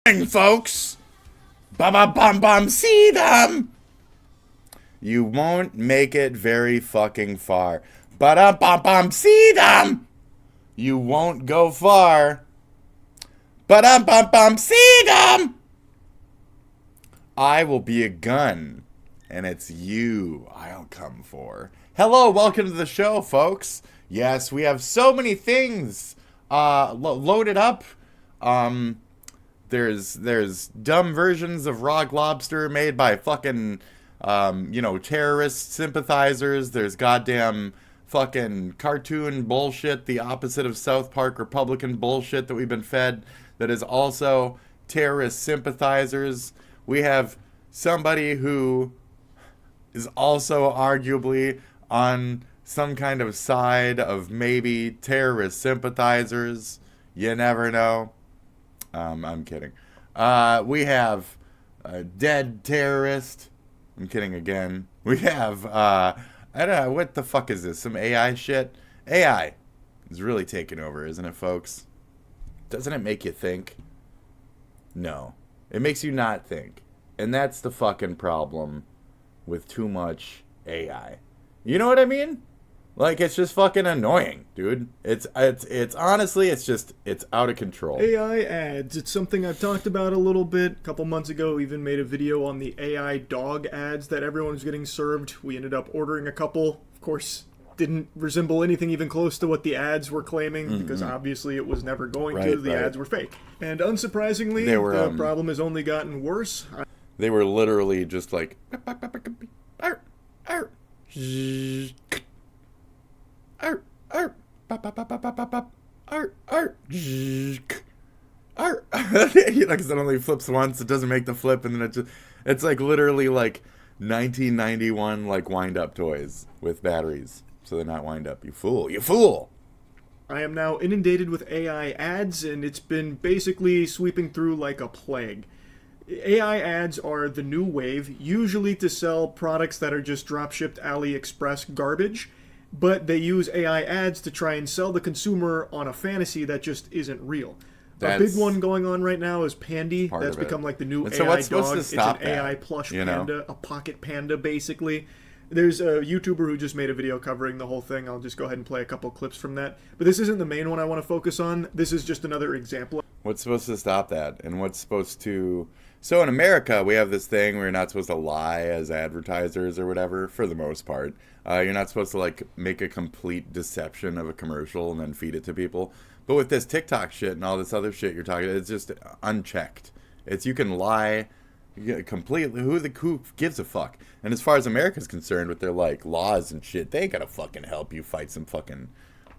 Folks, bum see them. You won't make it very fucking far. Bum see them. You won't go far. Bum see them. I will be a gun, and it's you I'll come for. Hello, welcome to the show, folks. Yes, we have so many things loaded up. There's dumb versions of Rock Lobster made by fucking, terrorist sympathizers. There's goddamn fucking cartoon bullshit, the opposite of South Park Republican bullshit that we've been fed that is also terrorist sympathizers. We have somebody who is also arguably on some kind of side of maybe terrorist sympathizers. You never know. I'm kidding. We have a dead terrorist. I'm kidding again. We have, I don't know, what the fuck is this? Some AI shit? AI is really taking over, isn't it, folks? Doesn't it make you think? No. It makes you not think. And that's the fucking problem with too much AI. You know what I mean? Like, it's just fucking annoying, dude. It's honestly, it's out of control. AI ads. It's something I've talked about a little bit. A couple months ago, even made a video on the AI dog ads that everyone was getting served. We ended up ordering a couple. Of course, didn't resemble anything even close to what the ads were claiming, because obviously it was never going to. The ads were fake. And unsurprisingly, the problem has only gotten worse. They were literally just like... because it only flips once, it doesn't make the flip, and then it's like literally like 1991 like wind up toys with batteries, so they're not wind up. You fool. I am now inundated with AI ads, and it's been basically sweeping through like a plague. AI ads are the new wave, usually to sell products that are just drop-shipped AliExpress garbage, but they use AI ads to try and sell the consumer on a fantasy that just isn't real. A big one going on right now is Pandy. That's become like the new AI dog. It's an AI plush panda, a pocket panda, basically. There's a YouTuber who just made a video covering the whole thing. I'll just go ahead and play a couple clips from that. But this isn't the main one I want to focus on. This is just another example. What's supposed to stop that? And what's supposed to... So in America, we have this thing where you're not supposed to lie as advertisers or whatever, for the most part. You're not supposed to, like, make a complete deception of a commercial and then feed it to people. But with this TikTok shit and all this other shit you're talking about, it's just unchecked. You can lie completely. Who gives a fuck? And as far as America's concerned, with their, like, laws and shit, they ain't gonna fucking help you fight some fucking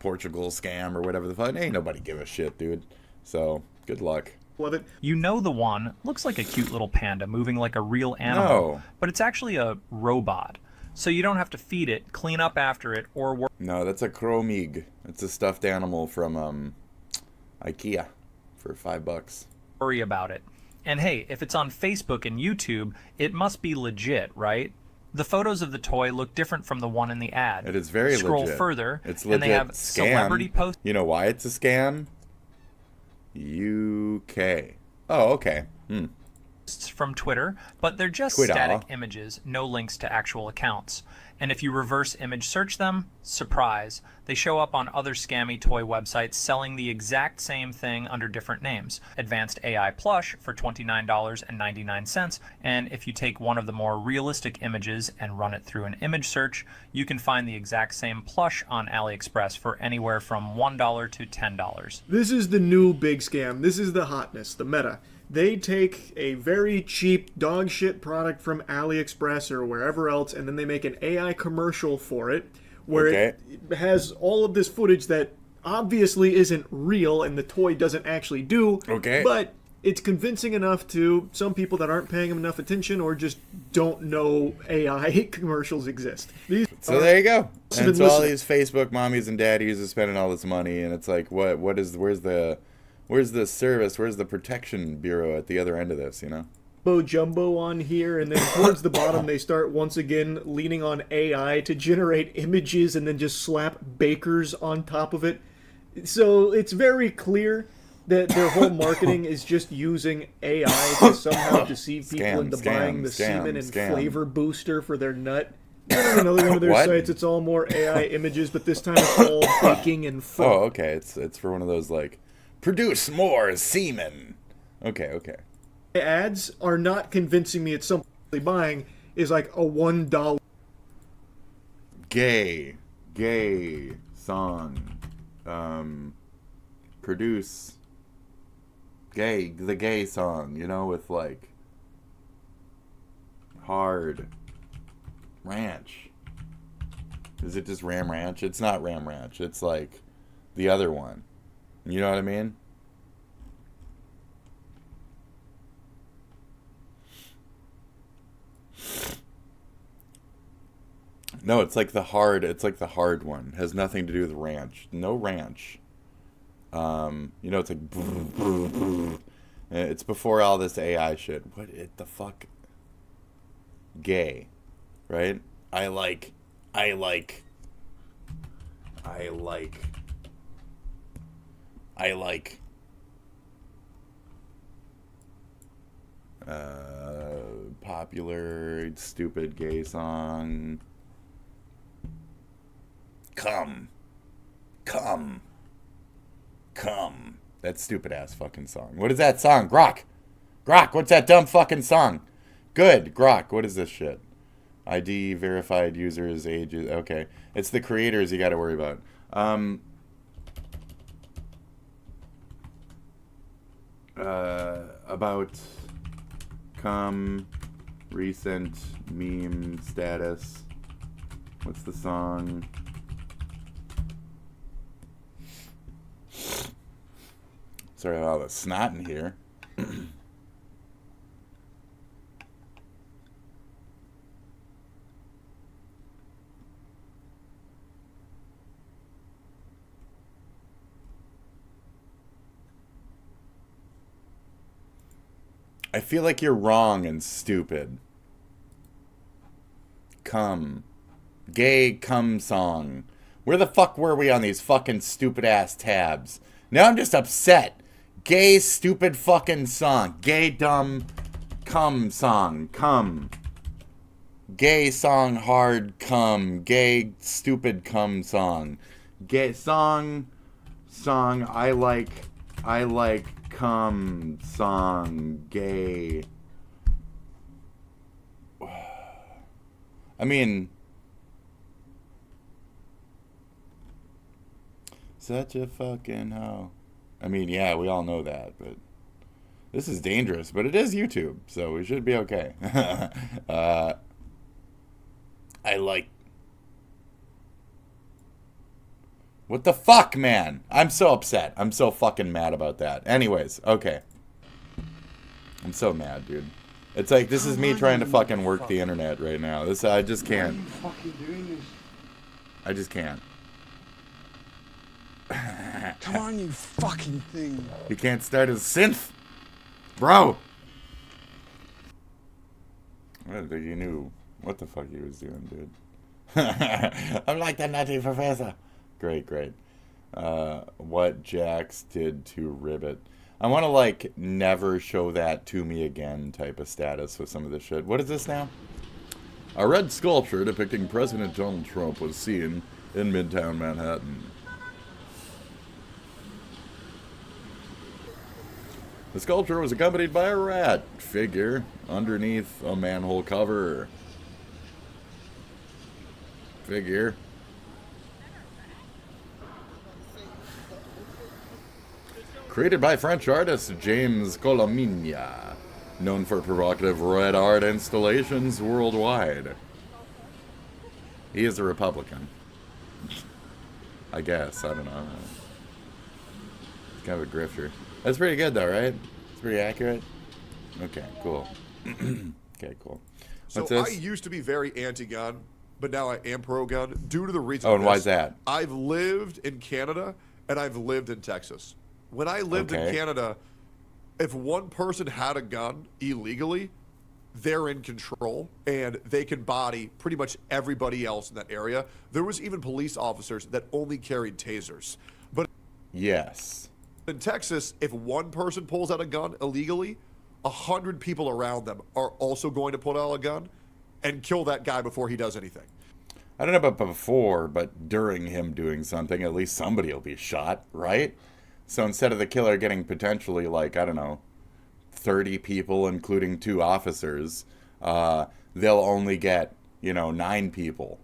Portugal scam or whatever the fuck. Ain't nobody give a shit, dude. So, good luck. Love it. You know the one looks like a cute little panda moving like a real animal, but it's actually a robot. So you don't have to feed it, clean up after it, or work. No, that's a Kromig. It's a stuffed animal from IKEA for $5. Worry about it. And hey, if it's on Facebook and YouTube, it must be legit, right? The photos of the toy look different from the one in the ad. It is very legit. Scroll further, it's legit. And they have celebrity posts. You know why it's a scam? UK. Oh, okay. From Twitter, but they're just static images, no links to actual accounts. And if you reverse image search them, surprise, they show up on other scammy toy websites selling the exact same thing under different names. Advanced AI plush for $29.99, and if you take one of the more realistic images and run it through an image search, you can find the exact same plush on AliExpress for anywhere from $1 to $10. This is the new big scam. This is the hotness, the meta. They take a very cheap dog shit product from AliExpress or wherever else, and then they make an AI commercial for it, where it has all of this footage that obviously isn't real and the toy doesn't actually do, but it's convincing enough to some people that aren't paying them enough attention or just don't know AI commercials exist. So there you go. And so all these Facebook mommies and daddies are spending all this money, and it's like, where's the service? Where's the protection bureau at the other end of this, you know? Jumbo on here, and then towards the bottom they start once again leaning on AI to generate images and then just slap bakers on top of it. So it's very clear Their whole marketing is just using AI to somehow deceive people into buying the semen and flavor booster for their nut. Another one of their sites, it's all more AI images, but this time it's all baking and fun. Oh, okay. It's for one of those, like, produce more semen. Okay. Ads are not convincing me it's something buying is like a $1. Gay song. Produce the gay song, you know, with like hard ranch. Is it just Ram Ranch? It's not Ram Ranch. It's like the other one. You know what I mean? No, it's like the hard one. It has nothing to do with ranch. No ranch. You know, it's like it's before all this AI shit. What the fuck? Gay, right? I like popular stupid gay song. Come. That stupid ass fucking song. What is that song? Grok, what's that dumb fucking song? Good, Grok, what is this shit? ID, verified users, ages. Okay. It's the creators you gotta worry about. About recent meme status. What's the song? Sorry about all the snot in here. I feel like you're wrong and stupid. Gay cum song. Where the fuck were we on these fucking stupid ass tabs? Now I'm just upset. Gay stupid fucking song. Gay dumb cum song. Cum. Gay song hard cum. Gay stupid cum song. Gay song I like cum song. Gay. I mean, such a fucking hoe. I mean, yeah, we all know that, but this is dangerous. But it is YouTube, so we should be okay. I like... What the fuck, man? I'm so upset. I'm so fucking mad about that. Anyways, okay. I'm so mad, dude. It's like, this is me trying to fucking work the internet right now. I just can't. Why are you fucking doing this? I just can't. Come on, you fucking thing. You can't start a synth? Bro! I didn't think you knew what the fuck he was doing, dude. I'm like the nutty professor. Great. What Jax did to Ribbit. I want to, like, never show that to me again type of status with some of this shit. What is this now? A red sculpture depicting President Donald Trump was seen in Midtown Manhattan. The sculpture was accompanied by a rat figure underneath a manhole cover. Created by French artist James Colomigna, known for provocative red art installations worldwide. He is a Republican. I guess. I don't know. He's kind of a grifter. That's pretty good, though, right? It's pretty accurate. Okay, cool. Okay, cool. What's So this? I used to be very anti-gun, but now I am pro-gun due to the reason. Oh, and this. why's that? I've lived in Canada and I've lived in Texas. When I lived in Canada, if one person had a gun illegally, they're in control and they can body pretty much everybody else in that area. There was even police officers that only carried tasers. But Yes. In Texas, if one person pulls out a gun illegally, 100 people around them are also going to pull out a gun and kill that guy before he does anything. I don't know about before, but during him doing something, at least somebody will be shot, right? So instead of the killer getting potentially, like, I don't know, 30 people, including 2 officers, they'll only get, 9 people.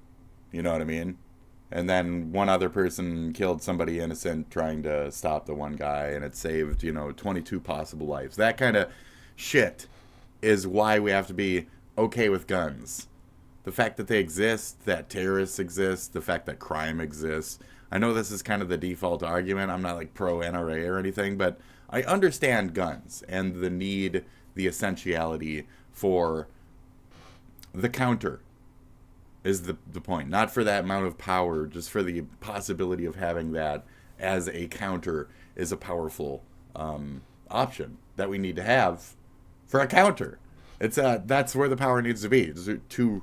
You know what I mean? And then one other person killed somebody innocent trying to stop the one guy, and it saved, 22 possible lives. That kind of shit is why we have to be okay with guns. The fact that they exist, that terrorists exist, the fact that crime exists. I know this is kind of the default argument. I'm not like pro NRA or anything, but I understand guns and the need, the essentiality for the counter is the point. Not for that amount of power, just for the possibility of having that as a counter is a powerful option that we need to have for a counter. It's that's where the power needs to be, to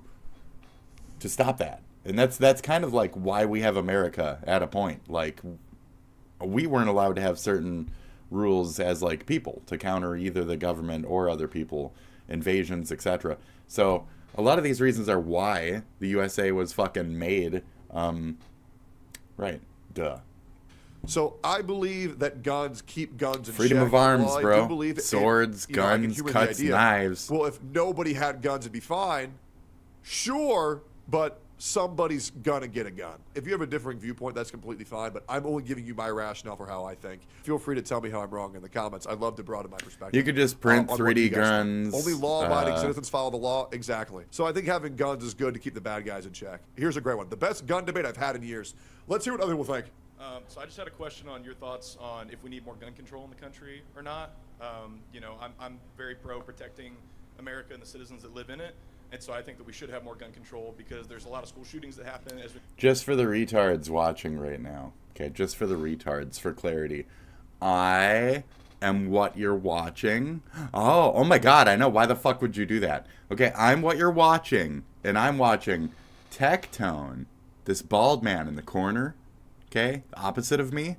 stop that. And that's kind of like why we have America at a point. Like, we weren't allowed to have certain rules as like people to counter either the government or other people, invasions, etc. So a lot of these reasons are why the USA was fucking made. Right. Duh. So I believe that guns keep guns in Freedom check. of arms, Well, I bro. do believe Swords, I can guns, humor the cuts, idea. knives. Well, if nobody had guns, it'd be fine. Sure, but somebody's gonna get a gun. If you have a differing viewpoint, that's completely fine, but I'm only giving you my rationale for how I think. Feel free to tell me how I'm wrong in the comments. I'd love to broaden my perspective. You could just print on 3D what you guys guns. think. Only law-abiding citizens follow the law. Exactly. So I think having guns is good to keep the bad guys in check. Here's a great one. The best gun debate I've had in years. Let's hear what other people think. So I just had a question on your thoughts on if we need more gun control in the country or not. I'm very pro protecting America and the citizens that live in it. And so I think that we should have more gun control because there's a lot of school shootings that happen. Just for the retards watching right now, okay, just for the retards, for clarity, I am what you're watching. Oh my God, I know. Why the fuck would you do that? Okay, I'm what you're watching, and I'm watching Tectone, this bald man in the corner, okay, the opposite of me,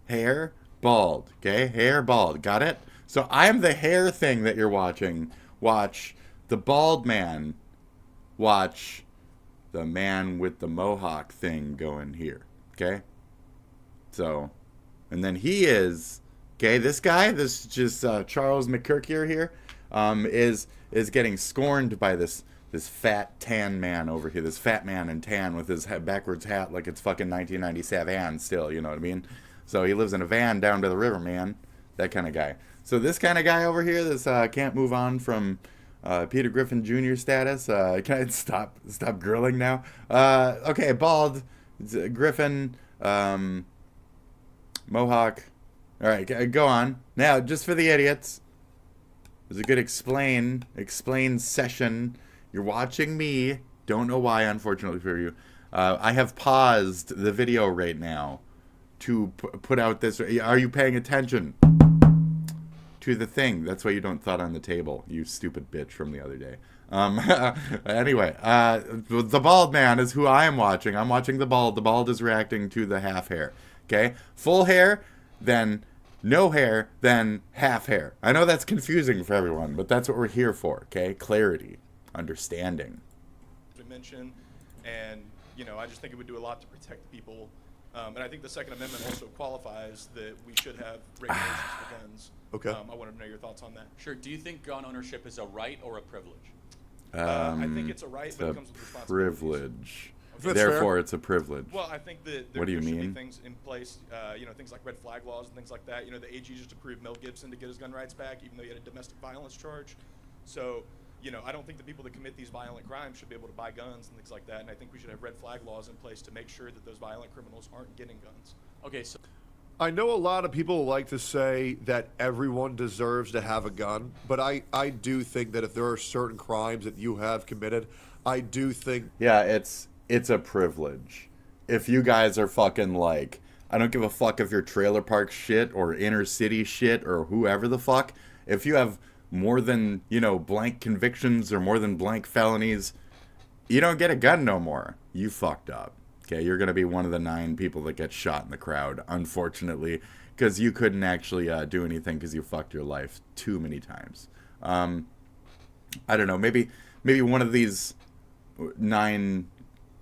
hair, bald, okay, hair, bald, got it? So I'm the hair thing that you're watching. Watch the bald man, watch the man with the mohawk thing going here, okay? So, and then he is, okay, this guy, this just Charles McKirkier here, is getting scorned by this fat tan man over here, this fat man in tan with his backwards hat like it's fucking 1997 still, you know what I mean? So he lives in a van down by the river, man, that kind of guy. So this kind of guy over here, this can't move on from Peter Griffin Jr. status. Can I stop grilling now? Okay, bald, Griffin, Mohawk. All right, go on. Now, just for the idiots, there's a good explain session. You're watching me. Don't know why, unfortunately for you. I have paused the video right now to put out this. Are you paying attention to the thing? That's why you don't thought on the table, you stupid bitch from the other day. Anyway, the bald man is who I am watching. I'm watching the bald. The bald is reacting to the half hair. Okay? Full hair, then no hair, then half hair. I know that's confusing for everyone, but that's what we're here for, okay? Clarity, understanding. We mentioned, and I just think it would do a lot to protect people. And I think the Second Amendment also qualifies that we should have regulations for guns. Okay. I wanted to know your thoughts on that. Sure. Do you think gun ownership is a right or a privilege? I think it's a right, but it comes with responsibilities. Privilege. That's Therefore, fair. it's a privilege. Well, I think that What do you there should mean? be things in place, things like red flag laws and things like that. The AG just approved Mel Gibson to get his gun rights back, even though he had a domestic violence charge. So, I don't think the people that commit these violent crimes should be able to buy guns and things like that. And I think we should have red flag laws in place to make sure that those violent criminals aren't getting guns. Okay, so I know a lot of people like to say that everyone deserves to have a gun, but I do think that if there are certain crimes that you have committed, I do think... Yeah, it's a privilege. If you guys are fucking like, I don't give a fuck if you're trailer park shit or inner city shit or whoever the fuck, if you have more than, blank convictions or more than blank felonies, you don't get a gun no more. You fucked up. Okay, you're going to be one of the 9 people that get shot in the crowd, unfortunately, because you couldn't actually do anything because you fucked your life too many times. I don't know, maybe one of these 9,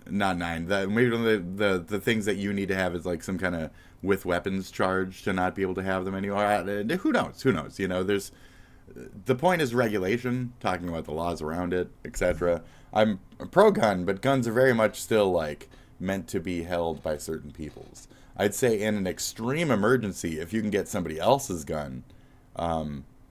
not 9, maybe one of the things that you need to have is like some kind of with weapons charge to not be able to have them anymore. Who knows? You know, the point is regulation, talking about the laws around it, etc. I'm pro-gun, but guns are very much still, like, meant to be held by certain peoples. I'd say in an extreme emergency, if you can get somebody else's gun,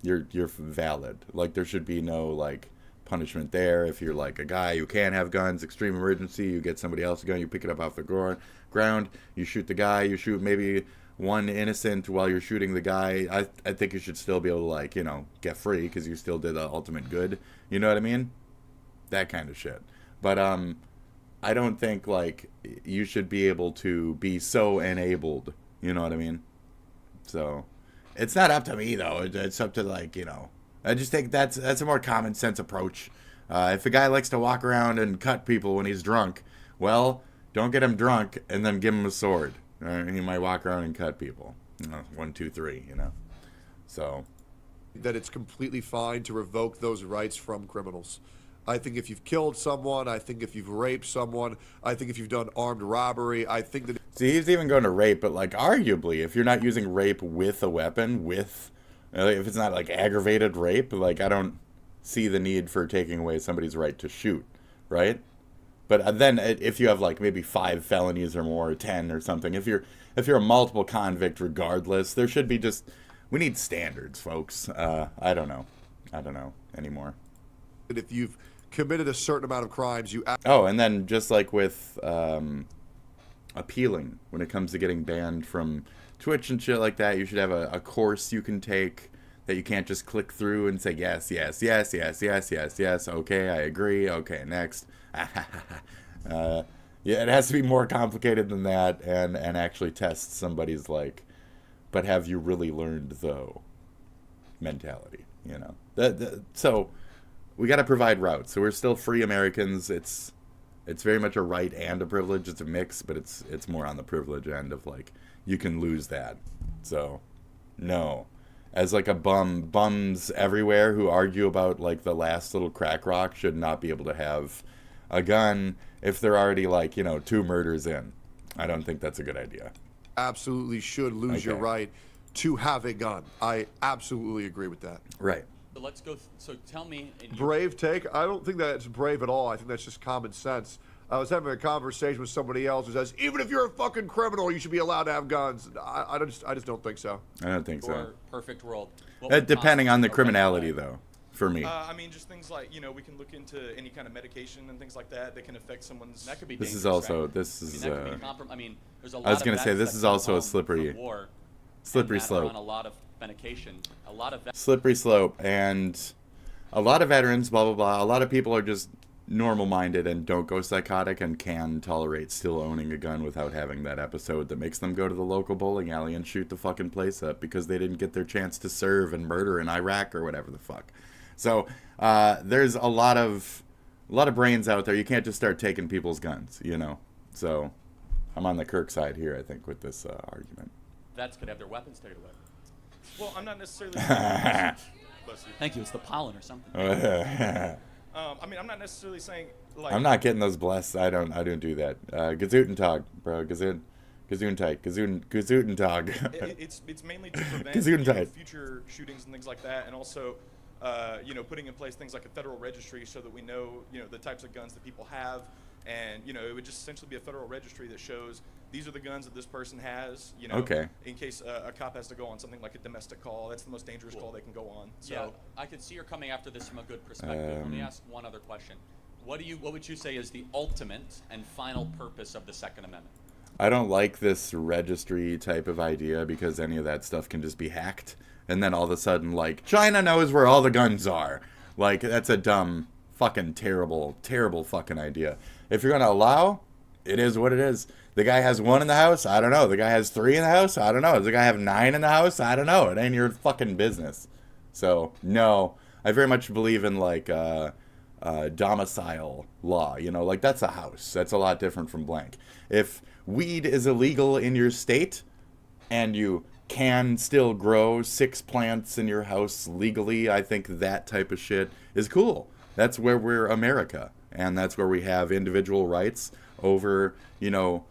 you're valid. Like, there should be no, like, punishment there. If you're, like, a guy who can't have guns, extreme emergency, you get somebody else's gun, you pick it up off the ground, you shoot the guy, you shoot maybe one innocent while you're shooting the guy. I think you should still be able to, like, you know, get free because you still did the ultimate good. You know what I mean? That kind of shit. But, I don't think, like, you should be able to be so enabled. You know what I mean? So, it's not up to me, though. It's up to, like, you know. I just think that's a more common sense approach. If a guy likes to walk around and cut people when he's drunk, well, don't get him drunk and then give him a sword. He might walk around and cut people. 1, 2, 3, you know. So. That it's completely fine to revoke those rights from criminals. I think if you've killed someone, I think if you've raped someone, I think if you've done armed robbery, I think that... See, he's even going to rape, but, like, arguably, if you're not using rape with a weapon, if it's not, like, aggravated rape, like, I don't see the need for taking away somebody's right to shoot, right? But then if you have, like, maybe 5 felonies or more, or 10 or something, if you're a multiple convict regardless, there should be just... We need standards, folks. I don't know anymore. If you've committed a certain amount of crimes, you... Oh, and then just like with appealing, when it comes to getting banned from Twitch and shit like that, you should have a course you can take that you can't just click through and say, yes, yes, yes, yes, yes, yes, yes, okay, I agree, okay, next. Yeah, it has to be more complicated than that and actually test somebody's, like, but have you really learned, though, mentality, you know? So... We got to provide routes. So we're still free Americans. It's very much a right and a privilege. It's a mix, but it's more on the privilege end of, like, you can lose that. So, no. As, like, a bums everywhere who argue about, like, the last little crack rock should not be able to have a gun if they're already, like, you know, 2 murders in. I don't think that's a good idea. Absolutely should lose your right to have a gun. I absolutely agree with that. Right. So let's go. So tell me. Brave take? I don't think that's brave at all. I think that's just common sense. I was having a conversation with somebody else who says, even if you're a fucking criminal, you should be allowed to have guns. I just don't think so. I don't think so. Or perfect world. Depending on the criminality, though, for me. I mean, just things like, you know, we can look into any kind of medication and things like that that can affect someone's... That could be this dangerous, is also, right? this is... I mean, there's a lot I was of going to say, this is also a slippery slope. On a lot of medication, a lot of... Slippery slope, and... A lot of veterans, blah, blah, blah. A lot of people are just normal-minded and don't go psychotic and can tolerate still owning a gun without having that episode that makes them go to the local bowling alley and shoot the fucking place up because they didn't get their chance to serve and murder in Iraq or whatever the fuck. So there's a lot of brains out there. You can't just start taking people's guns, you know. So I'm on the Kirk side here, I think, with this argument. Vets could have their weapons taken away. Well, I'm not necessarily... Thank you. It's the pollen or something. I mean, I'm not necessarily saying, like... I'm not getting those blessed. I don't do that. Gesundtag, bro. Gesundheit. Gesundtag. It's mainly to prevent future shootings and things like that, and also, you know, putting in place things like a federal registry so that we know, you know, the types of guns that people have, and, you know, it would just essentially be a federal registry that shows these are the guns that this person has, you know, in case a cop has to go on something like a domestic call. That's the most dangerous call they can go on. So. Yeah, I could see you're coming after this from a good perspective. Let me ask one other question. What would you say is the ultimate and final purpose of the Second Amendment? I don't like this registry type of idea because any of that stuff can just be hacked. And then all of a sudden, like, China knows where all the guns are. Like, that's a dumb, fucking terrible, terrible fucking idea. If you're going to allow, it is what it is. The guy has 1 in the house? I don't know. The guy has 3 in the house? I don't know. Does the guy have 9 in the house? I don't know. It ain't your fucking business. So, no. I very much believe in, like, domicile law. You know, like that's a house. That's a lot different from blank. If weed is illegal in your state and you can still grow 6 plants in your house legally, I think that type of shit is cool. That's where we're America, and that's where we have individual rights over, you know,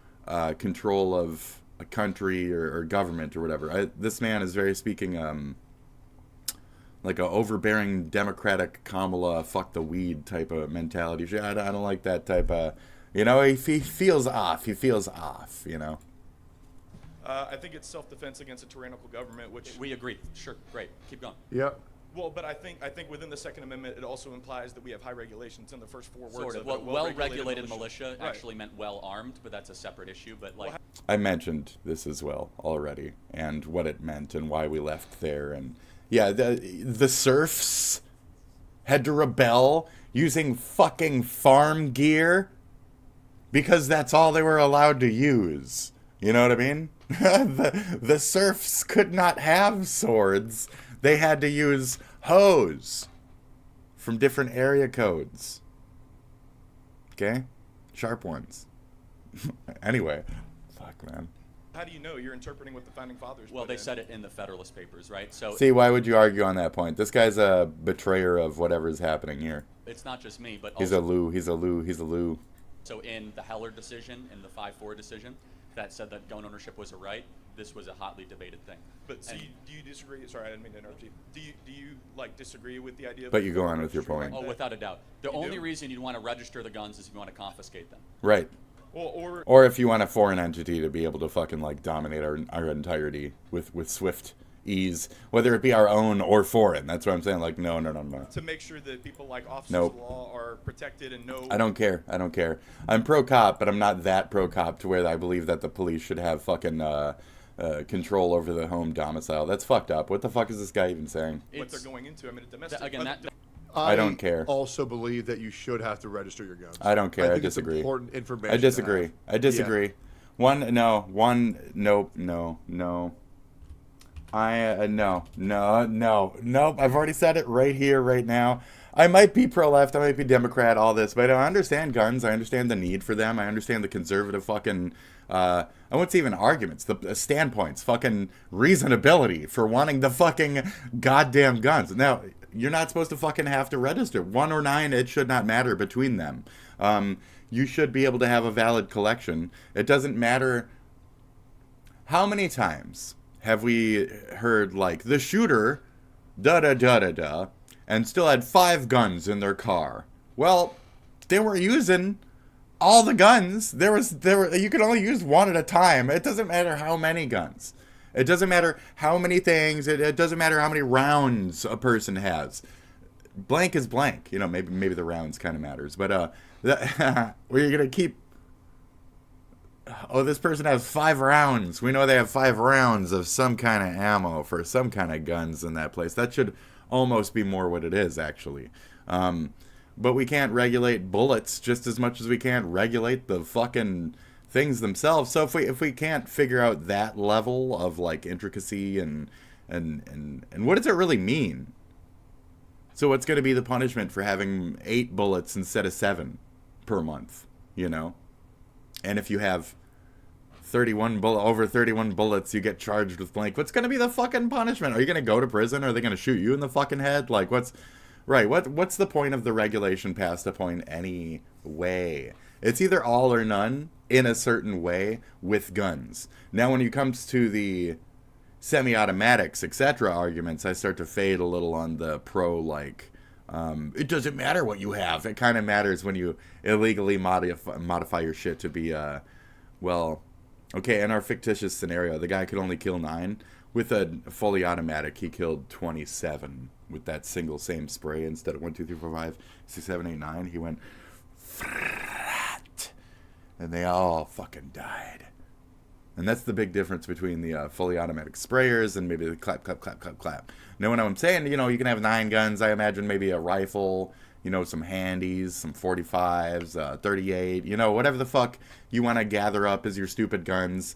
control of a country or government or whatever. This man is very speaking like a overbearing Democratic Kamala fuck the weed type of mentality. I don't like that type of, you know, he feels off. He feels off, you know. I think it's self-defense against a tyrannical government, which We agree. Sure. Great. Keep going. Yep. well, but I think within the Second Amendment, it also implies that we have high regulations in the first 4 words. Sort of. Of Well, it. well-regulated militia Right. actually meant well-armed, but that's a separate issue. But like, I mentioned this as well already, and what it meant and why we left there, and yeah, the serfs had to rebel using fucking farm gear because that's all they were allowed to use. You know what I mean? The serfs could not have swords. They had to use hoes from different area codes. Okay? Sharp ones. Anyway. Fuck, man. How do you know? You're interpreting what the founding fathers. well, put they in. said it in the Federalist Papers, right? So See, why would you argue on that point? This guy's a betrayer of whatever's happening here. it's not just me, but He's a also Lou. He's a Lou. He's a Lou. so in the Heller decision, in the 5-4 decision, that said that gun ownership was a right. This was a hotly debated thing. But see, And- do you disagree? Sorry, I didn't mean to interrupt you. Do you like disagree with the idea? Of But you go on with your point. like Oh, that? without a doubt. The You only do? reason you'd want to register the guns is if you want to confiscate them. Right. Well, Or if you want a foreign entity to be able to fucking like dominate our entirety with swift ease, whether it be our own or foreign. That's what I'm saying. Like, no. to make sure that people like officers Nope. of law are protected and know. I don't care. I'm pro-cop, but I'm not that pro-cop to where I believe that the police should have fucking control over the home domicile. That's fucked up. What the fuck is this guy even saying? what It's- they're going into. I mean, a domestic. Again, that I don't care. Also believe that you should have to register your guns. I don't care. I think it's disagree. important information. I disagree. to have. I disagree. Yeah. Nope. Nope. I've already said it right here, right now. I might be pro-left, I might be Democrat, all this, but I understand guns. I understand the need for them. I understand the conservative fucking, I won't say even arguments, the standpoints, fucking reasonability for wanting the fucking goddamn guns. Now, you're not supposed to fucking have to register. 1 or 9, it should not matter between them. You should be able to have a valid collection. It doesn't matter. How many times have we heard, like, the shooter, da-da-da-da-da, and still had 5 guns in their car? Well, they were using all the guns. You could only use 1 at a time. It doesn't matter how many guns. It doesn't matter how many things. It doesn't matter how many rounds a person has. Blank is blank. You know, maybe the rounds kind of matters. But where you're gonna keep. Oh, this person has 5 rounds. We know they have 5 rounds of some kind of ammo for some kind of guns in that place. That should almost be more what it is, actually. But we can't regulate bullets just as much as we can't regulate the fucking things themselves. So if we can't figure out that level of like intricacy and what does it really mean? So what's going to be the punishment for having 8 bullets instead of 7 per month, you know? And if you have over 31 bullets, you get charged with blank. What's going to be the fucking punishment? Are you going to go to prison? Are they going to shoot you in the fucking head? Like, what's the point of the regulation past a point anyway? It's either all or none in a certain way with guns. Now, when it comes to the semi-automatics, etc. arguments, I start to fade a little on the pro, like, it doesn't matter what you have. It kind of matters when you illegally modify your shit to be, well, okay, in our fictitious scenario, the guy could only kill 9. With a fully automatic, he killed 27 with that single same spray. Instead of 1, 2, 3, 4, 5, 6, 7, 8, 9, he went, and they all fucking died. And that's the big difference between the fully automatic sprayers and maybe the clap, clap, clap, clap, clap. Now, when I'm saying, you know, you can have 9 guns, I imagine maybe a rifle, you know, some handies, some 45s, 38, you know, whatever the fuck you want to gather up as your stupid guns.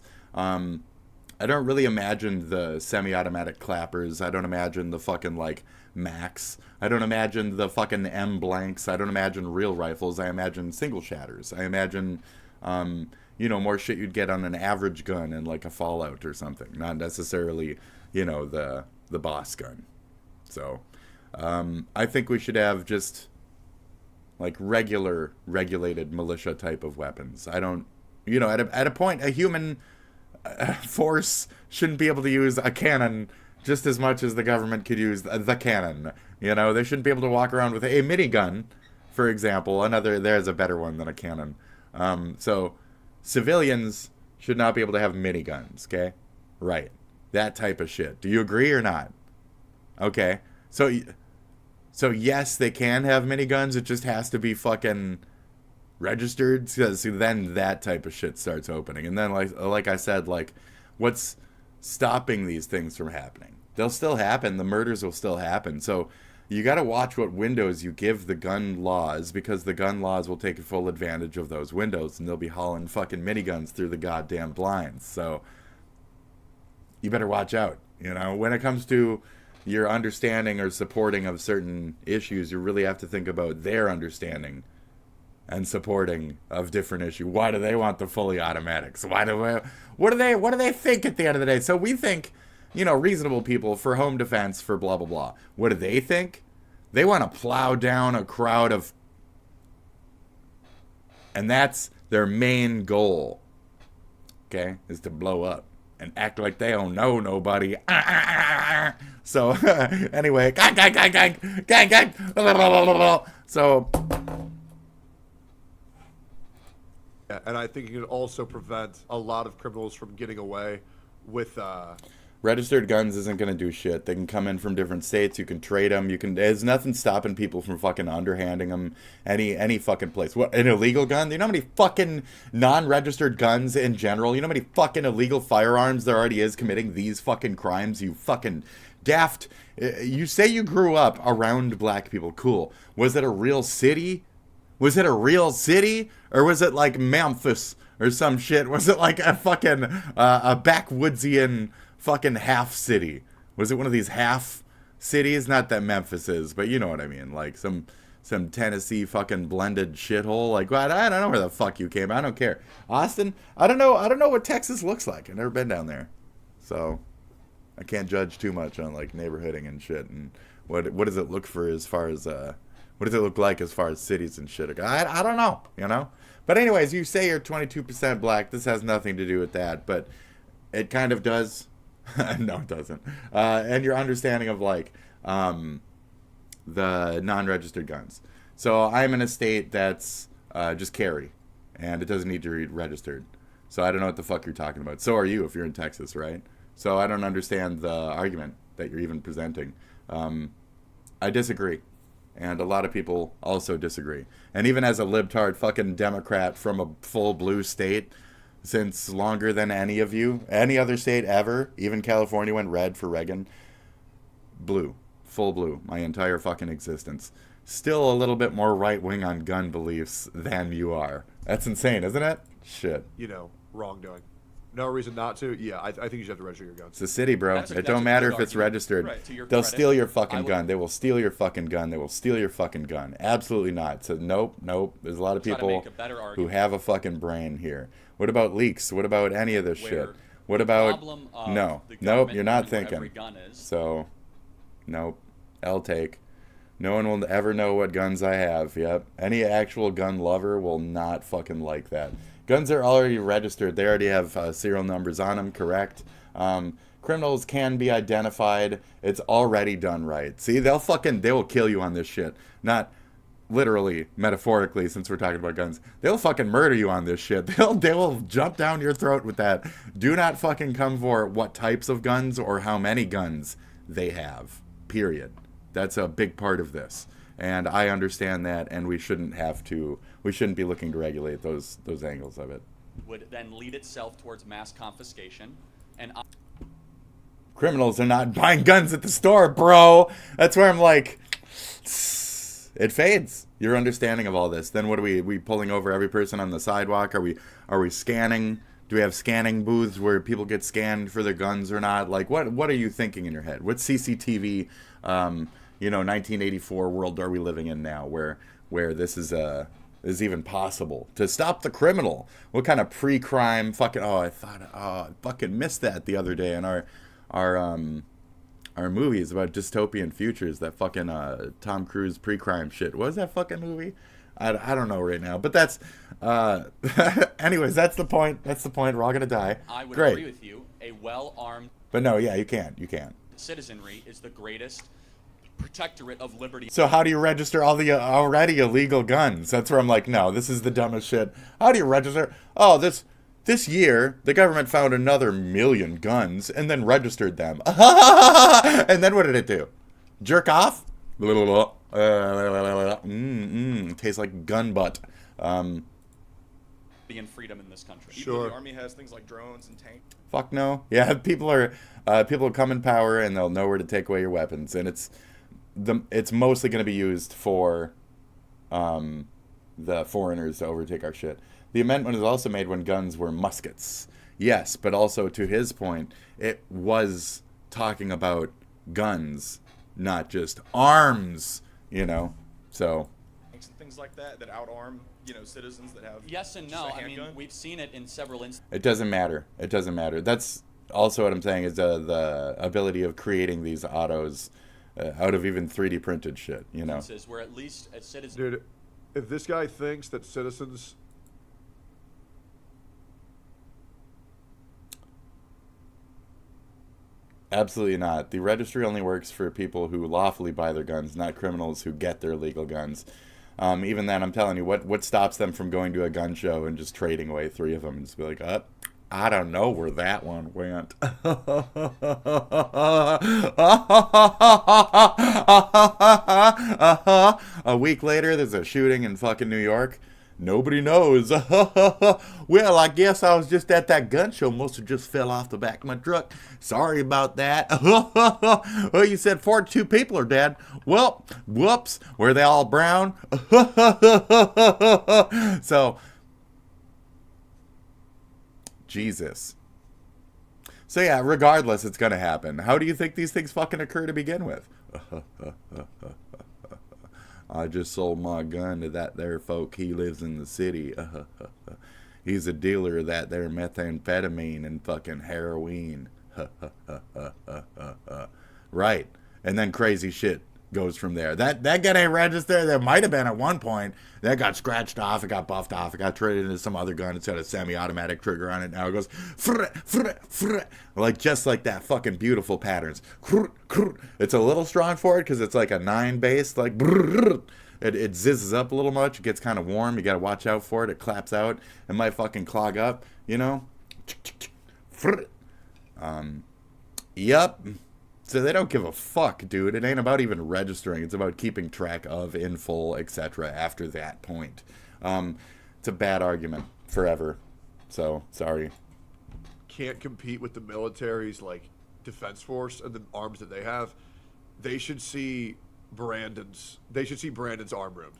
I don't really imagine the semi-automatic clappers. I don't imagine the fucking, like, Max. I don't imagine the fucking M blanks. I don't imagine real rifles. I imagine single shatters. I imagine, more shit you'd get on an average gun in, like, a Fallout or something. Not necessarily, the boss gun. So, I think we should have just, like, regulated militia type of weapons. I don't, at a point, a human force shouldn't be able to use a cannon just as much as the government could use the cannon. They shouldn't be able to walk around with a minigun, for example. There's a better one than a cannon. So civilians should not be able to have miniguns, okay? Right. That type of shit. Do you agree or not? Okay. So yes, they can have miniguns. It just has to be fucking registered, because then that type of shit starts opening. And then, like I said, like, what's stopping these things from happening? They'll still happen. The murders will still happen. So you got to watch what windows you give the gun laws, because the gun laws will take full advantage of those windows, and they'll be hauling fucking miniguns through the goddamn blinds. So you better watch out. When it comes to your understanding or supporting of certain issues, you really have to think about their understanding and supporting of different issues. Why do they want the fully automatics? What do they think at the end of the day? So we think, reasonable people for home defense, for blah, blah, blah. What do they think? They want to plow down a crowd of... And that's their main goal, okay, is to blow up and act like they don't know nobody. So, anyway, gang. So... And I think it can also prevent a lot of criminals from getting away with... Registered guns isn't going to do shit. They can come in from different states. You can trade them. There's nothing stopping people from fucking underhanding them any fucking place. What, an illegal gun? You know how many fucking non-registered guns in general? You know how many fucking illegal firearms there already is committing these fucking crimes? You fucking daft... You say you grew up around black people. Cool. Was it a real city? Was it a real city? Or was it like Memphis or some shit? Was it like a fucking a backwoodsian fucking half city? Was it one of these half cities? Not that Memphis is, but you know what I mean. Like some Tennessee fucking blended shithole. Like, well, I don't know where the fuck you came. I don't care. Austin? I don't know what Texas looks like. I've never been down there. So I can't judge too much on like neighborhooding and shit. And what does it look for as far as what does it look like as far as cities and shit? I don't know, But anyways, you say you're 22% black. This has nothing to do with that, but it kind of does. No, it doesn't. And your understanding of, like, the non-registered guns. So I'm in a state that's just carry, and it doesn't need to be registered. So I don't know what the fuck you're talking about. So are you if you're in Texas, right? So I don't understand the argument that you're even presenting. I disagree. And a lot of people also disagree. And even as a libtard fucking Democrat from a full blue state, since longer than any of you, any other state ever, even California went red for Reagan, blue, full blue, my entire fucking existence. Still a little bit more right-wing on gun beliefs than you are. That's insane, isn't it? Shit. Wrongdoing. No reason not to. Yeah, I think you should have to register your guns. It's a city, bro. It don't matter if it's registered. Right, they'll steal your fucking gun. They will steal your fucking gun. They will steal your fucking gun. Absolutely not. So nope. There's a lot of people who have a fucking brain here. What about leaks? What about any of this shit? What about... Nope, you're not thinking. So, nope. I'll take. No one will ever know what guns I have. Yep. Any actual gun lover will not fucking like that. Guns are already registered. They already have serial numbers on them, correct? Criminals can be identified. It's already done right. See, they will kill you on this shit. Not literally, metaphorically, since we're talking about guns. They'll fucking murder you on this shit. They will jump down your throat with that. Do not fucking come for what types of guns or how many guns they have. Period. That's a big part of this. And I understand that, and we shouldn't be looking to regulate those angles of it. Would then lead itself towards mass confiscation. And criminals are not buying guns at the store, bro. That's where I'm like, it fades. Your understanding of all this. Then what are we pulling over every person on the sidewalk? Are we scanning Do we have scanning booths where people get scanned for their guns or not? Like, what are you thinking in your head? What CCTV, 1984 world are we living in now where this is even possible to stop the criminal? What kind of pre-crime fucking? I fucking missed that the other day in our movies about dystopian futures. That fucking Tom Cruise pre-crime shit. What was that fucking movie? I don't know right now, but that's anyways, that's the point. We're all gonna die. I would Great. agree with you. A well-armed But no, yeah, you can't. citizenry is the greatest protectorate of liberty. So how do you register all the already illegal guns? That's where I'm like, no, this is the dumbest shit. How do you register? Oh, this year the government found another 1 million guns and then registered them. And then what did it do? Jerk off? Tastes like gun butt. And freedom in this country. Even though the army has things like drones and tanks. Fuck no. Yeah, people will come in power and they'll know where to take away your weapons, and it's mostly going to be used for the foreigners to overtake our shit. The amendment was also made when guns were muskets. Yes, but also to his point, it was talking about guns, not just arms, so. And things like that outarm, citizens that have. Yes and no. I mean, we've seen it in several instances. It doesn't matter. That's also what I'm saying is the ability of creating these autos out of even 3D printed shit, Where at least a citizen. Dude, if this guy thinks that citizens. Absolutely not. The registry only works for people who lawfully buy their guns, not criminals who get their legal guns. Even then, I'm telling you, what stops them from going to a gun show and just trading away 3 of them and just be like, I don't know where that one went. A week later, there's a shooting in fucking New York. Nobody knows. Well, I guess I was just at that gun show. Most have just fell off the back of my truck. Sorry about that. Well, you said 42 people are dead. Well, whoops. Were they all brown? So, Jesus. So yeah, regardless, it's going to happen. How do you think these things fucking occur to begin with? I just sold my gun to that there folk. He lives in the city. He's a dealer of that there methamphetamine and fucking heroin. Right. And then crazy shit goes from there. That gun ain't registered. There might have been at one point. That got scratched off. It got buffed off. It got traded into some other gun. It's got a semi-automatic trigger on it. Now it goes like just like that. Fucking beautiful patterns. It's a little strong for it because it's like a 9 bass. Like it zizzes up a little much. It gets kind of warm. You got to watch out for it. It claps out. It might fucking clog up. Yup. So they don't give a fuck, dude. It ain't about even registering. It's about keeping track of, in full, etc. after that point. It's a bad argument forever. So, sorry. Can't compete with the military's, defense force and the arms that they have. They should see Brandon's arm room.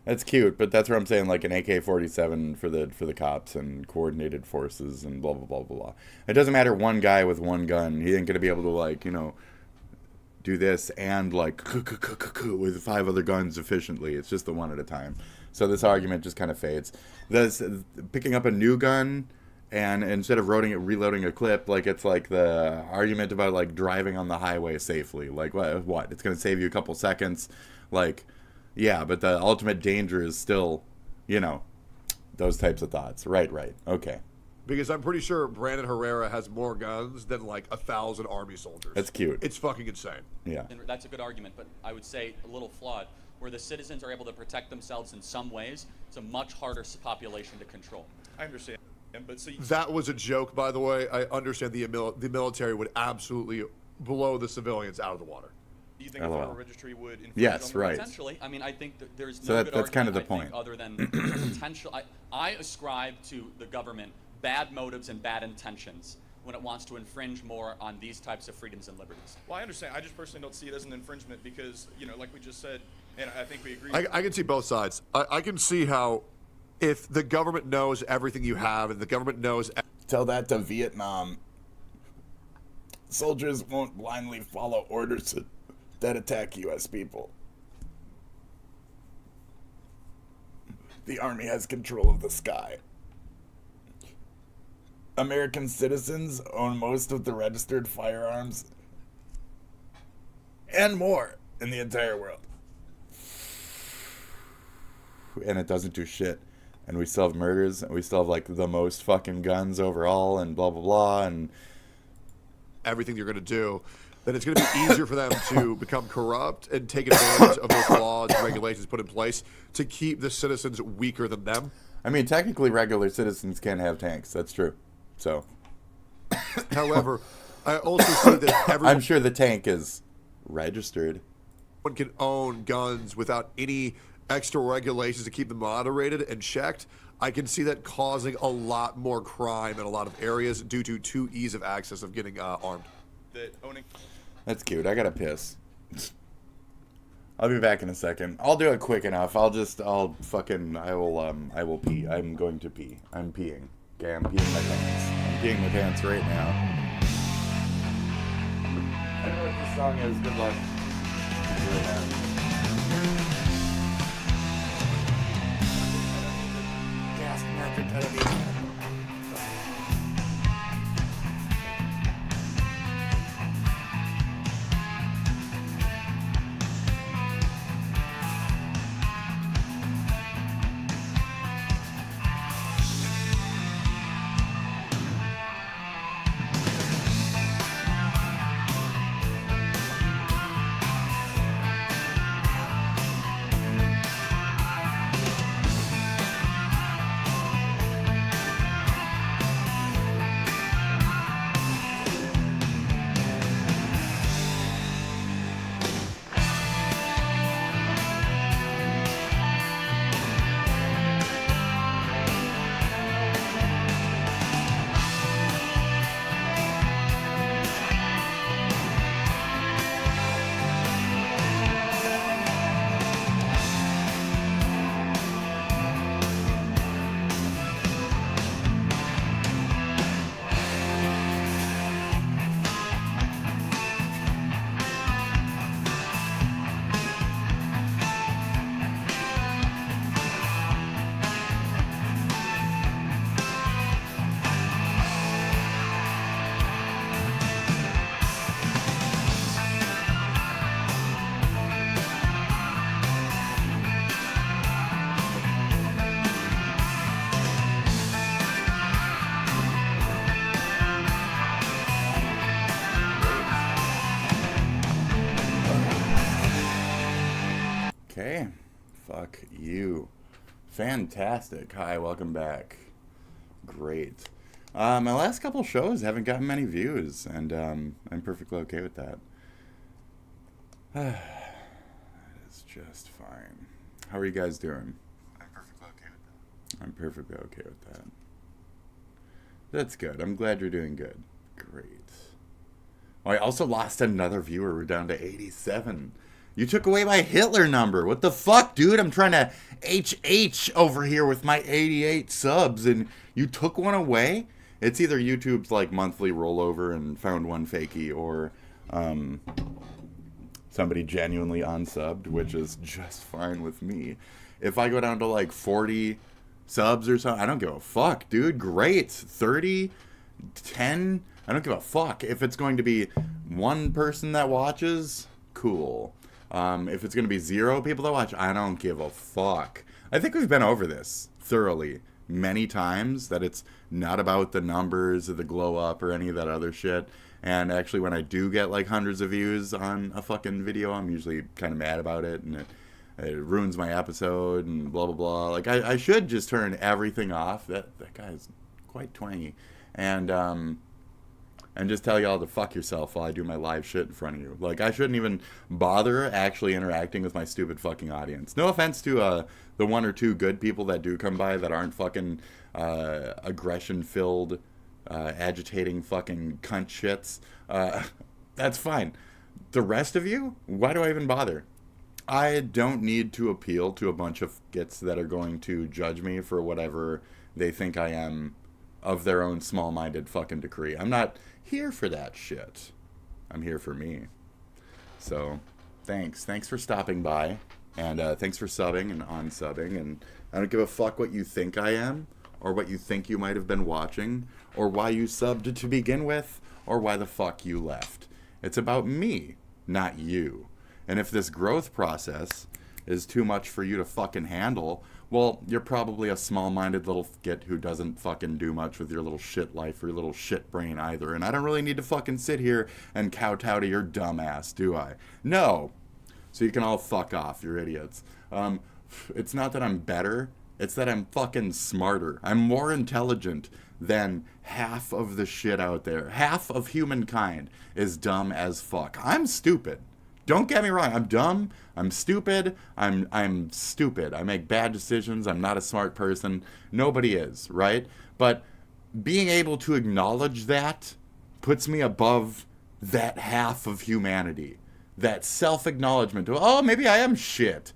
That's cute, but that's where I'm saying, like, an AK-47 for the cops and coordinated forces and blah, blah, blah, blah, blah. It doesn't matter one guy with one gun. He ain't going to be able to, do this and, with 5 other guns efficiently. It's just the one at a time. So this argument just kind of fades. Picking up a new gun and instead of reloading a clip, it's like the argument about, driving on the highway safely. Like, what? It's going to save you a couple seconds. Yeah, but the ultimate danger is still, those types of thoughts. Right. Okay. Because I'm pretty sure Brandon Herrera has more guns than 1,000 army soldiers. That's cute. It's fucking insane. Yeah. And that's a good argument, but I would say a little flawed. Where the citizens are able to protect themselves in some ways, it's a much harder population to control. I understand. But that was a joke, by the way. I understand the military would absolutely blow the civilians out of the water. Do you think a federal registry would infringe yes, on right. Potentially. I mean, I think that there's no so good that's argument, kind of the I point. think, other than potential. I ascribe to the government bad motives and bad intentions when it wants to infringe more on these types of freedoms and liberties. Well, I understand. I just personally don't see it as an infringement because, like we just said, and I think we agree. I can see both sides. I can see how if the government knows everything you have and the government knows... Tell that to Vietnam. Soldiers won't blindly follow orders that attack U.S. people. The Army has control of the sky. American citizens own most of the registered firearms and more in the entire world. And it doesn't do shit. And we still have murders, and we still have, like, the most fucking guns overall, and blah, blah, blah, and everything you're going to do, then it's going to be easier for them to become corrupt and take advantage of those laws and regulations put in place to keep the citizens weaker than them. I mean, technically, regular citizens can have tanks. That's true. So, however, I also see that everyone I'm sure the tank is registered. Can own guns without any extra regulations to keep them moderated and checked. I can see that causing a lot more crime in a lot of areas due to too ease of access of getting armed. That's cute. I gotta piss. I'll be back in a second. I'll do it quick enough. I will pee. I'm going to pee. I'm peeing. Okay, I'm peeing my pants. I'm peeing my pants right now. I don't know what this song is. Good luck. Gas market. Okay. Fuck you. Fantastic. Hi, welcome back. Great. My last couple shows haven't gotten many views, and I'm perfectly okay with that. It's just fine. How are you guys doing? I'm perfectly okay with that. I'm perfectly okay with that. That's good. I'm glad you're doing good. Great. Oh, I also lost another viewer. We're down to 87. You took away my Hitler number. What the fuck, dude? I'm trying to HH over here with my 88 subs, and you took one away? It's either YouTube's like monthly rollover and found one fakie, or somebody genuinely unsubbed, which is just fine with me. If I go down to like 40 subs or something, I don't give a fuck, dude. Great. 30, 10, I don't give a fuck. If it's going to be one person that watches, cool. If it's going to be 0 people that watch, I don't give a fuck. I think we've been over this thoroughly many times, that it's not about the numbers or the glow up or any of that other shit. And actually, when I do get like hundreds of views on a fucking video, I'm usually kind of mad about it, and it ruins my episode and blah, blah, blah. Like, I should just turn everything off. That guy's quite twangy. And just tell y'all to fuck yourself while I do my live shit in front of you. Like, I shouldn't even bother actually interacting with my stupid fucking audience. No offense to the 1 or 2 good people that do come by that aren't fucking aggression-filled, agitating fucking cunt shits. That's fine. The rest of you, why do I even bother? I don't need to appeal to a bunch of gits that are going to judge me for whatever they think I am of their own small-minded fucking decree. I'm not here for that shit. I'm here for me. So, thanks for stopping by, and thanks for subbing and unsubbing, and I don't give a fuck what you think I am, or what you think you might have been watching, or why you subbed to begin with, or why the fuck you left. It's about me, not you. And if this growth process is too much for you to fucking handle, well, you're probably a small-minded little git who doesn't fucking do much with your little shit life or your little shit brain either. And I don't really need to fucking sit here and kowtow to your dumb ass, do I? No. So you can all fuck off, you're idiots. It's not that I'm better, it's that I'm fucking smarter. I'm more intelligent than half of the shit out there. Half of humankind is dumb as fuck. I'm stupid. Don't get me wrong, I'm dumb, I'm stupid, I'm stupid. I make bad decisions, I'm not a smart person. Nobody is, right? But being able to acknowledge that puts me above that half of humanity. That self-acknowledgement of, oh, maybe I am shit,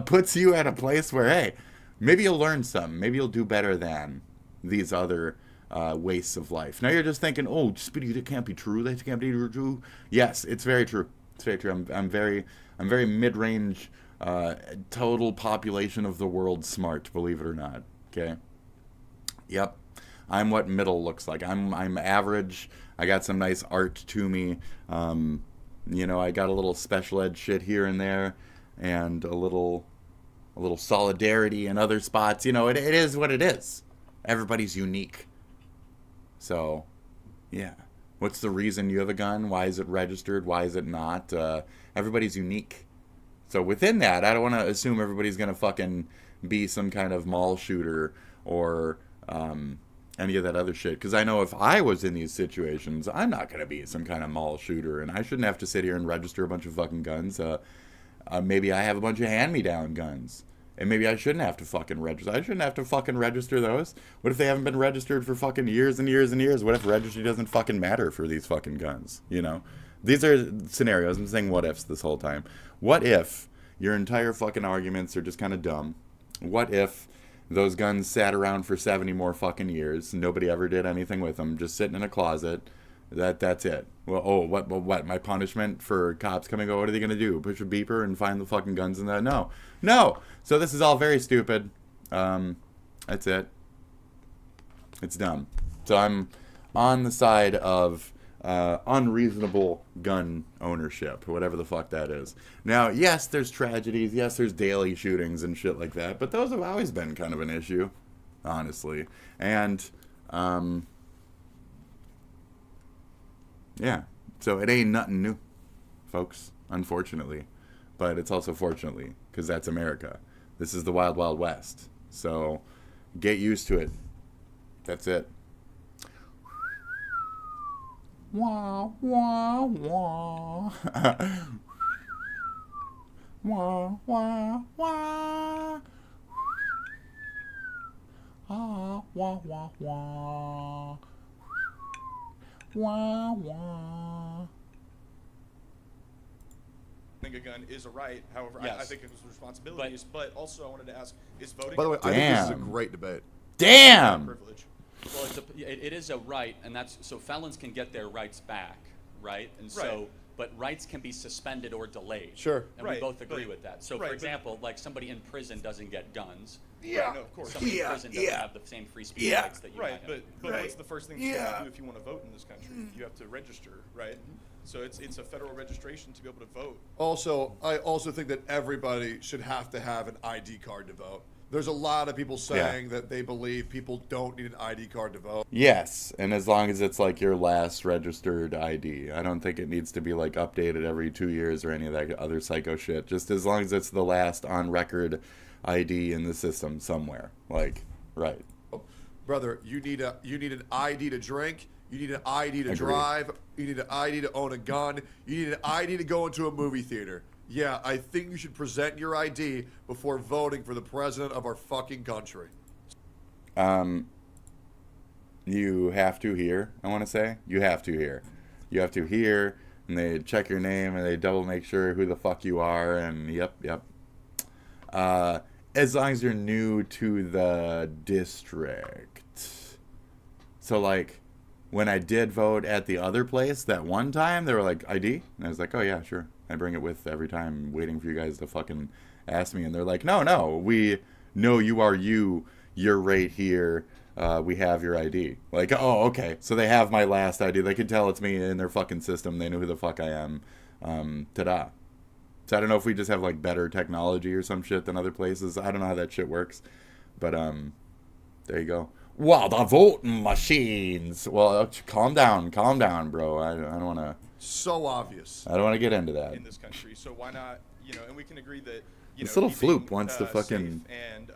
puts you at a place where, hey, maybe you'll learn something, maybe you'll do better than these other wastes of life. Now you're just thinking, oh, Spitty, that can't be true, that can't be true. Yes, it's very true. It's very true. I'm very mid-range, total population of the world smart, believe it or not. Okay. Yep. I'm what middle looks like. I'm average. I got some nice art to me. You know, I got a little special ed shit here and there, and a little solidarity in other spots. You know, it is what it is. Everybody's unique. So, yeah. What's the reason you have a gun? Why is it registered? Why is it not? Everybody's unique. So within that, I don't want to assume everybody's going to fucking be some kind of mall shooter or any of that other shit. Because I know if I was in these situations, I'm not going to be some kind of mall shooter. And I shouldn't have to sit here and register a bunch of fucking guns. Maybe I have a bunch of hand-me-down guns. And maybe I shouldn't have to fucking register. I shouldn't have to fucking register those. What if they haven't been registered for fucking years and years and years? What if registry doesn't fucking matter for these fucking guns? You know? These are scenarios. I'm saying what ifs this whole time. What if your entire fucking arguments are just kind of dumb? What if those guns sat around for 70 more fucking years? Nobody ever did anything with them. Just sitting in a closet. That's it. Well, oh, what? My punishment for cops coming go, what are they going to do? Push a beeper and find the fucking guns in that? No. So this is all very stupid. That's it. It's dumb. So I'm on the side of unreasonable gun ownership, whatever the fuck that is. Now, yes, there's tragedies. Yes, there's daily shootings and shit like that. But those have always been kind of an issue, honestly. And, yeah. So it ain't nothing new, folks, unfortunately. But it's also fortunately, because that's America. This is the Wild Wild West. So get used to it. That's it. Wah, wah, wah. Wah, wah, wah. Ah, wah, wah, wah. Wah, wah. Owning a gun is a right. However, Yes. I think it was responsibilities. But also, I wanted to ask: is voting? By the way, I think this is a Damn. great debate. Damn! privilege? Well, it is a right, and that's so felons can get their rights back, right? And so, Right. but rights can be suspended or delayed. Sure. And we Right, both agree but- with that. So, right, for but- example, like somebody in prison doesn't get guns. Right, no, of course. Somebody in prison doesn't have the same free speech rights that you Right, might but have. what's the first thing that you have to do if you want to vote in this country? You have to register, right? So it's a federal registration to be able to vote. Also, I also think that everybody should have to have an ID card to vote. There's a lot of people saying that they believe people don't need an ID card to vote. Yes, and as long as it's like your last registered ID. I don't think it needs to be like updated every 2 years or any of that other psycho shit. Just as long as it's the last on record ID in the system somewhere. Like, right. Brother, you need an ID to drink. You need an ID to Agreed. drive. You need an ID to own a gun. You need an ID to go into a movie theater. Yeah, I think you should present your ID before voting for the president of our fucking country. You have to hear, I want to say. You have to hear. You have to hear, and they check your name, and they double make sure who the fuck you are, and yep. As long as you're new to the district. So, like, when I did vote at the other place that one time, they were like, ID? And I was like, oh, yeah, sure. I bring it with every time, waiting for you guys to fucking ask me. And they're like, no, we know you are you. You're right here. We have your ID. Like, oh, okay. So they have my last ID. They can tell it's me in their fucking system. They know who the fuck I am. Ta-da. So I don't know if we just have, like, better technology or some shit than other places. I don't know how that shit works. But, there you go. Wow, the voting machines. Well, calm down, bro. I don't want to. So obvious. I don't want to get into that. In this country, so why not? And we can agree that this little floop wants to fucking and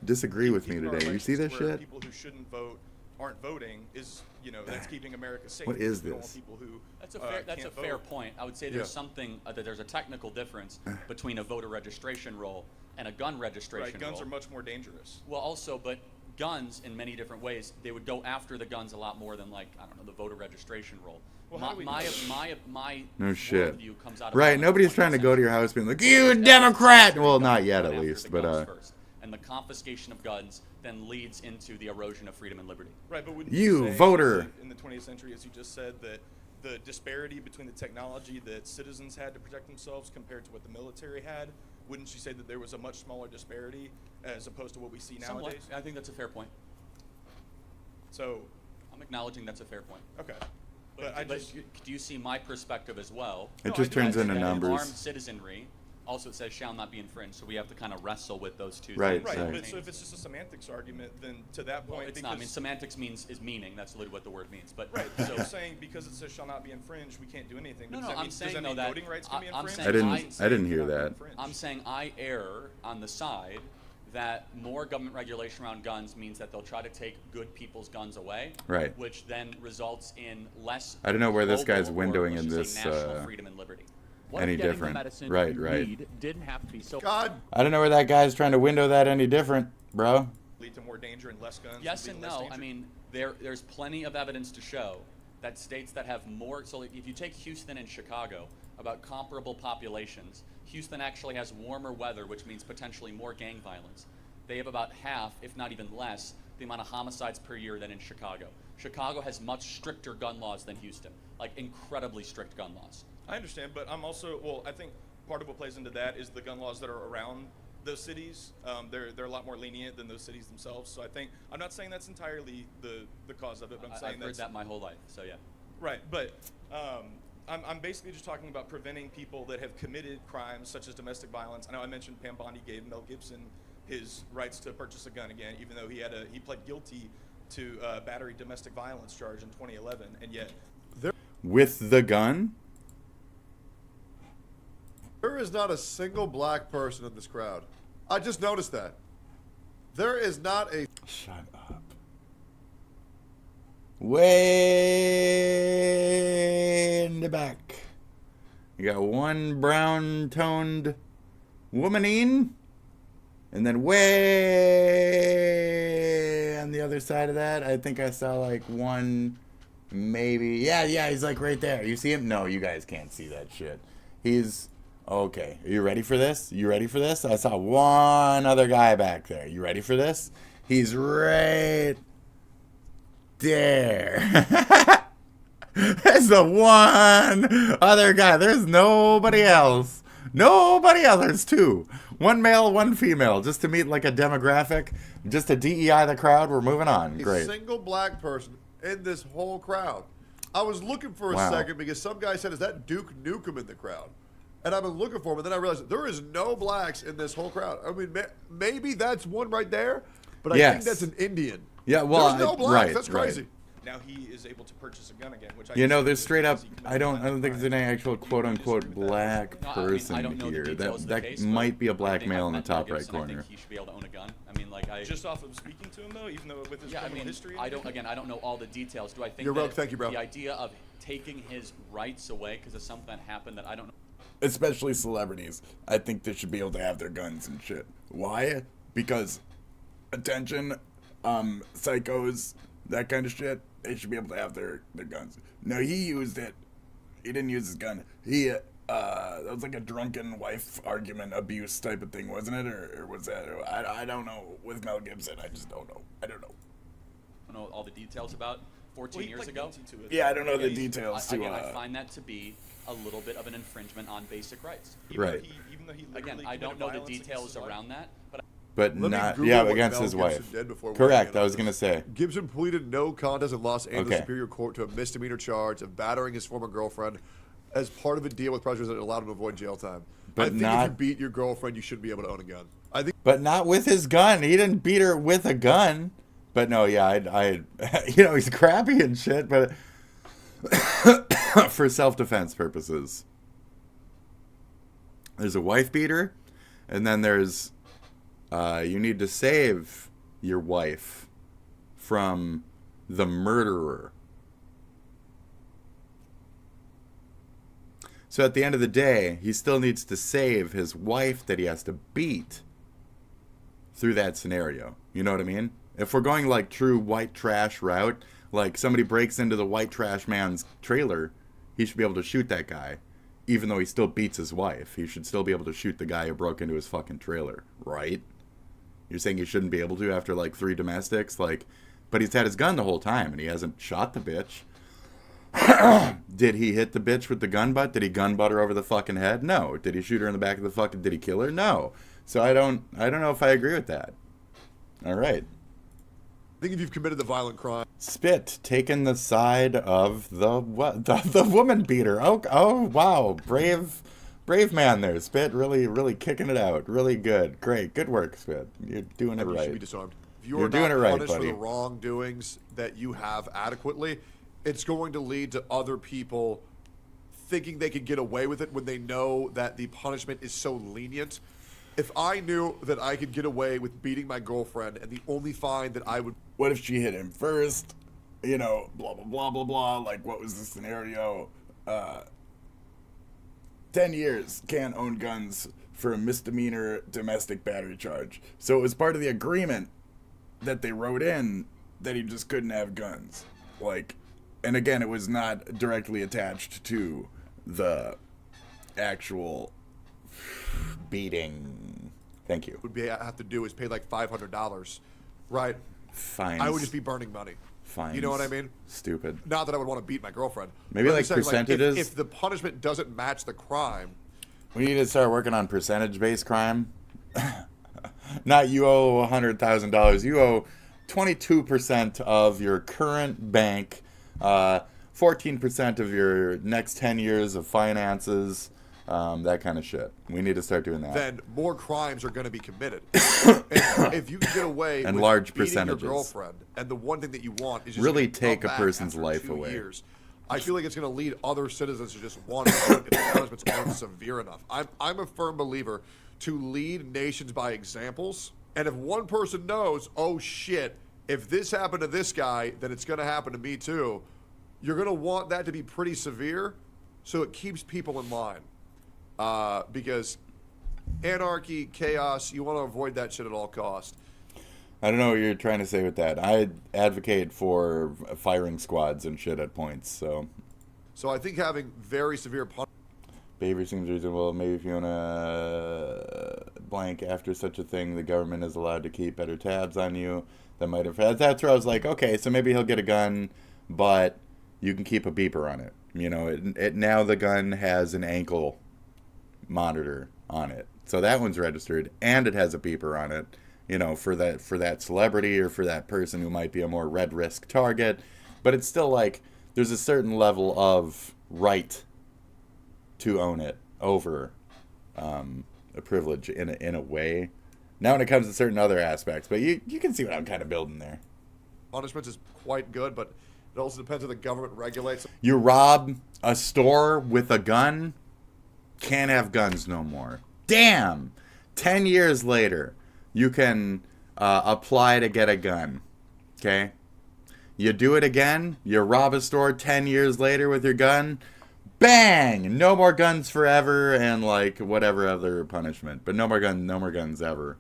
disagree with me today. You see this shit? People who shouldn't vote aren't voting is that's keeping America safe. What is this? People who that's a fair point. I would say there's something that there's a technical difference between a voter registration roll and a gun registration right, guns roll. are much more dangerous. Well, also, but guns in many different ways, they would go after the guns a lot more than, like, I don't know, the voter registration roll. Well, my no shit. worldview comes out of right, nobody's trying to go to your house being like, you Democrat! Well, not yet at least, but first. And the confiscation of guns then leads into the erosion of freedom and liberty. Right, but wouldn't you say, voter in the 20th century, as you just said, that the disparity between the technology that citizens had to protect themselves compared to what the military had, wouldn't you say that there was a much smaller disparity as opposed to what we see Somewhat. nowadays? I think that's a fair point. So I'm acknowledging that's a fair point. Okay. But do you see my perspective as well? It just turns into numbers. Armed citizenry, also it says shall not be infringed, so we have to kind of wrestle with those two right, things. Right, but so if it's just a semantics argument, then to that point, it's not. I mean, semantics is meaning. That's literally what the word means. But right, so saying because it says shall not be infringed, we can't do anything. No, I'm saying though that voting rights can be infringed? I didn't hear that. I'm saying I err on the side that more government regulation around guns means that they'll try to take good people's guns away, right? Which then results in less. I don't know where this guy's windowing in this. National freedom and liberty. Any different? Right. Didn't have to be so. God. I don't know where that guy's trying to window that any different, bro. Lead to more danger and less guns. Yes and no. I mean, there's plenty of evidence to show that states that have more. So if you take Houston and Chicago, about comparable populations, Houston actually has warmer weather, which means potentially more gang violence. They have about half, if not even less, the amount of homicides per year than in Chicago. Chicago has much stricter gun laws than Houston, like incredibly strict gun laws. I understand, but I'm also, well, I think part of what plays into that is the gun laws that are around those cities. They're a lot more lenient than those cities themselves. So I think, I'm not saying that's entirely the cause of it, but I'm saying I've heard that my whole life, so yeah. Right, but I'm basically just talking about preventing people that have committed crimes such as domestic violence. I know I mentioned Pam Bondi gave Mel Gibson his rights to purchase a gun again, even though he pled guilty to battery domestic violence charge in 2011, and yet with the gun. There is not a single black person in this crowd. I just noticed that. There is not a... Shut up. Way in the back. You got one brown-toned womanin, and then way on the other side of that, I think I saw like one, maybe... Yeah, he's like right there. You see him? No, you guys can't see that shit. He's... Okay, are you ready for this? I saw one other guy back there. You ready for this? He's right there. There's the one other guy. There's nobody else. There's two. One male, one female. Just to meet like a demographic. Just to DEI the crowd. We're moving on. Great. A single black person in this whole crowd. I was looking for a second because some guy said, is that Duke Nukem in the crowd? And I've been looking for him, and then I realized there is no blacks in this whole crowd. I mean, maybe that's one right there, but I think that's an Indian. Yeah, well, there's no blacks. That's crazy. Right. Now he is able to purchase a gun again, which there's straight up. I don't think there's any actual quote unquote black person here. That might be a black male in the top right corner. I think he should be able to own a gun. I mean, like just off of speaking to him though, even though with his criminal history. I don't know all the details. Do I think You're rogue? Thank you, bro. The idea of taking his rights away because of something that happened that I don't know. Especially celebrities. I think they should be able to have their guns and shit. Why? Because attention, psychos, that kind of shit, they should be able to have their guns. No, he used it. He didn't use his gun. That was like a drunken wife argument, abuse type of thing, wasn't it? Or was that? I don't know. With Mel Gibson, I just don't know. I don't know. don't know all the details about 14 years ago. Yeah, I don't know the Again, details. Again, I find that to be a little bit of an infringement on basic rights. Right. Even though he Again, I don't know the details around that, but But Let me not, Google yeah, what against Mel his Gibson wife. did before weighing Correct, in I on was this. going to say. Gibson pleaded no contest in Los Angeles Okay. Superior Court to a misdemeanor charge of battering his former girlfriend as part of a deal with pressures that allowed him to avoid jail time. But I think not- if you beat your girlfriend, you shouldn't be able to own a gun. I think But not with his gun. He didn't beat her with a gun. But no, yeah, I you know, he's crappy and shit, but for self-defense purposes. There's a wife beater, and then there's you need to save your wife from the murderer. So at the end of the day, he still needs to save his wife that he has to beat through that scenario. You know what I mean? If we're going like true white trash route, like somebody breaks into the white trash man's trailer, he should be able to shoot that guy. Even though he still beats his wife, he should still be able to shoot the guy who broke into his fucking trailer, right? You're saying he shouldn't be able to after like 3 domestics? Like, but he's had his gun the whole time and he hasn't shot the bitch. Did he hit the bitch with the gun butt? Did he gun butt her over the fucking head? No. Did he shoot her in the back of the fucking... Did he kill her? No. So I don't know if I agree with that. All right. I think if you've committed the violent crime, Spit taking the side of the what? The woman beater. Oh wow, brave man there. Spit really kicking it out. Really good. Great. Good work, Spit. You're doing it you right. should be disarmed. If You're you're doing not it right, punished buddy. for the wrongdoings that you have adequately, it's going to lead to other people thinking they can get away with it when they know that the punishment is so lenient. If I knew that I could get away with beating my girlfriend and the only fine that I would... What if she hit him first? You know, blah blah blah blah blah. Like, what was the scenario? 10 years, can't own guns for a misdemeanor domestic battery charge. So it was part of the agreement that they wrote in that he just couldn't have guns. Like, and again, it was not directly attached to the actual beating. Thank you. have to do is pay like $500, right? Fines. I would just be burning money. Fines. You know what I mean? Stupid. Not that I would want to beat my girlfriend. Maybe but I'm like just saying, percentages? if the punishment doesn't match the crime, We need to start working on percentage-based crime. Not you owe $100,000. You owe 22% of your current bank, 14% of your next 10 years of finances, that kind of shit. We need to start doing that. then more crimes are going to be committed. And if you can get away And with large beating percentages. your girlfriend, and the one thing that you want is just Really to come take a back person's after life 2 away. years, I feel like it's going to lead other citizens to just want to do it if the punishments aren't severe enough. I'm a firm believer to lead nations by examples. And if one person knows, oh shit, if this happened to this guy, then it's going to happen to me too, you're going to want that to be pretty severe so it keeps people in line. Because anarchy, chaos, you want to avoid that shit at all costs. I don't know what you're trying to say with that. I advocate for firing squads and shit at points, so... So I think having very severe punishment. Behavior seems reasonable. Maybe if you want to blank after such a thing, the government is allowed to keep better tabs on you. That might have... That's where I was like, okay, so maybe he'll get a gun, but you can keep a beeper on it. You know, now the gun has an ankle monitor on it. So that one's registered, and it has a beeper on it, you know, for that celebrity or for that person who might be a more red risk target. But it's still like, there's a certain level of right to own it over a privilege in a way. Now when it comes to certain other aspects, but you can see what I'm kind of building there. Punishment is quite good, but it also depends how the government regulates. You rob a store with a gun, can't have guns no more. Damn! 10 years later, you can apply to get a gun. Okay? You do it again, you rob a store 10 years later with your gun, bang! No more guns forever, and like whatever other punishment. But no more guns ever.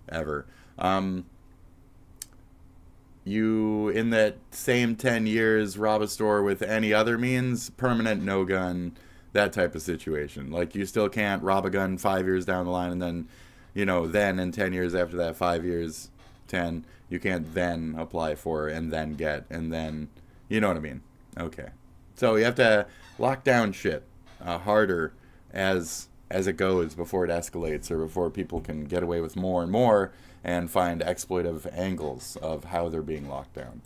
You, in that same 10 years, rob a store with any other means, permanent no gun, that type of situation. Like, you still can't rob a gun 5 years down the line and then, you know, then in 10 years after that, 5 years, 10. You can't then apply for and then get and then, you know what I mean? Okay. So you have to lock down shit harder as it goes before it escalates or before people can get away with more and more and find exploitive angles of how they're being locked down.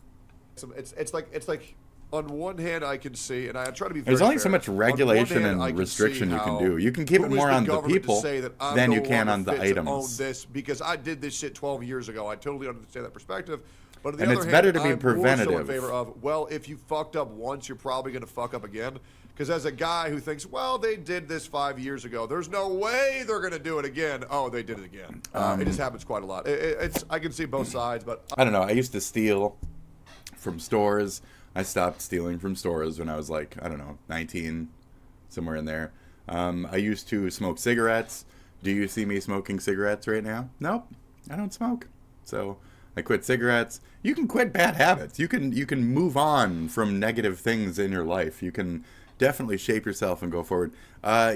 It's like on one hand I can see, and I try to be very There's only fair. so much regulation hand, and restriction you can do. You can keep it who is more the on the government people to say that I'm than no you can longer on the fit to own items. this because I did this shit 12 years ago. I totally understand that perspective. But on the And other it's hand, better to be I'm more preventative. so in favor of, well, if you fucked up once, you're probably going to fuck up again. Because as a guy who thinks, well, they did this 5 years ago, there's no way they're going to do it again. Oh, they did it again. It just happens quite a lot. I can see both sides, but I don't know. I used to steal from stores. I stopped stealing from stores when I was like, I don't know, 19, somewhere in there. I used to smoke cigarettes. Do you see me smoking cigarettes right now? Nope, I don't smoke. So I quit cigarettes. You can quit bad habits. You can move on from negative things in your life. You can definitely shape yourself and go forward.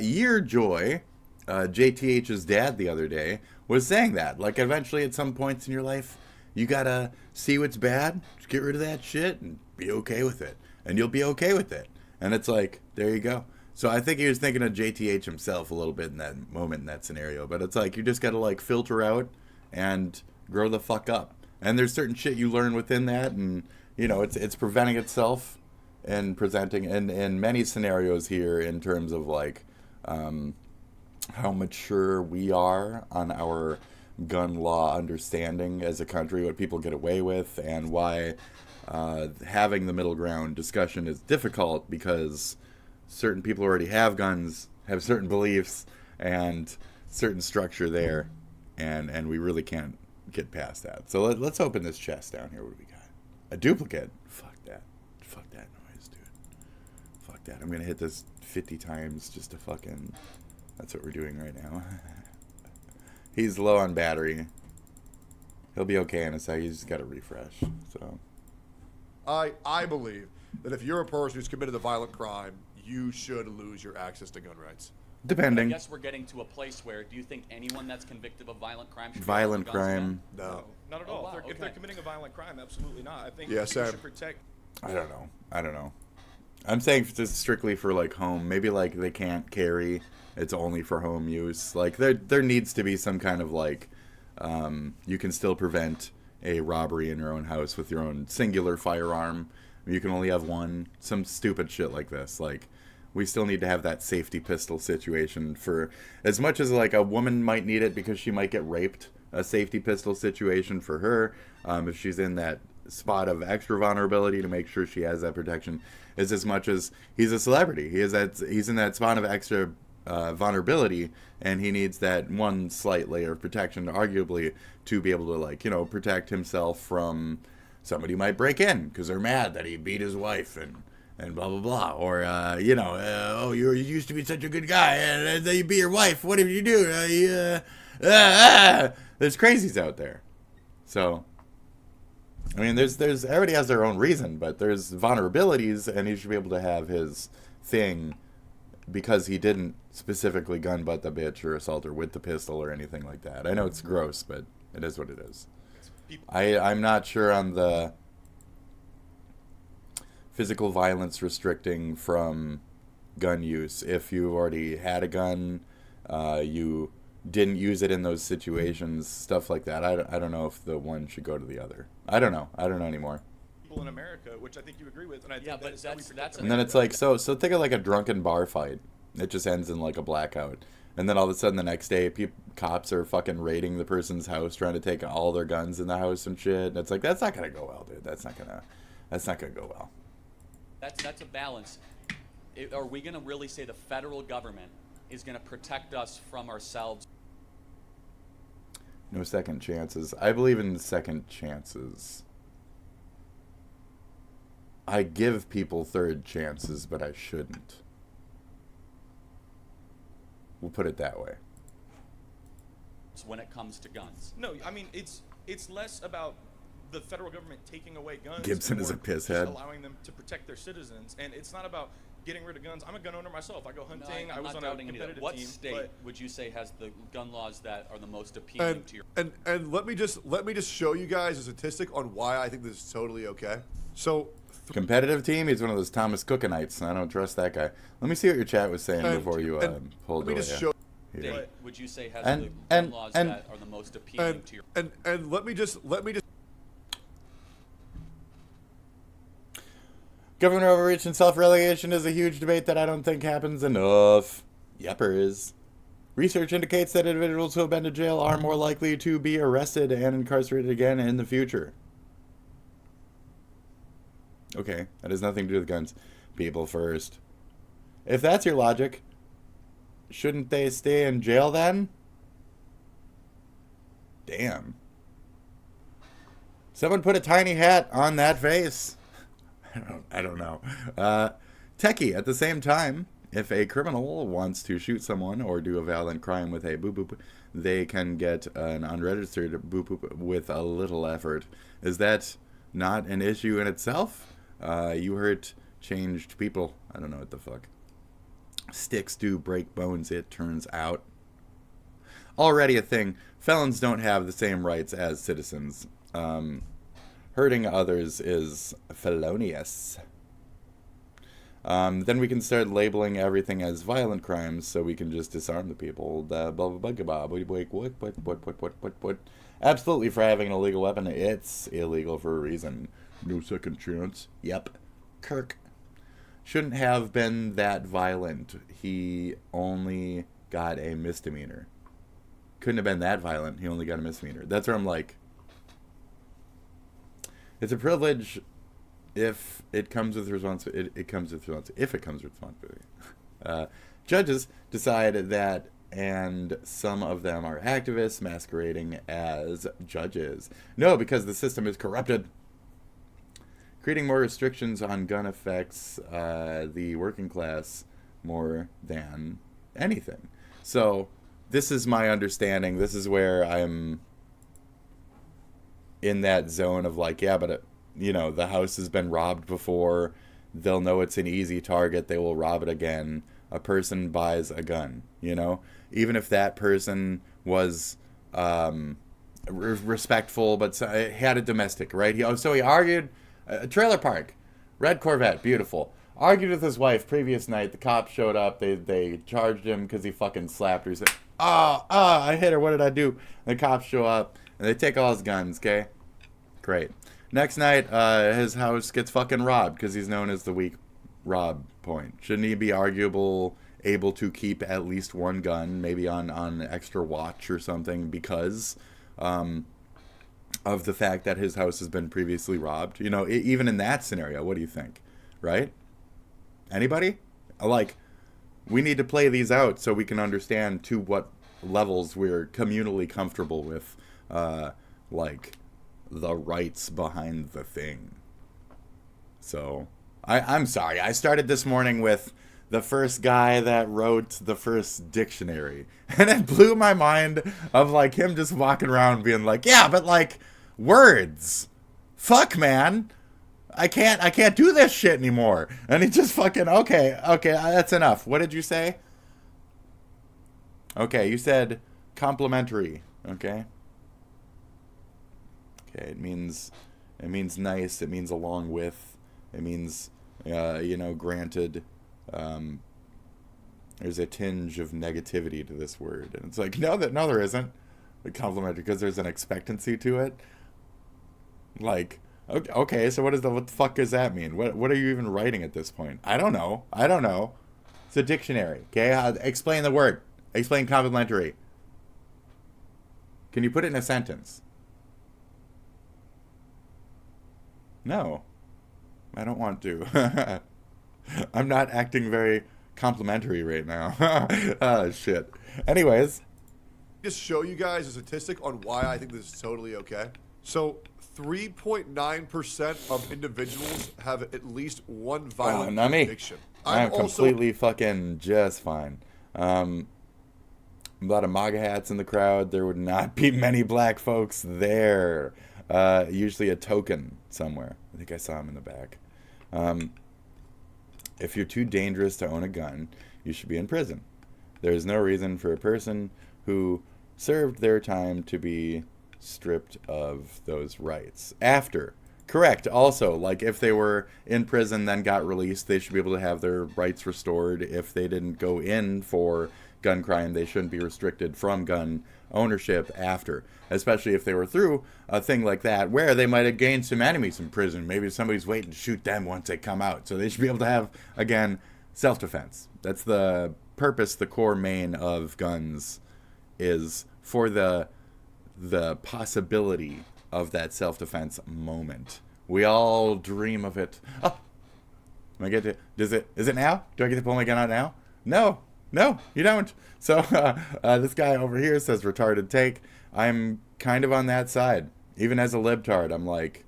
Year Joy, JTH's dad the other day, was saying that. Like, eventually at some points in your life, you gotta see what's bad, just get rid of that shit, and be okay with it. And you'll be okay with it. And it's like, there you go. So I think he was thinking of JTH himself a little bit in that moment, in that scenario. But it's like, you just gotta, like, filter out and grow the fuck up. And there's certain shit you learn within that, and, you know, it's preventing itself and presenting in many scenarios here in terms of, like, how mature we are on our gun law understanding as a country, what people get away with, and why having the middle ground discussion is difficult because certain people already have guns, have certain beliefs, and certain structure there, and we really can't get past that. So let's open this chest down here. What do we got? A duplicate? Fuck that. Fuck that noise, dude. Fuck that. I'm gonna hit this 50 times just to fucking... That's what we're doing right now. He's low on battery. He'll be okay in a sec. He's just got to refresh. So, I believe that if you're a person who's committed a violent crime, you should lose your access to gun rights. Depending. I guess we're getting to a place where, do you think anyone that's convicted of violent crime should violent be able to have crime? guns No. Not at Oh, all. wow, If they're committing a violent crime, absolutely not. I think Yeah, you same. should protect. I don't know. I'm saying just strictly for like home. Maybe like they can't carry. It's only for home use. Like there needs to be some kind of like you can still prevent a robbery in your own house with your own singular firearm. You can only have one. Some stupid shit like this. Like we still need to have that safety pistol situation for as much as like a woman might need it because she might get raped. A safety pistol situation for her if she's in that spot of extra vulnerability to make sure she has that protection is as much as he's a celebrity. He's in that spot of extra vulnerability, and he needs that one slight layer of protection, arguably, to be able to, like, you know, protect himself from somebody who might break in because they're mad that he beat his wife and blah blah blah, or you know, oh, you used to be such a good guy, and then you beat your wife. What did you do? There's crazies out there, so. I mean, there's everybody has their own reason, but there's vulnerabilities, and he should be able to have his thing because he didn't specifically gun butt the bitch or assault her with the pistol or anything like that. I know it's gross, but it is what it is. I'm not sure on the physical violence restricting from gun use. If you already had a gun, you didn't use it in those situations, stuff like that. I don't know if the one should go to the other. I don't know anymore. People in America, which I think you agree with, and I think but that's And then it's like, so think of like a drunken bar fight. It just ends in like a blackout. And then all of a sudden the next day, cops are fucking raiding the person's house, trying to take all their guns in the house and shit. And it's like, that's not gonna go well, dude. That's not gonna go well. That's a balance. Are we gonna really say the federal government is gonna protect us from ourselves? No second chances. I believe in second chances. I give people third chances, but I shouldn't. We'll put it that way. When it comes to guns. No, I mean it's less about the federal government taking away guns. Gibson is a more just pisshead. allowing them to protect their citizens, and it's not about getting rid of guns. I'm a gun owner myself. I go No, hunting. I I'm was not on a doubting any of that. competitive What team. state But would you say has the gun laws that are the most appealing to your? And let me just show you guys a statistic on why I think this is totally okay. So Competitive team? He's one of those Thomas Cookenites. I don't trust that guy. Let me see what your chat was saying before you pulled let me away. just show State would you say has And- the and- gun laws and- that are the most appealing to your? and let me just Government overreach and self-relegation is a huge debate that I don't think happens enough. Yeppers. Research indicates that individuals who have been to jail are more likely to be arrested and incarcerated again in the future. Okay, that has nothing to do with guns. People first. If that's your logic, shouldn't they stay in jail then? Damn. Someone put a tiny hat on that face. I don't know. Techie, at the same time, if a criminal wants to shoot someone or do a violent crime with a boop boop, they can get an unregistered boop boop with a little effort. Is that not an issue in itself? You hurt changed people. I don't know what the fuck. Sticks do break bones, it turns out. Already a thing. Felons don't have the same rights as citizens. Hurting others is felonious. Then we can start labeling everything as violent crimes, so we can just disarm the people. Absolutely, for having an illegal weapon, it's illegal for a reason. No second chance. Yep. Kirk. Shouldn't have been that violent. He only got a misdemeanor. Couldn't have been that violent. He only got a misdemeanor. That's where I'm like, it's a privilege if it comes with responsibility. If it comes with responsibility. Judges decide that, and some of them are activists masquerading as judges. No, because the system is corrupted. Creating more restrictions on gun affects the working class more than anything. So this is my understanding. This is where I'm in that zone of like, yeah, but the house has been robbed before. They'll know it's an easy target. They will rob it again. A person buys a gun, even if that person was respectful, but had a domestic, right? So he argued. A trailer park, red Corvette, beautiful. Argued with his wife previous night. The cops showed up. They charged him because he fucking slapped her. He said, I hit her. What did I do? The cops show up and they take all his guns. Okay, great. Next night, his house gets fucking robbed because he's known as the weak rob point. Shouldn't he be able to keep at least one gun, maybe on extra watch or something, because of the fact that his house has been previously robbed? Even in that scenario, what do you think? Right? Anybody? Like, we need to play these out so we can understand to what levels we're communally comfortable with, like, the rights behind the thing. So, I'm sorry. I started this morning with the first guy that wrote the first dictionary. And it blew my mind of, like, him just walking around being like, yeah, but, like, words. Fuck, man. I can't do this shit anymore. And he just fucking, okay, that's enough. What did you say? Okay, you said complimentary, okay? Okay, it means nice, it means along with, it means, granted. There's a tinge of negativity to this word. And it's like, no, there isn't. Complimentary, because there's an expectancy to it. Like, okay, so what the fuck does that mean? What are you even writing at this point? I don't know. It's a dictionary, okay? Explain the word. Explain complimentary. Can you put it in a sentence? No. I don't want to. I'm not acting very complimentary right now. Oh, shit. Anyways. Just show you guys a statistic on why I think this is totally okay. So 3.9% of individuals have at least one violent conviction. I'm completely fucking just fine. A lot of MAGA hats in the crowd. There would not be many black folks there. Usually a token somewhere. I think I saw him in the back. If you're too dangerous to own a gun, you should be in prison. There is no reason for a person who served their time to be stripped of those rights after. Correct. Also, like if they were in prison then got released, they should be able to have their rights restored. If they didn't go in for gun crime, they shouldn't be restricted from gun ownership after, especially if they were through a thing like that where they might have gained some enemies in prison. Maybe somebody's waiting to shoot them once they come out. So they should be able to have, again, self-defense. That's the purpose, the core main of guns is for the possibility of that self-defense moment. We all dream of it. Oh, am I get to? Is it now? Do I get to pull my gun out now? No, you don't. So this guy over here says retarded take. I'm kind of on that side. Even as a libtard, I'm like,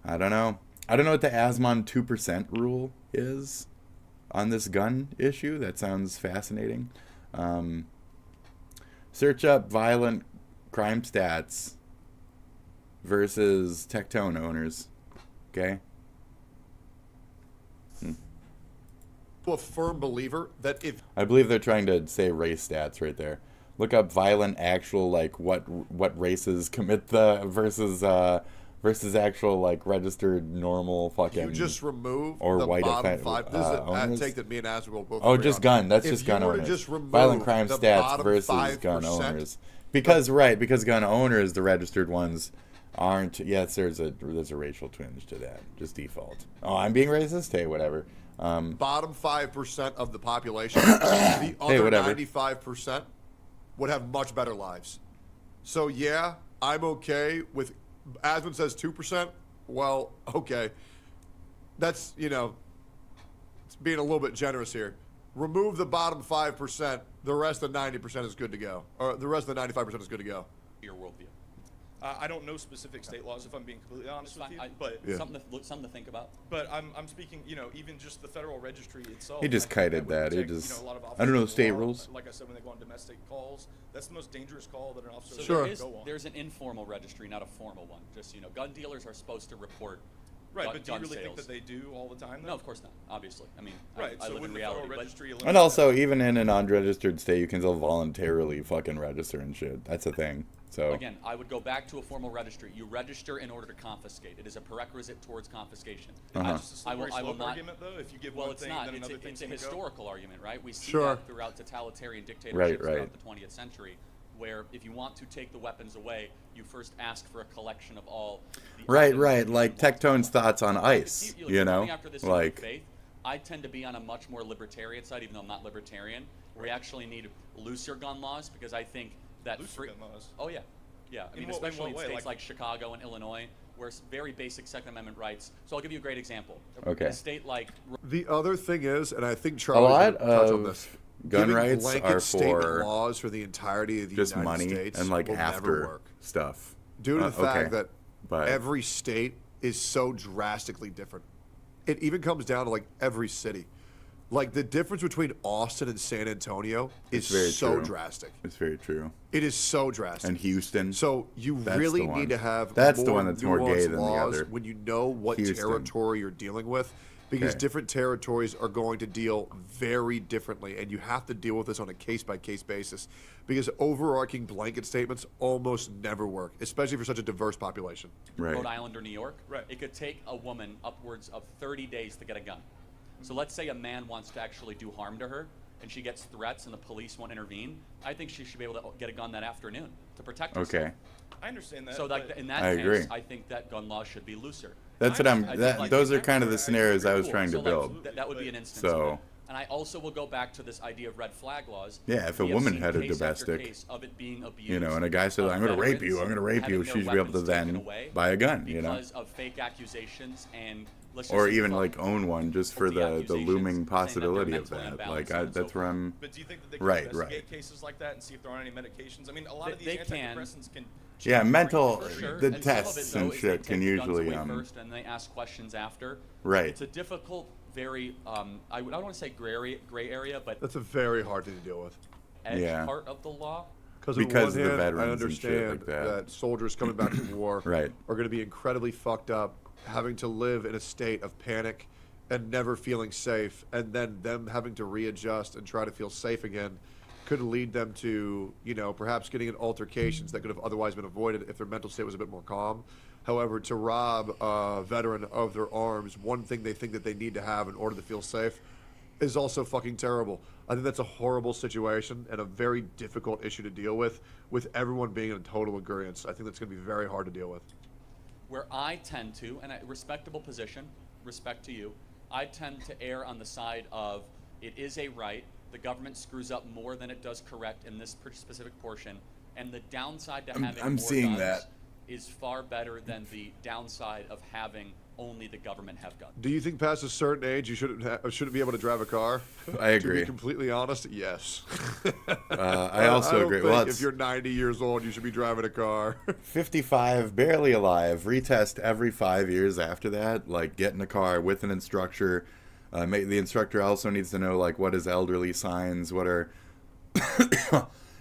I don't know. I don't know what the Asmon 2% rule is on this gun issue. That sounds fascinating. Search up violent crime stats versus Tectone owners. Okay? A firm believer that if I believe they're trying to say race stats right there. Look up violent actual, like what races commit the versus actual like registered normal fucking. you just remove or the white bottom five. This is a owners? take that me and Asmon will both. Oh, agree just on. gun. That's If just you gun were to owners. just remove Violent crime the stats bottom versus 5%, gun owners. Because gun owners, the registered ones, aren't. Yes, there's a racial twinge to that. Just default. Oh, I'm being racist. Hey, whatever. Bottom 5% of the population, the other whatever. 95% would have much better lives. So yeah, I'm okay with. Asmon says 2%. Well, okay, that's it's being a little bit generous here. Remove the bottom 5%. The rest of the 90% is good to go, or the rest of the 95% is good to go. Your worldview. I don't know specific state laws, if I'm being completely honest with you, but something to think about. But I'm speaking, even just the federal registry itself. He just I think kited would that. He protect, just. a lot of I don't know the officers state in law. rules. Like I said, when they go on domestic calls, that's the most dangerous call that an officer So Sure. can go on. there's an informal registry, not a formal one. Just gun dealers are supposed to report. Right, gun, but do you gun really think sales. that they do all the time? No, of course not. Obviously, I mean, Right, I so live in wouldn't the reality. federal But registry eliminate And also, even in an unregistered state, you can still voluntarily fucking register and shit. That's a thing. So again, I would go back to a formal registry. You register in order to confiscate. It is a prerequisite towards confiscation. Just a I will slope not. argument, though. If you give Well, one it's thing, not. then It's another a, thing's it's a gonna go. historical argument, right? We see Sure. that throughout totalitarian dictatorships right. throughout the 20th century, where if you want to take the weapons away, you first ask for a collection of all. The right. items Like that you want. Tectone's thoughts on ice. Coming after this in good Like faith, I tend to be on a much more libertarian side, even though I'm not libertarian. We actually need looser gun laws because I think that Looser gun laws? Oh yeah, yeah. I In mean, what way? especially in What way? states like Chicago and Illinois, where it's very basic Second Amendment rights. So I'll give you a great example. Okay. In a state like The other thing is, and I think a Charlie's lot gonna touch on of this. gun Giving rights blanket are statement for laws for the entirety of the just United money States and like will never after work. stuff. Due to the fact okay. that But- every state is so drastically different. It even comes down to like every city. Like the difference between Austin and San Antonio is It's very so true. drastic. It's very true. It is so drastic. And Houston. So you That's really the one. need to have That's the more one that's more gay nuanced than the laws other. when you know what Houston. territory you're dealing with, because Okay. different territories are going to deal very differently, and you have to deal with this on a case-by-case basis, because overarching blanket statements almost never work, especially for such a diverse population. Right. Rhode Island or New York, Right. it could take a woman upwards of 30 days to get a gun. So let's say a man wants to actually do harm to her, and she gets threats and the police won't intervene. I think she should be able to get a gun that afternoon to protect herself. Okay. I understand that. So but in that I case, agree. I think that gun laws should be looser. That's what I'm. I think, That, like, those are example, kind of the scenarios I was Cool. trying to So, like, build. that would be an instance. So- of it. And I also will go back to this idea of red flag laws. Yeah, if a We have woman seen had a case after domestic, case of it being abused, You know, and a guy says, of "I'm going to rape you. veterans I'm going to rape you." having She their should be able to weapons taken then away buy a gun. You know, because of fake accusations and let's or just even fuck like own one just for the accusations, looming saying that possibility they're of mentally that. imbalanced, Like so on and so that's where I'm. But do you think that they can Right, investigate right. cases like that and see if there aren't any medications? I mean, a lot of They these can. antidepressants can. Yeah, change mental. brain For sure. The And some of it, tests though, and is shit they can take the guns usually away first and they ask questions after. Right. It's a difficult, very I don't want to say gray area, but That's a very hard thing to deal with. edge Yeah. part of the law. On Because one of the hand, I veterans and shit understand like that. soldiers coming back from war Right. are going to be incredibly fucked up, having to live in a state of panic and never feeling safe, and then them having to readjust and try to feel safe again could lead them to, you know, perhaps getting in altercations that could have otherwise been avoided if their mental state was a bit more calm. However, to rob a veteran of their arms, one thing they think that they need to have in order to feel safe, is also fucking terrible. I think that's a horrible situation and a very difficult issue to deal with everyone being in total agreement. I think that's going to be very hard to deal with. Where I tend to, and a respectable position, respect to you, I tend to err on the side of it is a right, the government screws up more than it does correct in this specific portion, and the downside to having I'm more seeing guns that. is far better than the downside of having only the government have guns. Do you think past a certain age you shouldn't be able to drive a car? I agree. To be completely honest, yes. I also agree. Well, Well, if you're 90 years old, you should be driving a car. 55, barely alive. Retest every 5 years after that. Like, get in a car with an instructor. The instructor also needs to know, like, what is elderly signs, what are...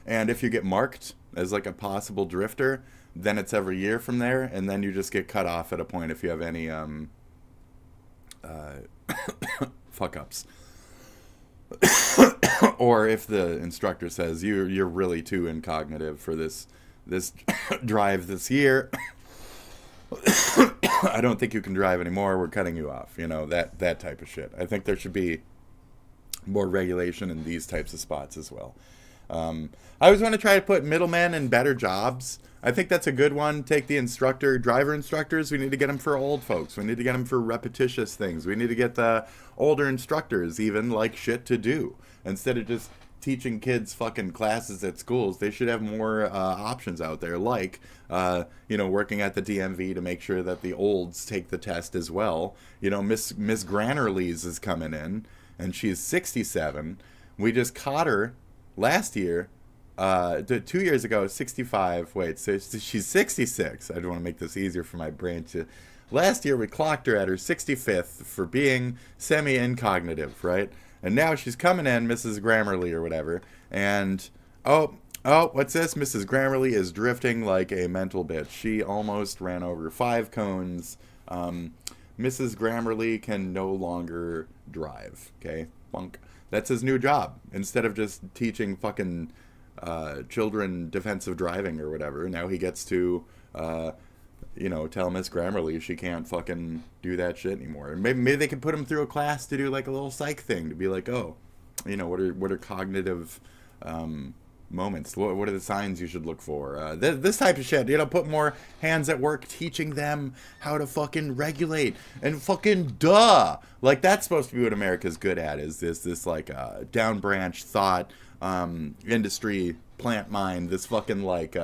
And if you get marked as, like, a possible drifter, then it's every year from there, and then you just get cut off at a point if you have any fuck-ups. Or if the instructor says, you're really too incognitive for this drive this year, I don't think you can drive anymore, we're cutting you off, you know, that type of shit. I think there should be more regulation in these types of spots as well. I always want to try to put middlemen in better jobs. I think that's a good one. Take the driver instructors. We need to get them for old folks. We need to get them for repetitious things. We need to get the older instructors even like shit to do. Instead of just teaching kids fucking classes at schools, they should have more options out there, like, working at the DMV to make sure that the olds take the test as well. You know, Miss Grannerlees is coming in, and she's 67. We just caught her last year. 2 years ago, 65. Wait, so she's 66. I don't want to make this easier for my brain to... Last year, we clocked her at her 65th for being semi-incognitive, right? And now she's coming in, Mrs. Grammarly or whatever, and... Oh, what's this? Mrs. Grammarly is drifting like a mental bitch. She almost ran over 5 cones. Mrs. Grammarly can no longer drive, okay? Bunk. That's his new job. Instead of just teaching fucking... children defensive driving or whatever. Now he gets to, tell Miss Grammarly she can't fucking do that shit anymore. And maybe they could put him through a class to do like a little psych thing to be like, oh, what are cognitive moments? What are the signs you should look for? This type of shit. Put more hands at work teaching them how to fucking regulate and fucking duh. Like that's supposed to be what America's good at. Is this like down branch thought. Industry, plant mind, this fucking like,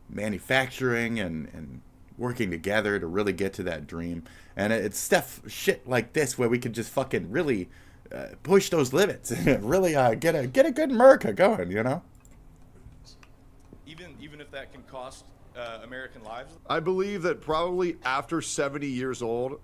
manufacturing and working together to really get to that dream. And it's shit like this where we could just fucking really push those limits and really get a good America going, you know? Even if that can cost American lives? I believe that probably after 70 years old,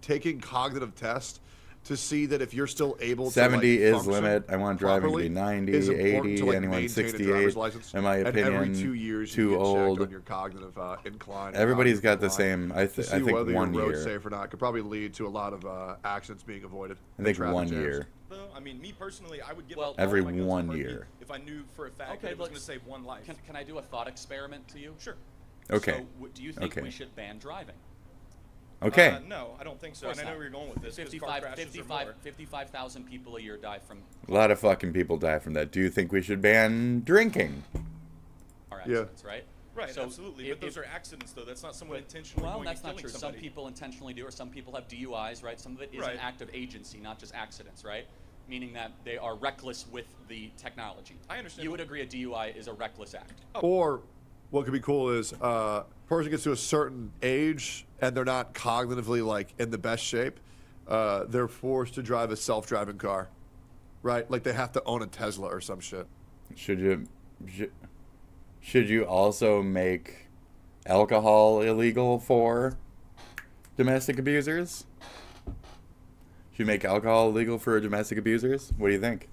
taking cognitive tests to see that if you're still able 70 to is limit. I want driving to be 90, 80, anyone 68. In my opinion, every 2 years too you get old. checked on your cognitive incline. Everybody's got the same. I think whether 1 you're road year. safe or not could probably lead to a lot of accidents being avoided. I think and 1 traffic jams. year. Though, I mean, me personally, I would give Well, up every all my guns in a 1 heartbeat year. if I knew for a fact that it was going to save one life. Can I do a thought experiment to you? Sure. Okay. So, do you think Okay. we should ban driving? Okay. No, I don't think so. Of And I course know where you're going with this. 'Cause car 55 crashes are more. 55,000 people a year die from A lot of fucking people die from that. Do you think we should ban drinking? car accidents, right? Right, So absolutely. if- But those are accidents, though. That's not someone intentionally Well, going that's and not killing true. Some somebody. people intentionally do, or some people have DUIs, right? Some of it is Right. an act of agency, not just accidents, right? Meaning that they are reckless with the technology. I understand. You would agree a DUI is a reckless act. Or what could be cool is person gets to a certain age and they're not cognitively like in the best shape. They're forced to drive a self-driving car, right? Like they have to own a Tesla or some shit. Should you also make alcohol illegal for domestic abusers? Should you make alcohol illegal for domestic abusers? What do you think?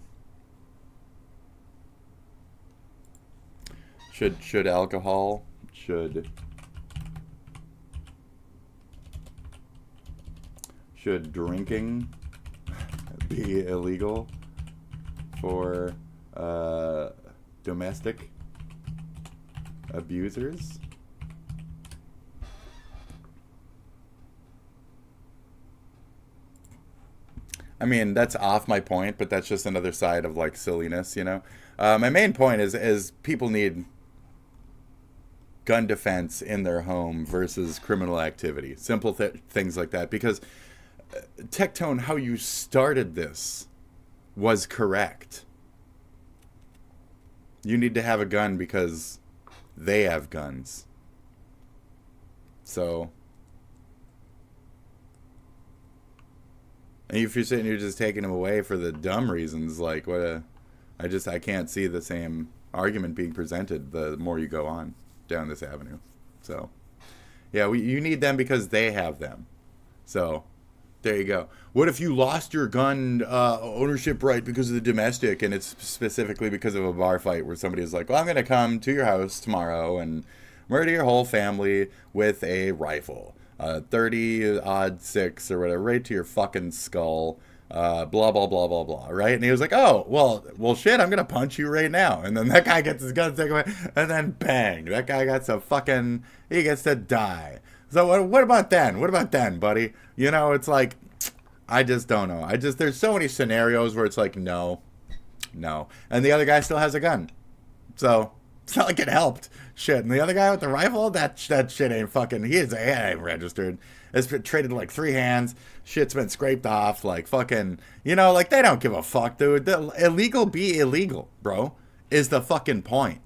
Should drinking be illegal for domestic abusers? I mean, that's off my point, but that's just another side of like silliness, you know. My main point is people need gun defense in their home versus criminal activity. Simple things like that. Because Tectone, how you started this was correct. You need to have a gun because they have guns. So, and if you're sitting here just taking them away for the dumb reasons, like I can't see the same argument being presented the more you go on down this avenue. So, yeah, you need them because they have them. So, there you go. What if you lost your gun ownership right because of the domestic, and it's specifically because of a bar fight where somebody is like, well, I'm going to come to your house tomorrow and murder your whole family with a rifle. 30-06 or whatever, right to your fucking skull. Blah, blah, blah, blah, blah, right? And he was like, oh, well, shit, I'm going to punch you right now. And then that guy gets his gun taken away, and then bang, that guy gets he gets to die. So what about then? What about then, buddy? You know, it's like, I just don't know. There's so many scenarios where it's like, no. And the other guy still has a gun. So, it's not like it helped. Shit. And the other guy with the rifle, that shit ain't fucking, he ain't registered. It's been traded like 3 hands. Shit's been scraped off. Like fucking, you know, like they don't give a fuck, dude. Illegal be illegal, bro, is the fucking point.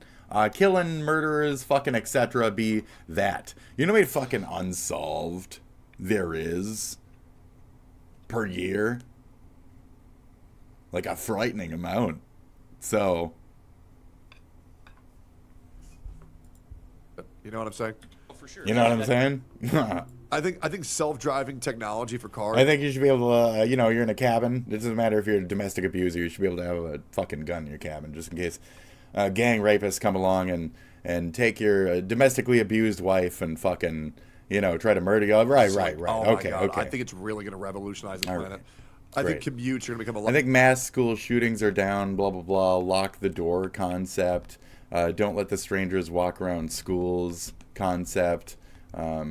Killing murderers, fucking etc. be that. You know how many fucking unsolved there is per year? Like a frightening amount. So, you know what I'm saying? Oh, for sure. You know what I'm saying? I think self-driving technology for cars. I think you should be able to, you know, you're in a cabin. It doesn't matter if you're a domestic abuser. You should be able to have a fucking gun in your cabin just in case gang rapists come along and take your domestically abused wife and fucking, you know, try to murder you. Right. Oh Okay, my God. okay. I think it's really going to revolutionize the All planet. right. I Great. think commutes are going to become a lot. I think mass school shootings are down, blah, blah, blah. Lock the door concept. Don't let the strangers walk around schools concept. I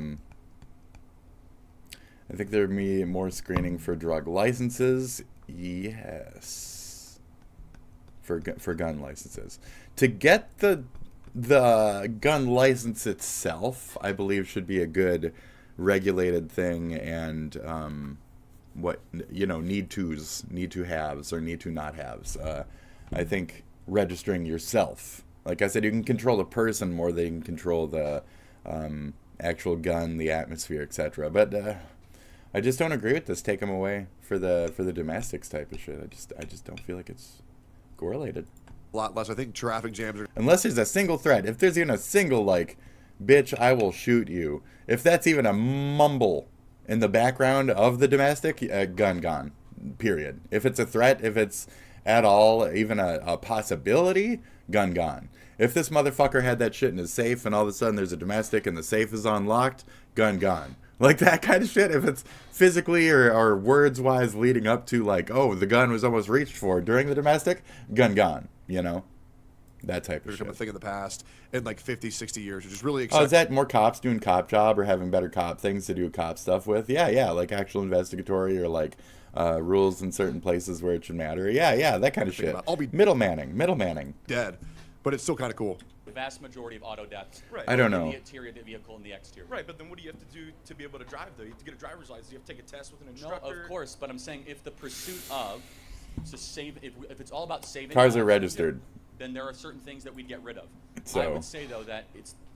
think there'd be more screening for drug licenses. Yes. For gun licenses. To get the gun license itself, I believe, should be a good regulated thing, and what, you know, need to haves or need to not haves. I think registering yourself, like I said, you can control the person more than you can control the actual gun, the atmosphere, etc. But I just don't agree with this. Take them away for the domestics type of shit. I just don't feel like it's correlated. A lot less. I think traffic jams are. Unless there's a single threat. If there's even a single, like, bitch, I will shoot you. If that's even a mumble in the background of the domestic, gun gone. Period. If it's a threat, if it's at all even a possibility, gun gone. If this motherfucker had that shit in his safe and all of a sudden there's a domestic and the safe is unlocked, gun gone. Like that kind of shit. If it's physically or words-wise leading up to, like, oh, the gun was almost reached for during the domestic, gun gone. You know? That type of shit. Become a thing in the past in like 50, 60 years, which is really Oh, exciting. is that more cops doing cop job or having better cop things to do cop stuff with? Yeah, like actual investigatory or like rules in certain places where it should matter. Yeah, that kind of shit. I'll be middlemanning. dead, but it's still kind of cool. The vast majority of auto deaths Right. I don't know. in the interior of the vehicle and the exterior. Right, but then what do you have to do to be able to drive, though? You have to get a driver's license. You have to take a test with an No, instructor. of course, but I'm saying if the pursuit of to save, if it's all about saving Cars are lives, registered. then there are certain things that we'd get rid of. So- I would say though that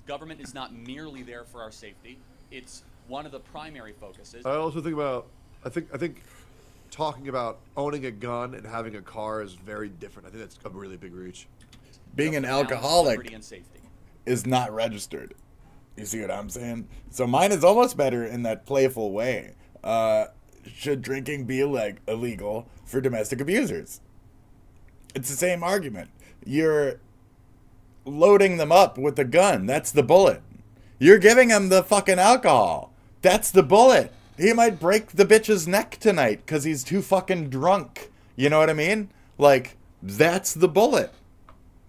government is not merely there for our safety. It's one of the primary focuses. I also think about. I think talking about owning a gun and having a car is very different. I think that's a really big reach. Being an Balance alcoholic liberty and safety. is not registered. You see what I'm saying? So mine is almost better in that playful way. Should drinking be illegal for domestic abusers? It's the same argument. You're loading them up with the gun. That's the bullet. You're giving them the fucking alcohol. That's the bullet. he might break the bitch's neck tonight because he's too fucking drunk. You know what I mean? Like, that's the bullet.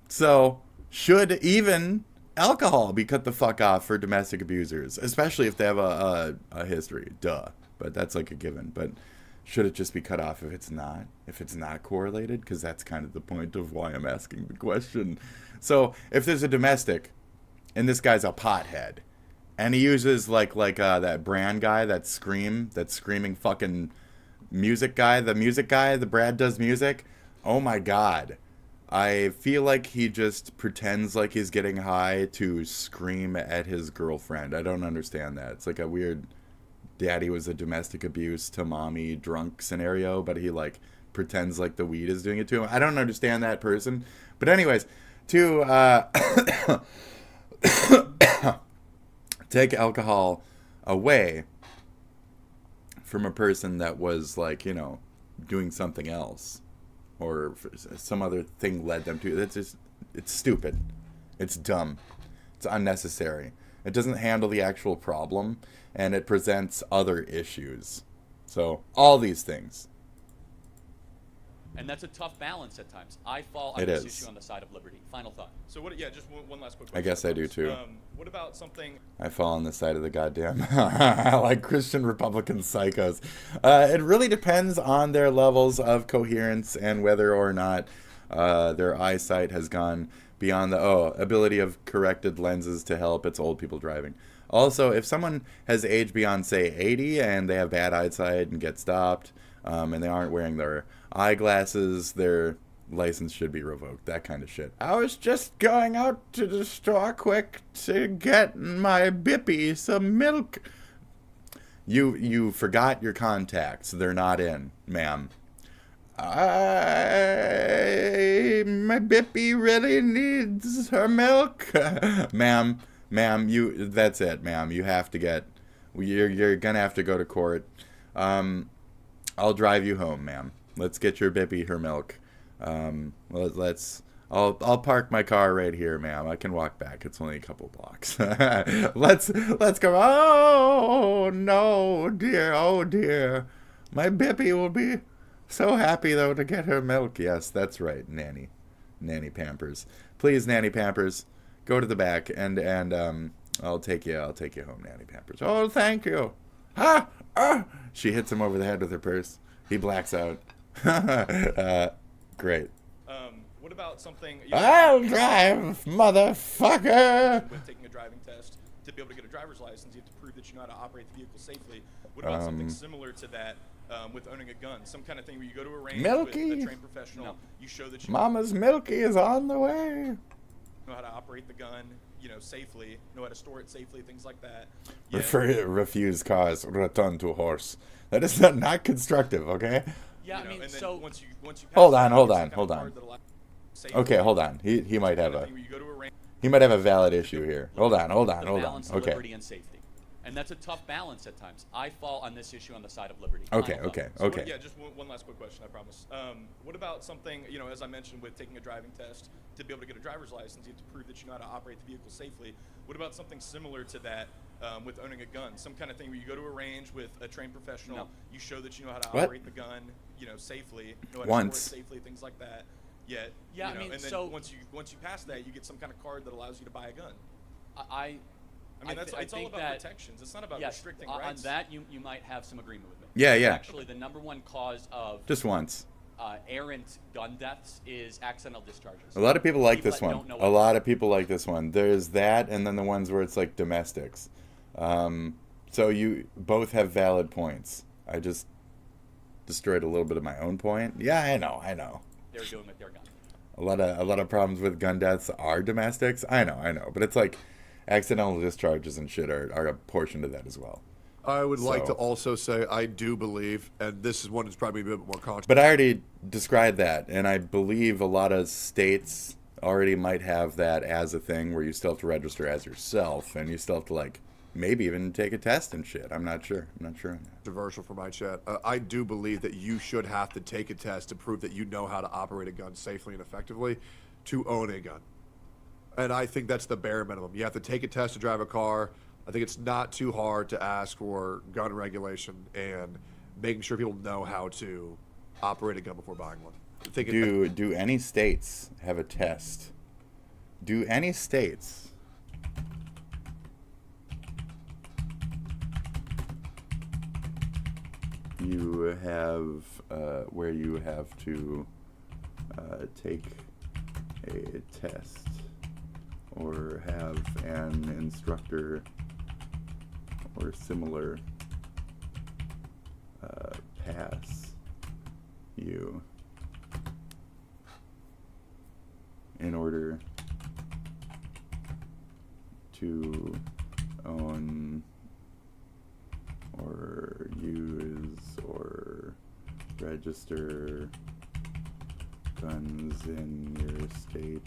So, should even alcohol be cut the fuck off for domestic abusers, especially if they have a history? Duh. But that's like a given. But should it just be cut off if it's not? If it's not correlated? Because that's kind of the point of why I'm asking the question. So, if there's a domestic, and this guy's a pothead, and he uses like that brand guy, that screaming fucking music guy, the Brad Does Music. Oh my god. I feel like he just pretends like he's getting high to scream at his girlfriend. I don't understand that. It's like a weird daddy was a domestic abuse to mommy drunk scenario, but he like pretends like the weed is doing it to him. I don't understand that person. But anyways, to take alcohol away from a person that was like, you know, doing something else, or some other thing led them to. It's stupid. It's dumb. It's unnecessary. It doesn't handle the actual problem, and it presents other issues. So, all these things. And that's a tough balance at times. I fall on It this is. issue on the side of liberty. Final thought. So what? Yeah, just one last quick I question. guess I do too. What about something? I fall on the side of the goddamn like Christian Republican psychos. It really depends on their levels of coherence and whether or not their eyesight has gone beyond the ability of corrected lenses to help. It's old people driving. Also, if someone has aged beyond, say, 80 and they have bad eyesight and get stopped, and they aren't wearing their eyeglasses, their license should be revoked. That kind of shit. I was just going out to the store quick to get my bippy some milk. You forgot your contacts. They're not in, ma'am. My bippy really needs her milk. Ma'am, that's it, ma'am. You have to get, you're gonna have to go to court. I'll drive you home, ma'am. Let's get your bippy her milk. I'll park my car right here, ma'am. I can walk back. It's only a couple blocks. Let's go. Oh no, dear. Oh dear. My bippy will be so happy though to get her milk. Yes, that's right, Nanny Pampers. Please, Nanny Pampers, go to the back and I'll take you home, Nanny Pampers. Oh, thank you. She hits him over the head with her purse. He blacks out. Great. What about something? I'll drive, motherfucker. With taking a driving test to be able to get a driver's license, you have to prove that you know how to operate the vehicle safely. What about something similar to that with owning a gun? Some kind of thing where you go to a range Milky. with a trained professional. You show that you Mama's Milky is on the way. know how to operate the gun, safely, know how to store it safely, things like that. Refuse cars, return to horse. That is not constructive, okay? Yeah, I mean, and then so once you pass Hold that, on. you get some kind of card that allows safety. Okay, hold on. He might have Kind of thing where you go to a range. he might have a valid issue here. Hold on. the balance of Okay. liberty and safety. And that's a tough balance at times. I fall on this issue on the side of liberty. Okay. Final thought. So Okay. yeah, just one last quick question, I promise. What about something, as I mentioned with taking a driving test, to be able to get a driver's license, you have to prove that you know how to operate the vehicle safely. What about something similar to that with owning a gun? Some kind of thing where you go to a range with a trained professional, No. you show that you know how to What? operate the gun, safely, know how to Once. store it safely, things like that. Yet, Yeah, I mean, and then so- once you pass that, you get some kind of card that allows you to buy a gun. I mean, it's all think about that, protections. It's not about yes, restricting on rights. that you might have some agreement with me. Yeah, yeah. Actually, the number one cause of Just once. errant gun deaths is accidental discharges. A lot of people like this that one. don't know A lot of people like this one. There's that, and then the ones where it's like domestics. So you both have valid points. I just destroyed a little bit of my own point. Yeah, I know. They're doing with their gun. A lot of problems with gun deaths are domestics. I know. But it's like accidental discharges and shit are a portion of that as well. I would like to So- also say I do believe, and this is one that's probably a bit more controversial. But I already described that, and I believe a lot of states already might have that as a thing where you still have to register as yourself, and you still have to, like, maybe even take a test and shit. I'm not sure on that. Controversial for my chat. I do believe that you should have to take a test to prove that you know how to operate a gun safely and effectively to own a gun. And I think that's the bare minimum. You have to take a test to drive a car, I think it's not too hard to ask for gun regulation and making sure people know how to operate a gun before buying one. Do any states have a test? Do any states you have where you have to take a test or have an instructor or similar pass you in order to own or use or register guns in your state.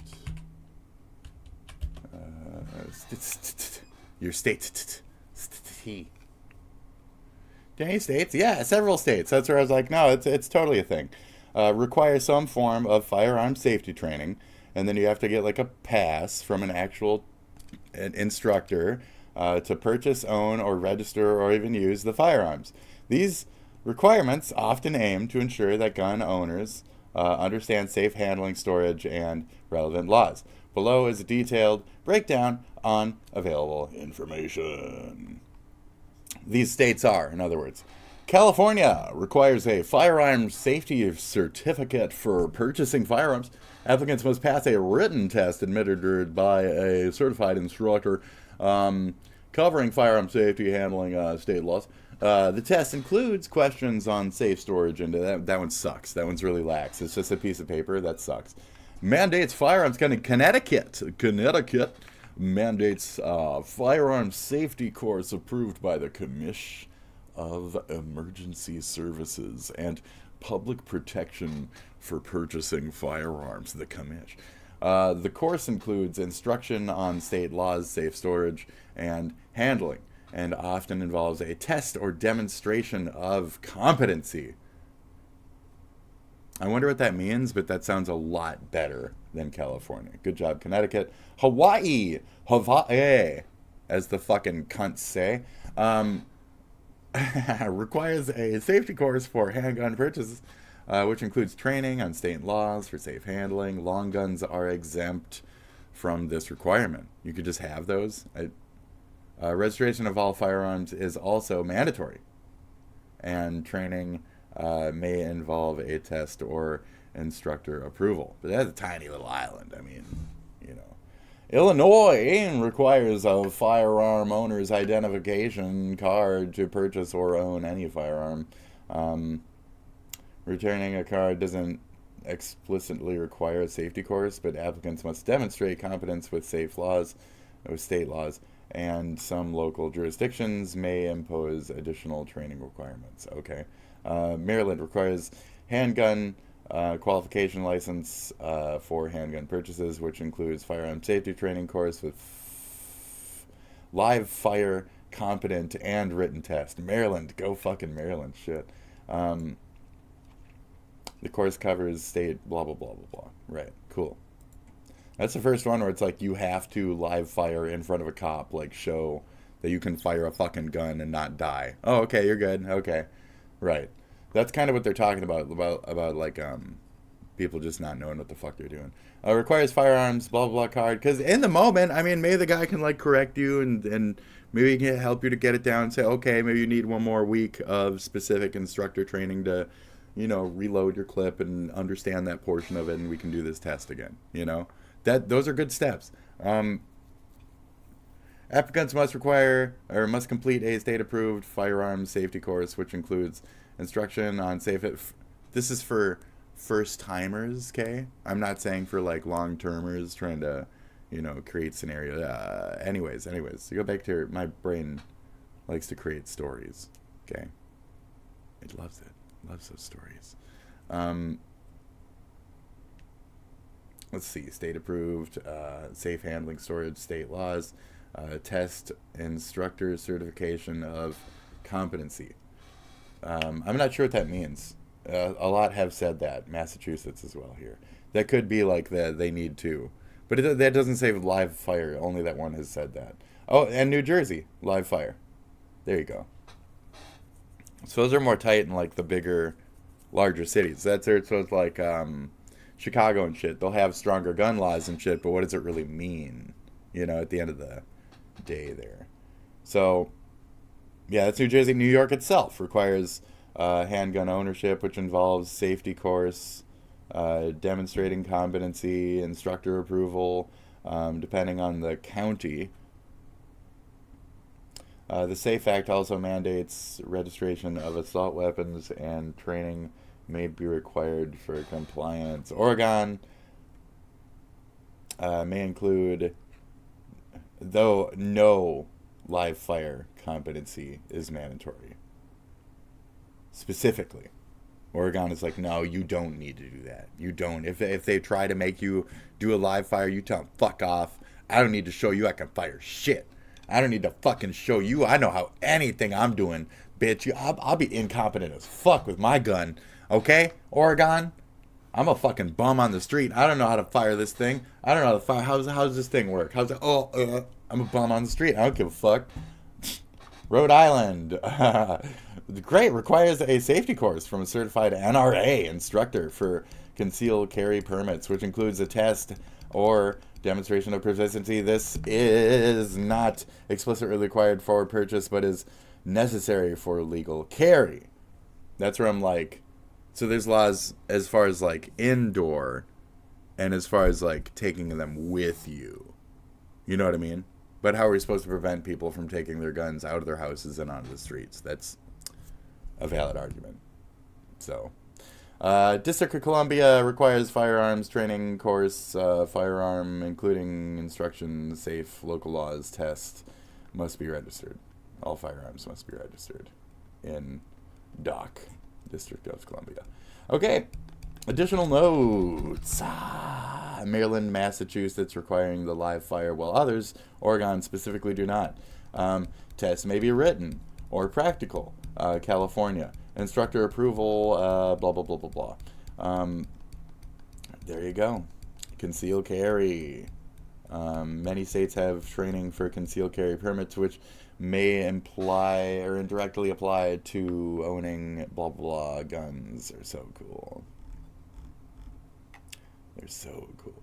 Your state. Any states? Yeah, several states. That's where I was like, no, it's totally a thing. Require some form of firearm safety training, and then you have to get like a pass from an actual instructor to purchase, own, or register, or even use the firearms. These requirements often aim to ensure that gun owners understand safe handling, storage, and relevant laws. Below is a detailed breakdown on available information. These states are, in other words, California requires a firearm safety certificate for purchasing firearms. Applicants must pass a written test administered by a certified instructor covering firearm safety handling state laws. The test includes questions on safe storage, and that one sucks. That one's really lax. It's just a piece of paper. That sucks. Mandates firearms gun in Connecticut. Connecticut mandates firearm safety course approved by the Commission of Emergency Services and Public Protection for Purchasing Firearms, the Commission. The course includes instruction on state laws, safe storage, and handling, and often involves a test or demonstration of competency. I wonder what that means, but that sounds a lot better than California. Good job, Connecticut. Hawaii, as the fucking cunts say, requires a safety course for handgun purchases, which includes training on state laws for safe handling. Long guns are exempt from this requirement. You could just have those. Registration of all firearms is also mandatory, and training may involve a test or instructor approval. But that's a tiny little island. I mean, you know. Illinois requires a firearm owner's identification card to purchase or own any firearm. Returning a card doesn't explicitly require a safety course, but applicants must demonstrate competence with state laws, and some local jurisdictions may impose additional training requirements. Okay. Maryland requires handgun qualification license for handgun purchases, which includes firearm safety training course with live fire, competent, and written test. Maryland, go fucking Maryland, shit. The course covers state blah, blah, blah, blah, blah. Right, cool. That's the first one where it's like you have to live fire in front of a cop, like show that you can fire a fucking gun and not die. Oh, okay, you're good. Okay. Right. That's kind of what they're talking about like people just not knowing what the fuck they're doing. Requires firearms, blah, blah, blah card. Because in the moment, I mean, maybe the guy can like correct you and maybe he can help you to get it down and say, okay, maybe you need one more week of specific instructor training to, you know, reload your clip and understand that portion of it, and we can do this test again, you know? Those are good steps. Applicants must complete a state-approved firearms safety course, which includes instruction on this is for first-timers, okay? I'm not saying for, like, long-termers trying to, you know, create scenario. Anyways, to go back to my brain likes to create stories, okay? It loves it. Loves those stories. Let's see. State-approved, safe handling, storage, state laws, test instructor certification of competency. I'm not sure what that means. A lot have said that. Massachusetts as well here. That could be like they need to. But that doesn't say live fire. Only that one has said that. Oh, and New Jersey, live fire. There you go. So those are more tight in like the bigger, larger cities. That's it. So it's like Chicago and shit. They'll have stronger gun laws and shit, but what does it really mean? You know, at the end of the day there. So, yeah, that's New Jersey. New York itself requires handgun ownership, which involves safety course, demonstrating competency, instructor approval, depending on the county. The SAFE Act also mandates registration of assault weapons, and training may be required for compliance. Oregon may include, though no live fire competency is mandatory. Specifically, Oregon is like, no, you don't need to do that. You don't. If they try to make you do a live fire, you tell them, fuck off. I don't need to show you I can fire shit. I don't need to fucking show you. I know how anything I'm doing, bitch. I'll be incompetent as fuck with my gun. Okay, Oregon? I'm a fucking bum on the street. I don't know how to fire this thing. I don't know how to fire. How does this thing work? I'm a bum on the street. I don't give a fuck. Rhode Island. Great. Requires a safety course from a certified NRA instructor for concealed carry permits, which includes a test or demonstration of proficiency. This is not explicitly required for purchase, but is necessary for legal carry. That's where I'm like, so there's laws as far as like indoor and as far as like taking them with you. You know what I mean? But how are we supposed to prevent people from taking their guns out of their houses and onto the streets? That's a valid argument. So, District of Columbia requires firearms training course, firearm, including instruction, safe, local laws, test, must be registered. All firearms must be registered in DOC, District of Columbia. Okay, additional notes. Maryland, Massachusetts requiring the live fire, while others, Oregon specifically, do not. Tests may be written or practical. California, instructor approval, blah, blah, blah, blah, blah. There you go. Concealed carry. Many states have training for concealed carry permits, which may imply or indirectly apply to owning blah, blah, guns. They're so cool. They're so cool.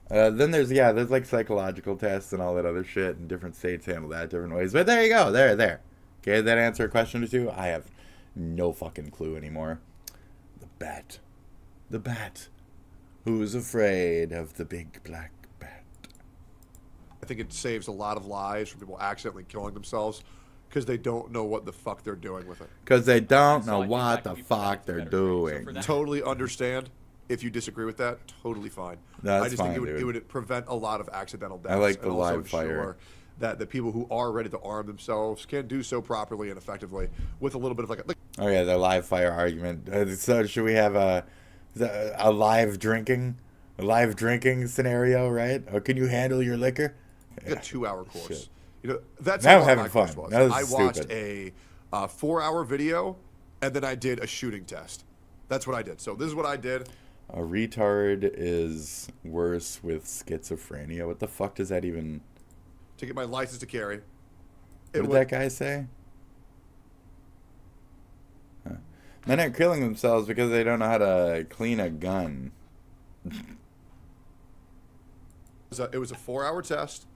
Then there's like psychological tests and all that other shit, and different states handle that different ways. But there you go. There. Okay, did that answer a question or two? I have no fucking clue anymore. The bat. Who's afraid of the big black bat? I think it saves a lot of lives from people accidentally killing themselves because they don't know what the fuck they're doing with it. Because they don't know what the fuck they're doing. Totally understand. If you disagree with that, totally fine. No, that's I just fine, think it would prevent a lot of accidental deaths. I like the and also live fire. ensure that the people who are ready to arm themselves can do so properly and effectively with a little bit of like oh yeah, the live fire argument. So should we have a live drinking scenario, right? Or can you handle your liquor? a 2-hour course. Shit. You know, that's now what having my fun. course was. That was I watched stupid. a 4-hour video and then I did a shooting test. That's what I did. So this is what I did. A retard is worse with schizophrenia. What the fuck does that even... To get my license to carry. What did that guy say? Huh. Men are killing themselves because they don't know how to clean a gun. It was a 4-hour test,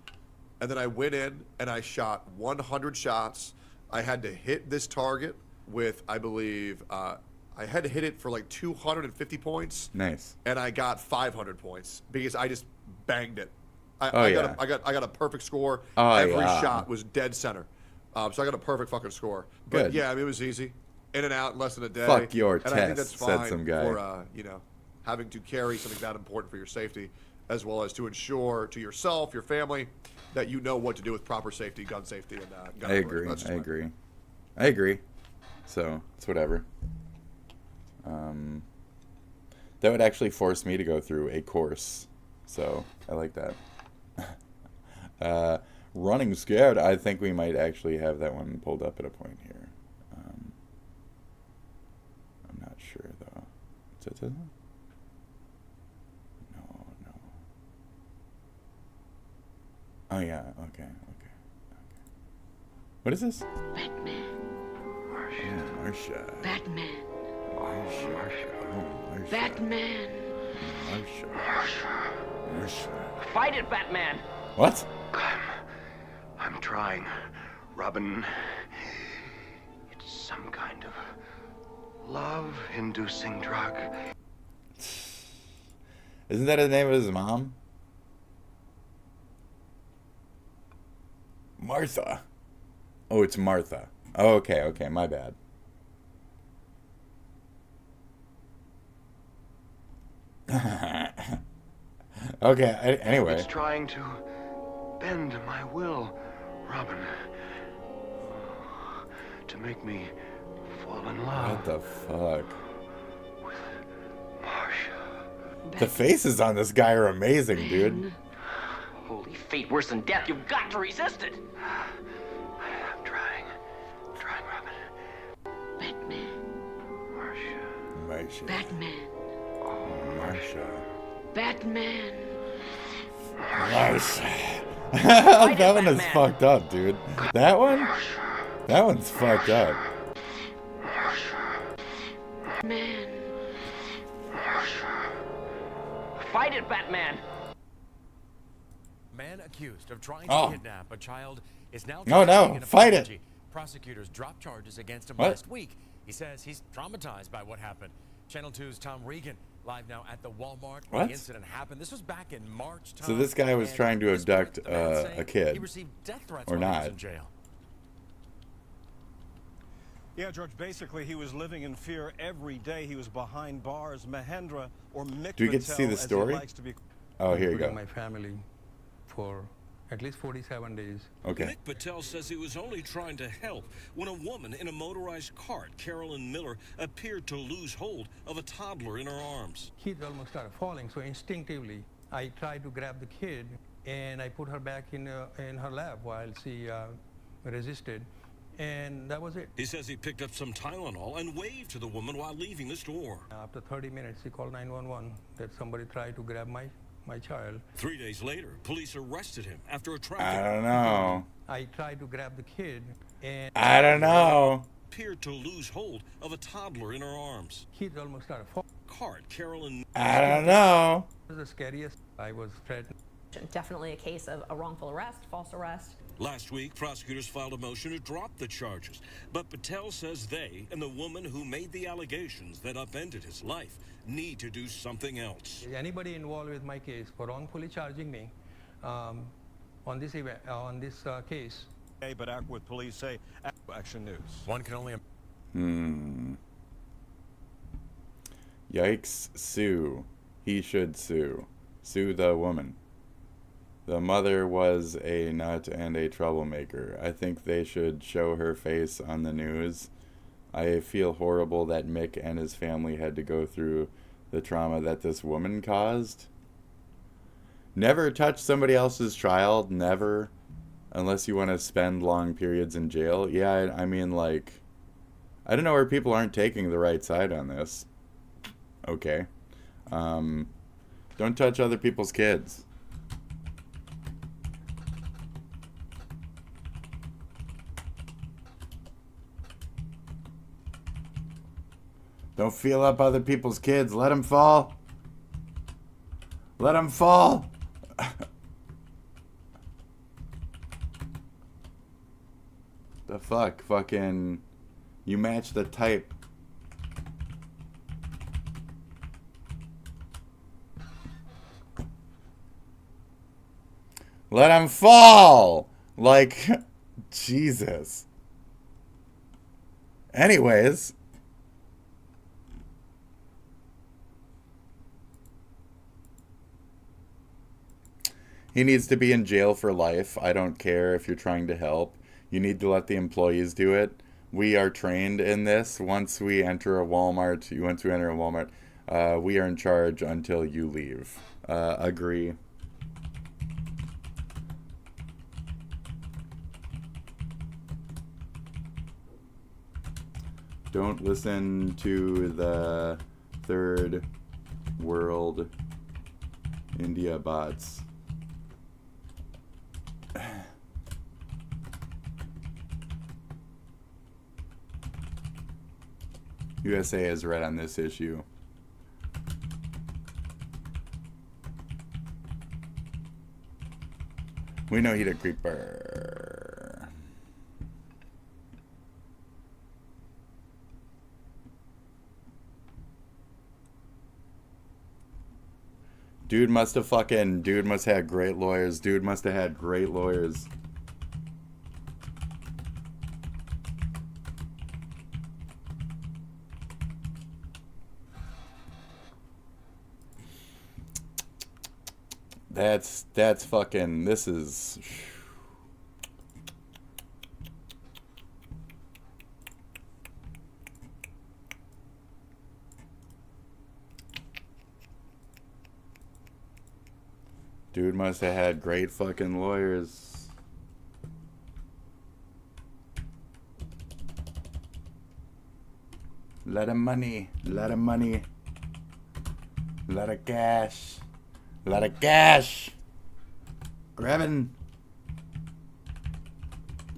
and then I went in and I shot 100 shots. I had to hit this target with, I believe, I had to hit it for like 250 points. Nice. And I got 500 points because I just banged it. I got a perfect score. Every shot was dead center. So I got a perfect fucking score. But good. Yeah, I mean, it was easy. In and out in less than a day. Fuck your and test, I think that's fine said some guy. for having to carry something that important for your safety, as well as to ensure to yourself, your family, that you know what to do with proper safety, gun safety, and gun I operation. agree. I agree. So it's whatever. That would actually force me to go through a course. So I like that. Running scared. I think we might actually have that one pulled up at a point here. I'm not sure though. No. Oh, yeah. Okay. What is this? Batman. Marsha. Batman. Marsha. Oh, Marsha. Batman. Marsha. Fight it, Batman! What? I'm trying, Robin. It's some kind of love-inducing drug. Isn't that the name of his mom? Martha. Oh, it's Martha. Oh, okay, my bad. Okay, anyway. It's trying to bend my will, Robin. To make me fall in love. What the fuck? With Marsha. The faces on this guy are amazing, dude. Holy fate, worse than death. You've got to resist it. I'm trying, Robin. Batman. Marsha. Batman. Oh, Marsha. Batman. Marsha. That one is fucked up, dude. That one? That one's fucked up. Man. Fight it, Batman! Man accused of trying to kidnap a child is now no, fight it. Prosecutors dropped charges against him What? last week. He says he's traumatized by what happened. Channel 2's Tom Regan live now at the Walmart where What? the incident happened. This was back in March. So this guy was trying to abduct a kid, he received death threats or while he was not? in jail. Yeah, George, basically he was living in fear every day. He was behind bars. Mahendra, or Mick Do we get to see the Patel, as he story? likes to be... Oh, here you go. My family for at least 47 days. Okay. Mick Patel says he was only trying to help when a woman in a motorized cart, Carolyn Miller, appeared to lose hold of a toddler in her arms. Kids almost started falling, so instinctively I tried to grab the kid and I put her back in her lap while she resisted. And that was it. He says he picked up some Tylenol and waved to the woman while leaving the store. After 30 minutes, he called 911 that somebody tried to grab my child. 3 days later, police arrested him after a traffic... I don't know. I tried to grab the kid and... I don't know. Appeared to lose hold of a toddler in her arms. Kids almost started falling. Cart, Carolyn... I don't know. It was the scariest. I was threatened. Definitely a case of a wrongful arrest, false arrest. Last week, prosecutors filed a motion to drop the charges, but Patel says they and the woman who made the allegations that upended his life need to do something else. Anybody involved with my case for wrongfully charging me on this event, case. But Ackworth police say Action News. One can only... Yikes, sue. He should sue. Sue the woman. The mother was a nut and a troublemaker. I think they should show her face on the news. I feel horrible that Mick and his family had to go through the trauma that this woman caused. Never touch somebody else's child, never. Unless you want to spend long periods in jail. Yeah, I mean, like, I don't know where people aren't taking the right side on this. Okay. Don't touch other people's kids. Don't feel up other people's kids. Let them fall. Let them fall. The fuck? Fucking... You match the type. Let him fall! Like, Jesus. Anyways. He needs to be in jail for life. I don't care if you're trying to help. You need to let the employees do it. We are trained in this. Once we enter a Walmart, we are in charge until you leave. Agree. Don't listen to the third world India bots. USA is right on this issue. We know he's a creeper. Dude must have had great lawyers. Dude must have had great lawyers. That's fucking, this is... Dude must have had great fucking lawyers. Lot of money, lot of money, lot of cash. A lot of cash. Grabbing.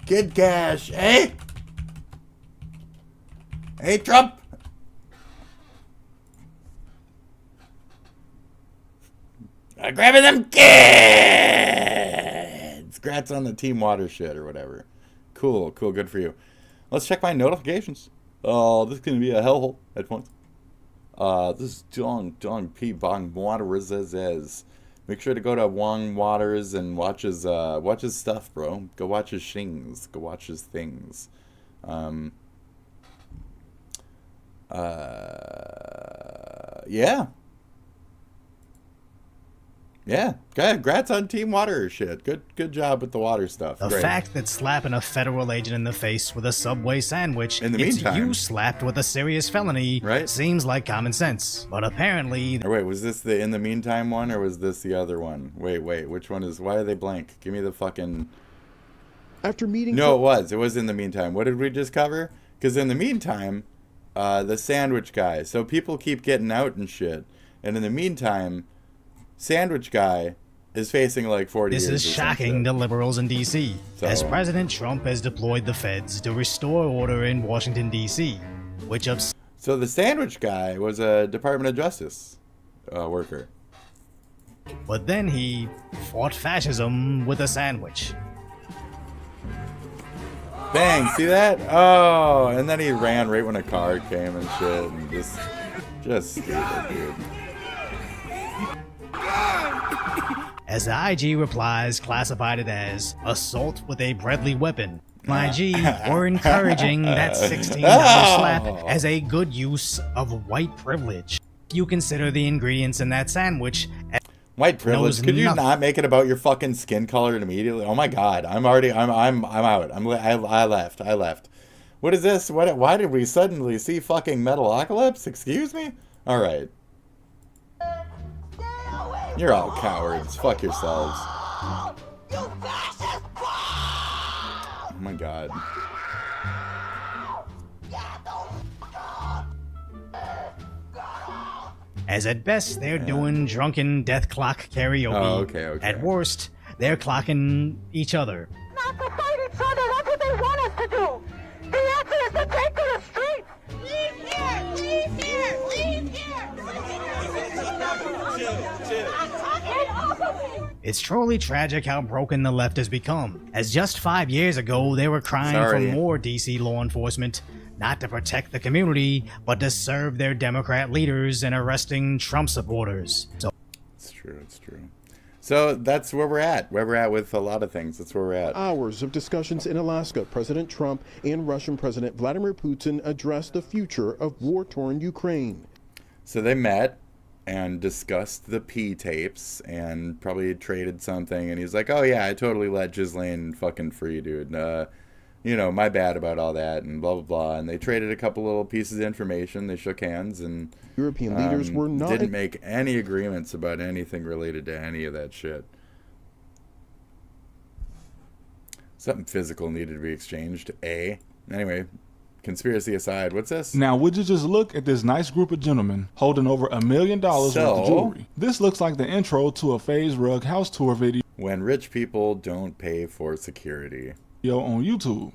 Kid cash, eh? Hey, Trump. Grabbing them kids. Congrats on the Team Water shit or whatever. Cool, cool, good for you. Let's check my notifications. Oh, this is going to be a hellhole at points. This is John P. Bong Waters. Make sure to go to Wong Waters and watch his stuff, bro. Go watch his shings. Go watch his things. Yeah. Yeah, congrats on Team Water shit. Good job with the water stuff. The Great. fact that slapping a federal agent in the face with a Subway sandwich in the gets meantime, you slapped with a serious felony seems like common sense. But apparently... Or wait, was this the in the meantime one, or was this the other one? Wait, which one is... Why are they blank? Give me the fucking... After meeting... No, it was in the meantime. What did we just cover? Because in the meantime, the sandwich guy. So people keep getting out and shit. And in the meantime... Sandwich guy is facing like 40 years. This is shocking to liberals in D.C. as President Trump has deployed the feds to restore order in Washington, D.C., which So the sandwich guy was a Department of Justice worker. But then he fought fascism with a sandwich. Bang, see that? Oh, and then he ran right when a car came and shit, and just stupid, dude. As the IG replies classified it as assault with a deadly weapon. IG were encouraging that $16 slap as a good use of white privilege. You consider the ingredients in that sandwich. White privilege? Could you not make it about your fucking skin color immediately? Oh my god, I'm out. I left. What is this? Why did we suddenly see fucking Metalocalypse? Excuse me? All right. You're all cowards. Fuck yourselves. Oh my god. As at best, they're doing drunken death clock karaoke. Oh, okay. At worst, they're clocking each other. Not to fight each other, that's what they want us to do. The answer is to take to the streets. Leave here, leave here, leave here. It's truly tragic how broken the left has become, as just 5 years ago they were crying for more DC law enforcement, not to protect the community, but to serve their Democrat leaders and arresting Trump supporters. It's true. So that's where we're at. Where we're at with a lot of things. That's where we're at. Hours of discussions in Alaska. President Trump and Russian President Vladimir Putin addressed the future of war-torn Ukraine. So they met and discussed the P tapes and probably traded something. And he's like, oh yeah, I totally let Ghislaine fucking free, dude. You know, my bad about all that and blah, blah, blah. And they traded a couple little pieces of information. They shook hands and European leaders were not... didn't make any agreements about anything related to any of that shit. Something physical needed to be exchanged. Anyway, conspiracy aside, what's this? Now, would you just look at this nice group of gentlemen holding over $1 million worth of jewelry? This looks like the intro to a FaZe Rug house tour video. When rich people don't pay for security. On YouTube.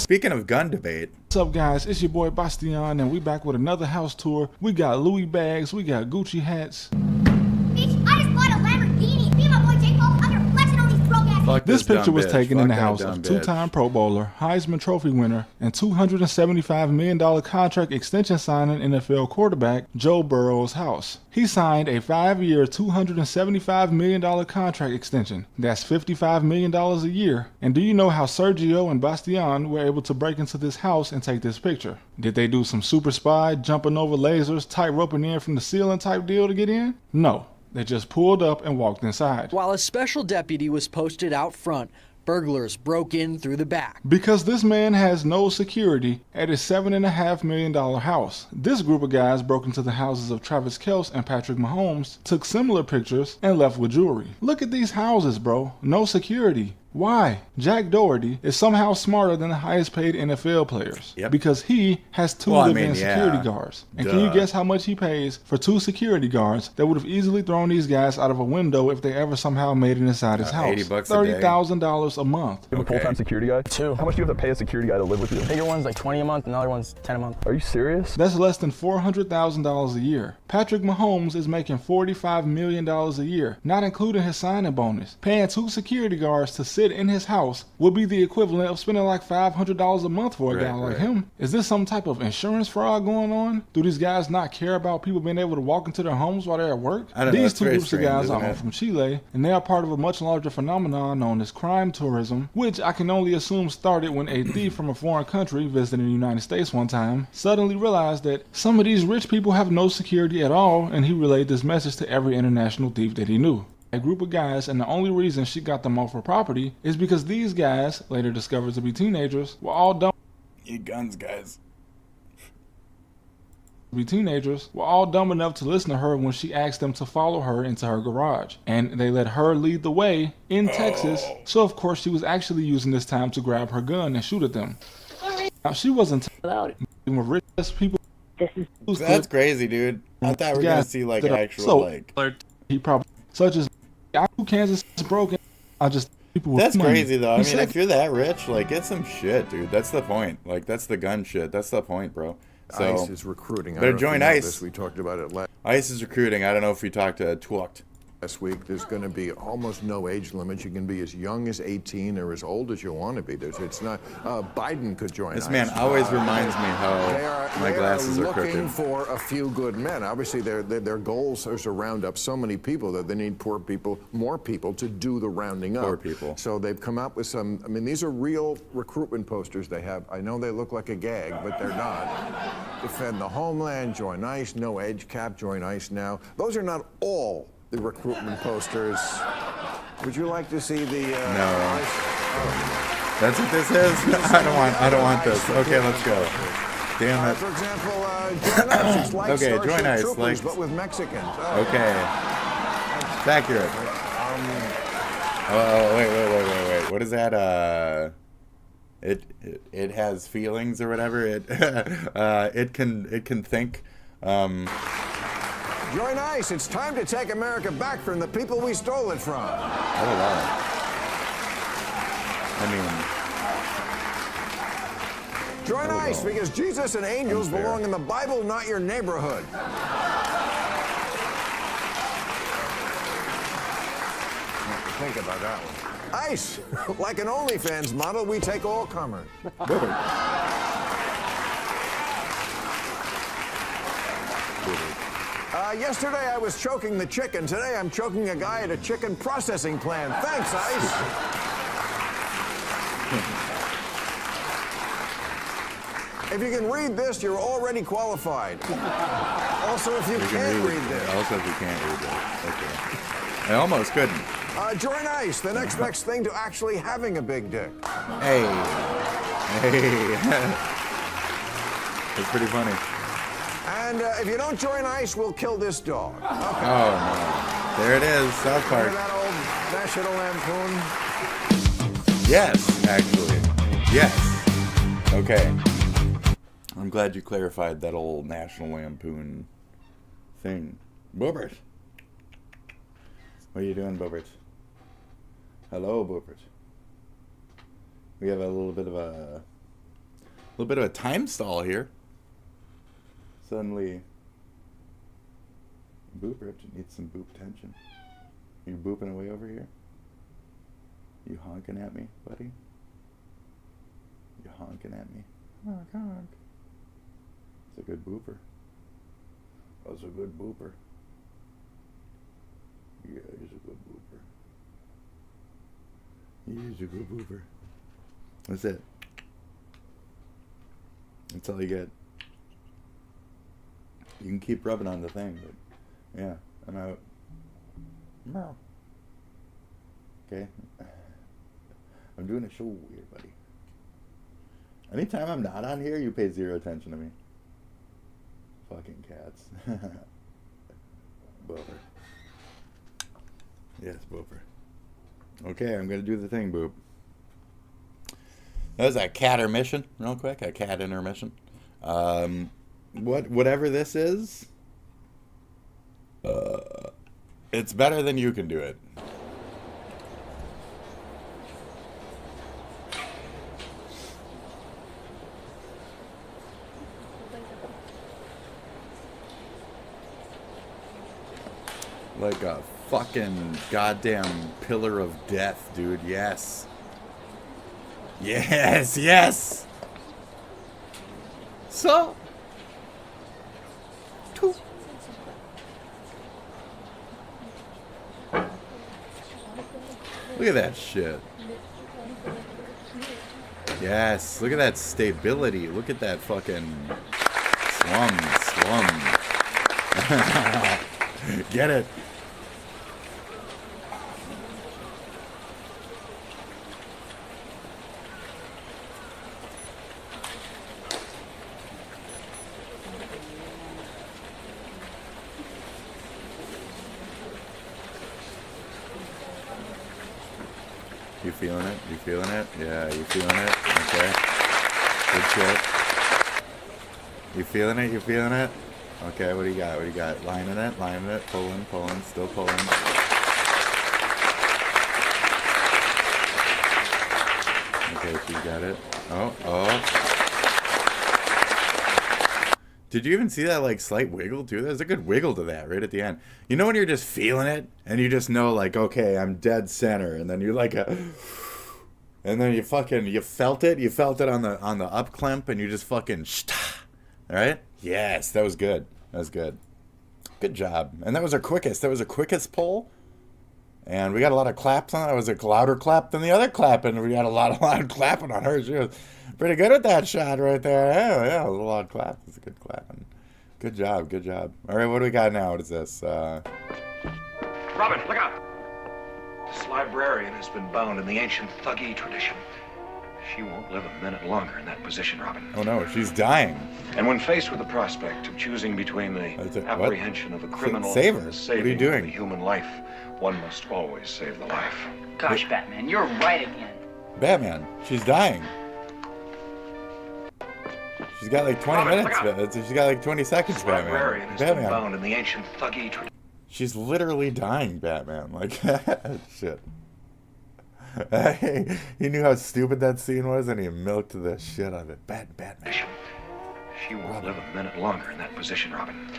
Speaking of gun debate. What's up, guys? It's your boy Bastian, and we back with another house tour. We got Louis bags, we got Gucci hats. Bitch, I just bought a Lamborghini. Me and my boy J. Cole out there flexing on these broke ass. This picture was taken in the house of two-time Pro Bowler, Heisman Trophy winner, and $275 million contract extension signing NFL quarterback Joe Burrow's house. He signed a 5-year, $275 million contract extension. That's $55 million a year. And do you know how Sergio and Bastian were able to break into this house and take this picture? Did they do some super spy, jumping over lasers, tight roping in from the ceiling type deal to get in? No. They just pulled up and walked inside. While a special deputy was posted out front, burglars broke in through the back. Because this man has no security at his $7.5 million house. This group of guys broke into the houses of Travis Kelce and Patrick Mahomes, took similar pictures, and left with jewelry. Look at these houses, bro. No security. Why? Jack Doherty is somehow smarter than the highest paid NFL players. Yep. Because he has two live-in security guards. And can you guess how much he pays for 2 security guards that would have easily thrown these guys out of a window if they ever somehow made it inside his house? $80 a day. $30,000 a month. You have a full-time security guy? 2. How much do you have to pay a security guy to live with you? The bigger one's like 20 a month, and the other one's 10 a month. Are you serious? That's less than $400,000 a year. Patrick Mahomes is making $45 million a year, not including his signing bonus. Paying 2 security guards to sit in his house would be the equivalent of spending like $500 a month for a guy like him. Is this some type of insurance fraud going on? Do these guys not care about people being able to walk into their homes while they're at work? These two groups of guys are from Chile, and they are part of a much larger phenomenon known as crime tourism, which I can only assume started when a thief from a foreign country visiting the United States one time suddenly realized that some of these rich people have no security at all, and he relayed this message to every international thief that he knew. A group of guys, and the only reason she got them off her property is because these guys, later discovered to be teenagers, were all dumb. Eat guns, guys. Teenagers were all dumb enough to listen to her when she asked them to follow her into her garage, and they let her lead the way in Texas. So of course she was actually using this time to grab her gun and shoot at them. Now she wasn't rich people. That's crazy, dude. I thought we were gonna see like actual he probably such as Kansas is broken. That's crazy though. I mean, if you're that rich, like, get some shit, dude. That's the point. Like, that's the gun shit. That's the point, bro. So, ICE is recruiting. Better join ICE. We talked about it last. ICE is recruiting. I don't know if we talked to Twocht last week. There's going to be almost no age limit. You can be as young as 18 or as old as you want to be. It's not. Biden could join. This man always reminds me how my glasses are crooked. They are looking for a few good men. Obviously, their goals are to round up so many people that they need more people to do the rounding up. Poor people. So they've come up with some. I mean, these are real recruitment posters they have. I know they look like a gag, but they're not. Defend the homeland. Join ICE. No age cap. Join ICE now. Those are not all the recruitment posters. Would you like to see the? No. That's what this is. I don't want this. Okay, let's go. Damn it. For example, join ICE. It's like okay, join ICE, Troopers, but with Mexicans. Okay. It's accurate. Oh, wait. What is that? It has feelings or whatever. It can think. Join ICE. It's time to take America back from the people we stole it from. Oh, wow. I mean... Join ICE because Jesus and angels belong in the Bible, not your neighborhood. Think about that one. ICE. Like an OnlyFans model, we take all comers. Yesterday I was choking the chicken. Today I'm choking a guy at a chicken processing plant. Thanks, ICE. If you can read this, you're already qualified. Also, if you can't read this. Also, if you can't read this. Okay. I almost couldn't. Join ICE, the next thing to actually having a big dick. Hey. That's pretty funny. And if you don't join ICE, we'll kill this dog. Okay. Oh, no. There it is, South Park. Remember that old National Lampoon? Yes, actually. Yes. Okay. I'm glad you clarified that old National Lampoon thing. Boobert. What are you doing, Boobert? Hello, Boobert. We have a little bit of a time stall here. Suddenly, Boobert needs some boop tension. You booping away over here? You honking at me, buddy? You honking at me? Honk, honk. It's a good booper. That's a good booper. Yeah, he's a good booper. He's a good booper. That's it. That's all you get. You can keep rubbing on the thing, but yeah, I'm out. Meow. Okay. I'm doing a show here, buddy. Anytime I'm not on here, you pay zero attention to me. Fucking cats. Booper. Yes, Booper. Okay, I'm gonna do the thing, Boop. That was a cat intermission, real quick. A cat intermission. Whatever this is, it's better than you can do it. Like a fucking goddamn pillar of death, dude. Yes. Yes, yes. So. Look at that shit. Yes, look at that stability. Look at that fucking slum. Get it. You feeling it? You feeling it? Yeah, you feeling it? Okay. Good shit. You feeling it? You feeling it? Okay, what do you got? What do you got? Lining it, pulling, still pulling. Okay, so you got it. Oh. Did you even see that, like, slight wiggle, too? There's a good wiggle to that right at the end. You know when you're just feeling it, and you just know, like, okay, I'm dead center, and then you're like and then you felt it on the up clamp, and you just fucking alright? Yes, that was good. That was good. Good job. And that was our quickest. That was our quickest pull. And we got a lot of claps on it. It was a louder clap than the other clap, and we got a lot of clapping on her. She was pretty good at that shot right there. Yeah, a little loud clap. It's a good clapping. Good job, good job. All right, what do we got now? What is this? Robin, look out! This librarian has been bound in the ancient Thuggee tradition. She won't live a minute longer in that position, Robin. Oh no, she's dying. And when faced with the prospect of choosing between the apprehension of a criminal Save her. and the What are you saving doing? of a human life, one must always save the life. Gosh, Batman, you're right again. Batman, she's dying. She's got like 20 minutes. She's got like 20 seconds, Librarian Batman. has been bound in the ancient Thuggee tradition. She's literally dying, Batman. Like, shit. He knew how stupid that scene was, and he milked the shit out of it. Batman. She won't live a minute longer in that position, Robin.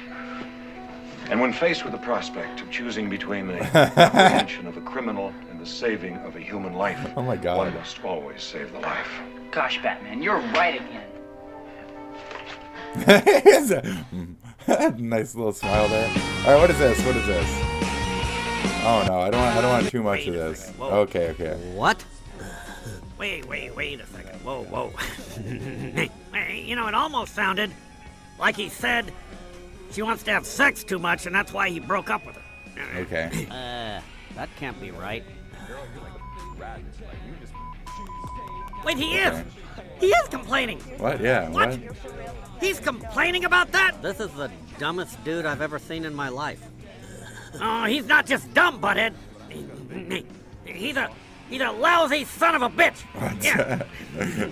And when faced with the prospect of choosing between the apprehension of a criminal and the saving of a human life, Oh my God. one must always save the life. Gosh, Batman, you're right again. Nice little smile there. All right, what is this? What is this? Oh no, I don't want too much of this. Okay. What? Wait a second. Whoa. You know, it almost sounded like he said she wants to have sex too much, and that's why he broke up with her. Okay. That can't be right. Wait, he is! He is complaining! What? Yeah, what? He's complaining about that? This is the dumbest dude I've ever seen in my life. Oh, he's not just dumb, butthead. He's He's a lousy son of a bitch. Yeah.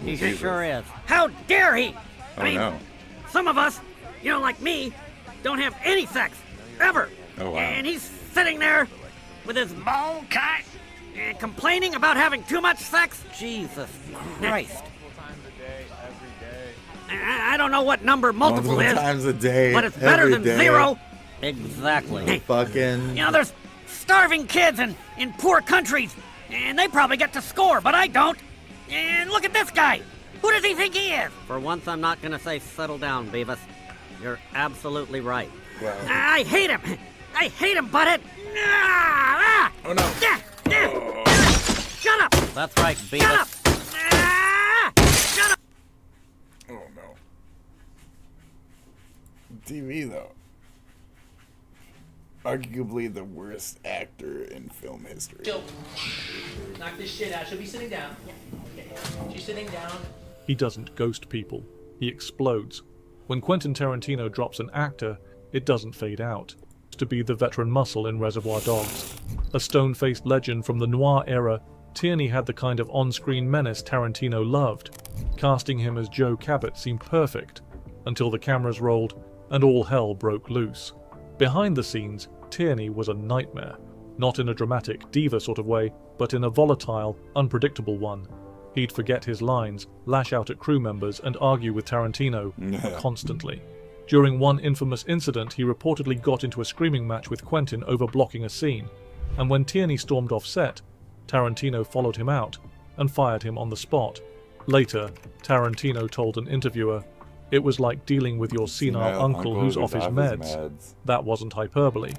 He sure is. How dare he? I mean, no. some of us, like me, don't have any sex, ever. Oh, wow. And he's sitting there with his bowl cut and complaining about having too much sex. Jesus Christ. I don't know what number multiple is. times a day, but it's better than day. 0. Exactly. Fucking. There's starving kids in poor countries, and they probably get to score, but I don't. And look at this guy. Who does he think he is? For once, I'm not gonna say settle down, Beavis. You're absolutely right. Wow. I hate him, butthead. Oh no. Shut up. That's right, Beavis. Shut up. Shut up. Oh no. TV though. Arguably the worst actor in film history. Chill. Knock this shit out. She'll be sitting down. Yeah. Okay. She's sitting down. He doesn't ghost people. He explodes. When Quentin Tarantino drops an actor, it doesn't fade out. To be the veteran muscle in Reservoir Dogs. A stone-faced legend from the noir era, Tierney had the kind of on-screen menace Tarantino loved. Casting him as Joe Cabot seemed perfect, until the cameras rolled and all hell broke loose. Behind the scenes, Tierney was a nightmare. Not in a dramatic diva sort of way, but in a volatile, unpredictable one. He'd forget his lines, lash out at crew members, and argue with Tarantino constantly. During one infamous incident, he reportedly got into a screaming match with Quentin over blocking a scene, and when Tierney stormed off set, Tarantino followed him out and fired him on the spot. Later, Tarantino told an interviewer, "It was like dealing with your senile uncle who's off his meds." That wasn't hyperbole.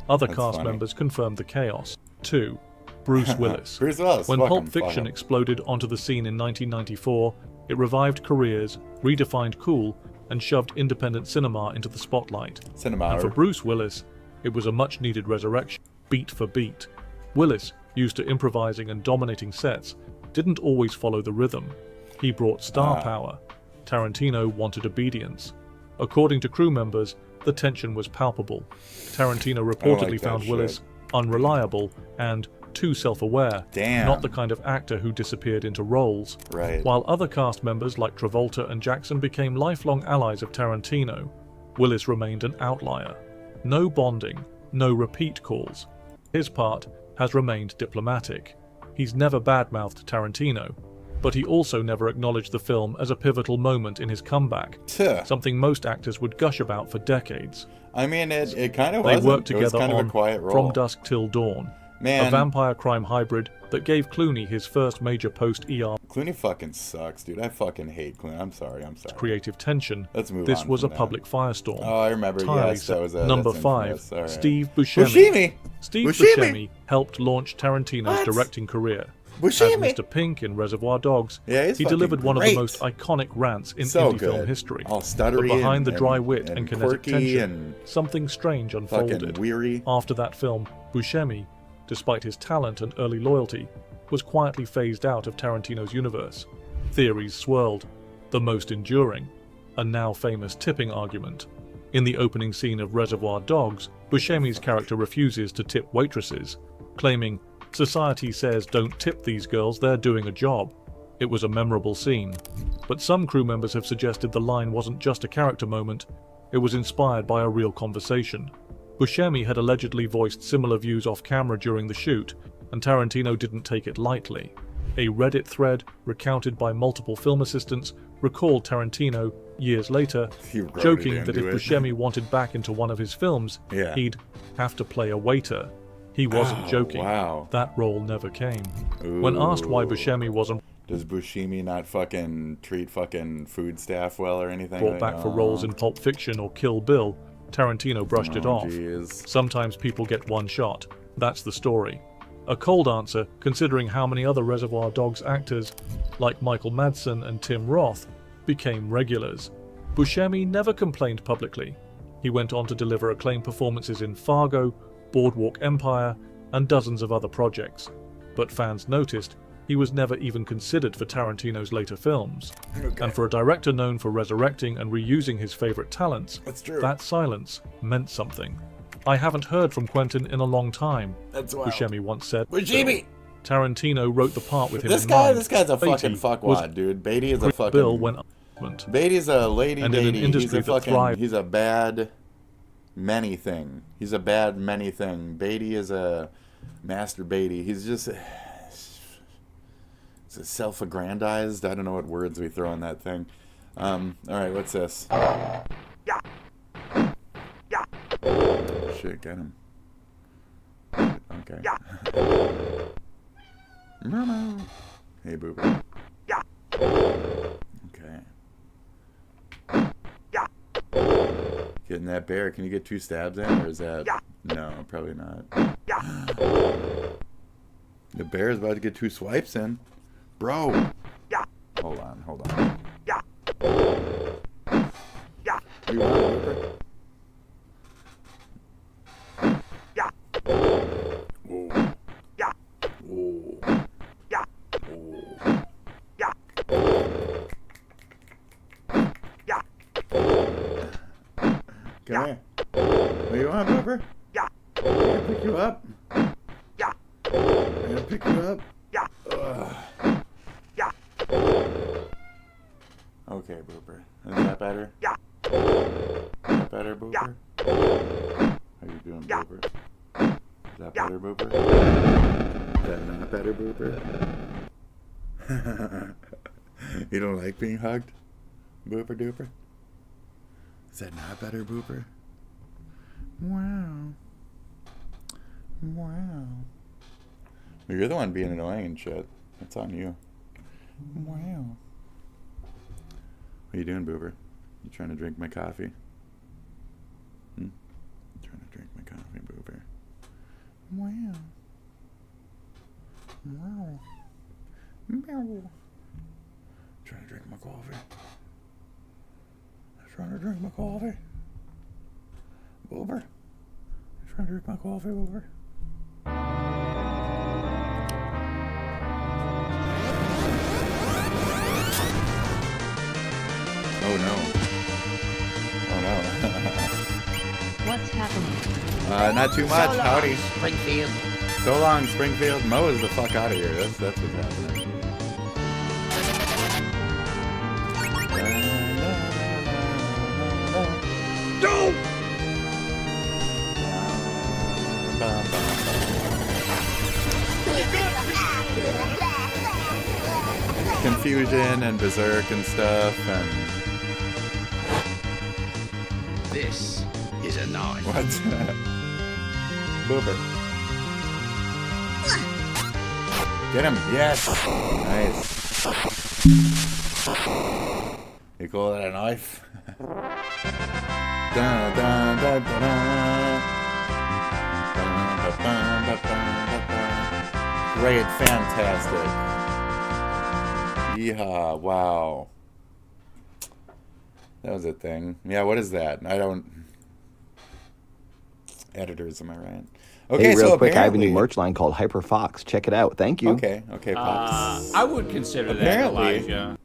Other cast members confirmed the chaos. 2. Bruce Willis. Bruce Willis, when Pulp Fiction fucking. exploded onto the scene in 1994, it revived careers, redefined cool, and shoved independent cinema into the spotlight. And for Bruce Willis, it was a much-needed resurrection, beat for beat. Willis, used to improvising and dominating sets, didn't always follow the rhythm. He brought star power. Tarantino wanted obedience. According to crew members, the tension was palpable. Tarantino reportedly found Willis unreliable and too self-aware, not the kind of actor who disappeared into roles. While other cast members like Travolta and Jackson became lifelong allies of Tarantino, Willis remained an outlier. No bonding, no repeat calls. His part has remained diplomatic. He's never badmouthed Tarantino, but he also never acknowledged the film as a pivotal moment in his comeback, something most actors would gush about for decades. I mean, it kind of They wasn't. worked It was together kind of on a quiet role. From Dusk Till Dawn, Man. a vampire crime hybrid that gave Clooney his first major post-ER Clooney fucking sucks, dude. I fucking hate Clooney. I'm sorry. creative tension. Let's move This on was a from that. public firestorm. Oh, I remember. Entirely Yes, that was a, Number that's 5, infamous. All right. Steve Buscemi. Buscemi! Steve Buscemi! Buscemi helped launch Tarantino's What? directing career. Buscemi! As Mr. Pink in Reservoir Dogs, Yeah, he's he fucking delivered one of great. the most iconic rants in So indie film good. history. All stuttery But behind and- the dry and- wit and and kinetic quirky tension, and something strange fucking unfolded. weary. After that film, Buscemi, despite his talent and early loyalty, was quietly phased out of Tarantino's universe. Theories swirled, the most enduring, a now famous tipping argument. In the opening scene of Reservoir Dogs, Buscemi's character refuses to tip waitresses, claiming, "Society says don't tip these girls, they're doing a job." It was a memorable scene, but some crew members have suggested the line wasn't just a character moment, it was inspired by a real conversation. Buscemi had allegedly voiced similar views off camera during the shoot, and Tarantino didn't take it lightly. A Reddit thread, recounted by multiple film assistants, recalled Tarantino, years later, wrote joking it that if into it. Buscemi wanted back into one of his films, he'd have to play a waiter. He wasn't joking. Wow. That role never came. When asked why Buscemi wasn't Does Buscemi not fucking treat fucking food staff well or anything? brought back for roles in Pulp Fiction or Kill Bill, Tarantino brushed it off. Sometimes people get one shot. That's the story. A cold answer, considering how many other Reservoir Dogs actors, like Michael Madsen and Tim Roth, became regulars. Buscemi never complained publicly. He went on to deliver acclaimed performances in Fargo, Boardwalk Empire, and dozens of other projects. But fans noticed he was never even considered for Tarantino's later films. And for a director known for resurrecting and reusing his favorite talents, that silence meant something. "I haven't heard from Quentin in a long time," That's wild. Buscemi once said. Buscemi! Tarantino wrote the part with him This in guy, mind. this guy's a Beatty fucking fuckwad, was dude. Beatty is a fucking. Bill when argument. Beatty's a lady. And in an Beatty. industry He's a that fucking. thrived. He's a bad many thing. He's a bad many thing. Beatty is a master Beatty. He's just. Is it self-aggrandized? I don't know what words we throw in that thing. All right, what's this? Oh, shit, get him. Okay. Hey, Boober. Okay. Getting that bear. Can you get 2 stabs in, or is that... No, probably not. The bear is about to get 2 swipes in. Bro! Hold on, hold on. You want it, Boober? Whoa. Whoa. Come here. What do you want, Boober? I'm gonna pick you up. I'm gonna pick you up. Okay, Boober. Is that better? Is that better, Boober? How you doing, Boober? Is that better, Boober? Is that not better, Boober? You don't like being hugged? Boober Dooper? Is that not better, Booper? Wow. Wow. Well, you're the one being annoying and shit. That's on you. Wow. What are you doing, Boober? You trying to drink my coffee? Hmm? Trying to drink my coffee, Boober. Wow. Wow. Meow. Trying to drink my coffee. Trying to drink my coffee. Boober. Trying to drink my coffee, Boober. Oh no. Oh no. What's happening? Not too much. So long, Howdy. Springfield. So long, Springfield. Mo is the fuck out of here. That's what's happening. No! Confusion and berserk and stuff and This is a knife. what? Boober. Get him. Yes. Nice. You call that a knife? Dun, dun, dun, dun, dun. Great, fantastic. Yeehaw, wow. That was a thing. Yeah, what is that? I don't... Editors, am I right? Okay, hey, real so quick, I have a apparently... new merch line called Hyper Fox. Check it out. Thank you. Okay, Pops. I would consider that, Elijah.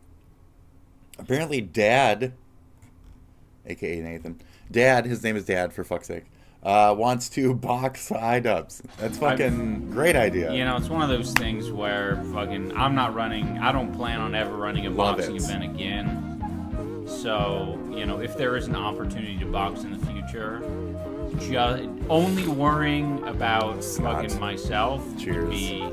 Apparently, Dad, a.k.a. Nathan, Dad, his name is Dad, for fuck's sake, wants to box iDubbbz. That's fucking great idea. You know, it's one of those things where fucking I don't plan on ever running a boxing event again. So, you know, if there is an opportunity to box in the future, just only worrying about fucking myself would be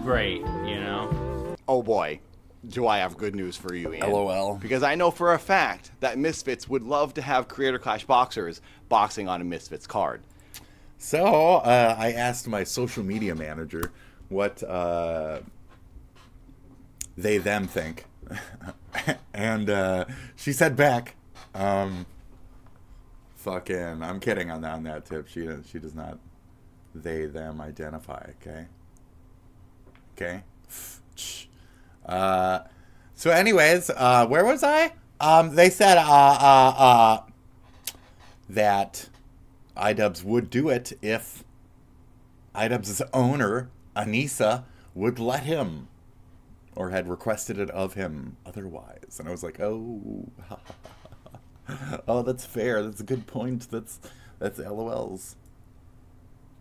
great, you know? Oh boy, do I have good news for you, Ian. LOL. Because I know for a fact that Misfits would love to have Creator Clash boxers boxing on a Misfits card. So, I asked my social media manager what they, them think. And she said back, fucking, I'm kidding on that tip. She does not they, them identify, okay? Okay? So anyways, where was I? They said that iDubbbz would do it if iDubbbz's owner, Anissa, would let him, or had requested it of him otherwise. And I was like, oh, oh, that's fair. That's a good point. That's LOLs.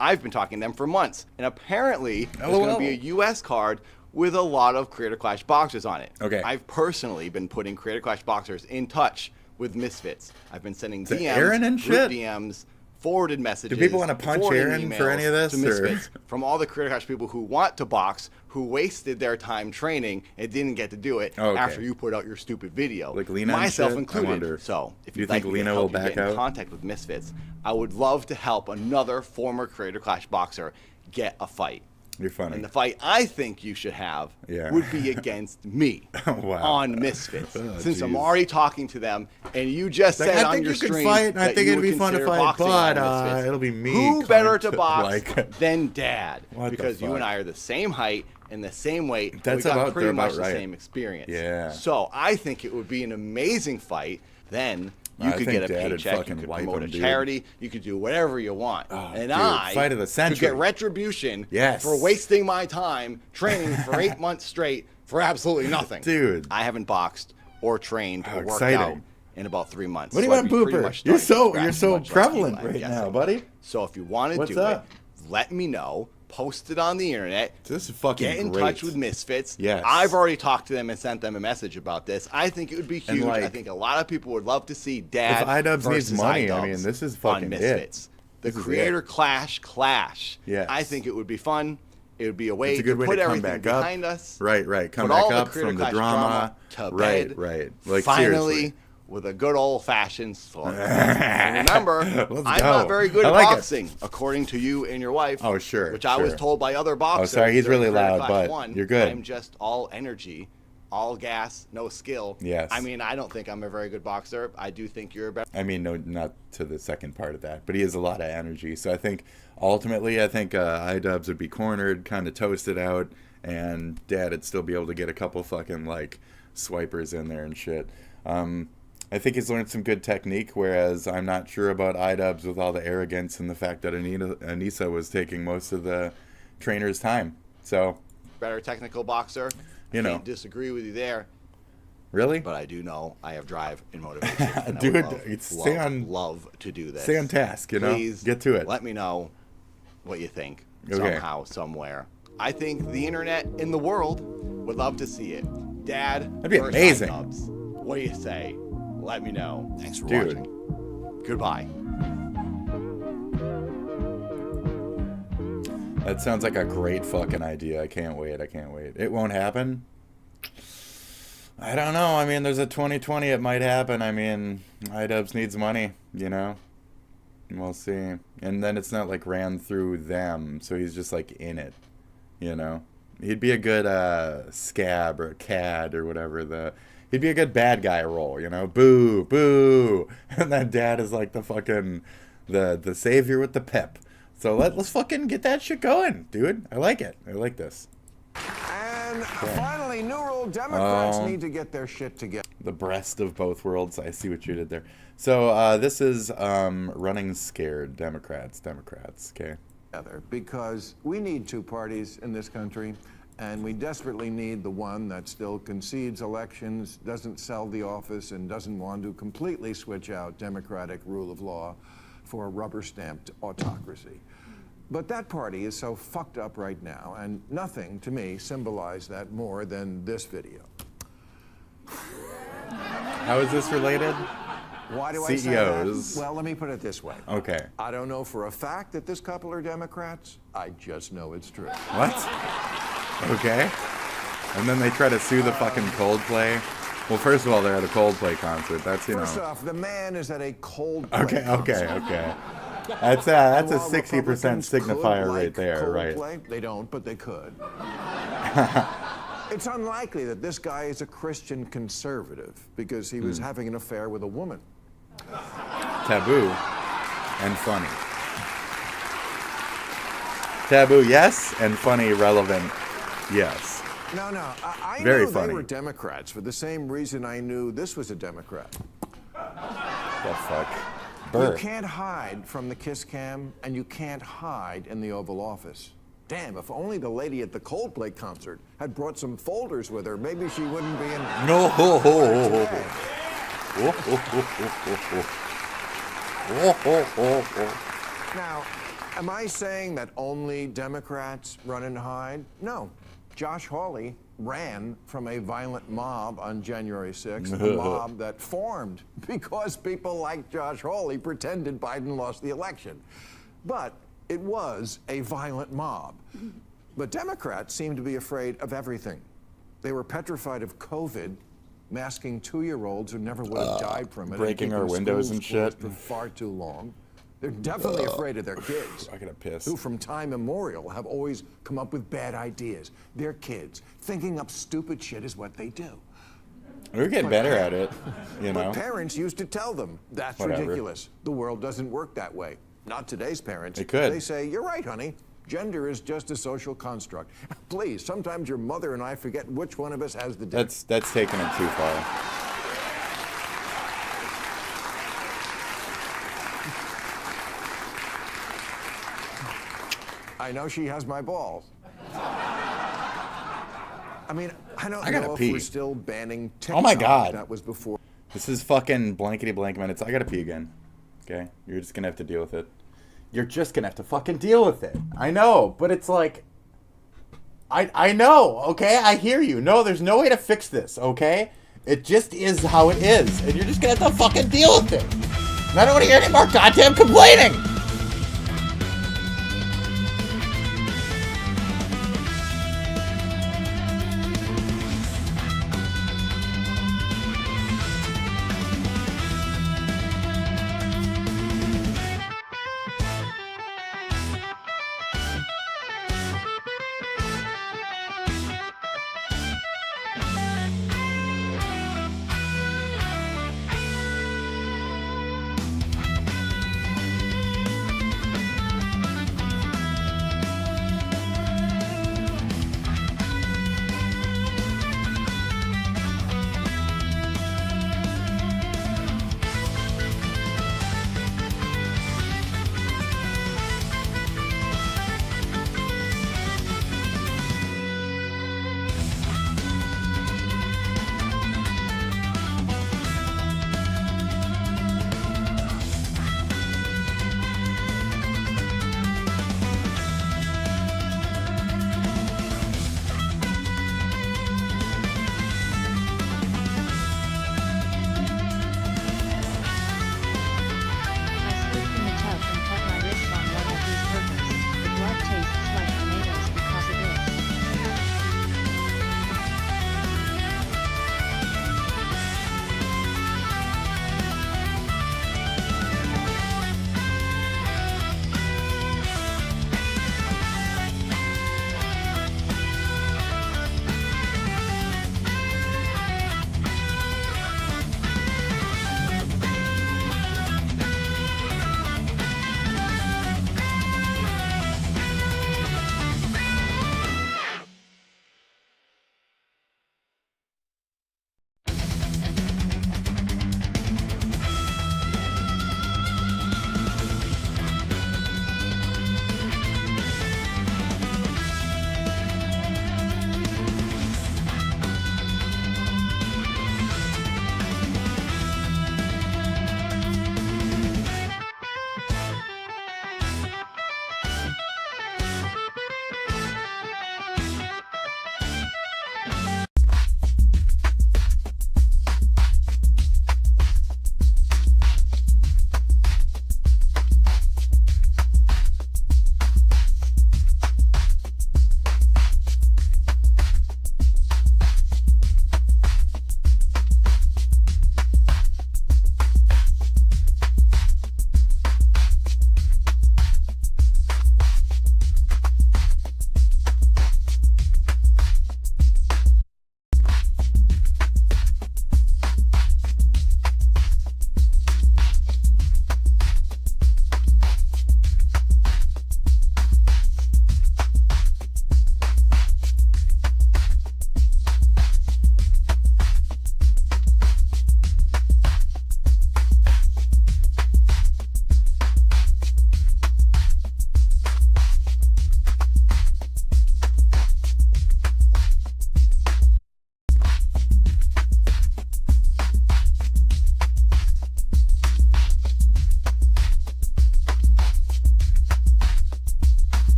I've been talking to them for months, and apparently there's going to be a U.S. card with a lot of Creator Clash boxers on it. Okay. I've personally been putting Creator Clash boxers in touch with Misfits. I've been sending To DMs, Aaron and group shit? DMs, forwarded messages. Do people want to punch forwarding Aaron for emails any of this? to Misfits from all the Creator Clash people who want to box, who wasted their time training and didn't get to do it after you put out your stupid video. Like Lena and myself shit? I included. wonder. So if Do you you'd like think me to Lena help will you back get in out? contact with Misfits, I would love to help another former Creator Clash boxer get a fight. You're funny. And the fight I think you should have would be against me on Misfits. Since I'm already talking to them, and you just Like, said I on think your you could stream fight, and I that think you it'd would be fun to consider fight, boxing but on Misfits. it'll be me Who better to coming to, box like- than Dad? What the Because you fuck? and I are the same height and the same weight. and That's we got about- pretty they're much about the right. same experience. Yeah. So I think it would be an amazing fight. Then you I could think get a Dad'd paycheck. You fucking could wipe promote him, a dude. charity. You could do whatever you want. And dude, I fight of the could century. get retribution Yes. for wasting my time training for 8 months straight for absolutely nothing. Dude. I haven't boxed or trained or worked exciting. out in about 3 months. What do you So want, I'd be pretty Booper? much You're starting from so scratch, much like prevalent Eli, right yes, now, I buddy. So if you want to What's do up? it, let me know. Post it on the internet. This is fucking Get in great. touch with Misfits. Yes. I've already talked to them and sent them a message about this. I think it would be And, huge. I like, think a lot of people would love to see Dad If iDubbbz needs versus money, I iDubbbz mean, this is on fucking Misfits. The This is Creator it. Clash. Yes. I think it would be fun. It would be a way It's a good to way put to come everything back up. behind us. Right. Come put back all up the Creator from the Clash drama. to Right. bed. Like, finally, seriously. with a good old-fashioned sword. And remember, Let's I'm go. not very good I at like it. boxing, according to you and your wife. Oh, sure. Which I was sure. told by other boxers. Oh, sorry, he's during really Creator loud, Clash but 1. you're good. I'm just all energy, all gas, no skill. Yes. I mean, I don't think I'm a very good boxer. I do think you're a better. I mean, no, not to the second part of that, but he has a lot of energy. So I think ultimately, iDubbbz would be cornered, kind of toasted out, and Dad would still be able to get a couple fucking like swipers in there and shit. I think he's learned some good technique, whereas I'm not sure about iDubbbz with all the arrogance and the fact that Anissa was taking most of the trainer's time. So, Better technical boxer. You know. Can't disagree with you there. really? But I do know I have drive and motivation. And I Dude, would stay on- love to do this. stay on task, you know? Please Get to it. Let me know what you think Okay. somehow, somewhere. I think the internet in the world would love to see it. Dad, That'd be versus amazing. iDubbbz. What do you say? Let me know. Thanks for Dude. watching. Goodbye. That sounds like a great fucking idea. I can't wait. It won't happen? I don't know. I mean, there's a 2020 it might happen. I mean, iDubbbz needs money, you know? We'll see. And then it's not like ran through them, so he's just like in it, you know? He'd be a good scab or cad or whatever. He'd be a good bad guy role, you know? Boo, boo. And then Dad is like the fucking, the savior with the pep. So let's fucking get that shit going, dude. I like it. I like this. And finally, new rule, Democrats need to get their shit together. The breast of both worlds. I see what you did there. So this is running scared. Democrats, okay? Because we need two parties in this country, and we desperately need the one that still concedes elections, doesn't sell the office, and doesn't want to completely switch out democratic rule of law for a rubber-stamped autocracy. But that party is so fucked up right now, and nothing, to me, symbolized that more than this video. How is this related? Why do I say CEOs. that? Well, let me put it this way. Okay. I don't know for a fact that this couple are Democrats. I just know it's true. What? Okay. And then they try to sue the fucking Coldplay. Well, first of all, they're at a Coldplay concert. That's, you know. First off, the man is at a Coldplay Okay. concert. That's a And while 60% Republicans could signifier like right there, right? Coldplay, they don't, but they could. It's unlikely that this guy is a Christian conservative because he was having an affair with a woman. Taboo and funny. Taboo, yes, and funny, relevant, yes. No, I Very knew funny. they were Democrats for the same reason I knew this was a Democrat. The fuck? You Burr. can't hide from the kiss cam, and you can't hide in the Oval Office. Damn, if only the lady at the Coldplay concert had brought some folders with her, maybe she wouldn't be in... No. Now, Am I saying that only Democrats run and hide? No. Josh Hawley ran from a violent mob on January 6th, a mob that formed because people like Josh Hawley pretended Biden lost the election. But it was a violent mob. But Democrats seem to be afraid of everything. They were petrified of COVID, masking 2-year-olds who never would have died from it. Breaking our windows and shit. For far too long. They're definitely afraid of their kids. I gotta piss. Who from time immemorial have always come up with bad ideas. Their kids. Thinking up stupid shit is what they do. We're getting better at it, you know. But parents used to tell them, that's ridiculous. The world doesn't work that way. Not today's parents. It could. They say, you're right, honey. Gender is just a social construct. Please, sometimes your mother and I forget which one of us has the dick. That's taking it too far. I know she has my balls. I mean, I don't I gotta know if pee. we're still banning TikTok. Oh my God. That was before. This is fucking blankety blank minutes. I gotta pee again. Okay? You're just gonna have to deal with it. You're just gonna have to fucking deal with it. I know, but it's like... I know, okay? I hear you. No, there's no way to fix this, okay? It just is how it is. And you're just gonna have to fucking deal with it. And I don't want to hear any more goddamn complaining!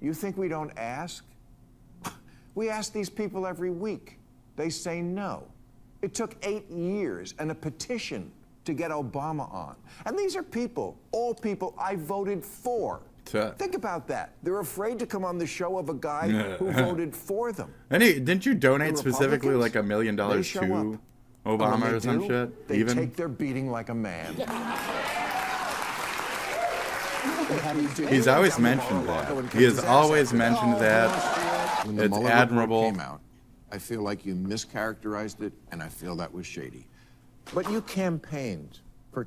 You think we don't ask? We ask these people every week. They say no. It took 8 years and a petition to get Obama on. And these are people, all people I voted for. Think about that. They're afraid to come on the show of a guy who voted for them. And didn't you donate specifically like $1 million to Obama or some shit? They take their beating like a man. He's always mentioned that. He has always mentioned that. When the It's Mueller admirable. report came out, I feel like you mischaracterized it, and I feel that was shady. But you campaigned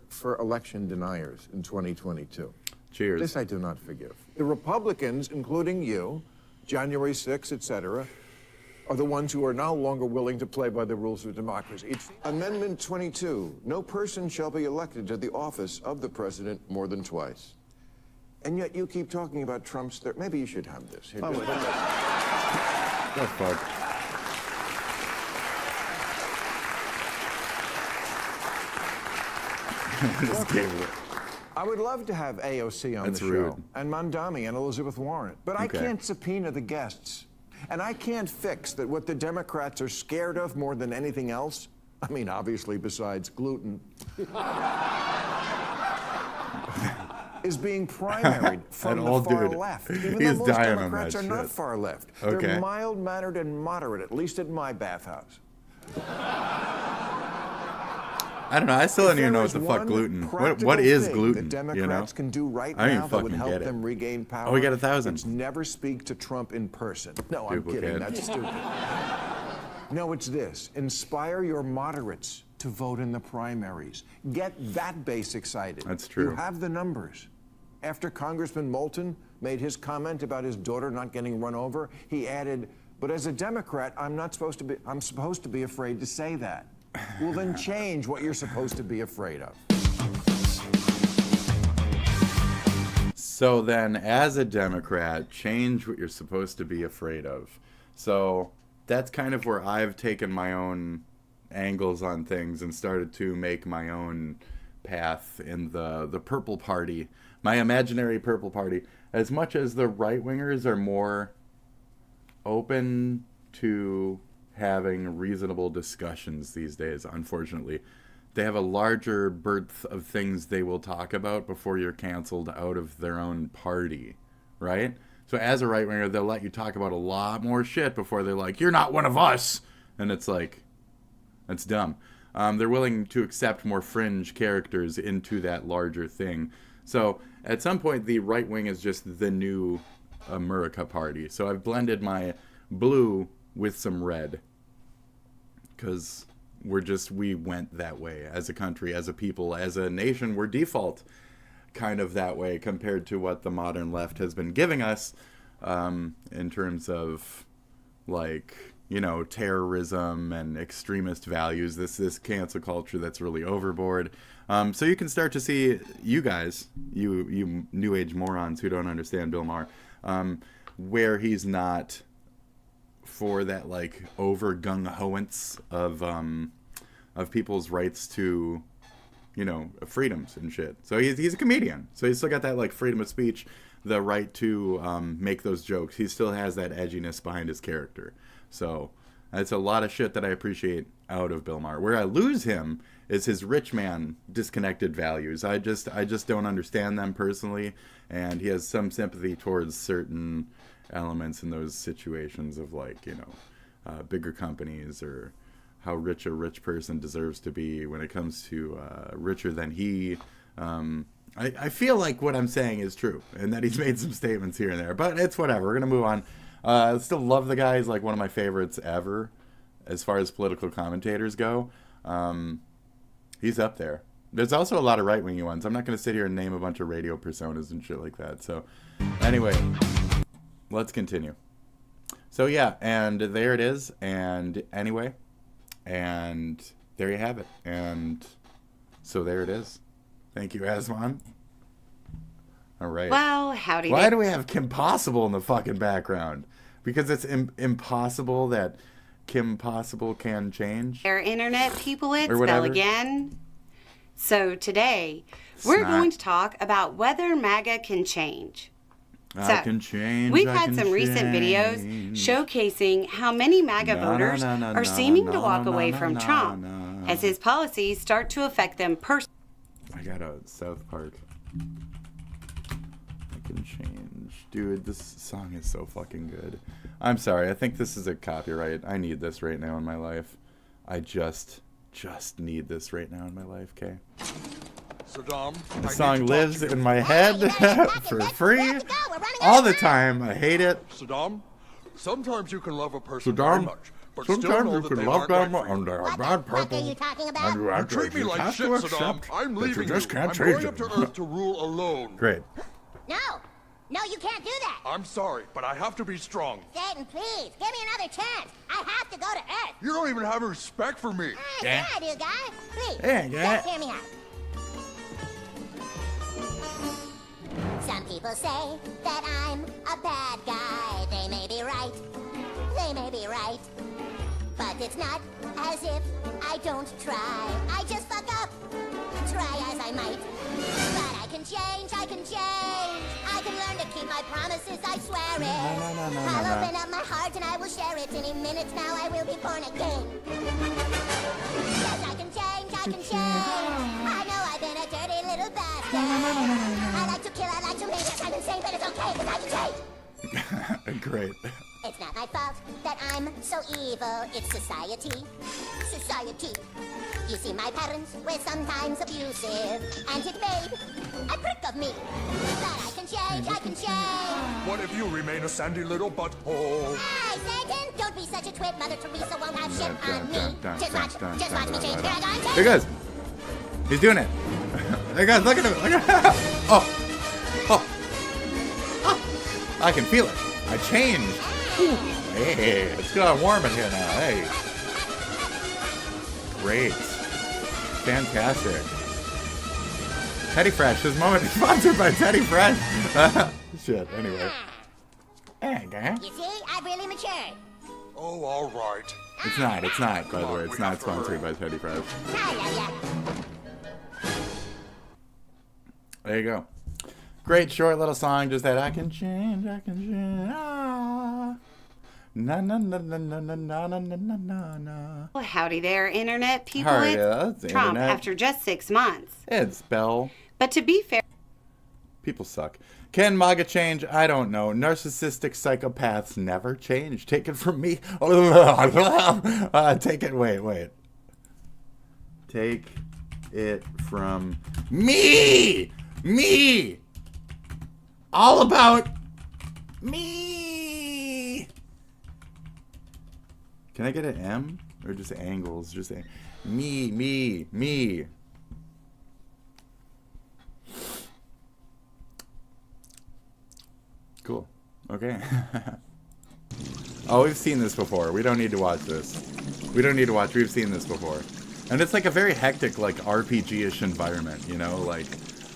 for election deniers in 2022. Cheers. This I do not forgive. The Republicans, including you, January 6th, etc., are the ones who are no longer willing to play by the rules of democracy. Amendment 22, no person shall be elected to the office of the president more than twice. And yet you keep talking about Trump's maybe you should have this. Here, That's fun. Just gave it. I would love to have AOC on That's the show, rude. and Mondami and Elizabeth Warren, but I Okay. can't subpoena the guests. And I can't fix that what the Democrats are scared of more than anything else, I mean, obviously besides gluten, is being primaried from the far left. Even He's though most dying on Democrats that are not shit. far left. Okay. They're mild-mannered and moderate, at least at my bathhouse. I don't know. I still don't If even know there what the is fuck one gluten. What practical is thing gluten? that You know? Democrats can do right I don't now even that would fucking help get it. them regain power. Oh, we got 1,000. It's never speak to Trump in person. No, I'm People kidding. can. That's stupid. No, it's this. Inspire your moderates to vote in the primaries. Get that base excited. That's true. You have the numbers. After Congressman Moulton made his comment about his daughter not getting run over, he added, "But as a Democrat, I'm supposed to be afraid to say that." Well, then change what you're supposed to be afraid of. So then, as a Democrat, change what you're supposed to be afraid of. So that's kind of where I've taken my own angles on things and started to make my own path in the purple party, my imaginary purple party. As much as the right-wingers are more open to having reasonable discussions these days, unfortunately, they have a larger breadth of things they will talk about before you're canceled out of their own party, right? So as a right-winger, they'll let you talk about a lot more shit before they're like, "You're not one of us!" And it's like, that's dumb. They're willing to accept more fringe characters into that larger thing. So at some point, the right wing is just the new America party. So I've blended my blue with some red because we went that way as a country, as a people, as a nation. We're default kind of that way compared to what the modern left has been giving us in terms of, like, you know, terrorism and extremist values, this cancel culture that's really overboard. So you can start to see, you guys, you new age morons who don't understand Bill Maher, where he's not for that, like, over gung-hoance of people's rights to, you know, freedoms and shit. So he's a comedian. So he's still got that, like, freedom of speech, the right to make those jokes. He still has that edginess behind his character. So that's a lot of shit that I appreciate out of Bill Maher. Where I lose him is his rich man disconnected values. I just don't understand them personally, and he has some sympathy towards certain elements in those situations of, like, you know, bigger companies or how rich a rich person deserves to be when it comes to richer than he. I feel like what I'm saying is true, and that he's made some statements here and there, but it's whatever. We're going to move on. I still love the guy. He's like one of my favorites ever as far as political commentators go. He's up there. There's also a lot of right-wingy ones. I'm not going to sit here and name a bunch of radio personas and shit like that. So anyway, let's continue. So yeah, and there it is. And anyway, and there you have it. And so there it is. Thank you, Aswan. All right. Well, howdy. Why do we have Kim Possible in the fucking background? Because it's impossible that Kim Possible can change? Our internet people, it's Or Bell whatever. again. So today, we're Snot. going to talk about whether MAGA can change. I can change. We've had some recent videos showcasing how many MAGA voters are seeming to walk away from Trump as his policies start to affect them personally. I got a South Park. I can change. Dude, this song is so fucking good. I'm sorry, I think this is a copyright. I need this right now in my life. I just need this right now in my life, okay? Saddam, the song lives in my head for free all the time. I hate it. Saddam, sometimes you can love a person very much, but sometimes you can love them under a bad purple. You treat me like shit, Saddam. I'm leaving you. I'm going up to Earth to rule alone. Great. No, you can't do that. I'm sorry, but I have to be strong. Satan, please, give me another chance. I have to go to Earth. You don't even have respect for me. Yeah, I do, guys. Please, yeah. just hear me out. Some people say that I'm a bad guy. They may be right. They may be right. But it's not as if I don't try. I just fuck up. Try as I might. But I can change. I can change. I can learn to keep my promises. I swear it. I'll open up my heart and I will share it. Any minutes now I will be born again. Yes, I can change. I can change. I know I've been a dirty little bastard. I like to kill. I like to hate. Yes, I'm insane, but it's okay because I can change. Great. It's not my fault that I'm so evil. It's society. Society. You see, my parents were sometimes abusive, and it made a prick of me. But I can change. I can change. What if you remain a sandy little butthole? Hey, Satan! Don't be such a twit. Mother Teresa won't have shit on me. Just watch me change. Here I go. Here he goes. He's doing it. There he goes. Look at him. Look at him. Oh. I can feel it. I changed. Hey, it's got warm in here now. Hey. Great. Fantastic. Teddy Fresh. This moment is sponsored by Teddy Fresh. Shit, anyway. Hey, guy. You see, I've really matured. Oh, all right. It's not, by the way. It's not sponsored by Teddy Fresh. There you go. Great short little song, just that I can change, ah. Na na na na na na na na na na na. Well, howdy there, Internet people. Howdy, it's Trump Internet. after just 6 months. It's Bell. But to be fair, people suck. Can MAGA change? I don't know. Narcissistic psychopaths never change. Take it from me. Take it. Wait. Take it from me. Me. All about me. Can I get an M or just angles? Just me. Cool. Okay. Oh, we've seen this before. We don't need to watch this. We've seen this before. And it's like a very hectic, like RPG-ish environment, you know? Like,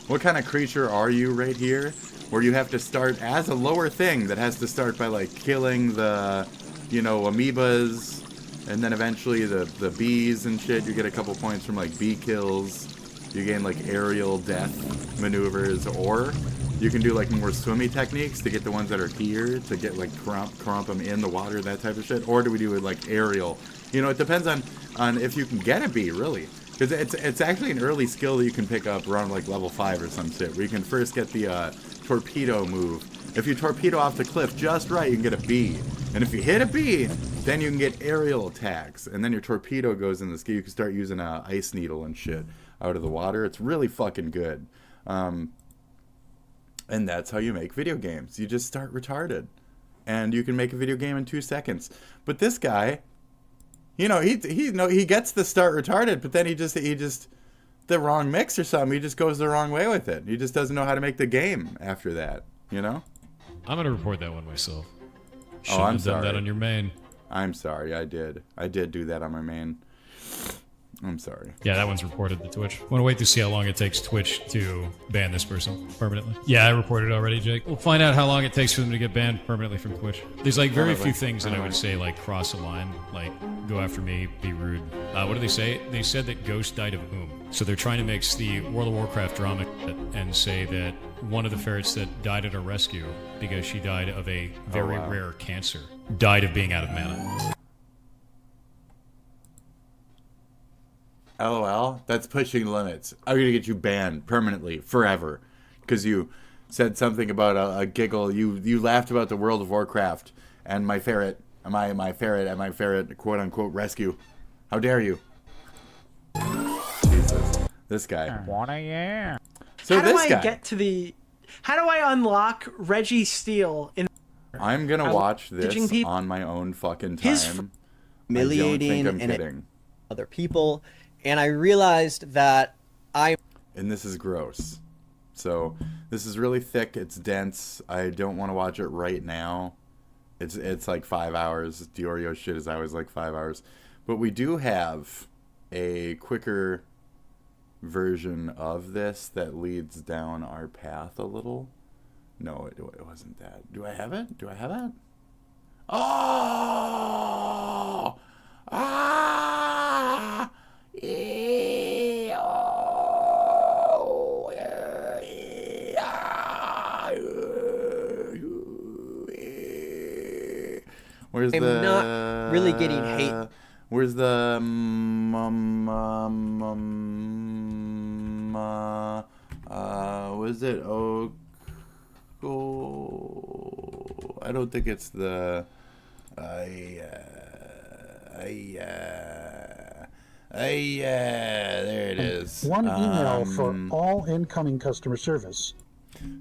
what kind of creature are you right here? Where you have to start as a lower thing that has to start by, like, killing the, you know, amoebas, and then eventually the bees and shit. You get a couple points from, like, bee kills. You gain, like, aerial death maneuvers, or you can do, like, more swimmy techniques to get the ones that are here, to get, like, crump them in the water, that type of shit. Or do we do it, like, aerial? You know, it depends on if you can get a bee, really. Because it's actually an early skill that you can pick up around, like, level 5 or some shit, where you can first get the torpedo move. If you torpedo off the cliff just right, you can get a bee. And if you hit a bee, then you can get aerial attacks. And then your torpedo goes in the ski. You can start using a ice needle and shit out of the water. It's really fucking good. And that's how you make video games. You just start retarded. And you can make a video game in 2 seconds. But this guy, you know, he gets the start retarded, but then he just the wrong mix or something. He just goes the wrong way with it. He just doesn't know how to make the game after that, you know? I'm going to report that one myself. I'm have done sorry. that on your main. I'm sorry, I did. I did do that on my main. I'm sorry. Yeah, that one's reported to Twitch. Want to wait to see how long it takes Twitch to ban this person permanently. Yeah, I reported already, Jake. We'll find out how long it takes for them to get banned permanently from Twitch. There's like very few things that I would say like cross a line, like go after me, be rude. What do they say? They said that Ghost died of whom. So they're trying to mix the World of Warcraft drama and say that one of the ferrets that died at our rescue, because she died of a very rare cancer, died of being out of mana. LOL, that's pushing limits. I'm gonna get you banned permanently, forever, because you said something about a giggle. You laughed about the World of Warcraft and my ferret, my ferret, quote unquote rescue. How dare you? Jesus, this guy. What a yeah. So how do this I guy. get to the? How do I unlock Reggie Steele in? I'm gonna watch this on my own fucking time. Humiliating I don't think I'm and kidding. Other people. And I realized that And this is gross. So this is really thick. It's dense. I don't want to watch it right now. It's like 5 hours. Diorio shit is always like 5 hours. But we do have a quicker version of this that leads down our path a little. No, it wasn't that. Do I have it? Do I have it? Oh! Ah! Where's I'm the? not really getting hate. Where's the? Was it? Oh, I don't think it's the. There it is. One email for all incoming customer service.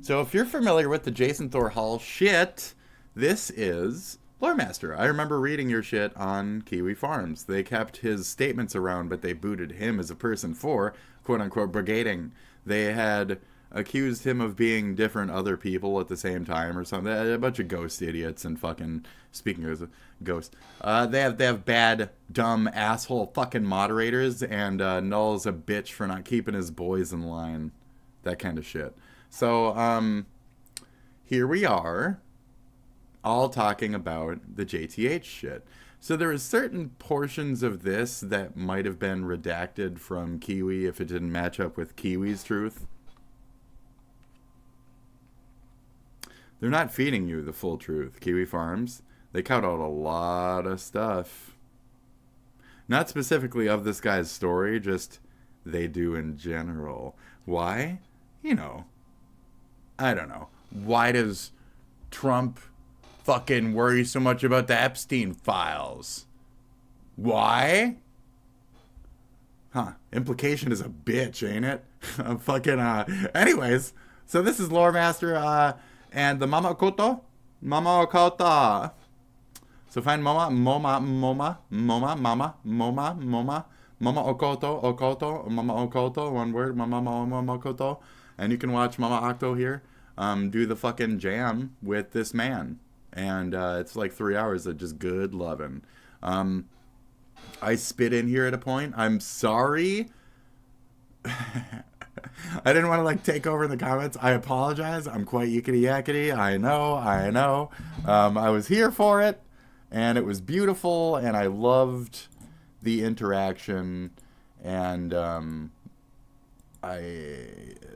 So if you're familiar with the Jason Thor Hall shit, this is Loremaster. I remember reading your shit on Kiwi Farms. They kept his statements around, but they booted him as a person for, quote-unquote, brigading. They had accused him of being different other people at the same time or something. A bunch of ghost idiots and fucking, speaking of ghosts, they have bad, dumb, asshole fucking moderators, and Null's a bitch for not keeping his boys in line. That kind of shit. So, here we are, all talking about the JTH shit. So there are certain portions of this that might have been redacted from Kiwi if it didn't match up with Kiwi's truth. They're not feeding you the full truth. Kiwi Farms, they cut out a lot of stuff. Not specifically of this guy's story, just they do in general. Why? You know, I don't know. Why does Trump fucking worry so much about the Epstein files? Why? Huh. Implication is a bitch, ain't it? I'm fucking, anyways, so this is Loremaster, and the Mama Okoto. So find Mama Okoto, one word, Mama Okoto. And you can watch Mama Octo here do the fucking jam with this man. And it's like 3 hours of just good loving. I spit in here at a point. I'm sorry. I didn't want to like take over the comments. I apologize. I'm quite yickety yakety. I know. I was here for it, and it was beautiful, and I loved the interaction. And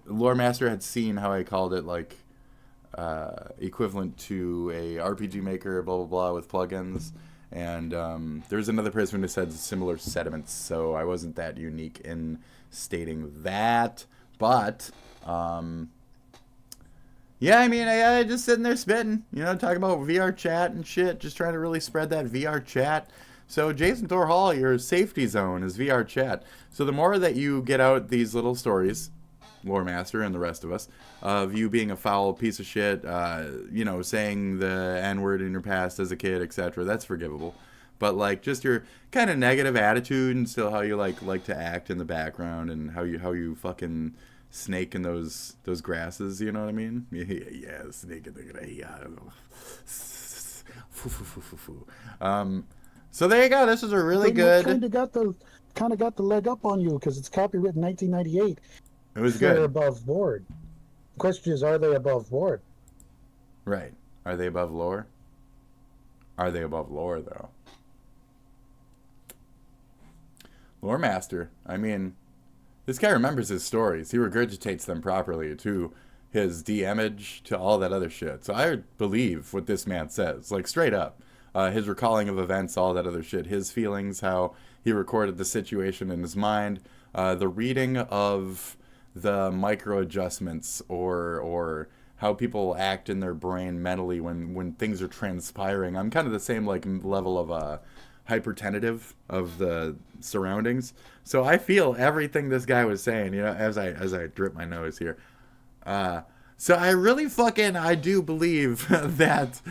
Loremaster had seen how I called it like equivalent to a RPG maker, blah blah blah, with plugins. And there's another person who said similar sentiments, so I wasn't that unique in stating that. But yeah, I mean, I just sitting there spitting, you know, talking about VR chat and shit, just trying to really spread that VR chat. So Jason Thor Hall, your safety zone is VR chat. So the more that you get out these little stories, Loremaster and the rest of us, of you being a foul piece of shit, you know, saying the N-word in your past as a kid, etc., that's forgivable. But like just your kind of negative attitude and still how you like to act in the background and how you fucking snake in those grasses, you know what I mean? Yeah, snake in the grass. So there you go. This was a really good. Kind of got the leg up on you because it's copyrighted in 1998. It was They're good. above board. The question is, are they above board? Right. Are they above lore? Are they above lore, though? Lore Master. I mean, this guy remembers his stories. He regurgitates them properly to his D-image, to all that other shit. So I believe what this man says. Like, straight up. His recalling of events, all that other shit. His feelings, how he recorded the situation in his mind. The reading of the micro adjustments or how people act in their brain mentally when things are transpiring. I'm kind of the same like level of hypertentative of the surroundings. So I feel everything this guy was saying, you know, as I drip my nose here. So I really I do believe that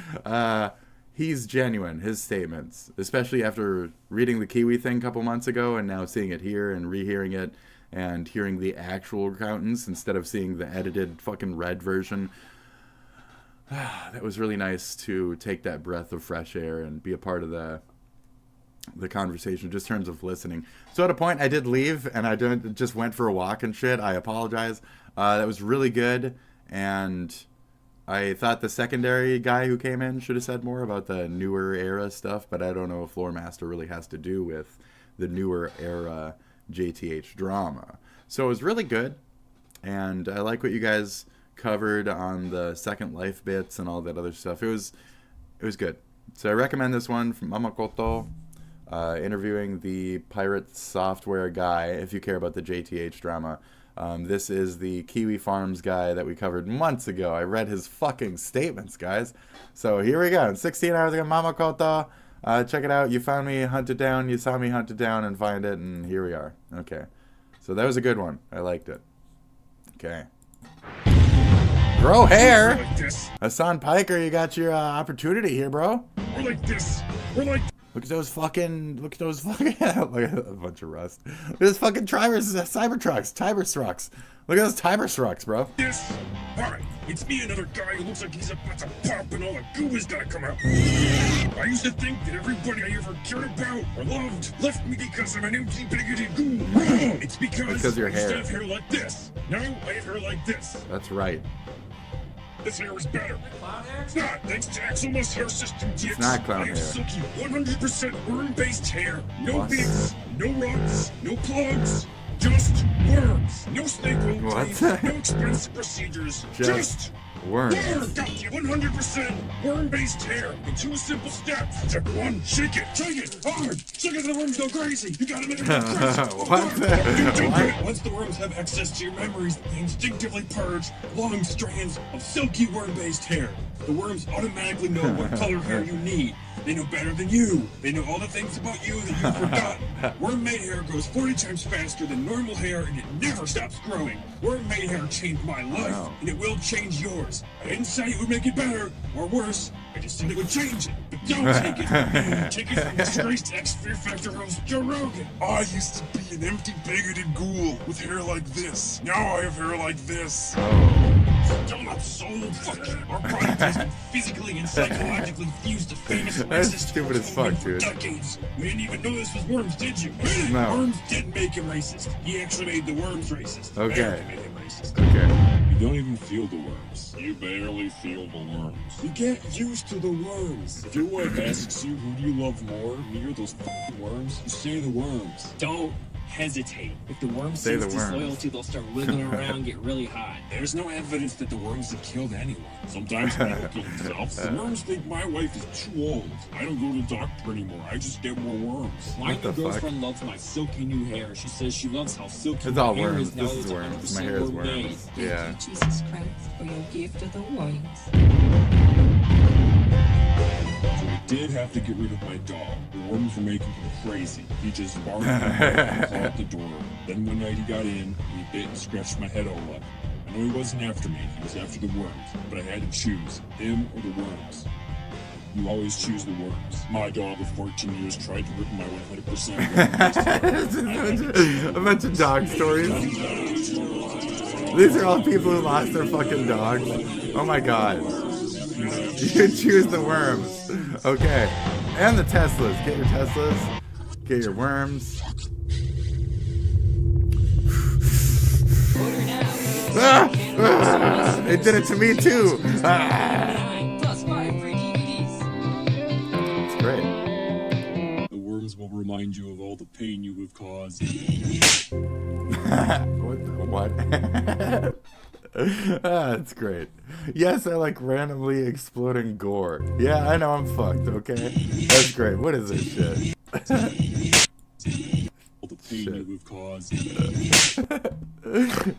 he's genuine, his statements, especially after reading the Kiwi thing a couple months ago and now seeing it here and rehearing it and hearing the actual accountants instead of seeing the edited fucking red version. That was really nice to take that breath of fresh air and be a part of the conversation, just in terms of listening. So at a point I did leave and I just went for a walk and shit. I apologize. That was really good, and I thought the secondary guy who came in should have said more about the newer era stuff, but I don't know if Lore Master really has to do with the newer era JTH drama. So it was really good, and I like what you guys covered on the Second Life bits and all that other stuff. It was good. So I recommend this one from Mamakoto, interviewing the pirate software guy, if you care about the JTH drama. This is the Kiwi Farms guy that we covered months ago. I read his fucking statements, guys. So here we go. In 16 hours ago, Mamakoto. Check it out. You found me, hunt it down. You saw me hunt it down and find it, and here we are. Okay. So that was a good one. I liked it. Okay. Grow hair. Hassan Piker, you got your opportunity here, bro. We're like this. We're like. Look at those fucking. Look at a bunch of rust. Look at those fucking Cybertrucks. Look at those Cybertrucks, bro. Yes. Alright, it's me, another guy who looks like he's about to pop and all the goo is gonna come out. I used to think that everybody I ever cared about or loved left me because I'm an empty, bigoted goo. Wrong! It's because your hair. Instead of hair like this, now I have hair like this. That's right. This hair is better. It's not, thanks to Axelma's hair system, It's not clown I have hair. silky, 100% worm-based hair. No bigs, no ruts, no plugs. Just worms. No snake oil What? teeth, no expensive procedures. Just worms. Worm. Got you 100% worm-based hair in 2 simple steps. Step 1, shake it hard. Shake it till the worms go crazy. You gotta make them go crazy. What? Once the worms have access to your memories, they instinctively purge long strands of silky worm-based hair. The worms automatically know what color hair you need. They know better than you. They know all the things about you that you've forgotten. Worm-made hair grows 40 times faster than normal hair, and it never stops growing. Worm-made hair changed my life, and it will change yours. I didn't say it would make it better or worse. I just said it would change it. But don't take it from me. Take it from disgraced ex-Fear Factor host Joe Rogan. I used to be an empty, bigoted ghoul with hair like this. Now I have hair like this. Donut soul, fuck you. Our product has been physically and psychologically fused to famous That's racist stupid as fuck, for dude. decades. You didn't even know this was worms, did you? No. Worms did make him racist. He actually made the worms racist. Okay. Barely made him racist. Okay. You don't even feel the worms. You barely feel the worms. You get used to the worms. If your wife asks you who do you love more, me or those f***ing worms, you say the worms. Don't hesitate. If the worms Say sense the worms. disloyalty, they'll start wiggling around, get really hot. There's no evidence that the worms have killed anyone. Sometimes people kill themselves. The worms think my wife is too old. I don't go to the doctor anymore. I just get more worms. My What the new fuck? girlfriend loves my silky new hair. She says she loves how silky It's my all hair worms. is now This that is it's worms. My 100% hair is worm-made. worms. Yeah. Jesus Christ, for your gift of the worms. So we did have to get rid of my dog. The worms were making him crazy. He just barked and clawed the door. Then one night he got in, and he bit and scratched my head all up. I know he wasn't after me, he was after the worms. But I had to choose, him or the worms. You always choose the worms. My dog of 14 years tried to rip my 100% A bunch of dog stories. These are all people who lost their fucking dogs. Oh my god. You choose the worms. Okay. And the Teslas. Get your Teslas. Get your worms. Ah! Ah! It did it to me too. Ah! It's great. The worms will remind you of all the pain you have caused. What? That's great. Yes, I like randomly exploding gore. Yeah, I know I'm fucked, okay? That's great. What is this shit? All the pain you have caused. Is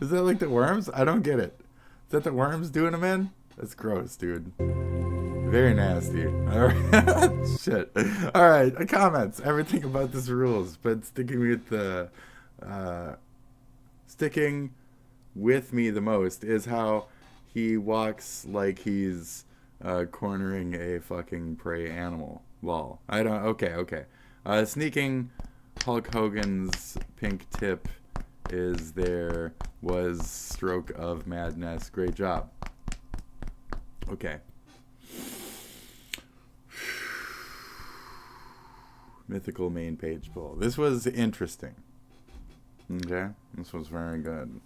that like the worms? I don't get it. Is that the worms doing them in? That's gross, dude. Very nasty. Alright. Shit. Alright, comments. Everything about this rules, but sticking with me the most is how he walks like he's cornering a fucking prey animal. Lol. I don't. Okay. Sneaking Hulk Hogan's pink tip was stroke of madness. Great job. Okay. Mythical main page pull. This was interesting. Okay, this was very good.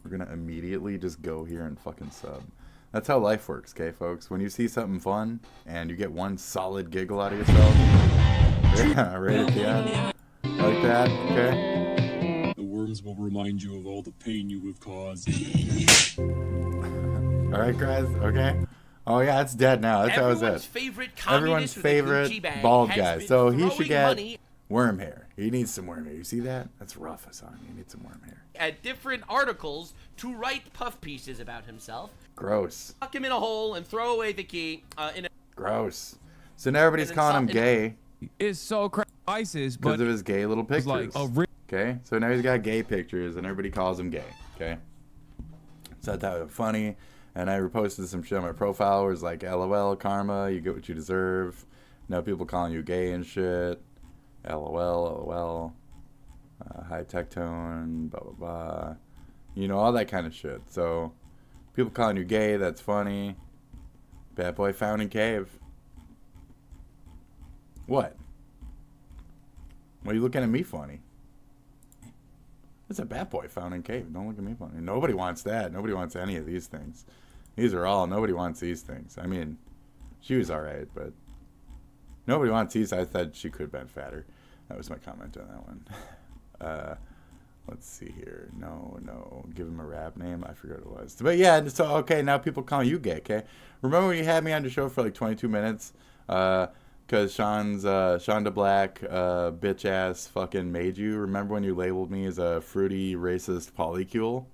We're gonna immediately just go here and fucking sub. That's how life works, okay, folks? When you see something fun and you get one solid giggle out of yourself, yeah, right at the end, like that, okay? The worms will remind you of all the pain you have caused. Alright, guys, okay? Oh, yeah, it's dead now. That's how it's dead. Everyone's favorite bald guy. So he should get worm hair. He needs some worm hair. You see that? That's rough, Hassan. He needs some worm hair. At different articles to write puff pieces about himself. Gross. Fuck him in a hole and throw away the key. Gross. So now everybody's calling him gay. It's so crisis because of his gay little pictures. Okay? So now he's got gay pictures and everybody calls him gay. Okay? So I thought it was funny. And I reposted some shit on my profile where it's like, LOL, karma, you get what you deserve. Now people calling you gay and shit. LOL. High tech tone, blah, blah, blah. You know, all that kind of shit. So, people calling you gay, that's funny. Bad boy found in cave. What? Why are you looking at me funny? It's a bad boy found in cave. Don't look at me funny. Nobody wants that. Nobody wants any of these things. Nobody wants these things. I mean, she was alright, but nobody wants these. I thought she could have been fatter. That was my comment on that one. Let's see here. No. Give him a rap name. I forgot what it was. But yeah, so, okay, now people calling you gay, okay? Remember when you had me on the show for like 22 minutes? Because Shonda Black, bitch-ass fucking made you? Remember when you labeled me as a fruity, racist polycule?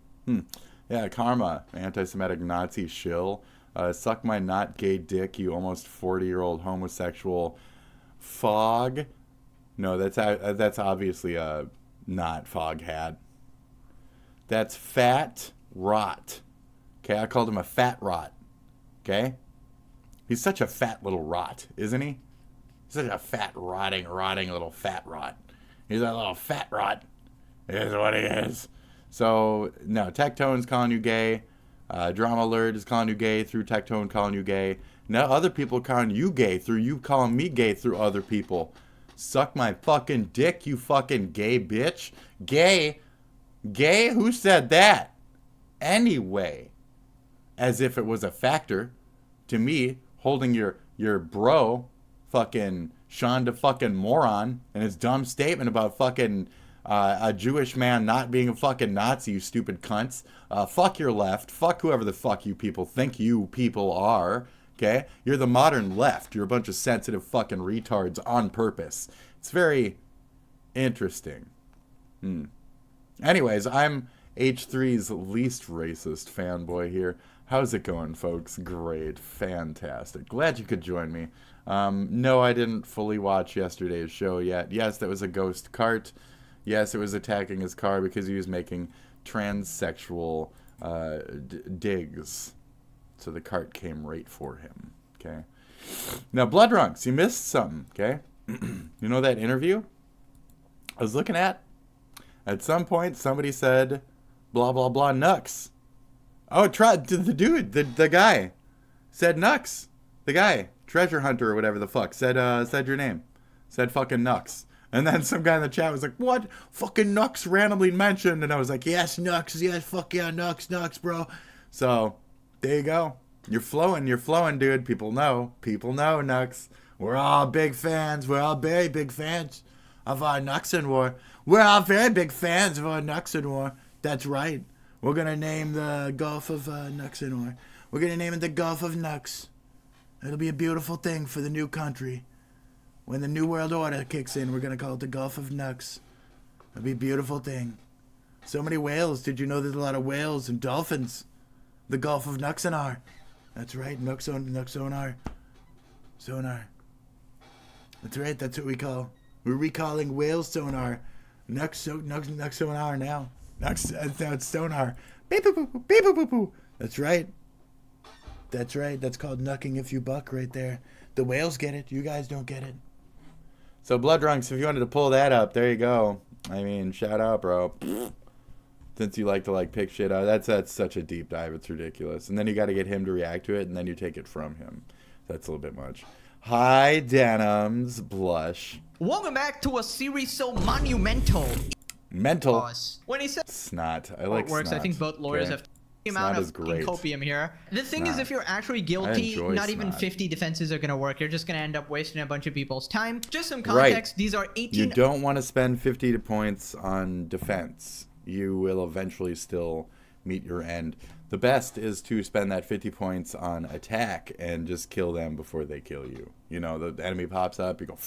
Yeah, karma. Anti-Semitic Nazi shill. Suck my not gay dick, you almost 40-year-old homosexual fog. No, that's obviously not Foghat. That's fat rot. Okay, I called him a fat rot. Okay? He's such a fat little rot, isn't he? He's such a fat, rotting little fat rot. He's a little fat rot. Is what he is. So, no, Tectone's calling you gay. Drama Alert is calling you gay through Tectone calling you gay. Now other people calling you gay through you calling me gay through other people. Suck my fucking dick, you fucking gay bitch. Gay? Gay? Who said that? Anyway, as if it was a factor to me holding your bro, fucking Shonda fucking moron, and his dumb statement about fucking a Jewish man not being a fucking Nazi, you stupid cunts. Fuck your left. Fuck whoever the fuck you people think you people are. Okay? You're the modern left. You're a bunch of sensitive fucking retards on purpose. It's very interesting. Anyways, I'm H3's least racist fanboy here. How's it going, folks? Great. Fantastic. Glad you could join me. No, I didn't fully watch yesterday's show yet. Yes, that was a ghost cart. Yes, it was attacking his car because he was making transsexual digs. So the cart came right for him, okay? Now, Bloodrunks, you missed something, okay? You know that interview I was looking at? At some point, somebody said, blah, blah, blah, Nux. Oh, the dude, the guy. Said Nux. The guy, treasure hunter or whatever the fuck, said your name. Said fucking Nux. And then some guy in the chat was like, what? Fucking Nux randomly mentioned. And I was like, yes, Nux. Yes, fuck yeah, Nux, bro. So, there you go. You're flowing, dude. People know, Nux. We're all big fans. We're all very big fans of our Nuxin War. We're all very big fans of our Nuxin War. That's right. We're going to name the Gulf of Nuxin War. We're going to name it the Gulf of Nux. It'll be a beautiful thing for the new country. When the New World Order kicks in, we're going to call it the Gulf of Nux. It'll be a beautiful thing. So many whales. Did you know there's a lot of whales and dolphins? The Gulf of Nuxinar. That's right, Nuxonar. Sonar. That's right, that's what we call. We're recalling whale sonar. Nuxonar now. Now it's sonar. Beep boop boop beep boop boop boop. That's right. That's right. That's called knucking if you buck right there. The whales get it. You guys don't get it. So Blood Drunks, if you wanted to pull that up, there you go. I mean, shout out, bro. Since you like to pick shit out, that's such a deep dive. It's ridiculous. And then you got to get him to react to it, and then you take it from him. That's a little bit much. Hi, Denims. Blush. Welcome back to a series so monumental. Mental. When he said snot, I like works. snot. I think both lawyers have the amount of copium here. The thing is, if you're actually guilty, not even 50 defenses are going to work. You're just going to end up wasting a bunch of people's time. Just some context. These are 18. You don't want to spend 50 points on defense. You will eventually still meet your end. The best is to spend that 50 points on attack and just kill them before they kill you. You know, the enemy pops up, you go,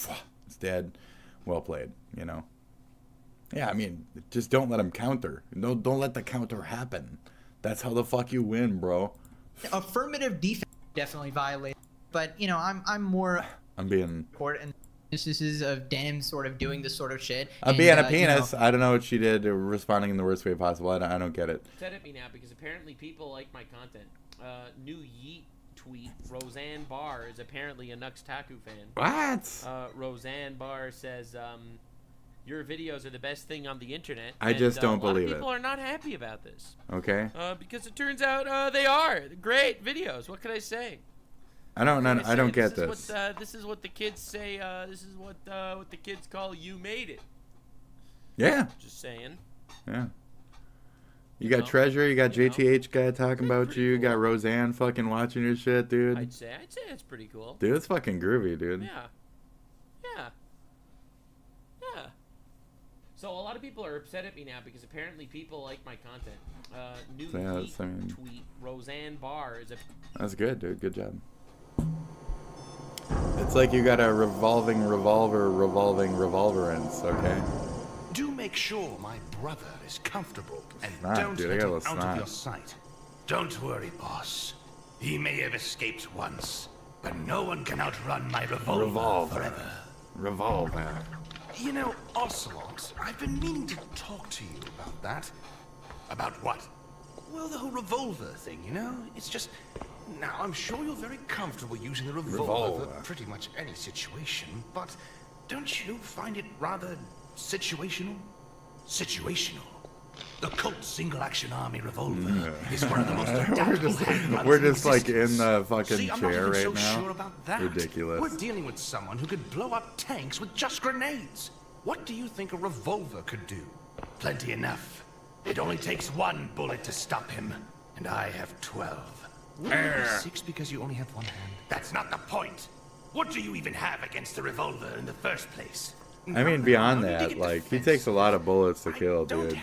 it's dead. Well played, you know. Yeah, I mean, just don't let them counter. Don't let the counter happen. That's how the fuck you win, bro. Affirmative defense definitely violated. But, you know, I'm more... I'm being... And instances of Denim sort of doing this sort of shit. I'm being a penis. You know, I don't know what she did, responding in the worst way possible. I don't get it. Said at me now because apparently people like my content. New Yeet tweet. Roseanne Barr is apparently a Nux Taku fan. What? Roseanne Barr says, your videos are the best thing on the internet. I just don't believe it. People are not happy about this. Okay. Because it turns out they are great videos. What can I say? I don't get this. This is what the kids say. This is what the kids call "you made it." Yeah. Just saying. Yeah. You got Treasure. You got JTH guy talking about you. You got Roseanne fucking watching your shit, dude. I'd say it's pretty cool. Dude, it's fucking groovy, dude. Yeah. So a lot of people are upset at me now because apparently people like my content. New tweet. Roseanne Barr is a. That's good, dude. Good job. It's like you got a revolving revolverance, okay? Do make sure my brother is comfortable and Snot, don't dude, let him out snot. of your sight. Don't worry, boss. He may have escaped once, but no one can outrun my revolver forever. Revolver. You know, Ocelot, I've been meaning to talk to you about that. About what? Well, the whole revolver thing, you know? It's just... Now, I'm sure you're very comfortable using the revolver for pretty much any situation, but don't you find it rather situational? Situational. The Colt single-action army revolver is one of the most adaptable handguns We're just in like in existence. the fucking See, I'm chair not even right so now. Sure about that. Ridiculous. We're dealing with someone who could blow up tanks with just grenades. What do you think a revolver could do? Plenty enough. It only takes one bullet to stop him, and I have 12. Wouldn't you have 6 because you only have one hand? That's not the point. What do you even have against the revolver in the first place? I mean, beyond that, like, he takes a lot of bullets to kill, dude.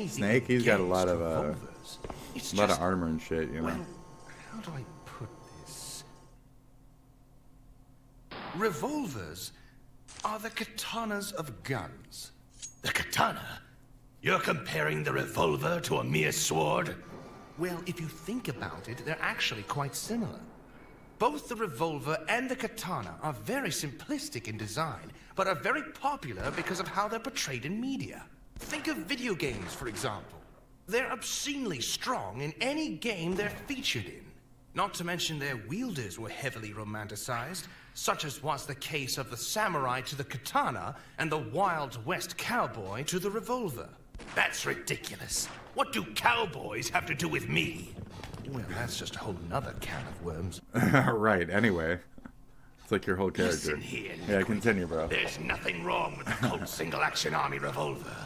Snake, he's got a lot of armor and shit, you know. Well, how do I put this? Revolvers are the katanas of guns. The katana? You're comparing the revolver to a mere sword? Well, if you think about it, they're actually quite similar. Both the revolver and the katana are very simplistic in design, but are very popular because of how they're portrayed in media. Think of video games, for example. They're obscenely strong in any game they're featured in. Not to mention their wielders were heavily romanticized, such as was the case of the samurai to the katana and the Wild West cowboy to the revolver. That's ridiculous. What do cowboys have to do with me? Well, that's just a whole nother can of worms. Right, anyway. It's like your whole character. Listen here, yeah, continue, bro. There's nothing wrong with the Colt single-action army revolver.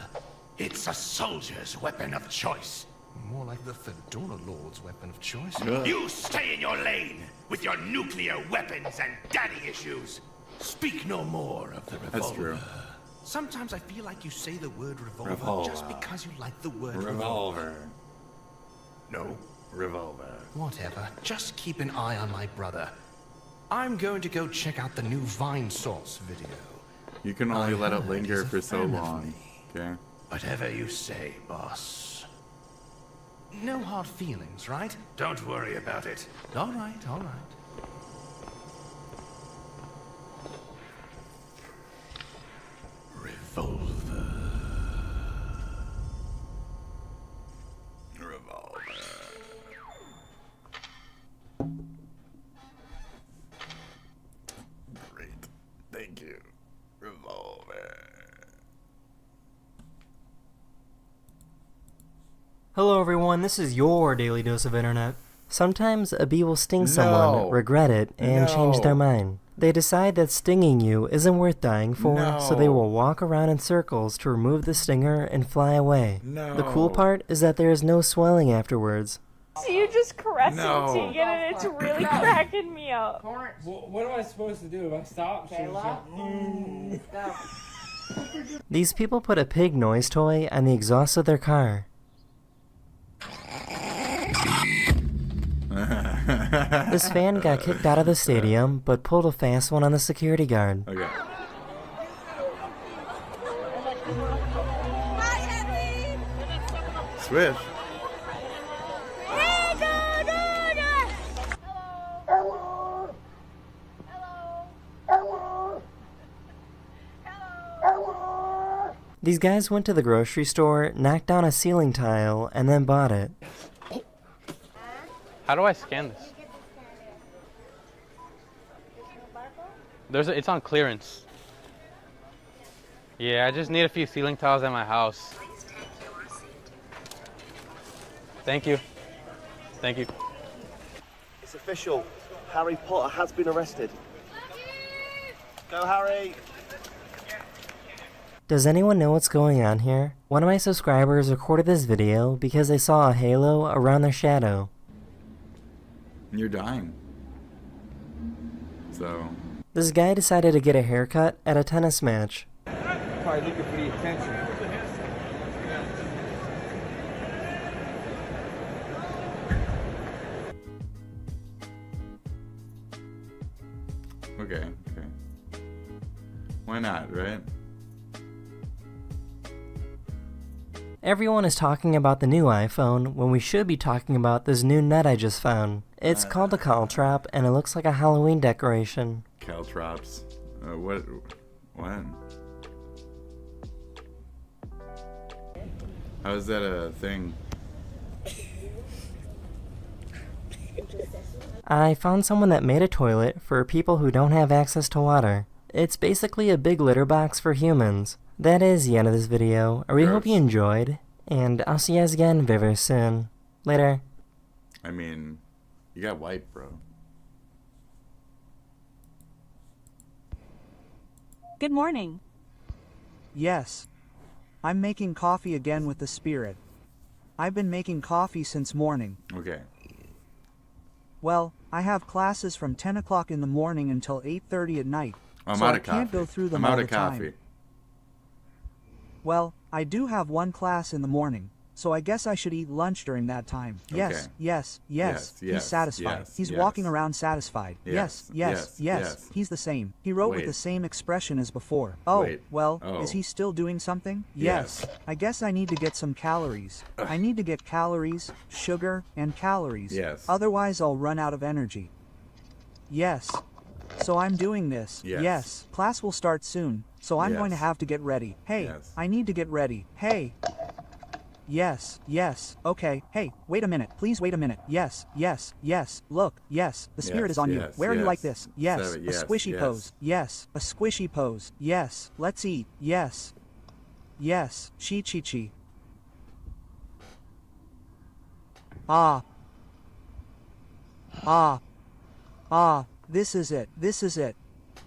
It's a soldier's weapon of choice. More like the Fedora Lord's weapon of choice. You stay in your lane with your nuclear weapons and daddy issues. Speak no more of the revolver. That's true. Sometimes I feel like you say the word revolver just because you like the word revolver. No? Revolver. Whatever. Just keep an eye on my brother. I'm going to go check out the new Vine Source video. You can only let it linger for so long. Okay? Whatever you say, boss. No hard feelings, right? Don't worry about it. All right, all right. Revolver. Great. Thank you. Revolver. Hello everyone, this is your daily dose of internet. Sometimes a bee will sting someone, regret it, and change their mind. They decide that stinging you isn't worth dying for, so they will walk around in circles to remove the stinger and fly away. The cool part is that there is no swelling afterwards. So you just caressing Tegan and it's really cracking me up. What am I supposed to do? If I stop? These people put a pig noise toy on the exhaust of their car. This fan got kicked out of the stadium, but pulled a fast one on the security guard. Okay. Swish. These guys went to the grocery store, knocked down a ceiling tile, and then bought it. How do I scan this? It's on clearance. Yeah, I just need a few ceiling tiles at my house. Thank you. Thank you. It's official. Harry Potter has been arrested. Go, Harry! Does anyone know what's going on here? One of my subscribers recorded this video because they saw a halo around their shadow. You're dying. So... This guy decided to get a haircut at a tennis match. Probably looking for the attention. Okay. Why not, right? Everyone is talking about the new iPhone when we should be talking about this new net I just found. It's called a caltrop and it looks like a Halloween decoration. Caltrops? What? When? How is that a thing? I found someone that made a toilet for people who don't have access to water. It's basically a big litter box for humans. That is the end of this video. I really hope you enjoyed, and I'll see you guys again very soon. Later. I mean, you got wiped, bro. Good morning. Yes. I'm making coffee again with the spirit. I've been making coffee since morning. Okay. Well, I have classes from 10 o'clock in the morning until 8:30 at night. I'm so out I of can't coffee. go through them I'm all out the of time. coffee. Well, I do have one class in the morning, so I guess I should eat lunch during that time. Yes, Okay. yes. Yes, He's yes, satisfied. yes, He's yes. walking around satisfied. Yes, Yes. yes. He's the same. He wrote with Wait. the same expression as before. Oh, Wait. well, Oh. is he still doing something? Yes. I guess I need to get some calories. I need to get calories, sugar, and calories. Yes. Otherwise I'll run out of energy. Yes. So I'm doing this. Yes. Class will start soon, so I'm going to Yes. have to get ready. Hey, Yes. I need to get ready. Hey. Yes. Okay. Hey, wait a minute. Please wait a minute. Yes. Look. Yes. The spirit Yes, is on you. yes, Where are you yes. like this? Yes. Seven, A yes, squishy yes. pose. Yes. A squishy pose. Yes. Let's eat. Yes. Chi. Ah. Ah. Ah, this is it. This is it.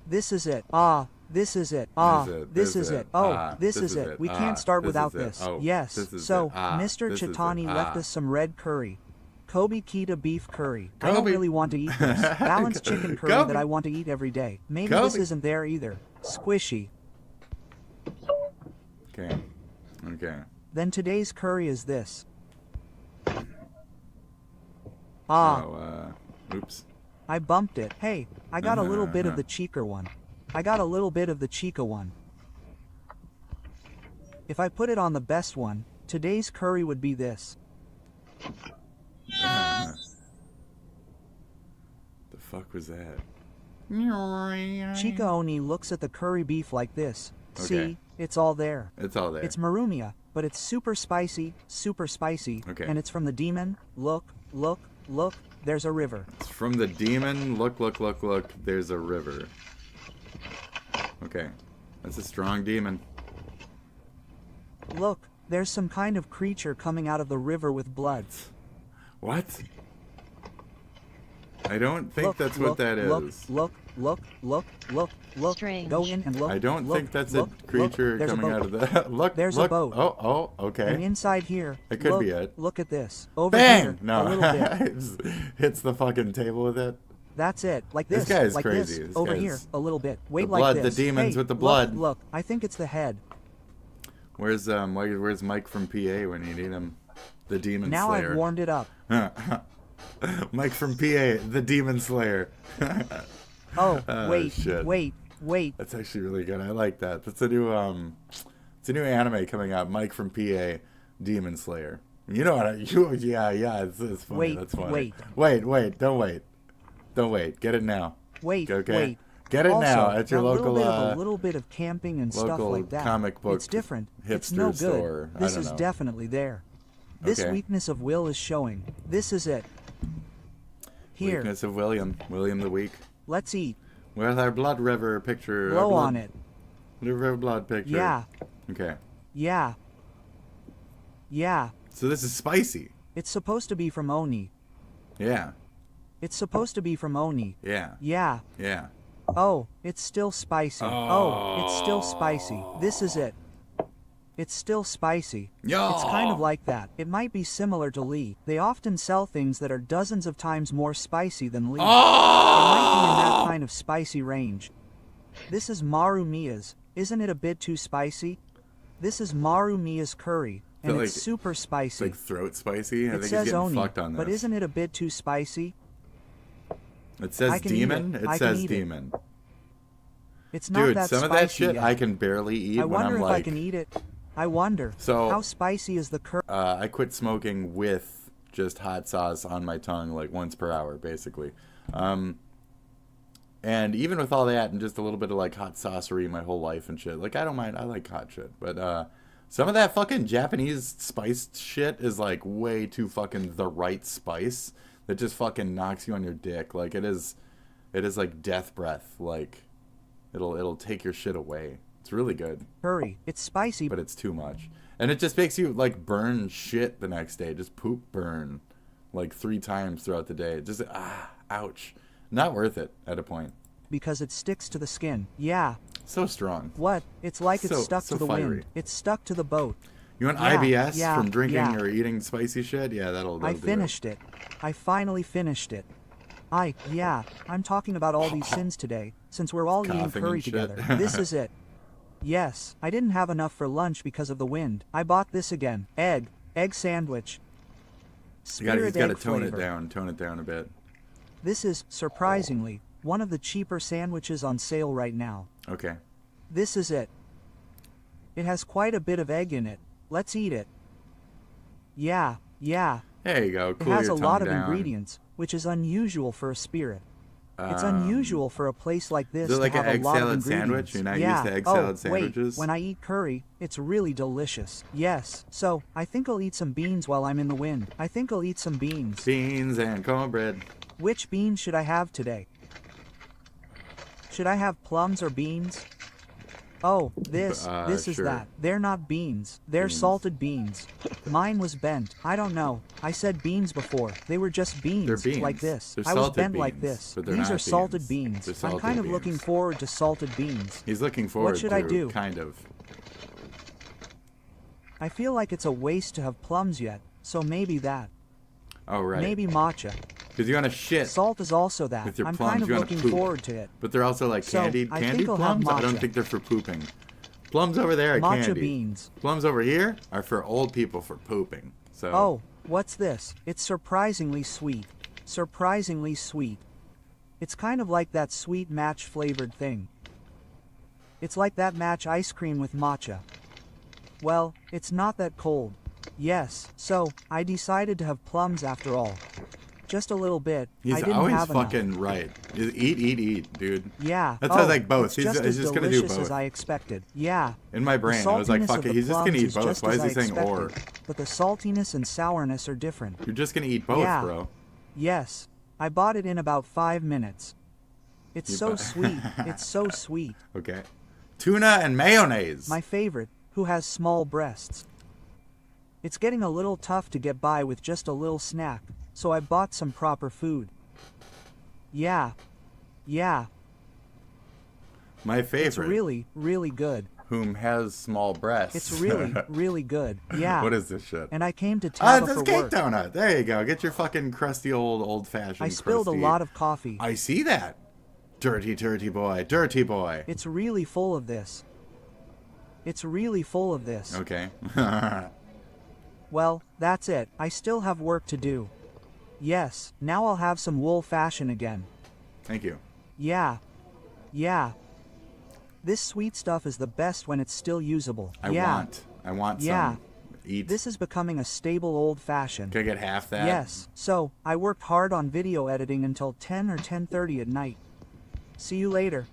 This is it. Ah, this is it. Ah, this is it. Oh, this is it. We can't start without this. Yes. So, Mr. Chitani left us some red curry. Kobe Kita beef curry. I don't really want to eat this. Balanced chicken curry that I want to eat every day. Maybe this isn't there either. Squishy. Okay. Okay. Then today's curry is this. Ah. Oh, oops. I bumped it. Hey, I got a little bit of the cheaper one. I got a little bit of the chica one. If I put it on the best one, today's curry would be this. The fuck was that? Chica Oni looks at the curry beef like this. See, it's all there. It's all there. It's marumia, but it's super spicy, and it's from the demon. Look, look, look, there's a river. It's from the demon. Look, look, look, look, there's a river. Okay, that's a strong demon. Look, there's some kind of creature coming out of the river with blood. What? I don't think that's what that is. Look. Strange. Go in and look. I don't think that's a creature coming out of the. Look, there's look. a boat. Oh, okay. And inside here, it could be it. Look at this. Over Bang! here, No, a little bit. hits the fucking table with it. That's it. Like this. This guy's like crazy. This. This Over guy's here, a little bit. Wait, the blood, like this. the demons hey, with the blood. Look, I think it's the head. Where's Mike from PA when you need him? The demon now slayer. Now I've warmed it up. Mike from PA, the demon slayer. Wait, shit. wait. That's actually really good. I like that. That's a new it's a new anime coming out. Mike from PA, Demon Slayer. You know what? Yeah. It's funny. Wait, that's funny. wait. Don't wait. Get it now. Wait. Get it also, now at your local a little bit of camping and stuff like that. Comic book. It's different. Hipster it's no good. Store. This is definitely there. This weakness of will is showing. This is it. Here. Weakness of William the Weak. Let's eat. With our blood river picture. Blow on it. River blood picture. Yeah. Okay. Yeah. So this is spicy. It's supposed to be from Oni. Yeah. It's supposed to be from Oni. Yeah. Yeah. Oh, it's still spicy. Oh, it's still spicy. This is it. It's still spicy. Yo. It's kind of like that. It might be similar to Lee. They often sell things that are dozens of times more spicy than Lee. It might be in that kind of spicy range. This is Maru Mia's. Isn't it a bit too spicy? This is Maru Mia's curry, and it's super spicy. It's like throat spicy? I think says he's getting Oni, fucked on this. but isn't it a bit too spicy? It says demon? It says demon. It's not Dude, that some of spicy that shit yet. I can barely eat I when wonder I'm if like... I can eat it. I wonder. So, how spicy is the curry? I quit smoking with just hot sauce on my tongue like once per hour, basically. And even with all that and just a little bit of like hot saucery my whole life and shit, like I don't mind. I like hot shit. But some of that fucking Japanese spiced shit is like way too fucking the right spice that just fucking knocks you on your dick. Like it is like death breath. Like it'll take your shit away. It's really good. Curry. It's spicy, but it's too much. And it just makes you like burn shit the next day. Just poop burn like 3 times throughout the day. Just ouch. Not worth it at a point. Because it sticks to the skin. Yeah. So strong. What? It's like it's stuck to the fiery. wind. It's stuck to the boat. You want IBS from drinking or eating spicy shit? Yeah, that'll I do finished it. I finally finished it. I'm talking about all these sins today, since we're all eating curry together. This is it. Yes, I didn't have enough for lunch because of the wind. I bought this again. Egg sandwich. He's got to tone it down a bit. This is, surprisingly, one of the cheaper sandwiches on sale right now. Okay. This is it. It has quite a bit of egg in it. Let's eat it. Yeah. There you go. Cool it has your a lot of tongue down. ingredients, which is unusual for a spirit. It's unusual for a place like this is it like to have an egg a lot salad of ingredients. sandwich? You're not used to egg salad sandwiches? Wait, when I eat curry, it's really delicious. Yes, so I think I'll eat some beans while I'm in the wind. I think I'll eat some beans. Beans and cornbread. Which beans should I have today? Should I have plums or beans? Oh, this is sure. that. They're not beans. They're salted beans. Mine was bent. I don't know. I said beans before. They were just beans. They're beans. Like this. They're I was salted bent beans, like this. but they're These not are salted beans. beans. They're I'm salted kind of beans. looking forward to salted beans. He's looking forward What should to, I do? kind of. I feel like it's a waste to have plums yet, so maybe that. Oh, right. Maybe matcha. Because you want to shit. Salt is also that. With your I'm plums, kind of you wanna looking poop. forward to it. But they're also like So, candied I think I'll plums. have I don't matcha. think they're for pooping. Plums over there are Matcha candy. beans. Plums over here are for old people for pooping. So. Oh, what's this? It's surprisingly sweet. Surprisingly sweet. It's kind of like that sweet match flavored thing. It's like that match ice cream with matcha. Well, it's not that cold. Yes, so, I decided to have plums after all. Just a little bit. He's I didn't always have enough. fucking right. Eat, dude. Yeah. That sounds like both. It's just He's as just gonna do delicious both. as I expected. Yeah. In my brain, I was like, The fuck saltiness it. of He's the just gonna plums eat is both. just Why is as he I saying or? expected, But the saltiness and sourness are different. You're just gonna eat both, Yeah. bro. Yes. I bought it in about 5 minutes. It's You so bu- sweet. It's so sweet. Okay. Tuna and mayonnaise. My favorite, who has small breasts. It's getting a little tough to get by with just a little snack, so I bought some proper food. Yeah. Yeah. My favorite. It's really, really good. Whom has small breasts. It's really, really good. Yeah. What is this shit? And I came to Ah, Taba it's for a cake work. donut. There you go. Get your fucking crusty old fashioned. I spilled a lot of coffee. I see that. Dirty boy. Dirty boy. It's really full of this. It's really full of this. Okay. Well, that's it. I still have work to do. Yes, now I'll have some wool fashion again. Thank you. Yeah. Yeah. This sweet stuff is the best when it's still usable. I want Yeah. some. Eat. This is becoming a stable old fashioned. Can I get half that? Yes. So, I worked hard on video editing until 10 or 10:30 at night. See you later.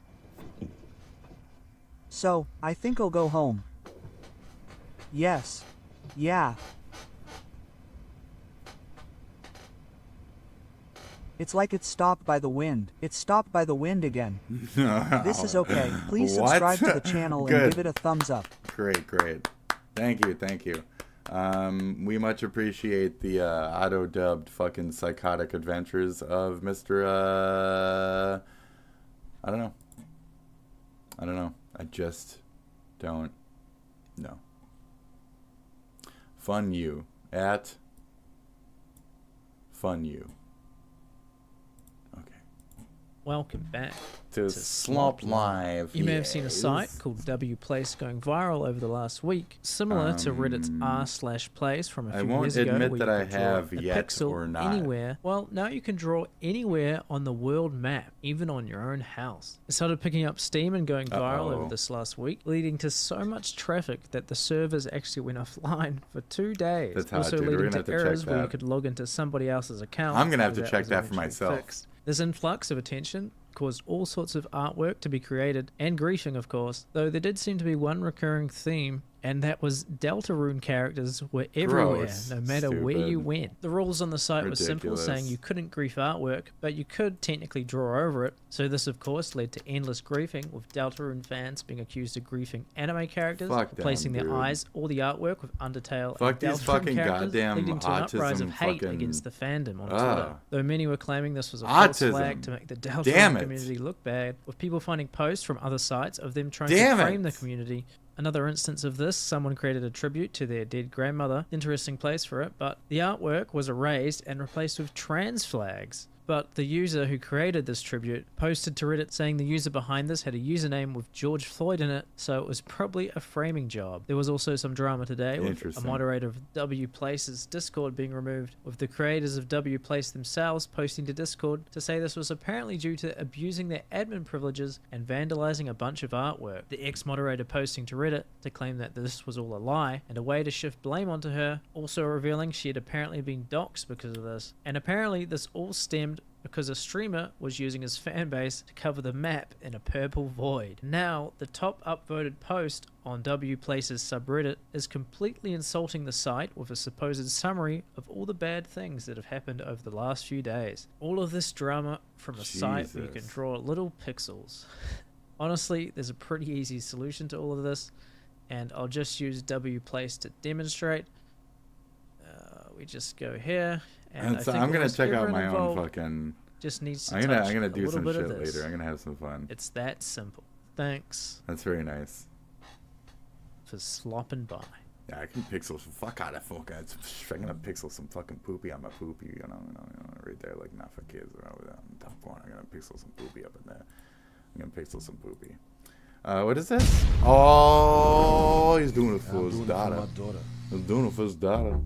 So, I think I'll go home. Yes. Yeah. It's like it's stopped by the wind. It's stopped by the wind again. This is okay. Please subscribe to the channel and give it a thumbs up. Great. Thank you. We much appreciate the auto-dubbed fucking psychotic adventures of Mr. I don't know. I just don't know. Fun you at Fun You. Welcome back to Slop Live. You may have seen a site called W Place going viral over the last week, similar to Reddit's r/place from a few years ago. I won't admit where that you I could draw have a yet pixel or not. Anywhere. Well, now you can draw anywhere on the world map, even on your own house. It started picking up steam and going viral over this last week, leading to so much traffic that the servers actually went offline for 2 days. That's hot, also dude. We're leading gonna have to to check errors where you that. could log into somebody else's account. I'm gonna have to where check was that for eventually myself. fixed. This influx of attention caused all sorts of artwork to be created, and griefing, of course, though there did seem to be one recurring theme, and that was Deltarune characters were everywhere, Gross. no matter where you Stupid. went. The rules on the site were simple, Ridiculous. saying you couldn't grief artwork, but you could technically draw over it. So this, of course, led to endless griefing, with Deltarune fans being accused of griefing anime characters, Fuck them, replacing their dude. eyes or the artwork with Undertale Fuck and these Deltarune fucking characters, goddamn leading to an uprise of autism hate fucking- against the fandom on Ah. Twitter. Though many were claiming this was a false flag to make the Damn Deltarune it. community look bad, with people finding posts from other sites of them trying Damn to frame it. the community. Another instance of this, someone created a tribute to their dead grandmother. Interesting place for it, but the artwork was erased and replaced with trans flags. But the user who created this tribute posted to Reddit saying the user behind this had a username with George Floyd in it, so it was probably a framing job. There was also some drama today with a Interesting. moderator of W Place's Discord being removed, with the creators of W Place themselves posting to Discord to say this was apparently due to abusing their admin privileges and vandalizing a bunch of artwork. The ex-moderator posting to Reddit to claim that this was all a lie and a way to shift blame onto her, also revealing she had apparently been doxxed because of this. And apparently this all stemmed because a streamer was using his fan base to cover the map in a purple void. Now, the top upvoted post on W Place's subreddit is completely insulting the site with a supposed summary of all the bad things that have happened over the last few days. All of this drama from a site where you can Jesus. draw little pixels. Honestly, there's a pretty easy solution to all of this, and I'll just use wplace to demonstrate. We just go here, and so I'm gonna check out my own fucking. Just needs to I'm gonna do some shit later. I'm gonna have some fun. It's that simple. Thanks. That's very nice. For slopping by. Yeah, I can pixel some fuck out of fucking. I'm gonna pixel some fucking poopy on my poopy, you know, right there, like not for kids or over there on the top corner. I'm gonna pixel some poopy up in there. I'm gonna pixel some poopy. What is this? Oh, he's doing it for his daughter. He's doing it for his daughter.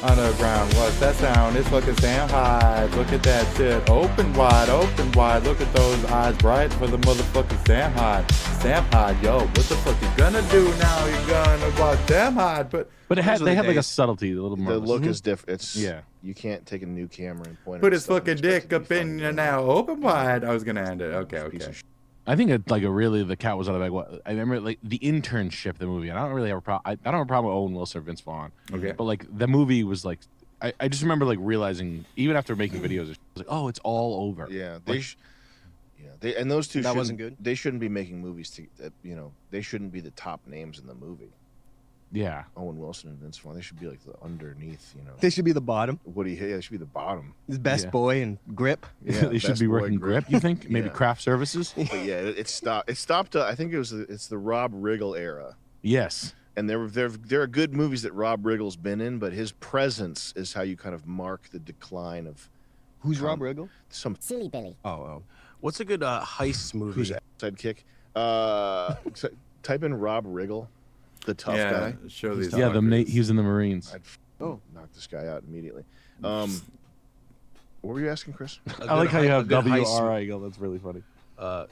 Underground, what's that sound? It's fucking Sam Hyde. Look at that shit. Open wide, open wide. Look at those eyes bright for the motherfucking Sam Hyde. Sam Hyde, yo, what the fuck you gonna do now? You're gonna watch Sam Hyde, but they had like a subtlety, a little more. The look is different. It's you can't take a new camera and point. Put his fucking dick up in you now. Open wide. I was gonna end it. Okay. I think the cat was out of the bag. What I remember, like the internship, the movie. And I don't really have a problem. I don't have a problem with Owen Wilson or Vince Vaughn. Okay. But like the movie was like, I just remember like realizing even after making videos, it was like, oh, it's all over. Yeah. They and those two that wasn't good. They shouldn't be making movies they shouldn't be the top names in the movie. Yeah. Owen Wilson and Vince Vaughn. They should be like the underneath, They should be the bottom. They should be the bottom. His best boy and grip. Yeah, they should be working grip. You think? Maybe craft services. But yeah, it stopped. It stopped. I think it's the Rob Riggle era. Yes. And there are good movies that Rob Riggle's been in, but his presence is how you kind of mark the decline of. Who's Rob Riggle? Some Silly Billy. Oh. What's a good heist movie? Who's sidekick? Type in Rob Riggle. The tough guy. Show these. Yeah, he was in the Marines. I'd knock this guy out immediately. What were you asking, Chris? I like how you have WRIGL. That's really funny. A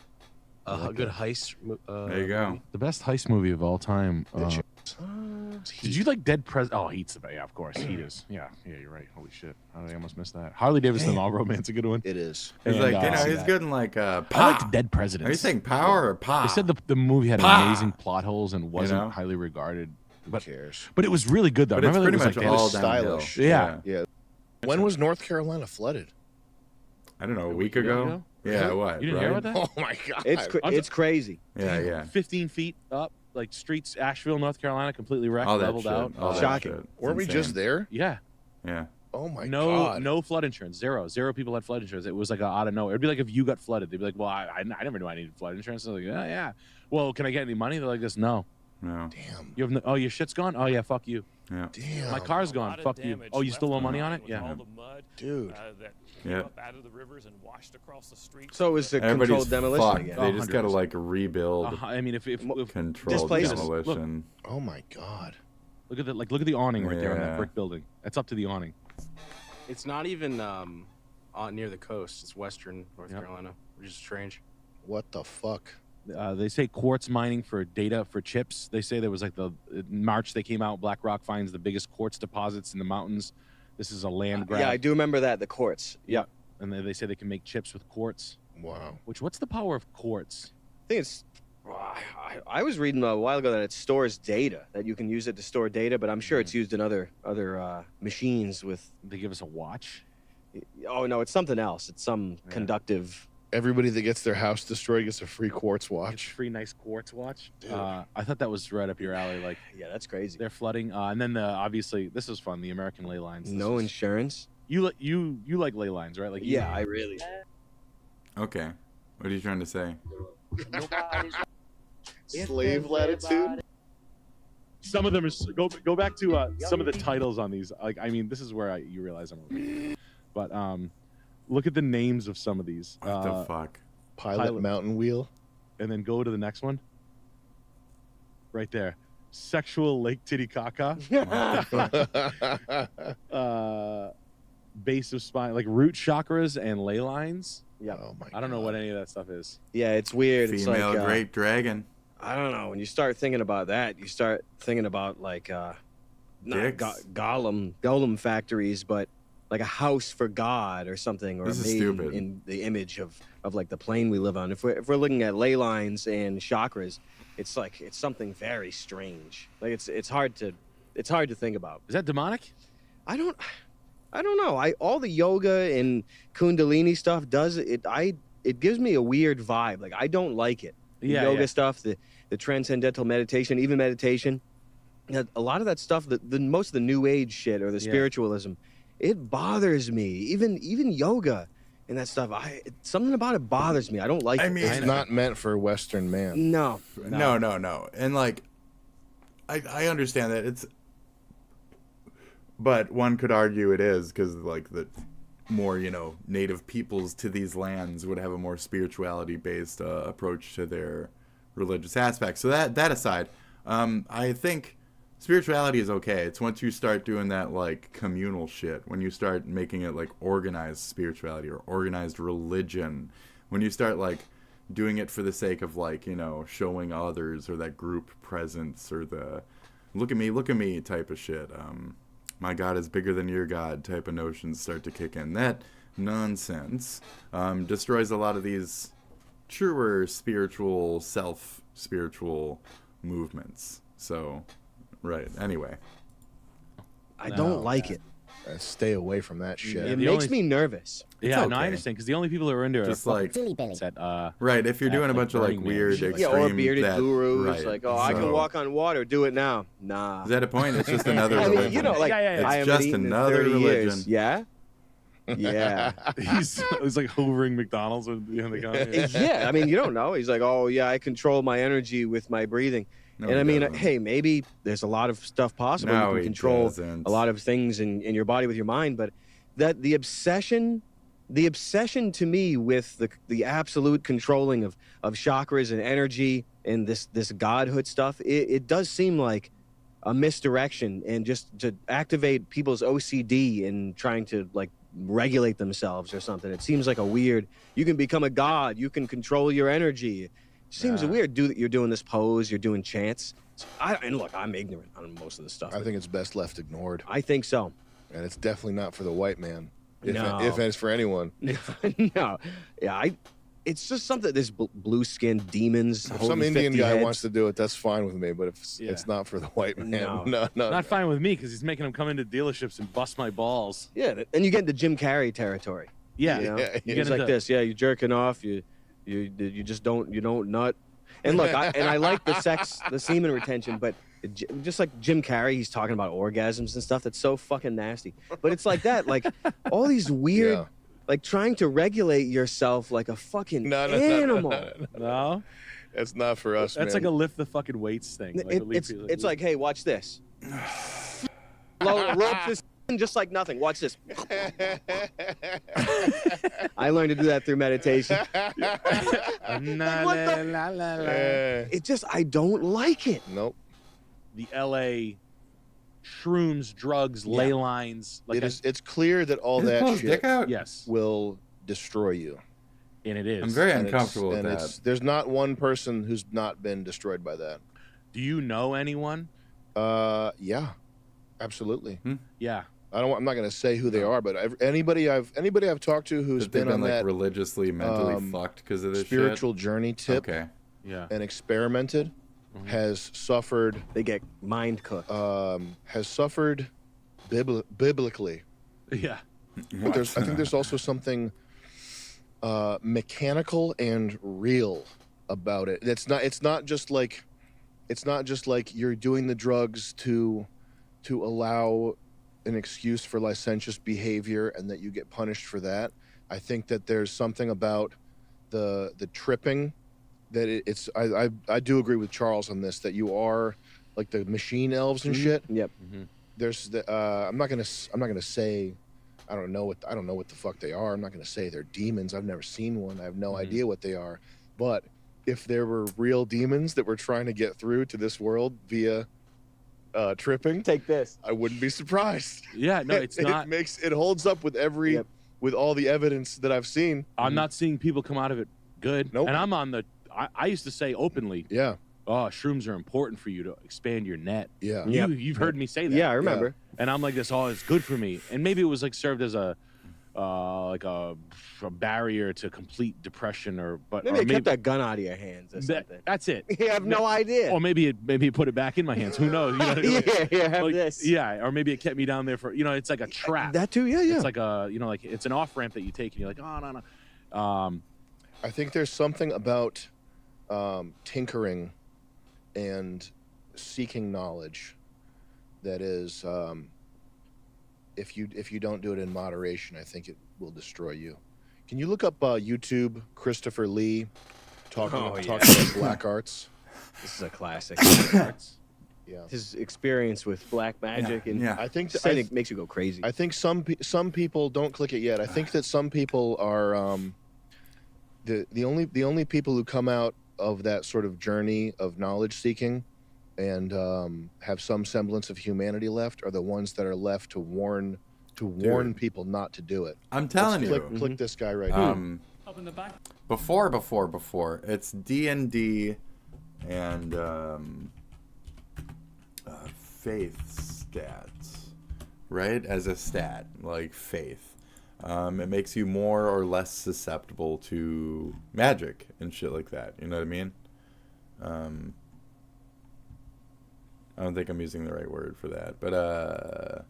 good heist. There you go. The best heist movie of all time. Did you like Dead President? Oh, Heat's the best. Yeah, of course. Heat is. Yeah, you're right. Holy shit. I almost missed that. Harley Davidson, All Romance, a good one. It is. He's he's good in like I liked Dead Presidents. Are you saying Power or Pop? They said the movie had amazing plot holes and wasn't highly regarded. But, who cares? But it was really good though. But it's pretty much it was stylish. Yeah. When was North Carolina flooded? I don't know, a week ago? Yeah, what? You didn't hear about that? Oh my god. It's crazy. Yeah. 15 feet up, like streets, Asheville, North Carolina, completely wrecked, leveled out. Shocking. Weren't we just there? Yeah. Oh my god. No flood insurance. Zero people had flood insurance. It was like out of nowhere. It'd be like if you got flooded. They'd be like, well, I never knew I needed flood insurance. I was like, yeah. Well, can I get any money? They're like this. No. No. Damn. You have your shit's gone? Oh yeah, fuck you. Yeah. Damn. My car's gone. Fuck you. Oh, you still owe money on it? Yeah. All the mud, dude. That came up out of the rivers and washed across the streets. So it was a controlled demolition fucked. again. They just gotta like rebuild. I mean, if controlled demolition. Look, oh my god. Look at the awning right there on that brick building. That's up to the awning. It's not even near the coast. It's western North Carolina, which is strange. What the fuck? They say quartz mining for data for chips. They say there was like in March they came out. BlackRock finds the biggest quartz deposits in the mountains. This is a land grab. Yeah, I do remember that, the quartz. Yeah, and they say they can make chips with quartz. Wow. What's the power of quartz? I think it's. I was reading a while ago that it stores data, that you can use it to store data, but I'm sure it's used in other machines with. They give us a watch. Oh no, it's something else. It's some conductive. Everybody that gets their house destroyed gets a free quartz watch. Free nice quartz watch. I thought that was right up your alley. Like, yeah, that's crazy. They're flooding, and then obviously this is fun. The American ley lines. No insurance. You like ley lines, right? Like yeah, I really. Okay, what are you trying to say? Slave latitude. Some of them are go back to some of the titles on these. Like, I mean, this is where you realize I'm okay. But look at the names of some of these. What the fuck? Pilot Mountain Wheel. And then go to the next one. Right there. Sexual Lake Titicaca. Base of spine, like root chakras and ley lines. Yeah. Oh my I don't know what any of that stuff is. Yeah, it's weird. Female it's like, great dragon. I don't know. When you start thinking about that, you start thinking about like not golem factories, but like a house for God or something, or made in the image of like the plane we live on. If we're looking at ley lines and chakras, it's like it's something very strange. Like it's hard to think about. Is that demonic? I don't. I don't know. All the yoga and Kundalini stuff it gives me a weird vibe. Like I don't like it. The yoga stuff, the transcendental meditation, even meditation. A lot of that stuff, most of the New Age shit or the spiritualism, it bothers me. Even yoga and that stuff, something about it bothers me. I don't like it. It's not meant for Western man. No. And like, I understand that but one could argue it is because like the more native peoples to these lands would have a more spirituality based approach to their religious aspects. So that aside, I think spirituality is okay. It's once you start doing that like communal shit, when you start making it like organized spirituality or organized religion, when you start like doing it for the sake of like showing others or that group presence or the look at me type of shit. My God is bigger than your God type of notions start to kick in. That nonsense destroys a lot of these truer spiritual movements. So, right. Anyway, I don't like it. Stay away from that shit. It makes me nervous. Yeah, no, I understand because the only people who are into it just are like that, right. If you're doing a bunch of like weird, extreme, or bearded gurus, right. like, I can walk on water, do it now. Nah. Is that a point? It's just another religion. It's just another religion. Yeah. Yeah. He's like hovering McDonald's behind the counter. Yeah, I mean, you don't know. He's like, I control my energy with my breathing. No, and I mean, hey, maybe there's a lot of stuff possible. You can control a lot of things in your body with your mind, but that the obsession to me with the absolute controlling of chakras and energy and this godhood stuff, it does seem like a misdirection and just to activate people's OCD in trying to like regulate themselves or something. It seems like you can become a god, you can control your energy. It seems weird. You're doing this pose, you're doing chants. And look, I'm ignorant on most of this stuff. I think it's best left ignored. I think so. And it's definitely not for the white man. If it's for anyone. No. Yeah, it's just something, this blue-skinned demons. If some Indian guy wants to do it, that's fine with me, but if it's not for the white man, no. Not fine with me because he's making them come into dealerships and bust my balls. Yeah, and you get into Jim Carrey territory. Yeah. It's like this. Yeah, you're jerking off, you just don't nut. And look, I like the semen retention, but just like Jim Carrey, he's talking about orgasms and stuff. That's so fucking nasty. But it's like that, like all these weird, like trying to regulate yourself like a fucking animal. No, that's not for us. That's man. like a lift the fucking weights thing. It's like, hey, watch this. Rope this just like nothing. Watch this. I learned to do that through meditation. It just, I don't like it. Nope. The LA shrooms, drugs, ley lines. Like it's clear that all that shit yes. will destroy you. And it is. I'm very uncomfortable with that. There's not one person who's not been destroyed by that. Do you know anyone? Yeah, absolutely. Yeah. I'm not gonna say who they are, but anybody I've talked to who's been on like that religiously, mentally fucked because of this spiritual journey tip, and experimented, has suffered. They get mind cooked. Has suffered biblically. Yeah. But I think there's also something mechanical and real about it. It's not just like you're doing the drugs to allow an excuse for licentious behavior and that you get punished for that. I think that there's something about the tripping that I do agree with Charles on this, that you are like the machine elves and shit. Yep. There's I'm not gonna say I don't know what the fuck they are. I'm not gonna say they're demons. I've never seen one. I have no idea what they are. But if there were real demons that were trying to get through to this world via tripping, take this. I wouldn't be surprised. Yeah, no, it's not. It holds up with with all the evidence that I've seen. I'm not seeing people come out of it good. Nope. And I'm on the. I used to say openly. Yeah. Oh, shrooms are important for you to expand your net. Yeah. You've heard me say that. Yeah, I remember. And I'm like this. Oh, it's good for me. And maybe it was like served as a like a barrier to complete depression, maybe kept that gun out of your hands or something. That's it. You have no idea. Or maybe it put it back in my hands. Who knows? You know, have this. Yeah, or maybe it kept me down there for, it's like a trap. That too, yeah. It's like like it's an off ramp that you take and you're like, oh no. I think there's something about tinkering and seeking knowledge that is, if you don't do it in moderation, I think it will destroy you. Can you look up YouTube Christopher Lee talking about black arts? This is a classic. Yeah, his experience with black magic I think it makes you go crazy. I think some people don't click it yet. I think that some people are the only people who come out of that sort of journey of knowledge seeking and have some semblance of humanity left are the ones that are left to warn people not to do it. I'm telling you. Click this guy right here. Up in the back. Before. It's D&D and faith stats, right? As a stat, like faith. It makes you more or less susceptible to magic and shit like that. You know what I mean? I don't think I'm using the right word for that, but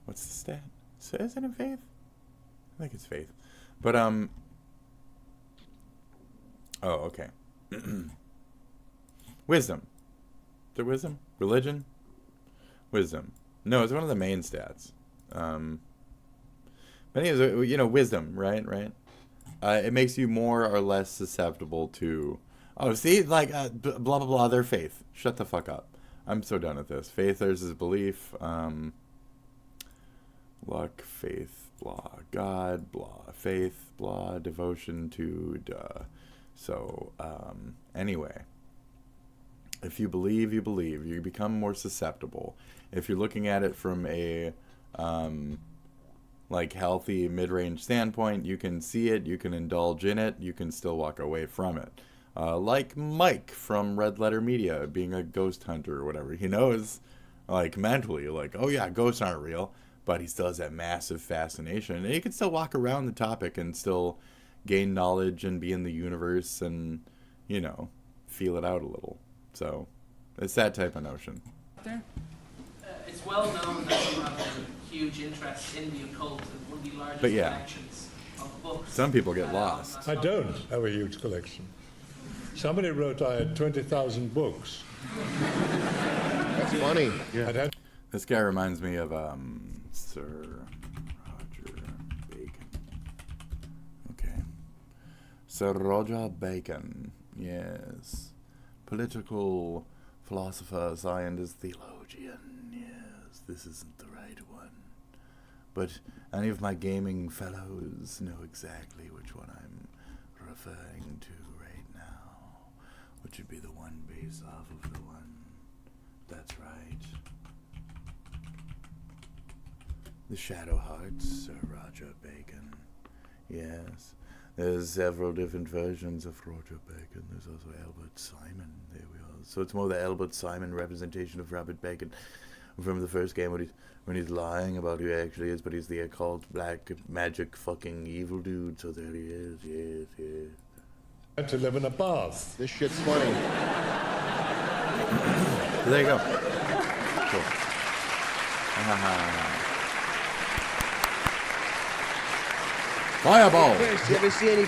what's the stat? Is it in faith? I think it's faith. But oh, okay. Wisdom. Is it wisdom? Religion? Wisdom. No, it's one of the main stats. But anyways, wisdom, right? It makes you more or less susceptible to. Oh, see, like blah blah blah. Their faith. Shut the fuck up. I'm so done with this. Faith, there's his belief. Luck, faith, blah, God, blah, faith, blah, devotion to, duh. So, anyway, if you believe, you believe. You become more susceptible. If you're looking at it from a like healthy mid-range standpoint, you can see it, you can indulge in it, you can still walk away from it. Like Mike from Red Letter Media, being a ghost hunter or whatever. He knows, like, mentally, like, oh yeah, ghosts aren't real, but he still has that massive fascination. And he can still walk around the topic and still gain knowledge and be in the universe and, feel it out a little. So, it's that type of notion. It's well known that you have a huge interest in the occult and one of the largest collections of books. Some people get lost. I don't have a huge collection. Somebody wrote I had 20,000 books. That's funny. Yeah. This guy reminds me of Sir Roger Bacon. Okay. Sir Roger Bacon, yes. Political philosopher, scientist, theologian, yes. This isn't the right one. But any of my gaming fellows know exactly which one I'm referring to right now. Which would be the one based off of the one. That's right. The Shadow Hearts, Sir Roger Bacon. Yes. There's several different versions of Roger Bacon. There's also Albert Simon. There we are. So it's more the Albert Simon representation of Robert Bacon from the first game when he's lying about who he actually is, but he's the occult black magic fucking evil dude. So there he is. Yes. I had to live in a bath. This shit's funny. So there you go. Cool. Fireball. You ever see any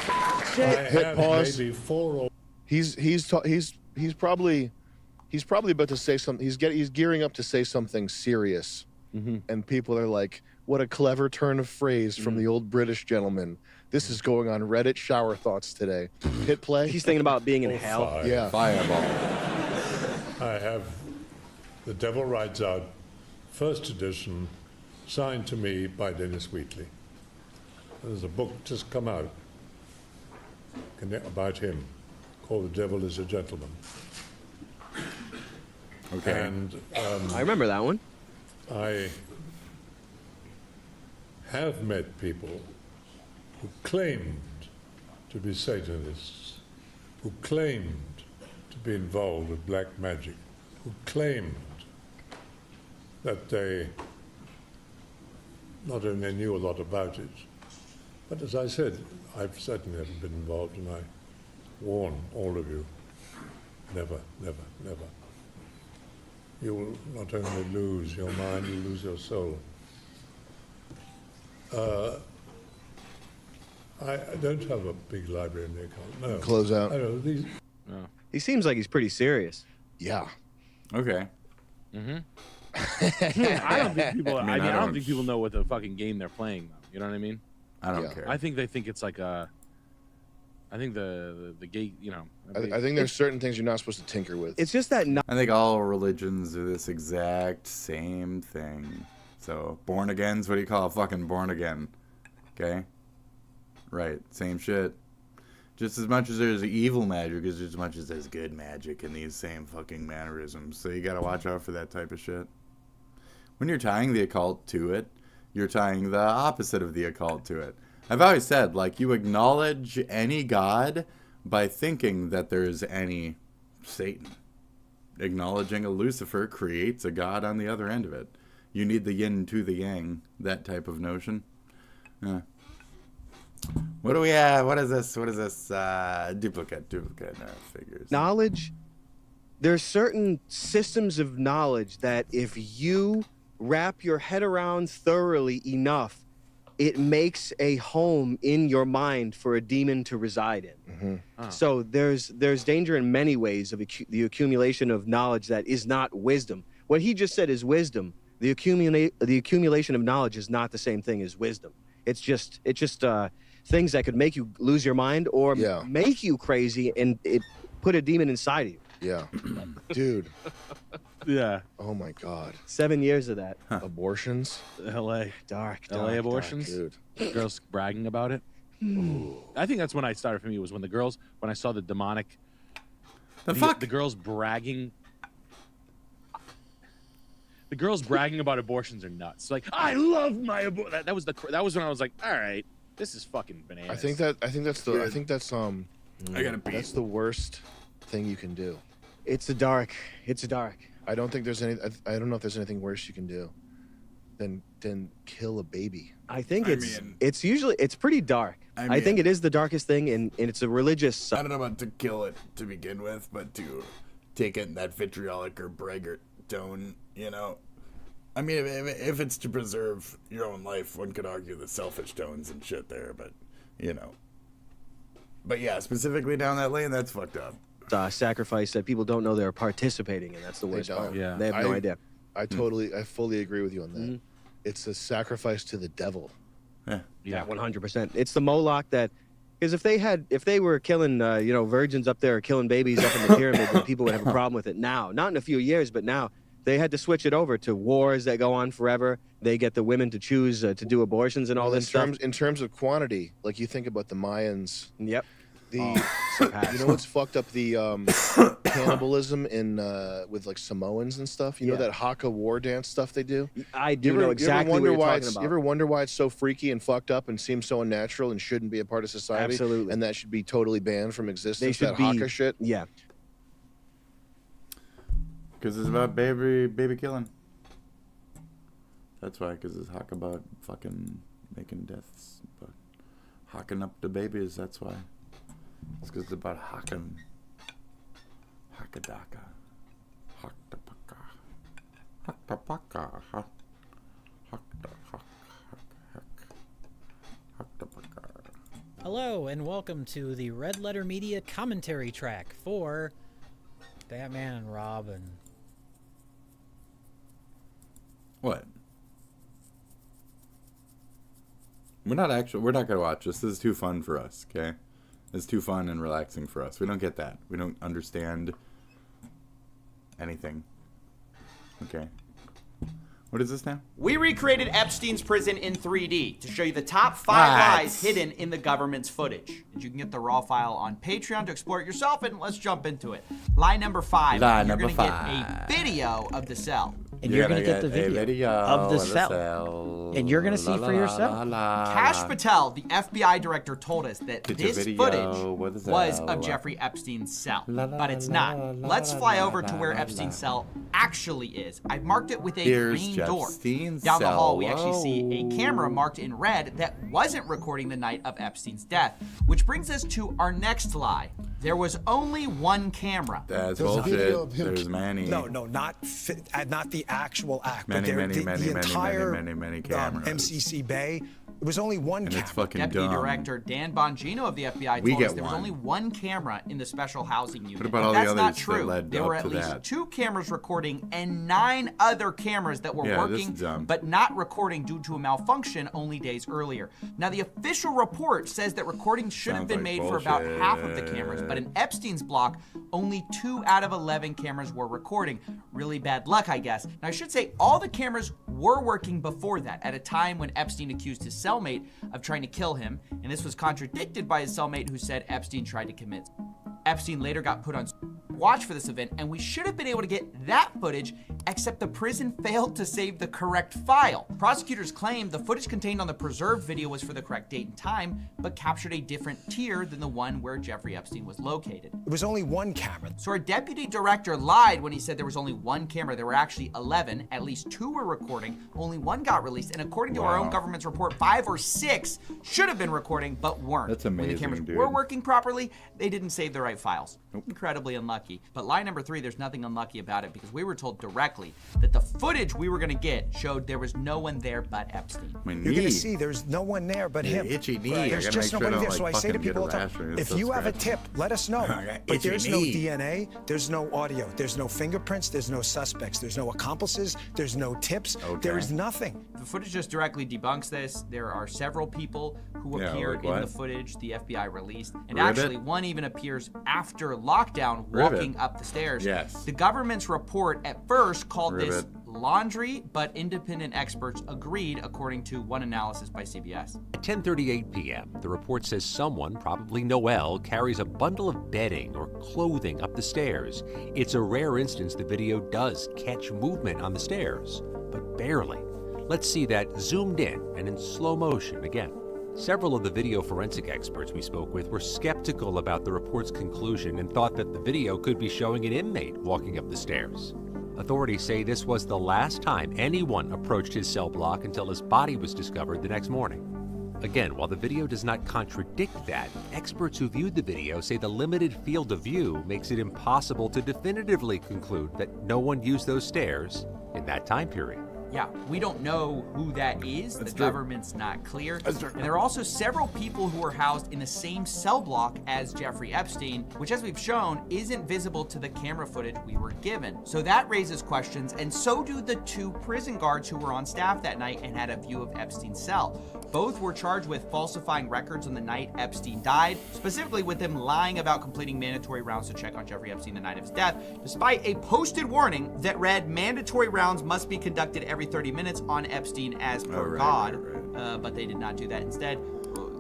shit? Hit pause. Maybe 4 or... He's probably about to say something. He's gearing up to say something serious, and people are like, "What a clever turn of phrase from the old British gentleman." This is going on Reddit shower thoughts today. Hit play. He's thinking about being in hell. Fire. Yeah. Fireball. I have The Devil Rides Out, first edition, signed to me by Dennis Wheatley. There's a book just come out about him called The Devil is a Gentleman. Okay. And I remember that one. I have met people who claimed to be Satanists, who claimed to be involved with black magic, who claimed that they not only knew a lot about it, but as I said, I've certainly never been involved, and I warn all of you, never, never, never. You will not only lose your mind, you lose your soul. I don't have a big library in the account. No. Close out. I know these. No. He seems like he's pretty serious. Yeah. Okay. Mm-hmm. I don't think people. I don't think people know what the fucking game they're playing, though. You know what I mean? I don't care. I think they think it's like a. I think the gate. You know. I think there's certain things you're not supposed to tinker with. It's just that. I think all religions do this exact same thing. So born again's what do you call a fucking born again? Okay. Right. Same shit. Just as much as there's evil magic, as much as there's good magic in these same fucking mannerisms. So you gotta watch out for that type of shit. When you're tying the occult to it, you're tying the opposite of the occult to it. I've always said, like, you acknowledge any god by thinking that there's any Satan. Acknowledging a Lucifer creates a god on the other end of it. You need the yin to the yang, that type of notion. Yeah. What do we have? What is this? What is this? Duplicate figures. Knowledge. There's certain systems of knowledge that if you wrap your head around thoroughly enough, it makes a home in your mind for a demon to reside in. Mm-hmm. Oh. So there's danger in many ways of the accumulation of knowledge that is not wisdom. What he just said is wisdom. The accumulation of knowledge is not the same thing as wisdom. It's just things that could make you lose your mind or make you crazy and it put a demon inside of you. Yeah. Dude. Yeah. Oh my God. 7 years of that. Abortions. L.A. Dark. L.A. abortions. Dude. Girls bragging about it. I think that's when I started for me, was when when I saw the demonic. The girls bragging. The girls bragging about abortions are nuts. Like, I love my abortion. That was when I was like, all right, this is fucking bananas. I think that's I gotta pee. That's the worst thing you can do. It's a dark. I don't think there's any. I don't know if there's anything worse you can do than kill a baby. I think it's pretty dark. I think it is the darkest thing, and it's a religious. I don't know about to kill it to begin with, but to take it in that vitriolic or braggart tone, you know. I mean, if it's to preserve your own life, one could argue the selfish tones and shit there, but you know. But yeah, specifically down that lane, that's fucked up. Sacrifice that people don't know they're participating in. That's the worst part. Yeah. They have no idea. I fully agree with you on that. Mm-hmm. It's a sacrifice to the devil. Yeah, 100%. It's the Moloch that, because if they were killing virgins up there or killing babies up in the pyramid, then people would have a problem with it now. Not in a few years, but now they had to switch it over to wars that go on forever. They get the women to choose to do abortions and all this stuff. In terms of quantity, like you think about the Mayans. Yep. You know what's fucked up? The cannibalism with like Samoans and stuff. You know that Haka war dance stuff they do. I do know exactly what you're talking about. You ever wonder why it's so freaky and fucked up and seems so unnatural and shouldn't be a part of society? Absolutely. And that should be totally banned from existence. That Haka shit. Yeah. Because it's about baby killing. That's why. Because it's Haka about fucking making deaths, but hocking up the babies. That's why. It's because it's about hocking. Hakadaka. Hoktapaka. Hoktapaka. Hoktapaka. Hello, and welcome to the Red Letter Media commentary track for Batman and Robin. What? We're not going to watch this. This is too fun for us, okay? It's too fun and relaxing for us. We don't get that. We don't understand anything. Okay. What is this now? We recreated Epstein's prison in 3D to show you the top 5 lies hidden in the government's footage. And you can get the raw file on Patreon to explore it yourself, and let's jump into it. Lie number 5. You're going to get a video of the cell. and you're going to get the video of the cell. And you're going to see for yourself. Kash Patel, the FBI director, told us that this footage was of Jeffrey Epstein's cell, but it's not. Let's fly over to where Epstein's cell actually is. I've marked it with a green door. Down the hall, we actually see a camera marked in red that wasn't recording the night of Epstein's death, which brings us to our next lie. There was only one camera. That's bullshit. There's many. No, not the actual act. Many cameras. MCC Bay. It was only one camera. It's fucking Deputy dumb. Director Dan Bongino of the FBI told us there was only one camera in the special housing unit. What about all That's the not others true. that led There were up at to least that? 2 cameras recording and 9 other cameras that were working but not recording due to a malfunction only days earlier. Now, the official report says that recordings should have been made for about half of the cameras, but in Epstein's block, only 2 out of 11 cameras were recording. Really bad luck, I guess. Now, I should say all the cameras were working before that, at a time when Epstein accused his cellmate of trying to kill him, and this was contradicted by his cellmate who said Epstein tried to commit. Epstein later got put on watch for this event, and we should have been able to get that footage, except the prison failed to save the correct file. Prosecutors claimed the footage contained on the preserved video was for the correct date and time, but captured a different tier than the one where Jeffrey Epstein was located. It was only one camera. So our deputy director lied when he said there was only one camera. There were actually 11. At least 2 were recording. Only 1 got released, and according to our own government's report, 5 or 6 should have been recording, but weren't. That's amazing, When the cameras dude. were working properly, they didn't save the right files. Incredibly unlucky. But lie number 3, there's nothing unlucky about it, because we were told directly that the footage we were going to get showed there was no one there but Epstein. You're going to see there's no one there but him. Itchy knee. There's just nobody there. So I say to people all the time, if you have a tip, let us know. But there's no DNA, there's no audio, there's no fingerprints, there's no suspects, there's no accomplices, there's no tips, there is nothing. The footage just directly debunks this. There are several people who appear in the footage the FBI released, and actually one even appears after lockdown walking up the stairs. Yes. The government's report at first called this laundry, but independent experts agreed, according to one analysis by CBS. At 10:38 p.m., the report says someone, probably Noel, carries a bundle of bedding or clothing up the stairs. It's a rare instance the video does catch movement on the stairs, but barely. Let's see that zoomed in and in slow motion again. Several of the video forensic experts we spoke with were skeptical about the report's conclusion and thought that the video could be showing an inmate walking up the stairs. Authorities say this was the last time anyone approached his cell block until his body was discovered the next morning. Again, while the video does not contradict that, experts who viewed the video say the limited field of view makes it impossible to definitively conclude that no one used those stairs in that time period. Yeah, we don't know who that is. The government's not clear. And there are also several people who are housed in the same cell block as Jeffrey Epstein, which, as we've shown, isn't visible to the camera footage we were given. So that raises questions, and so do the 2 prison guards who were on staff that night and had a view of Epstein's cell. Both were charged with falsifying records on the night Epstein died, specifically with them lying about completing mandatory rounds to check on Jeffrey Epstein the night of his death, despite a posted warning that read mandatory rounds must be conducted every 30 minutes on Epstein as per God, but they did not do that. Instead,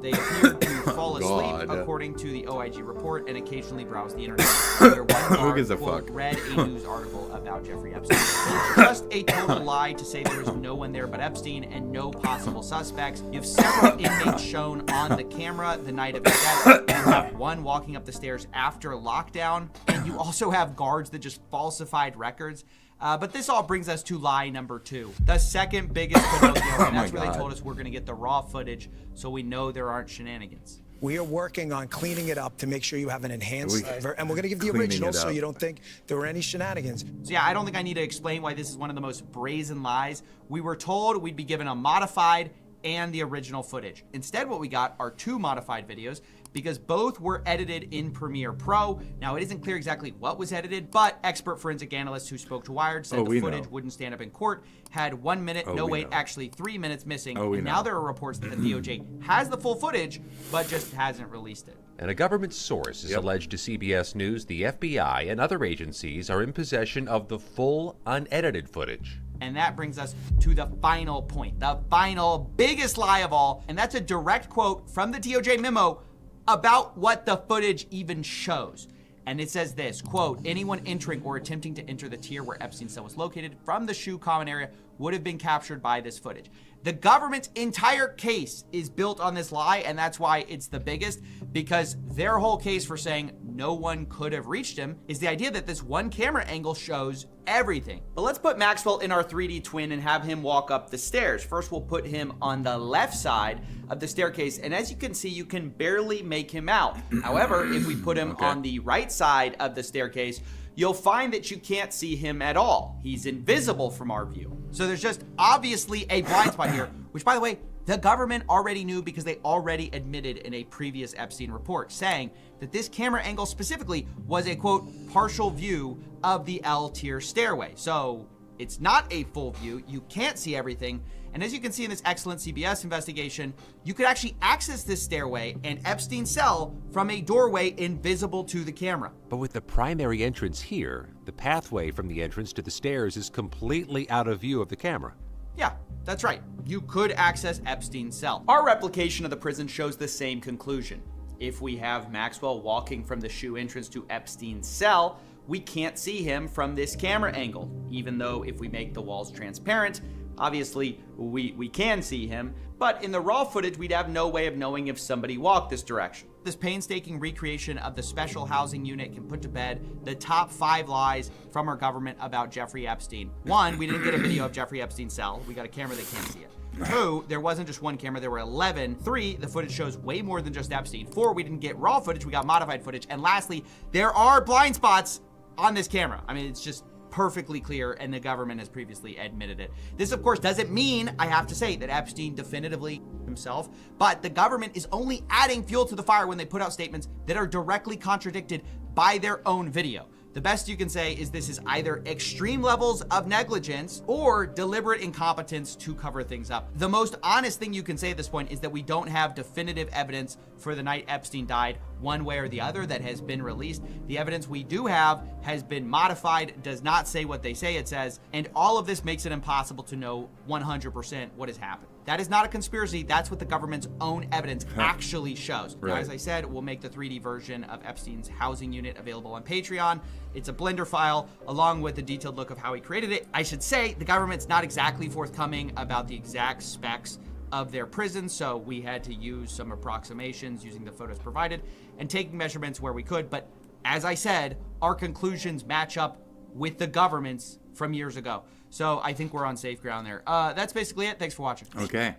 they appeared to fall asleep, according to the OIG report, and occasionally browse the internet. Who gives a fuck? Read a news article about Jeffrey Epstein. It's just a total lie to say there was no one there but Epstein and no possible suspects. You have several inmates shown on the camera the night of his death. You have one walking up the stairs after lockdown, and you also have guards that just falsified records. But this all brings us to lie number 2, the second biggest Pinocchio, and that's where they told us we're going to get the raw footage so we know there aren't shenanigans. We are working on cleaning it up to make sure you have an enhanced, and we're going to give the original so you don't think there were any shenanigans. So yeah, I don't think I need to explain why this is one of the most brazen lies. We were told we'd be given a modified and the original footage. Instead, what we got are 2 modified videos, because both were edited in Premiere Pro. Now, it isn't clear exactly what was edited, but expert forensic analysts who spoke to Wired said the footage wouldn't stand up in court, had 1 minute, actually 3 minutes missing, and now there are reports that the DOJ has the full footage, but just hasn't released it. And a government source is alleged to CBS News the FBI and other agencies are in possession of the full, unedited footage. And that brings us to the final point, the final biggest lie of all, and that's a direct quote from the DOJ memo about what the footage even shows. And it says this, quote, anyone entering or attempting to enter the tier where Epstein's cell was located from the shoe common area would have been captured by this footage. The government's entire case is built on this lie, and that's why it's the biggest, because their whole case for saying no one could have reached him is the idea that this one camera angle shows everything. But let's put Maxwell in our 3D twin and have him walk up the stairs. First, we'll put him on the left side of the staircase, and as you can see, you can barely make him out. However, if we put him on the right side of the staircase, you'll find that you can't see him at all. He's invisible from our view. So there's just obviously a blind spot here, which, by the way, the government already knew because they already admitted in a previous Epstein report, saying that this camera angle specifically was a, quote, partial view of the L tier stairway. So it's not a full view. You can't see everything. And as you can see in this excellent CBS investigation, you could actually access this stairway and Epstein's cell from a doorway invisible to the camera. But with the primary entrance here, the pathway from the entrance to the stairs is completely out of view of the camera. Yeah, that's right. You could access Epstein's cell. Our replication of the prison shows the same conclusion. If we have Maxwell walking from the shoe entrance to Epstein's cell, we can't see him from this camera angle, even though if we make the walls transparent, obviously we can see him, but in the raw footage, we'd have no way of knowing if somebody walked this direction. This painstaking recreation of the special housing unit can put to bed the top 5 lies from our government about Jeffrey Epstein. 1, we didn't get a video of Jeffrey Epstein's cell. We got a camera that can't see it. 2, there wasn't just one camera, there were 11. 3, the footage shows way more than just Epstein. 4, we didn't get raw footage, we got modified footage. And lastly, there are blind spots on this camera. I mean, it's just perfectly clear, and the government has previously admitted it. This, of course, doesn't mean, I have to say, that Epstein definitively himself, but the government is only adding fuel to the fire when they put out statements that are directly contradicted by their own video. The best you can say is this is either extreme levels of negligence or deliberate incompetence to cover things up. The most honest thing you can say at this point is that we don't have definitive evidence for the night Epstein died, one way or the other, that has been released. The evidence we do have has been modified, does not say what they say it says, and all of this makes it impossible to know 100% what has happened. That is not a conspiracy. That's what the government's own evidence actually shows. Now, as I said, we'll make the 3D version of Epstein's housing unit available on Patreon. It's a Blender file along with a detailed look of how he created it. I should say the government's not exactly forthcoming about the exact specs of their prison, so we had to use some approximations using the photos provided and taking measurements where we could. But as I said, our conclusions match up with the government's from years ago. So I think we're on safe ground there. That's basically it. Thanks for watching. Okay.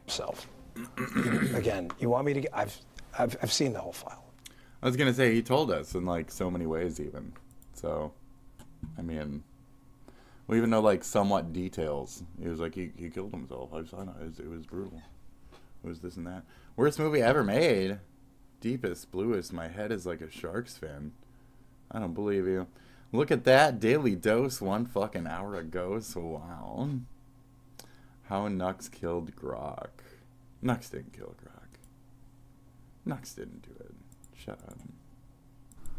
Again, you want me to get, I've seen the whole file. I was gonna say he told us in like so many ways even. So, I mean, we even know like somewhat details. He was like he killed himself. I saw it was brutal. It was this and that. Worst movie ever made. Deepest, bluest. My head is like a shark's fin. I don't believe you. Look at that daily dose 1 fucking hour ago. So wow. How Nux killed Grok. Nux didn't kill Grok. Nux didn't do it. Shut up.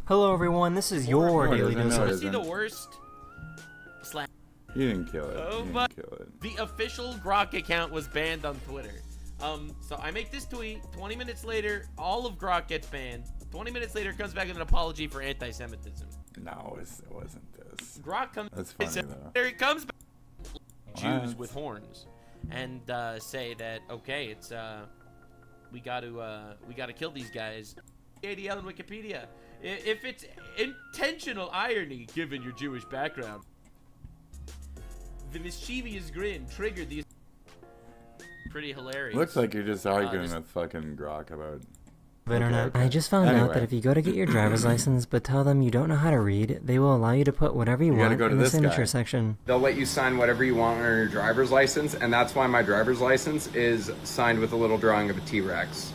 Hello everyone, this is your daily dose of See the worst. You didn't kill it. Oh, you but didn't kill it. the official Grok account was banned on Twitter. So I make this tweet. 20 minutes later, all of Grok gets banned. 20 minutes later, comes back with an apology for anti-Semitism. No, it wasn't this. Grok comes. That's funny though. There he comes back. Jews What? with horns, and say that okay, it's we got to kill these guys. ADL in Wikipedia. If it's intentional irony, given your Jewish background, the mischievous grin triggered these. Pretty hilarious. Looks like you're just arguing with fucking Grok about internet. Okay. I just found out that if you go to get your driver's license but tell them you don't know how to read, they will allow you to put whatever you want in the signature section. They'll let you sign whatever you want on your driver's license, and that's why my driver's license is signed with a little drawing of a T-Rex.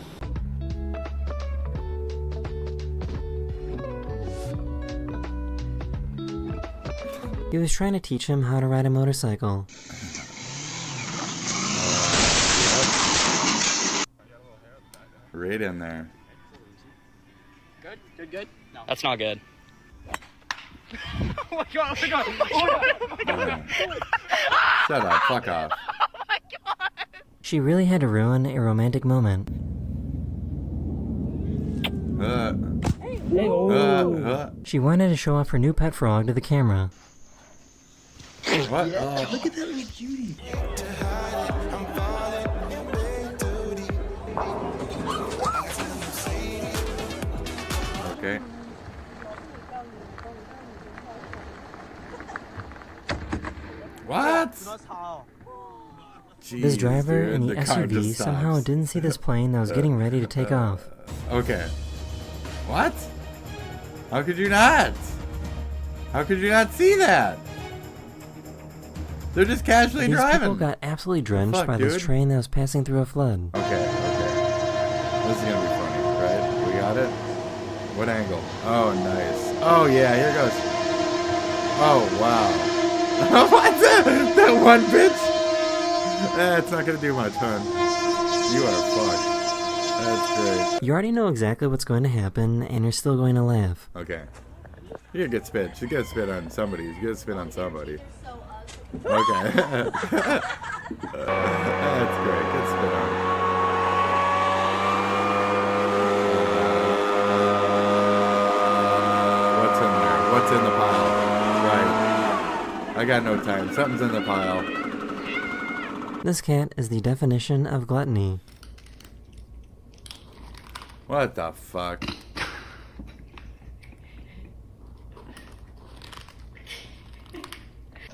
He was trying to teach him how to ride a motorcycle. Right in there. Good. No. That's not good. Oh my god, oh my god. Shut up, fuck off. Oh my god. She really had to ruin a romantic moment. Hey, She wanted to show off her new pet frog to the camera. What? Yeah, look at that little cutie. Okay. What? Jeez, This driver dude, in the car SUV just somehow stops. didn't see this plane that was getting ready to take off. Okay. What? How could you not? How could you not see that? They're just casually These driving. people got absolutely drenched Fuck, by dude. this train that was passing through a flood. Okay. This is gonna be funny, right? We got it? What angle? Oh, nice. Oh, yeah, here goes. Oh, wow. What's that? That one bitch? It's not gonna do much, hon. You are fucked. That's great. You already know exactly what's going to happen, and you're still going to laugh. Okay. You get spit. She gets spit on somebody. You get spit on somebody. Okay. That's great. Get spit on. What's in there? What's in the pile? Right. I got no time. Something's in the pile. This cat is the definition of gluttony. What the fuck?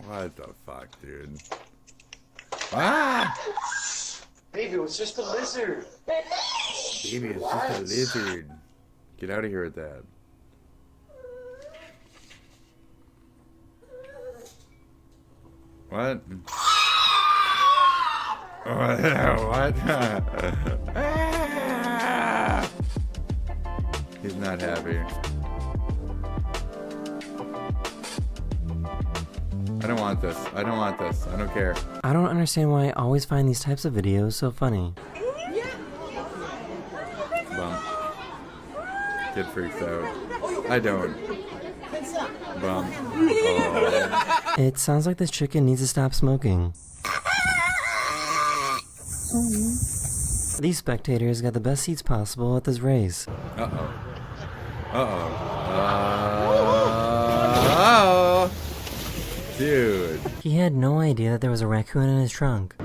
What the fuck, dude? Ah! Baby, it was just a lizard. Baby, it's just a lizard. Get out of here with that. What? What? He's not happy. I don't want this. I don't want this. I don't care. I don't understand why I always find these types of videos so funny. Bum. Kid freaks out. I don't. Bum. Oh. It sounds like this chicken needs to stop smoking. These spectators got the best seats possible at this race. Uh-oh. Uh-oh. Dude. He had no idea that there was a raccoon in his trunk.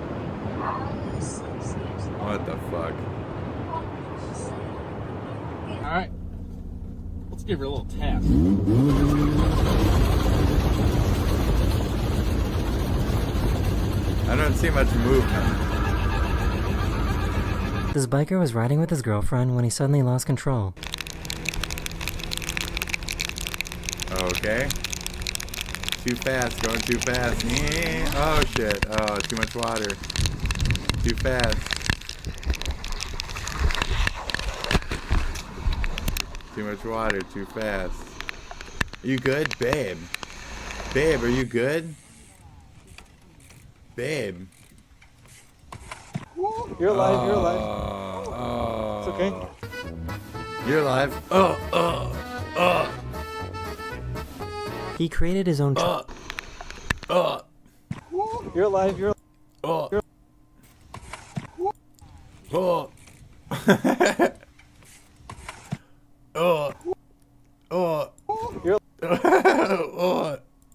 What the fuck? Alright. Let's give her a little tap. I don't see much movement. This biker was riding with his girlfriend when he suddenly lost control. Okay. Too fast, going too fast. Oh shit. Oh, too much water. Too fast. Too much water, too fast. You good, babe? Babe, are you good? Babe. You're alive, you're alive. It's okay. You're alive. He created his own You're alive, you're alive. You're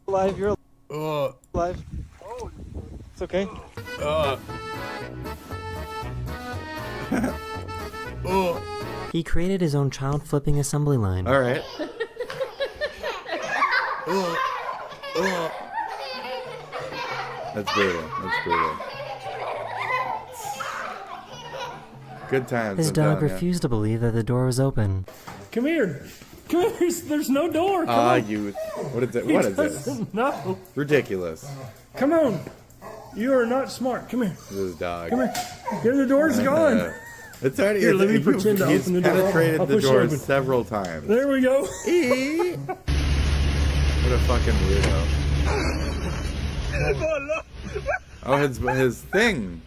alive, you're alive. It's okay. He created his own child flipping assembly line. All right. That's brutal. That's brutal. Good times. His dog refused to believe that the door was open. Come here. Come here. There's no door. Youth. What is it? What is this? No. Ridiculous. Come on. You are not smart. Come here. This is dog. Come here. Here, the door's gone. It's already. Here, let me pretend to open the door. Penetrated I'll the push door open. several times. There we go. What a fucking weirdo. Oh, his thing.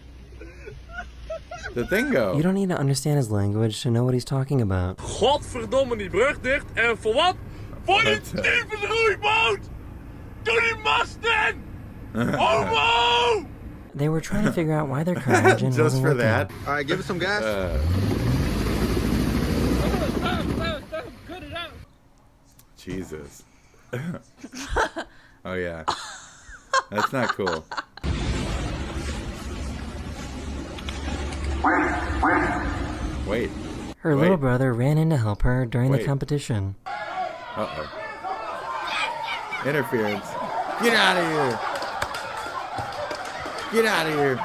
The thing go. You don't need to understand his language to know what he's talking about. Godverdomme, die brug dicht. En voor wat? Voor die tyfusroeiboot! Doe die masten! Homo! They were trying to figure out why their car engine Just wasn't for working. that. All right, give it some gas. Jesus. Oh, yeah. That's not cool. Wait. Her little brother ran in to help her during the competition. Uh-oh. Interference. Get out of here. Get out of here.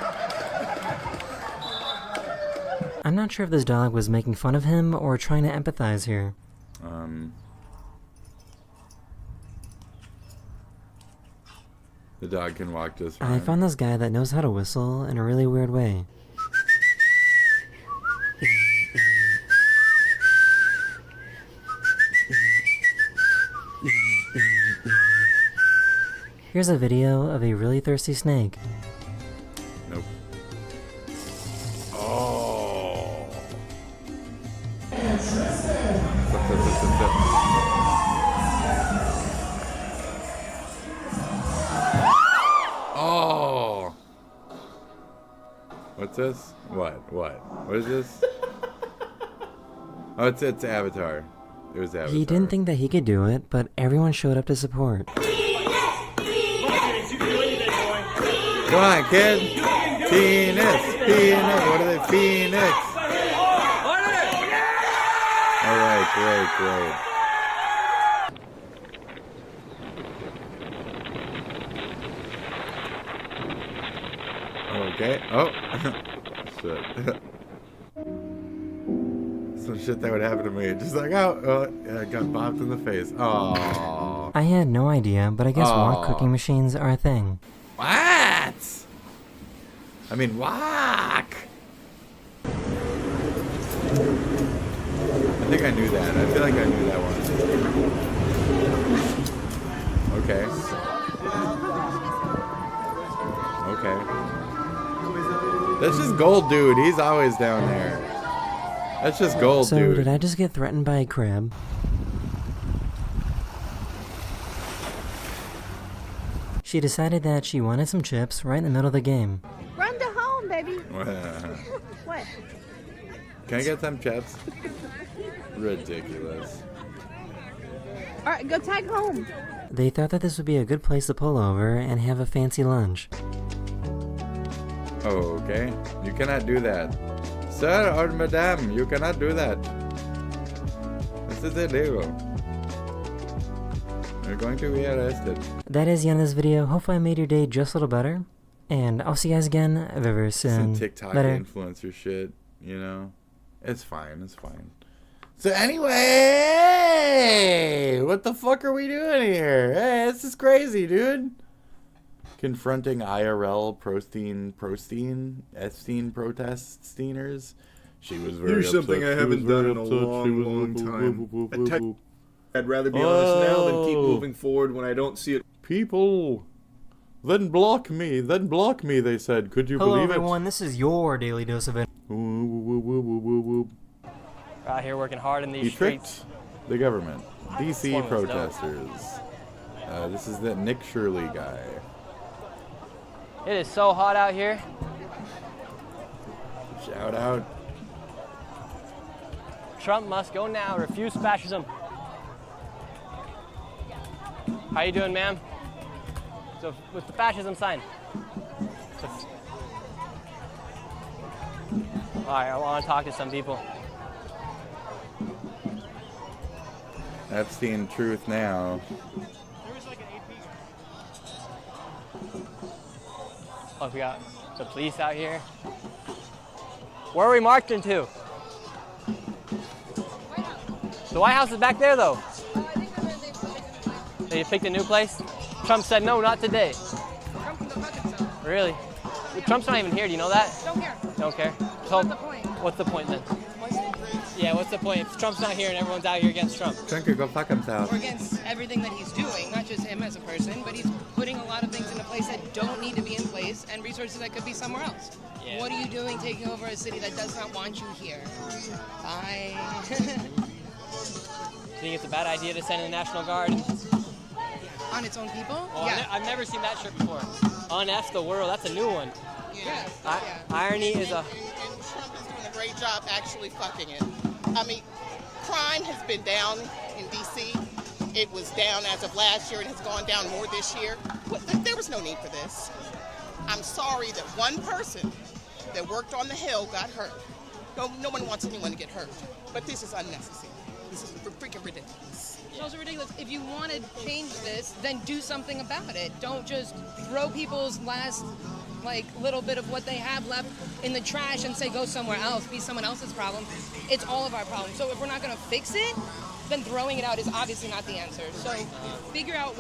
I'm not sure if this dog was making fun of him or trying to empathize here. The dog can walk just fine. I found this guy that knows how to whistle in a really weird way. Here's a video of a really thirsty snake. Nope. Oh. Oh. What's this? What? What is this? Oh, it's Avatar. It was Avatar. He didn't think that he could do it, but everyone showed up to support. Come on, kid. Phoenix. What are they? Phoenix. All right, great. Okay. Oh. Shit. Some shit that would happen to me. Just like, oh, yeah, I got bopped in the face. Oh. I had no idea, but I guess wok cooking machines are a thing. What? I mean, wok. I think I knew that. I feel like I knew that one. Okay. That's just Gold Dude. He's always down there. That's just Gold Dude. So, did I just get threatened by a crab? She decided that she wanted some chips right in the middle of the game. Run to home, baby. What? Can I get some chips? Ridiculous. All right, go tag home. They thought that this would be a good place to pull over and have a fancy lunch. Oh, okay. You cannot do that. Sir or madam, you cannot do that. This is illegal. You're going to be arrested. That is the end of this video. Hopefully I made your day just a little better. And I'll see you guys again very soon. Some TikTok Later. influencer shit, you know? It's fine. So anyway, what the fuck are we doing here? Hey, this is crazy, dude. Confronting IRL Epstein protesters. She was very Here's upset. something I haven't done in a long time. I'd rather be honest now than keep moving forward when I don't see it. People, then block me, they said. Could you Hello believe everyone, this is your Daily Dose of It. We're out here working hard in these streets. Tricked the government. DC protesters. This is that Nick Shirley guy. It is so hot out here. Shout out. Trump must go now. Refuse fascism. How you doing, ma'am? So, with the fascism sign. All right, I want to talk to some people. Epstein truth now. Look, we got the police out here. Where are we marching to? The White House is back there, though. So you picked a new place? Trump said no, not today. Really? Trump's not even here. Do you know that? Don't care. Don't care. So, what's the point then? Yeah, what's the point? If Trump's not here and everyone's out here against Trump. Trump could go fuck himself. Or against everything that he's doing, not just him as a person, but he's putting a lot of things into place that don't need to be in place and resources that could be somewhere else. Yeah. What are you doing taking over a city that does not want you here? Bye. Think it's a bad idea to send in the National Guard? On its own people? Well, yeah. I've never seen that shirt before. Un-F the world, that's a new one. Yeah. Irony is a... Trump is doing a great job actually fucking it. I mean, crime has been down in D.C. it was down as of last year and has gone down more this year. There was no need for this. I'm sorry that one person that worked on the Hill got hurt. No one wants anyone to get hurt, but this is unnecessary. This is freaking ridiculous. It's also ridiculous. If you want to change this, then do something about it. Don't just throw people's last, little bit of what they have left in the trash and say go somewhere else, be someone else's problem. It's all of our problem. So if we're not going to fix it, then throwing it out is obviously not the answer. So figure out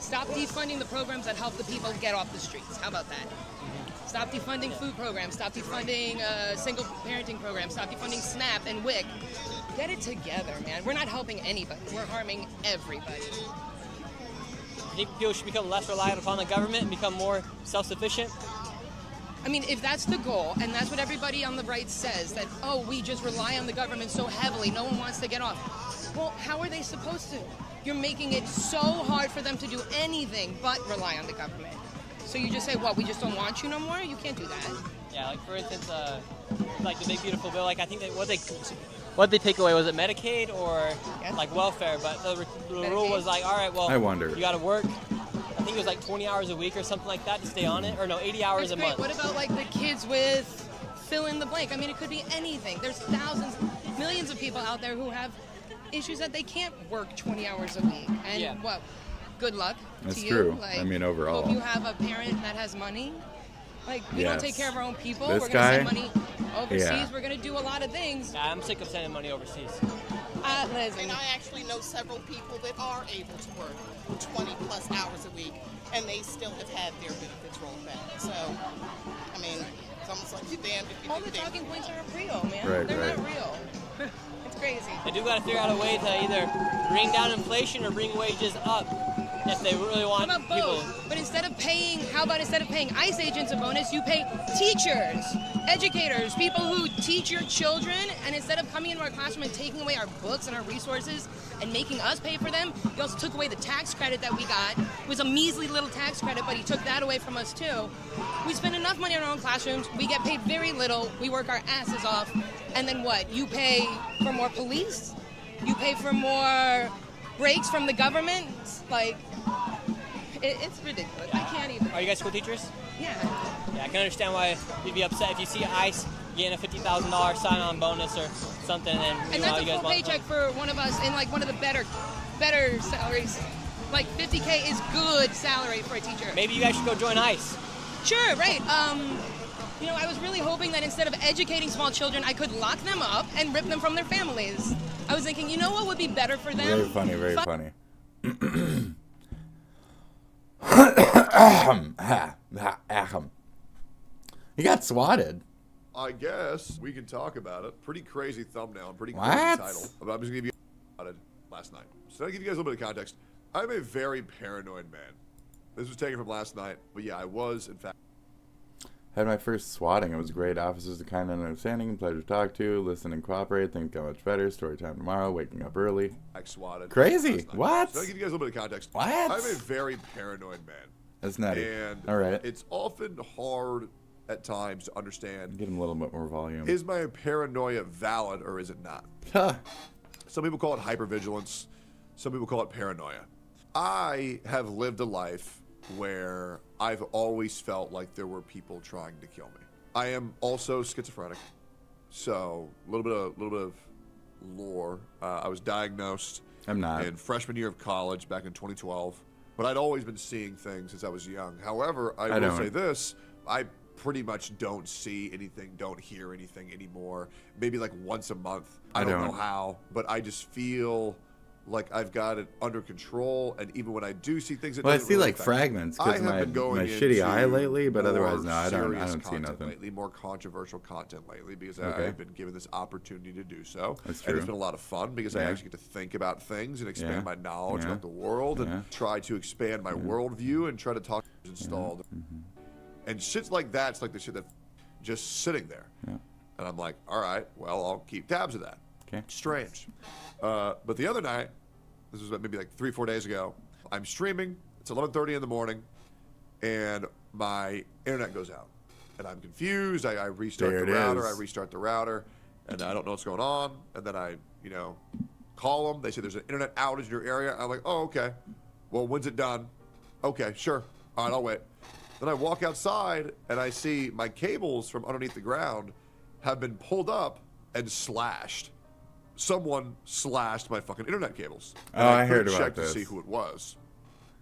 stop defunding the programs that help the people get off the streets. How about that? Stop defunding food programs. Stop defunding single parenting programs. Stop defunding SNAP and WIC. Get it together, man. We're not helping anybody. We're harming everybody. I think people should become less reliant upon the government and become more self-sufficient. I mean, if that's the goal, and that's what everybody on the right says, that, we just rely on the government so heavily, no one wants to get off. Well, how are they supposed to? You're making it so hard for them to do anything but rely on the government. So you just say, we just don't want you no more? You can't do that. Yeah, for instance, the big beautiful bill, I think what they take away, was it Medicaid or welfare? But the rule was all right, well, I wonder. You got to work. I think it was 20 hours a week or something like that to stay on it, or no, 80 hours a month. What about the kids with fill in the blank? I mean, it could be anything. There's thousands, millions of people out there who have issues that they can't work 20 hours a week. And good luck That's to true. you. I mean, overall. Hope you have a parent that has money. We don't take care of our own people. This We're guy, going to send money overseas. We're going to do a lot of things. Yeah, I'm sick of sending money overseas. Listen. And I actually know several people that are able to work 20 plus hours a week, and they still have had their benefits rolled back. So, I mean, it's almost like you're damned if you all the talking points aren't real, man. Right, They're not real. It's crazy. They do got to figure out a way to either bring down inflation or bring wages up if they really want How about people. both? But instead of paying ICE agents a bonus, you pay teachers, educators, people who teach your children, and instead of coming into our classroom and taking away our books and our resources and making us pay for them, you also took away the tax credit that we got. It was a measly little tax credit, but he took that away from us too. We spend enough money on our own classrooms, we get paid very little, we work our asses off, and then what? You pay for more police? You pay for more breaks from the government? It's ridiculous. I can't even. Are you guys school teachers? Yeah. Yeah, I can understand why you'd be upset if you see ICE getting a $50,000 sign-on bonus or something, and that's you a guys full paycheck for one of us in one of the better salaries. $50K is good salary for a teacher. Maybe you guys should go join ICE. Sure, right. I was really hoping that instead of educating small children, I could lock them up and rip them from their families. I was thinking, what would be better for them? Very funny, very funny. He got swatted. I guess we can talk about it. Pretty crazy thumbnail, pretty crazy What? title. But I'm just gonna give you swatted last night. So I'll give you guys a little bit of context. I'm a very paranoid man. This was taken from last night, but yeah, I was in fact. Had my first swatting. It was great. Officers are kind and understanding. Pleasure to talk to. Listen and cooperate. Think got much better. Story time tomorrow. Waking up early. Swatted. Crazy. What? So I'll give you guys a little bit of context. What? I'm a very paranoid man. That's nutty. And all right. It's often hard at times to understand. Get him a little bit more volume. Is my paranoia valid or is it not? Some people call it hypervigilance. Some people call it paranoia. I have lived a life where I've always felt like there were people trying to kill me. I am also schizophrenic, so a little bit of lore. I was diagnosed in freshman year of college back in 2012, but I'd always been seeing things since I was young. However, I will say this, I pretty much don't see anything, don't hear anything anymore. Maybe once a month. I don't know how, but I just feel like I've got it under control, and even when I do see things, I see fragments because my shitty eye lately, but otherwise no, I don't see nothing. Lately, more controversial content lately because I've been given this opportunity to do so. That's true. And it's been a lot of fun because I actually get to think about things and expand my knowledge about the world and try to expand my worldview and try to talk installed. And shit's like that. It's like the shit that's just sitting there. And I'm like, all right, well, I'll keep tabs of that. Okay. Strange. But the other night, this was maybe 3-4 days ago, I'm streaming. It's 11:30 in the morning, and my internet goes out. And I'm confused. I restart the router. I restart the router, and I don't know what's going on. And then I, call them. They say there's an internet outage in your area. I'm like, oh, okay. Well, when's it done? Okay, sure. All right, I'll wait. Then I walk outside and I see my cables from underneath the ground have been pulled up and slashed. Someone slashed my fucking internet cables. Oh, I heard about this. To see who it was.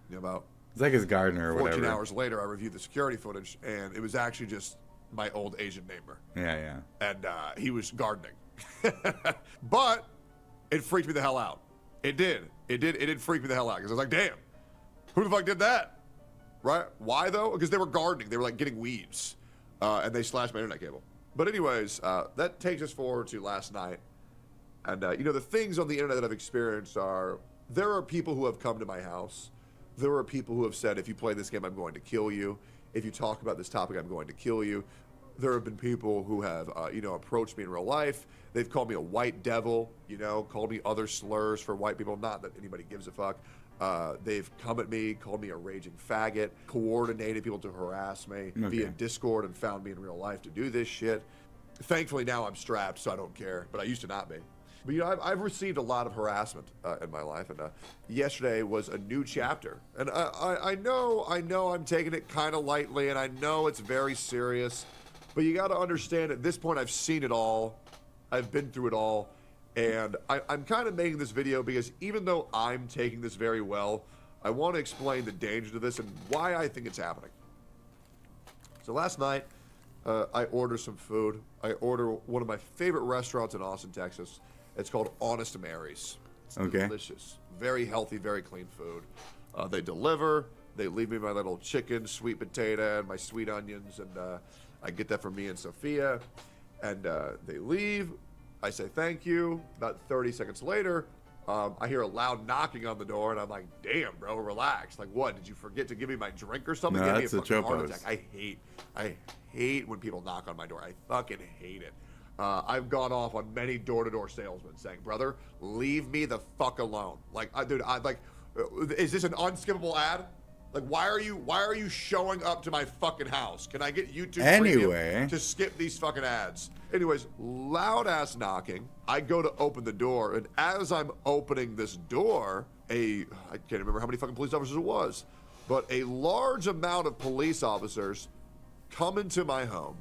You know, about it's like his gardener or 14 whatever. hours later, I reviewed the security footage, and it was actually just my old Asian neighbor. Yeah. And he was gardening. But it freaked me the hell out. It did. It did freak me the hell out, because I was like, damn, who the fuck did that? Right? Why, though? Because they were gardening. They were, like, getting weeds. And they slashed my internet cable. But anyways, that takes us forward to last night. And, you know, the things on the internet that I've experienced are, there are people who have come to my house. There are people who have said, if you play this game, I'm going to kill you. If you talk about this topic, I'm going to kill you. There have been people who have, you know, approached me in real life. They've called me a white devil, you know, called me other slurs for white people. Not that anybody gives a fuck. They've come at me, called me a raging faggot, coordinated people to harass me via Discord and found me in real life to do this shit. Thankfully, now I'm strapped, so I don't care, but I used to not be. But, you know, I've received a lot of harassment in my life, and yesterday was a new chapter. And I know I'm taking it kind of lightly, and I know it's very serious, but you got to understand, at this point, I've seen it all. I've been through it all, and I'm kind of making this video because even though I'm taking this very well, I want to explain the danger to this and why I think it's happening. So last night, I ordered some food. I ordered one of my favorite restaurants in Austin, Texas. It's called Honest Mary's. It's delicious. Very healthy, very clean food. They deliver. They leave me my little chicken, sweet potato, and my sweet onions, and I get that from me and Sophia. And they leave. I say thank you. About 30 seconds later, I hear a loud knocking on the door, and I'm like, damn, bro, relax. Like, what? Did you forget to give me my drink or something? No, Give that's me a fucking heart Chopos. attack. I hate when people knock on my door. I fucking hate it. I've gone off on many door-to-door salesmen saying, brother, leave me the fuck alone. Like, dude, is this an unskippable ad? Like, why are you showing up to my fucking house? Can I get YouTube Premium to skip these fucking ads? Anyways, loud ass knocking. I go to open the door, and as I'm opening this door, I can't remember how many fucking police officers it was, but a large amount of police officers come into my home,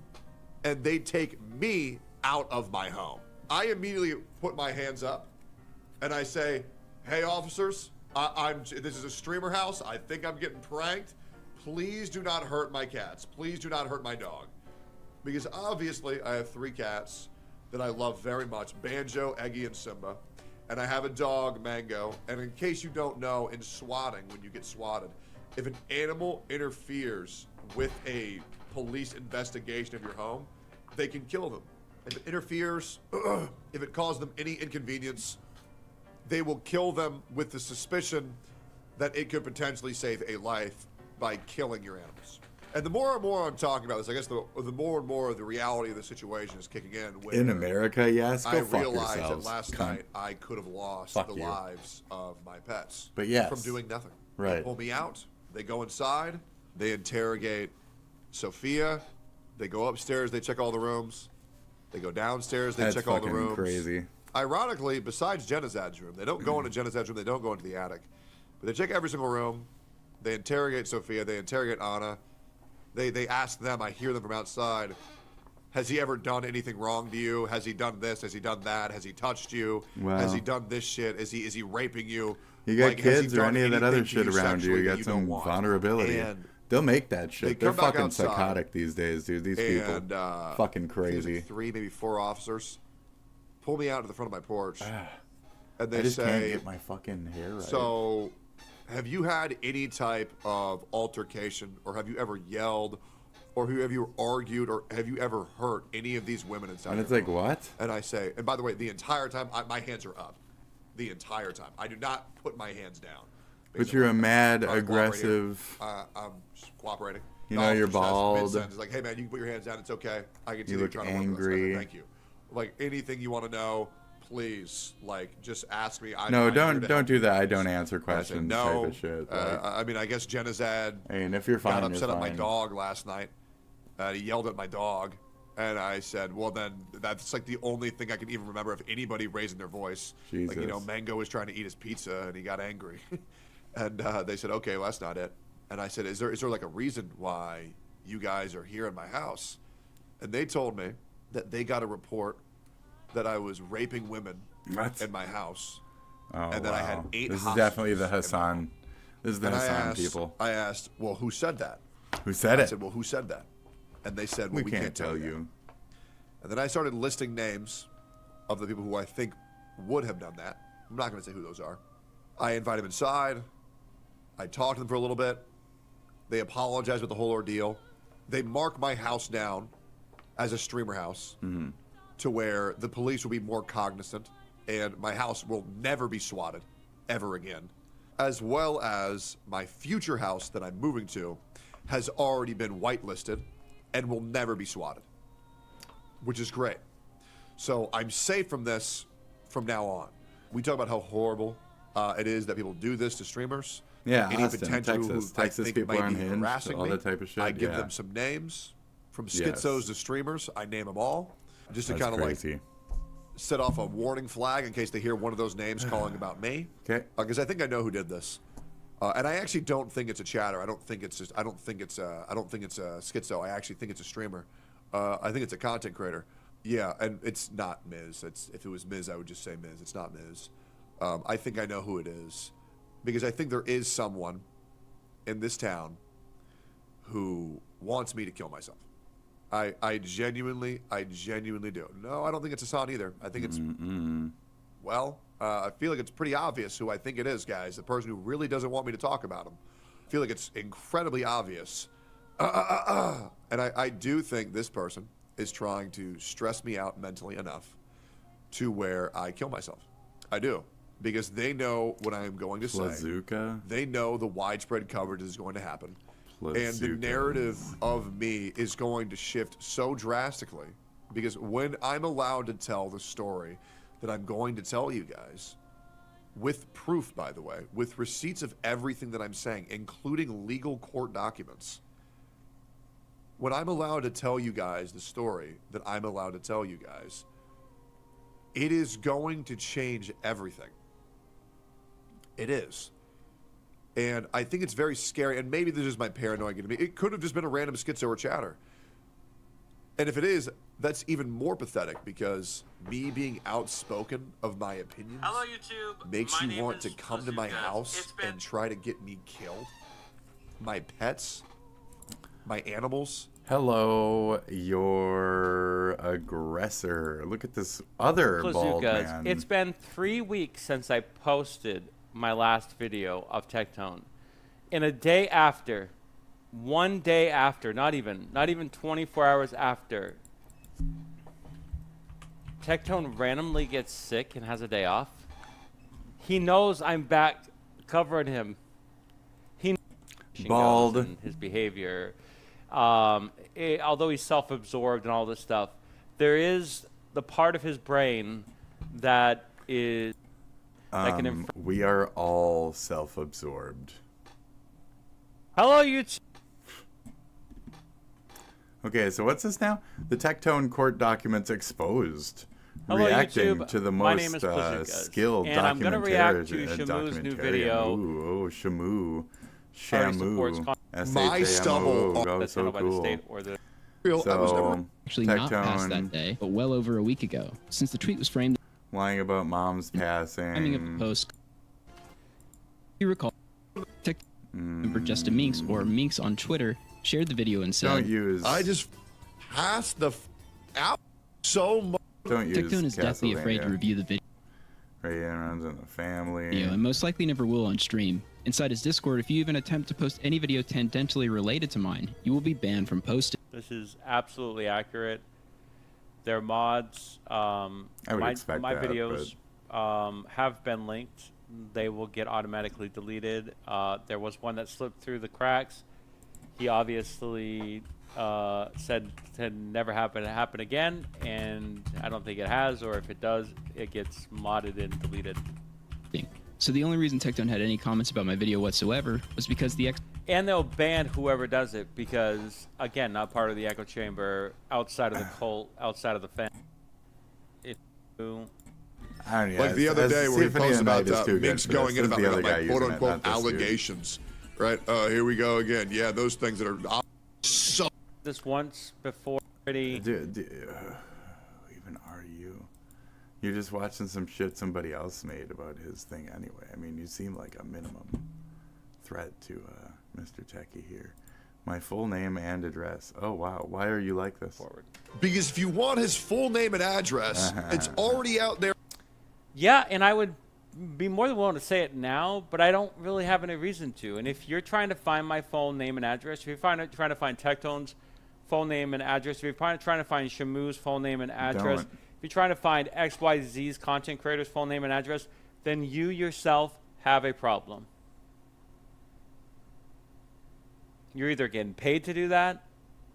and they take me out of my home. I immediately put my hands up, and I say, hey, officers, this is a streamer house. I think I'm getting pranked. Please do not hurt my cats. Please do not hurt my dog. Because obviously I have 3 cats that I love very much, Banjo, Eggy, and Simba. And I have a dog, Mango. And in case you don't know, in swatting, when you get swatted, if an animal interferes with a police investigation of your home, they can kill them. If it interferes, if it causes them any inconvenience, they will kill them with the suspicion that it could potentially save a life by killing your animals. And the more and more I'm talking about this, I guess the more and more of the reality of the situation is kicking in. In America, yes, go I fuck realized yourselves. that last night I could have lost the lives of my pets. But yes. From doing nothing. Right. They pull me out. They go inside. They interrogate Sophia. They go upstairs. They check all the rooms. They go downstairs. They check all the rooms. Crazy. Ironically, besides Jenazad's room, they don't go into Jenazad's room. They don't go into the attic. But they check every single room. They interrogate Sophia. They interrogate Anna. They ask them. I hear them from outside. Has he ever done anything wrong to you? Has he done this? Has he done that? Has he touched you? Wow. Has he done this shit? Is he raping you? You got Like, has he kids or done any of that other anything to shit around you. sexually You that got some don't want? vulnerability. And They'll make that shit. They're come back fucking outside. psychotic these days, dude. These people. And, fucking I think crazy. there's like 3, maybe 4 officers pull me out to the front of my porch. And they I just say, can't get my fucking hair right. So, have you had any type of altercation, or have you ever yelled, or have you argued, or have you ever hurt any of these women inside? And it's your like, home? what? And I say, and by the way, the entire time, my hands are up. The entire time. I do not put my hands down. But you're a mad, aggressive. I'm just cooperating. You know, you're bald. It's like, hey man, you can put your hands down. It's okay. I can see You you're look trying to work angry. with us. Thank you. Like anything you want to know, please, like just ask me. No, don't do that. I don't answer questions. No, type of shit. I mean, I guess Jenazad and if you're fine, got upset you're at my fine. dog last night. He yelled at my dog, And I said, well, then that's like the only thing I can even remember of anybody raising their voice. Jesus. Like, you know, Mango was trying to eat his pizza and he got angry. And they said, okay, well, that's not it. And I said, is there like a reason why you guys are here in my house? And they told me that they got a report that I was raping women in my house. Oh, and that I had 8 This is hostages definitely the Hassan. This is the and Hassan people. I asked, well, who said that? Who said I it? said, well, who said that? And they said, well, We can't tell you. And then I started listing names of the people who I think would have done that. I'm not going to say who those are. I invite them inside. I talk to them for a little bit. They apologize with the whole ordeal. They mark my house down as a streamer house to where the police will be more cognizant and my house will never be swatted ever again. As well as my future house that I'm moving to has already been whitelisted and will never be swatted, which is great. So I'm safe from this from now on. We talk about how horrible it is that people do this to streamers. Yeah, Any Austin, potential Texas. who I Texas think people might are be unhinged, harassing all me, that type of shit. I give yeah. them some names, from Yes. schizos to streamers. I name them all, just to That's kind of like crazy. set off a warning flag in case they hear one of those names calling about me. Okay. Because I think I know who did this, and I actually don't think it's a chatter. I don't think it's a schizo. I actually think it's a streamer. I think it's a content creator. Yeah, and it's not Miz. If it was Miz, I would just say Miz. It's not Miz. I think I know who it is, because I think there is someone in this town who wants me to kill myself. I genuinely do. No, I don't think it's Hassan either. I think it's, well, I feel like it's pretty obvious who I think it is, guys. The person who really doesn't want me to talk about him. I feel like it's incredibly obvious. And I do think this person is trying to stress me out mentally enough to where I kill myself. I do. Because they know what I am going to Plazuka? say. They know the widespread coverage is going to happen. Plazuka. And the narrative of me is going to shift so drastically. Because when I'm allowed to tell the story that I'm going to tell you guys, with proof, by the way, with receipts of everything that I'm saying, including legal court documents, when I'm allowed to tell you guys the story that I'm allowed to tell you guys, it is going to change everything. It is. And I think it's very scary, and maybe this is my paranoia getting me. It could have just been a random schizo or chatter. And if it is, that's even more pathetic, because me being outspoken of my opinions Hello, YouTube. makes My you name want is to come to my Bazooka. house and try to get me killed. My pets, my animals. Hello, your aggressor. Look at this other bald Bazookas, man. it's been 3 weeks since I posted my last video of Tectone. In a day after, 1 day after, not even 24 hours after, Tectone randomly gets sick and has a day off. He knows I'm back covering him. He Bald. and his behavior. Although he's self-absorbed and all this stuff, there is the part of his brain that is that can we are all self-absorbed. Hello, YouTube. Okay, so what's this now? The Tectone court documents exposed. Hello, reacting YouTube. to the My most name is Bazookas, skilled and I'm gonna react to documentarian. Shamu's new video. Ooh, Shamu. Shamu. My stumble. Oh, That's so handled by the cool. state or the. So, Actually not past that day, but well over a week ago, since the tweet was framed lying about mom's passing. timing of the post. You recall, member Justin Minks, or Minks on Twitter, shared the video and said, Don't use. I just passed the out so much. Don't use Tectone is deathly afraid to review the video. runs in the family. And most likely never will on stream. Inside his Discord, if you even attempt to post any video tangentially related to mine, you will be banned from posting. This is absolutely accurate. Their mods, I would expect my that, videos have been linked. They will get automatically deleted. There was one that slipped through the cracks. He obviously said to never happen again, and I don't think it has, or if it does, it gets modded and deleted. So the only reason Tectone had any comments about my video whatsoever was because the And they'll ban whoever does it because, again, not part of the echo chamber, outside of the cult, outside of the fan. Like the other day where he posted about Minx going in about like quote-unquote allegations. Right? Here we go again. Yeah, those things that are so... This once before already... Even are you? You're just watching some shit somebody else made about his thing anyway. I mean, you seem like a minimum threat to Mr. Techie here. My full name and address. Oh, wow. Why are you like this? Forward. Because if you want his full name and address, it's already out there. Yeah, and I would be more than willing to say it now, but I don't really have any reason to. And if you're trying to find my full name and address, if you're trying to find Tectone's full name and address, if you're trying to find Shamu's full name and address, if you're trying to find XYZ's content creator's full name and address, then you yourself have a problem. You're either getting paid to do that,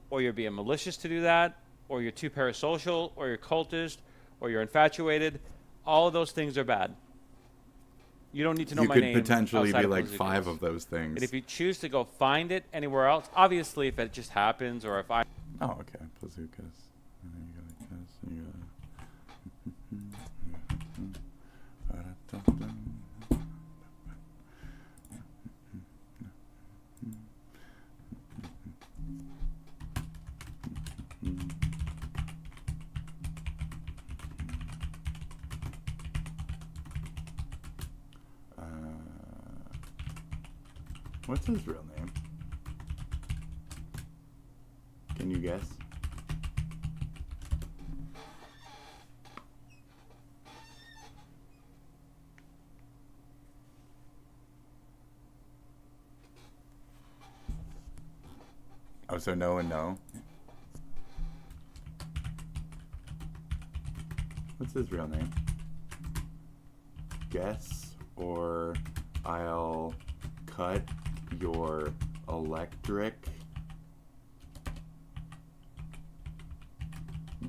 or you're being malicious to do that, or you're too parasocial, or you're cultist, or you're infatuated. All of those things are bad. You don't need to know my name. You could potentially be like 5 of those things. And if you choose to go find it anywhere else, obviously if it just happens or if I... Oh, okay. Bazookas. What's his real name? Can you guess? Oh, so no and no? What's his real name? Guess or I'll cut your electric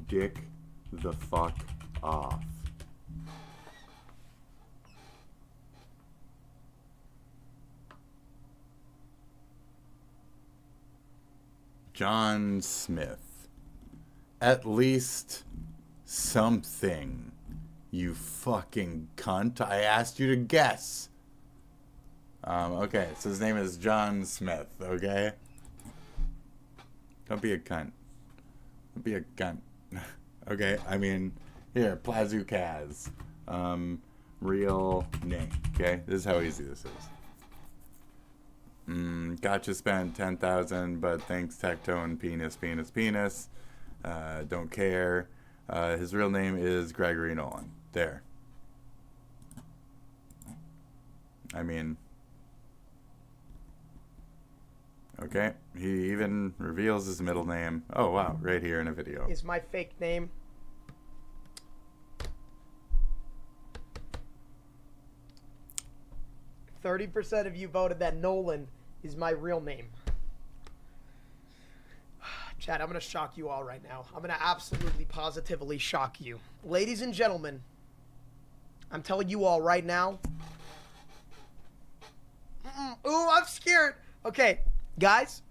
dick the fuck off. John Smith. At least something, you fucking cunt. I asked you to guess. Okay, so his name is John Smith, okay? Don't be a cunt. Don't be a cunt. Okay, I mean, here, Plazukaz. Real name, okay? This is how easy this is. Gotcha spent 10,000, but thanks Tectone, penis. Don't care. His real name is Gregory Nolan. There. I mean... Okay, he even reveals his middle name. Oh, wow, right here in a video. Is my fake name. 30% of you voted that Nolan is my real name. Chad, I'm going to shock you all right now. I'm going to absolutely, positively shock you. Ladies and gentlemen, I'm telling you all right now. Ooh, I'm scared. Okay. Guys,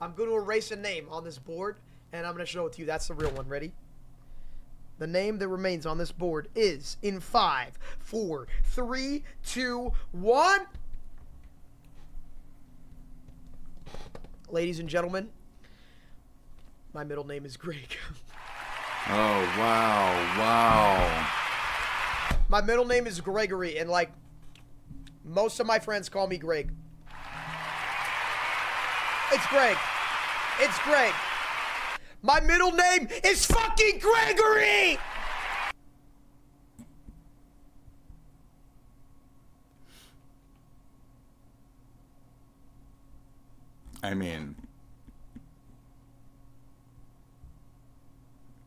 I'm going to erase a name on this board, and I'm going to show it to you. That's the real one. Ready? The name that remains on this board is in 5, 4, 3, 2, 1. Ladies and gentlemen, my middle name is Greg. Oh, wow. My middle name is Gregory, and like, most of my friends call me Greg. It's Greg. It's Greg. My middle name is fucking Gregory! I mean,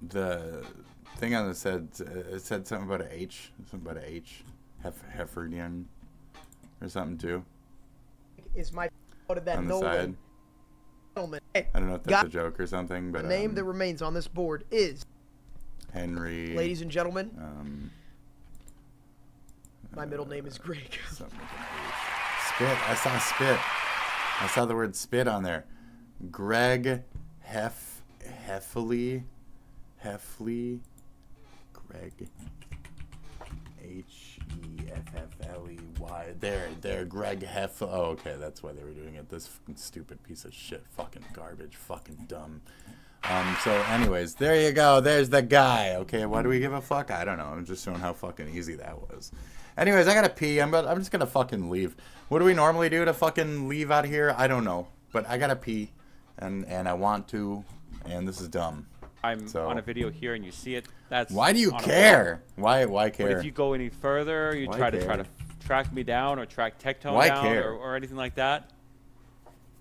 the thing on it said something about an H. Something about an H. Hefferdian or something too. Is my that on the side. Hey, I don't know if that's a joke or something, but the name that remains on this board is Henry. Ladies and gentlemen, my middle name is Greg. spit. I saw spit. I saw the word spit on there. Greg Heffley. Greg Heffley. There. Greg Heffley. Oh, okay, that's why they were doing it. This fucking stupid piece of shit. Fucking garbage. Fucking dumb. So anyways, there you go. There's the guy. Okay, why do we give a fuck? I don't know. I'm just showing how fucking easy that was. Anyways, I gotta pee. I'm just gonna fucking leave. What do we normally do to fucking leave out here? I don't know. But I gotta pee. And I want to. And this is dumb. I'm on a video here and you see it. That's why do you care? Why care? But if you go any further, you try to track me down or track Tectone down or anything like that.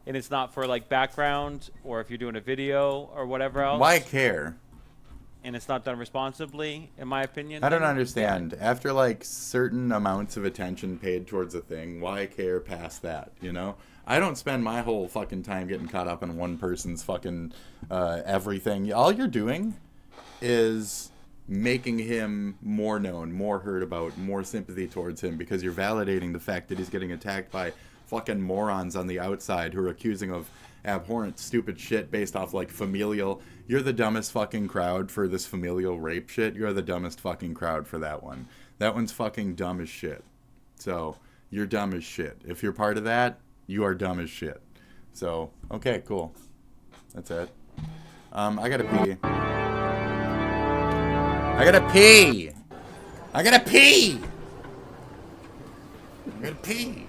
And it's not for like background or if you're doing a video or whatever else. Why care? And it's not done responsibly, in my opinion. I don't understand. After like certain amounts of attention paid towards a thing, why care past that, you know? I don't spend my whole fucking time getting caught up in one person's fucking everything. All you're doing is making him more known, more heard about, more sympathy towards him because you're validating the fact that he's getting attacked by fucking morons on the outside who are accusing of abhorrent, stupid shit based off like familial. You're the dumbest fucking crowd for this familial rape shit. You're the dumbest fucking crowd for that one. That one's fucking dumb as shit. So you're dumb as shit. If you're part of that, you are dumb as shit. So okay, cool. That's it. I gotta pee. I gotta pee. I gotta pee. I gotta pee.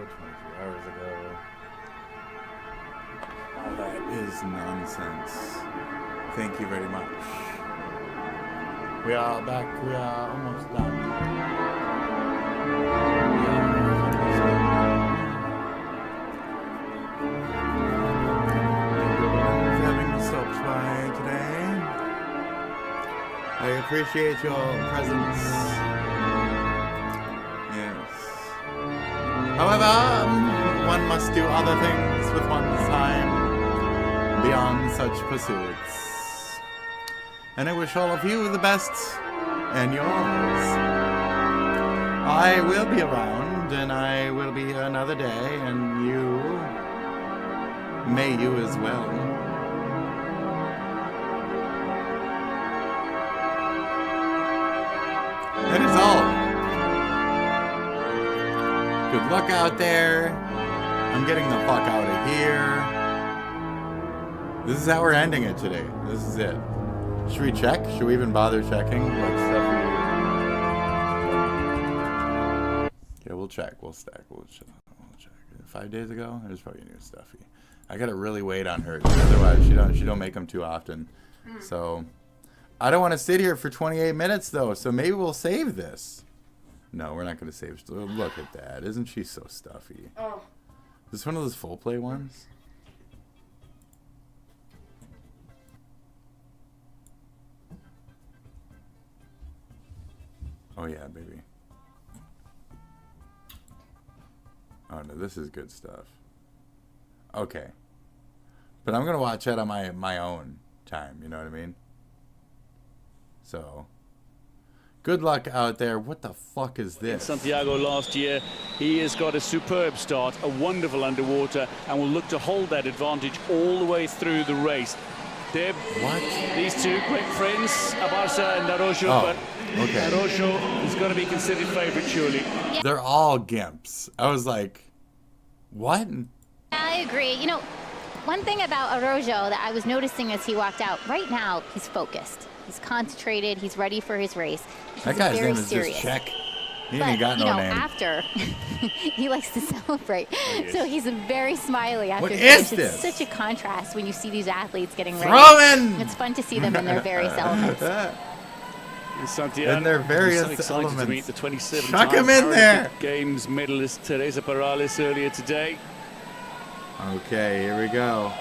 22 hours ago. All that is nonsense. Thank you very much. We are back. We are almost done. Having stopped by today. I appreciate your presence. Yes. However, one must do other things with one's time beyond such pursuits. And I wish all of you the best and yours. I will be around, and I will be here another day, and you, may you as well. That is all. Good luck out there. I'm getting the fuck out of here. This is how we're ending it today. This is it. Should we check? Should we even bother checking what stuff we... Yeah, we'll check. We'll stack. We'll check. 5 days ago? There's probably new stuffy. I gotta really wait on her. Otherwise, she don't make them too often. So, I don't want to sit here for 28 minutes though. So maybe we'll save this. No, we're not gonna save. Look at that. Isn't she so stuffy? Oh. Is this one of those full play ones? Oh yeah, baby. Oh no, this is good stuff. Okay. But I'm gonna watch that on my own time, you know what I mean? So Good luck out there. What the fuck is In this? Santiago last year, he has got a superb start, a wonderful underwater, and will look to hold that advantage all the way through the race. Deb, these two great friends, Abarza and Araujo, but Araujo is going to be considered favourite, surely. They're all gimps. I was like, what? I agree. You know, one thing about Araujo that I was noticing as he walked out, right now he's focused. He's concentrated. He's ready for his race. That guy's name is just Check. He ain't got no name. After, he likes to celebrate. yes. So he's very smiley after. What is this? It's such a contrast when you see these athletes getting ready. Throwing! It's fun to see them in their various elements. In their various so excited elements. to meet the 27th Chuck him in there! Games medalist Teresa Perales earlier today. Okay, here we go.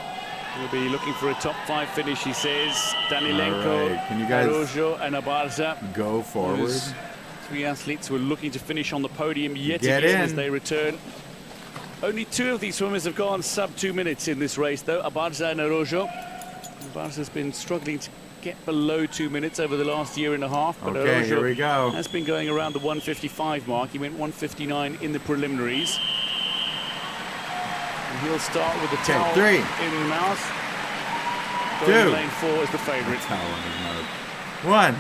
We'll be looking for a top 5 finish, he says. Danilenko, right. Can you guys Araujo, and Abarza. Go forward. Those 3 athletes who are looking to finish on the podium yet Get again in. as they return. Only 2 of these swimmers have gone sub 2 minutes in this race, though. Abarza and Araujo. Abarza's been struggling to get below 2 minutes over the last year and a half. But Okay, Araujo here we go. has been going around the 1:55 mark. He went 1:59 in the preliminaries. And he'll start with the towel 3. in the mouth. 2. Going lane 4 is the favourite. 1.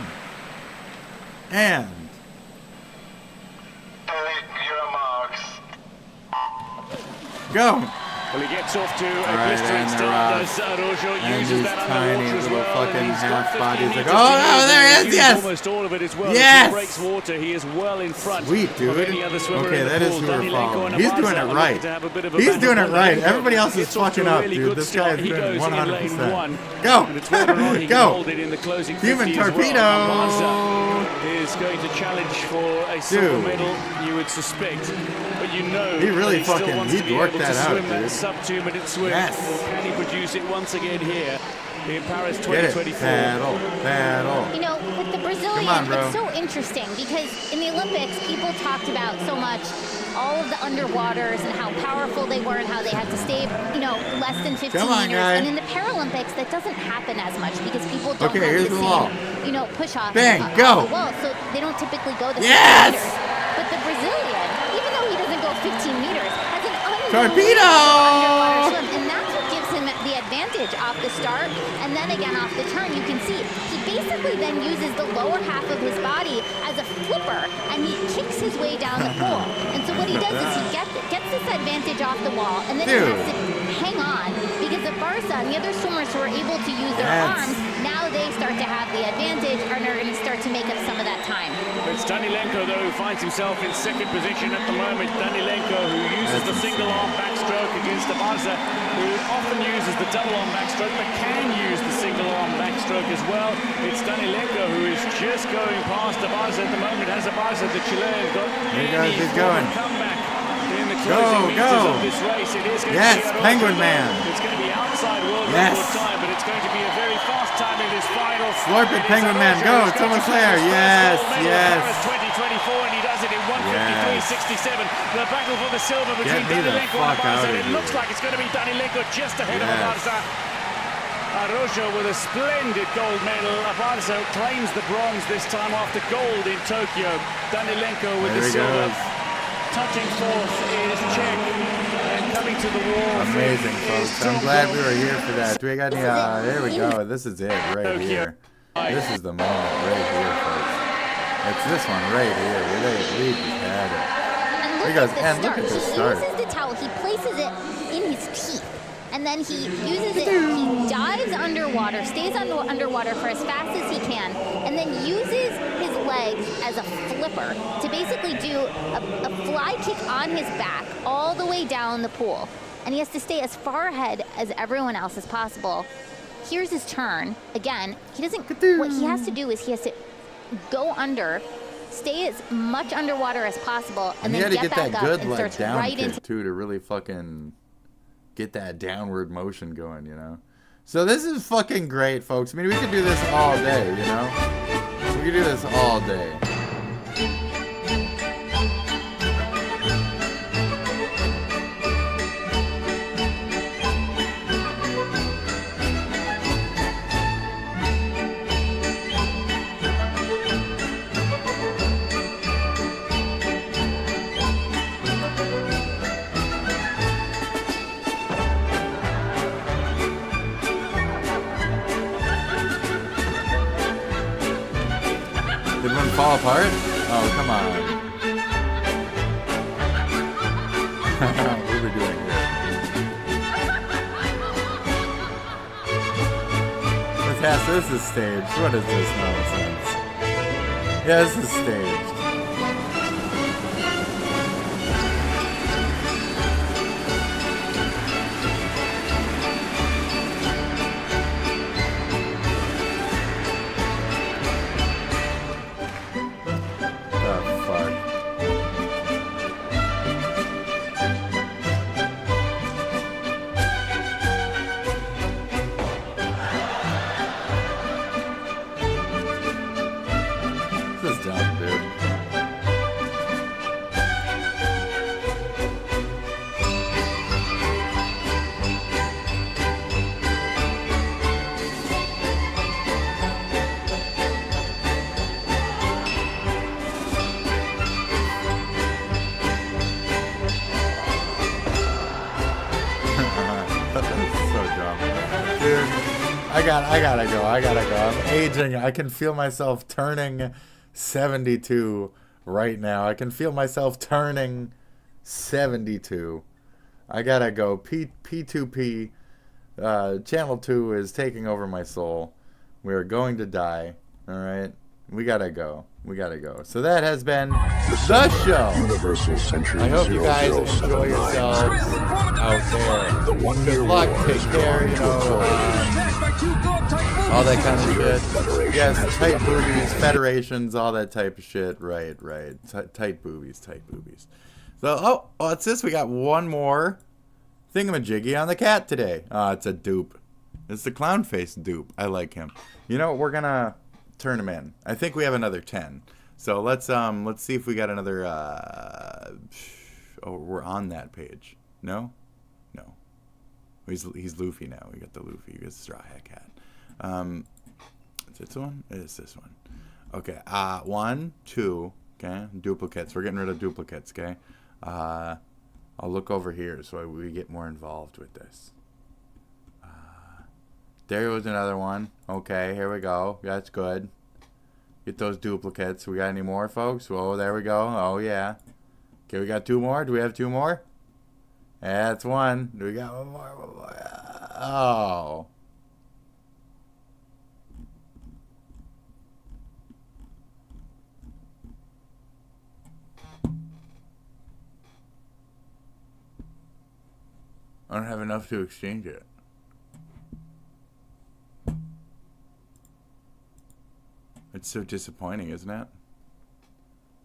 And. Go. Well, he gets off to a Alright, blistering and start. Does Araujo and uses these that tiny underwater as little well. fucking And he's got half 15 bodies. meters Like, to oh, use, no, there and he is, he uses yes! almost all of it as well. Yes! As he breaks water, he is well in front. Sweet, dude. Of any other swimmer Okay, in the that is pool. who we're Danilenko following. and He's Abarza doing it are looking right. to have a bit of a He's battle. doing it right. Danilenko Everybody else is gets off to fucking a up, really dude. good This start. guy is He doing goes in lane 100%. 1. Go. And it's whether or not he Go. can hold it in the closing 50 Human as well. torpedo. Abarza is going to challenge for a silver Dude. medal, you would suspect. But you know He really he still fucking- wants he to be worked able to that out, swim that dude. sub 2 minute swim. Yes. Can he produce it once again here in Paris Get it. 2024? Paddle. You know, with the Brazilian, Come on, bro. it's so interesting because in the Olympics, people talked about so much all of the underwaters and how powerful they were and how they had to stay, you know, less than 15 Come on, meters. guy. And in the Paralympics, that doesn't happen as much because people don't Okay, have here's the the wall. same, you know, push-off Bang, off go. the wall, so they don't typically go the 15 Yes! meters. But the Brazilian, even though he doesn't go 15 meters, has an Torpedo! underwater swim, and that's what gives him the advantage off the start, and then again off the turn. You can see he basically then uses the lower half of his body as a flipper, and he kicks his way down the pool. And so what he does is he gets this advantage off the wall, and then he has to hang on because the Barca and the other swimmers who are able to use their arms, now they start to have the advantage and are going to start to make up some of that time. It's Danilenko, though, who finds himself in second position at the moment. Danilenko, who uses the single arm backstroke against Abarza, who often uses the double arm backstroke, but can use the single arm backstroke as well. It's Danilenko who is just going past Abarza at the moment. Has Abarza, the Chilean, got Here he goes, any he's form going. of comeback in the Go, closing meters go. of this race? It is going Yes, to be Penguin Man. It's going to be outside world Yes. record time, but it's going to be a very fast time in this final. Slurp it, Penguin Man. Go. It's almost there. Yes, yes. 2024, and he does it in 1:53.67. The battle for the silver between Get me the Danilenko and fuck out Abarza. of It here. looks like it's going to be Danilenko just ahead of Yes. Abarza. Araujo with a splendid gold medal. Abarza claims the bronze this time after gold in Tokyo. Danilenko with There the he silver. goes. Touching fourth is Czech. And coming to the wall. Amazing, folks. I'm glad we were here for that. Do we got any, there we go. This is it right here. This is the moment right here, folks. It's this one right here. We just had it. Here he goes. And look at this start. He uses the towel, he places it in his teeth, and then he uses it, he dives underwater, stays underwater for as fast as he can, and then uses his legs as a flipper to basically do a fly kick on his back all the way down the pool. And he has to stay as far ahead as everyone else as possible. Here's his turn. Again, he doesn't, what he has to do is he has to go under, stay as much underwater as possible, and you then had to get get back that up good and like starts down right kick into too to really fucking get that downward motion going, you know. So this is fucking great, folks. I mean, we could do this all day, you know. We could do this all day. fall apart? Oh, come on. What are we doing here? Yes, this is staged. What is this nonsense? Yeah, this is staged. I gotta go. I'm aging. I can feel myself turning 72 right now. I can feel myself turning 72. I gotta go. P2P, Channel 2 is taking over my soul. We are going to die. Alright? We gotta go. We gotta go. So that has been the show. I hope you guys enjoy yourselves out there. Good luck. Take care. You know, all that kind of shit. Yes, tight boobies, federations, all that type of shit. Right. Tight boobies. So, what's this? We got one more thingamajiggy on the cat today. It's a dupe. It's the clown face dupe. I like him. You know, we're gonna turn him in. I think we have another 10. So let's see if we got another. Oh, we're on that page. No. He's Luffy now. We got the Luffy. We got the Straw Hat Cat. Is it this one? It is this one. Okay. 1, 2. Okay. Duplicates. We're getting rid of duplicates. Okay. I'll look over here so we get more involved with this. There was another one. Okay. Here we go. That's good. Get those duplicates. We got any more, folks? Oh, there we go. Oh, yeah. Okay, we got 2 more. Do we have 2 more? Yeah, that's 1. Do we got 1 more? 1 more. Oh. I don't have enough to exchange it. It's so disappointing, isn't it?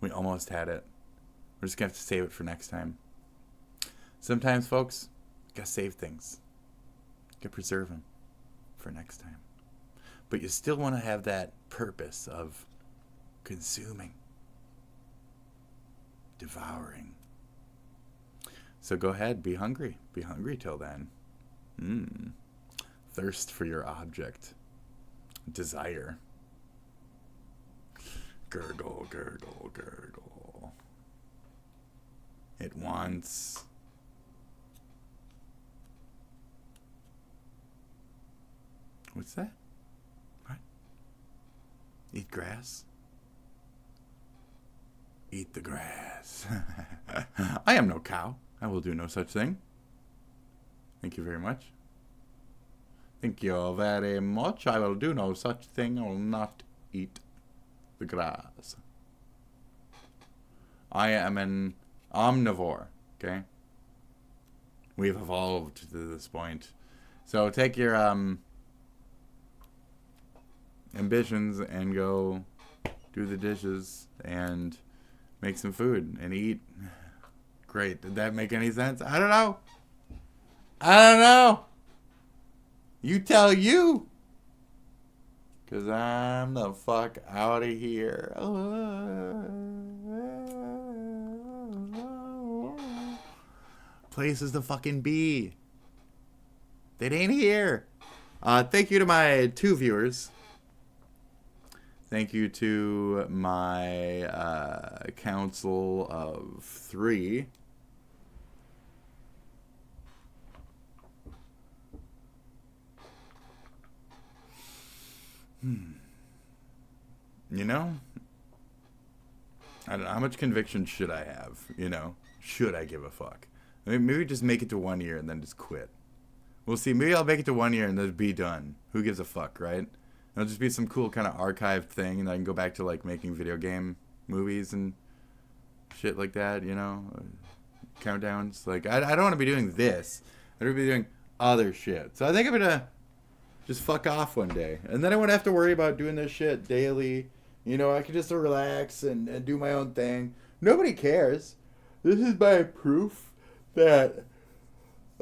We almost had it. We're just going to have to save it for next time. Sometimes, folks, you got to save things. You got to preserve them for next time. But you still want to have that purpose of consuming, devouring. So go ahead, be hungry. Be hungry till then. Thirst for your object. Desire. Gurgle, gurgle, gurgle. It wants. What's that? What? Eat grass? Eat the grass. I am no cow. I will do no such thing. Thank you very much. Thank you very much. I will do no such thing. I will not eat the grass. I am an omnivore, okay? We've evolved to this point. So take your ambitions and go do the dishes and make some food and eat. Great. Did that make any sense? I don't know. You tell you. Because I'm the fuck out of here. Places to fucking be. They ain't here. Thank you to my 2 viewers. Thank you to my council of 3. You know, I don't know. How much conviction should I have? You know? Should I give a fuck? I mean, maybe just make it to 1 year and then just quit. We'll see. Maybe I'll make it to 1 year and then be done. Who gives a fuck, right? It'll just be some cool kind of archived thing, and I can go back to, like, making video game movies and shit like that, you know? Countdowns. Like, I don't want to be doing this. I want to be doing other shit. So I think I'm going to just fuck off one day. And then I won't have to worry about doing this shit daily. You know, I can just relax and do my own thing. Nobody cares. This is my proof that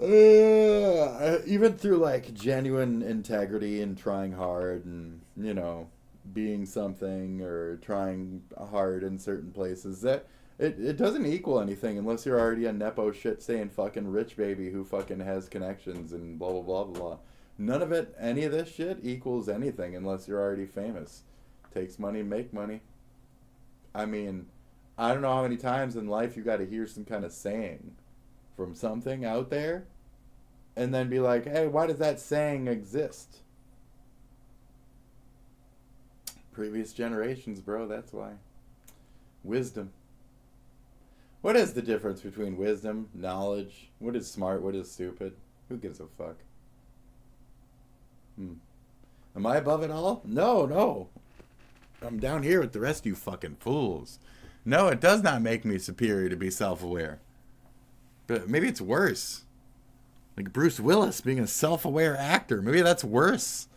even through, like, genuine integrity and trying hard and, you know, being something or trying hard in certain places, that it doesn't equal anything unless you're already a nepo shit saying fucking rich baby who fucking has connections and blah, blah, blah, blah, blah. None of it, any of this shit equals anything unless you're already famous. Takes money, make money. I mean, I don't know how many times in life you got to hear some kind of saying from something out there and then be like, hey, why does that saying exist? Previous generations, bro, that's why. Wisdom. What is the difference between wisdom, knowledge? What is smart? What is stupid? Who gives a fuck? Am I above it all? No, no. I'm down here with the rest of you fucking fools. No, it does not make me superior to be self-aware. But maybe it's worse. Like Bruce Willis being a self-aware actor. Maybe that's worse.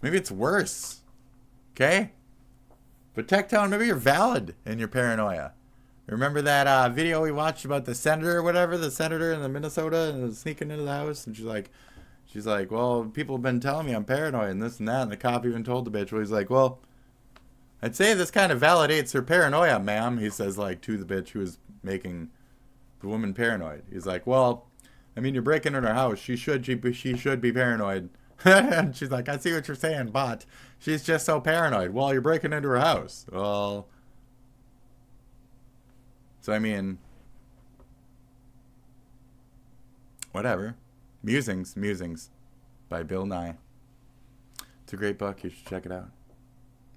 Maybe it's worse. Okay? But Tectone, maybe you're valid in your paranoia. Remember that video we watched about the senator or whatever? The senator in the Minnesota and sneaking into the house? And she's like, well, people have been telling me I'm paranoid and this and that. And the cop even told the bitch, well, he's like, well, I'd say this kind of validates her paranoia, ma'am. He says, like, to the bitch who was making the woman paranoid. He's like, well, I mean, you're breaking in her house. She should be paranoid. And she's like, I see what you're saying, but she's just so paranoid. Well, you're breaking into her house. Well, so I mean, whatever. Musings by Bill Nye. It's a great book. You should check it out.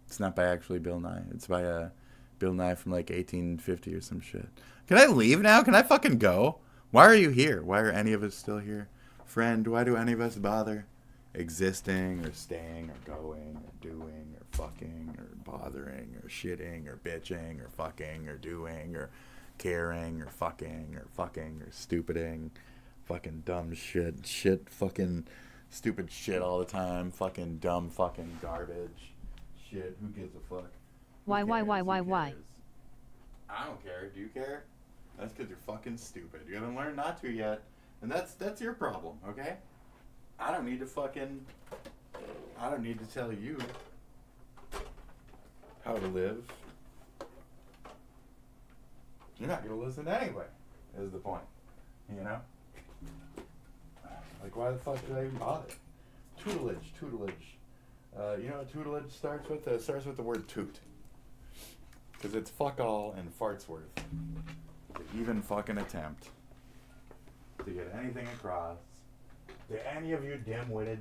It's not by actually Bill Nye. It's by Bill Nye from like 1850 or some shit. Can I leave now? Can I fucking go? Why are you here? Why are any of us still here? Friend, why do any of us bother existing or staying or going or doing or fucking or bothering or shitting or bitching or fucking or doing or caring or fucking or stupiding? Fucking dumb shit fucking stupid shit all the time. Fucking dumb fucking garbage. Shit, who gives a fuck? Why? I don't care. Do you care? That's because you're fucking stupid. You haven't learned not to yet. And that's your problem, okay? I don't need to tell you how to live. You're not going to listen anyway, is the point. You know? Like, why the fuck did I even bother? Tutelage. You know what tutelage starts with? It starts with the word toot. Because it's fuck all and farts worth to even fucking attempt to get anything across to any of you dim-witted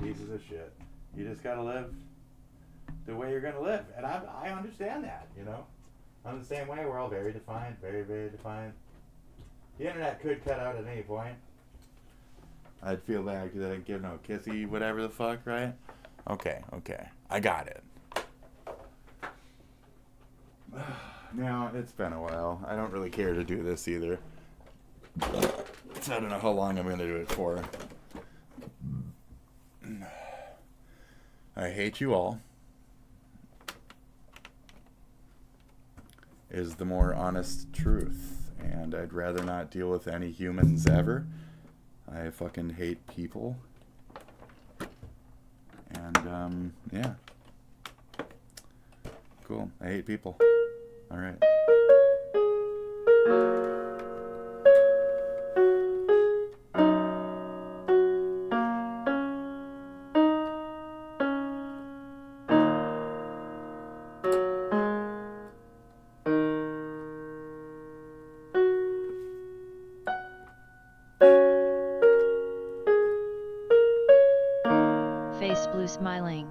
pieces of shit. You just gotta live the way you're gonna live. And I understand that, you know? I'm the same way. We're all very defined, very, very defined. The internet could cut out at any point. I'd feel bad because I didn't give no kissy, whatever the fuck, right? Okay. I got it. Now, it's been a while. I don't really care to do this either. So I don't know how long I'm going to do it for. I hate you all. Is the more honest truth. And I'd rather not deal with any humans ever. I fucking hate people. And, yeah. Cool. I hate people. Alright. Face blue smiling.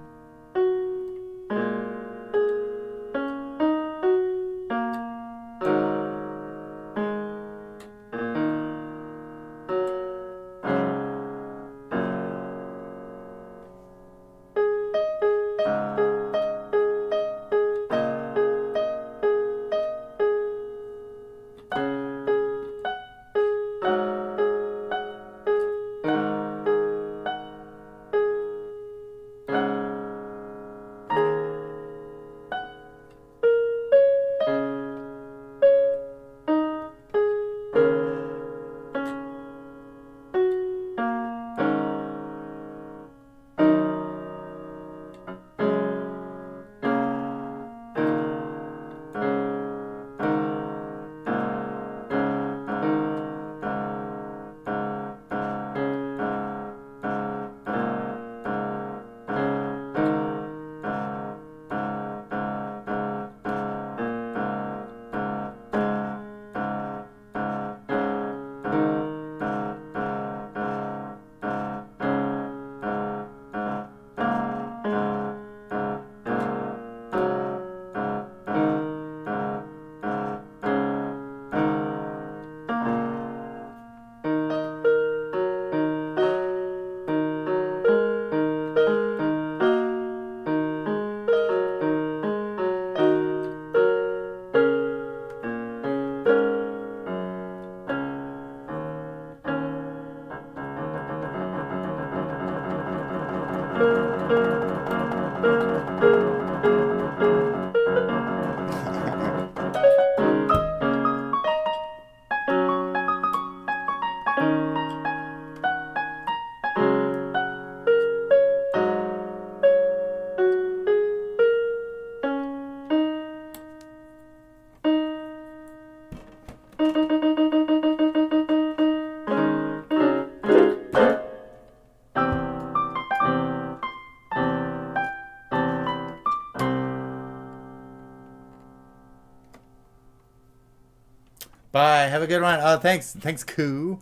Bye. Have a good one. Thanks, Koo.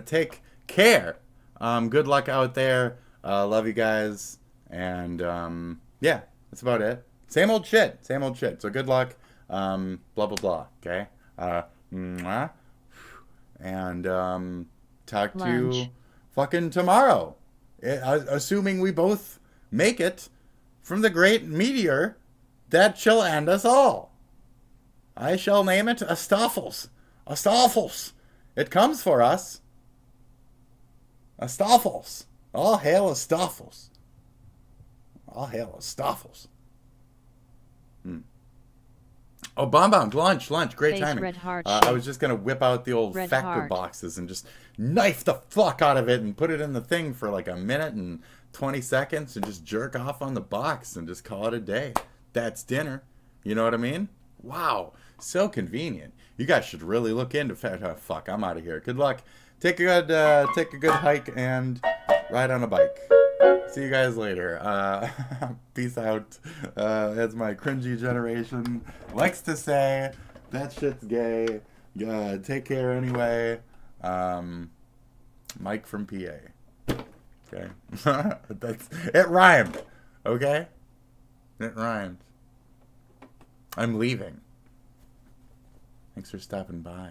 Take care. Good luck out there. Love you guys. And yeah, that's about it. Same old shit. Same old shit. So good luck. Blah blah blah. Okay. Mwah. And talk to you fucking tomorrow. Assuming we both make it from the great meteor that shall end us all. I shall name it Astophels. Astophels. It comes for us. Astophels. All hail Astophels. All hail Astophels. Oh, Bomb. Lunch. Great timing. Red heart I was just going to whip out the old Red factor heart. boxes and just knife the fuck out of it and put it in the thing for like a minute and 20 seconds and just jerk off on the box and just call it a day. That's dinner. You know what I mean? Wow. So convenient. You guys should really look into fuck, I'm out of here. Good luck. Take a good hike and ride on a bike. See you guys later. Peace out. As my cringy generation likes to say, that shit's gay. Take care anyway. Mike from PA. Okay. It rhymed. Okay? It rhymed. I'm leaving. Thanks for stopping by.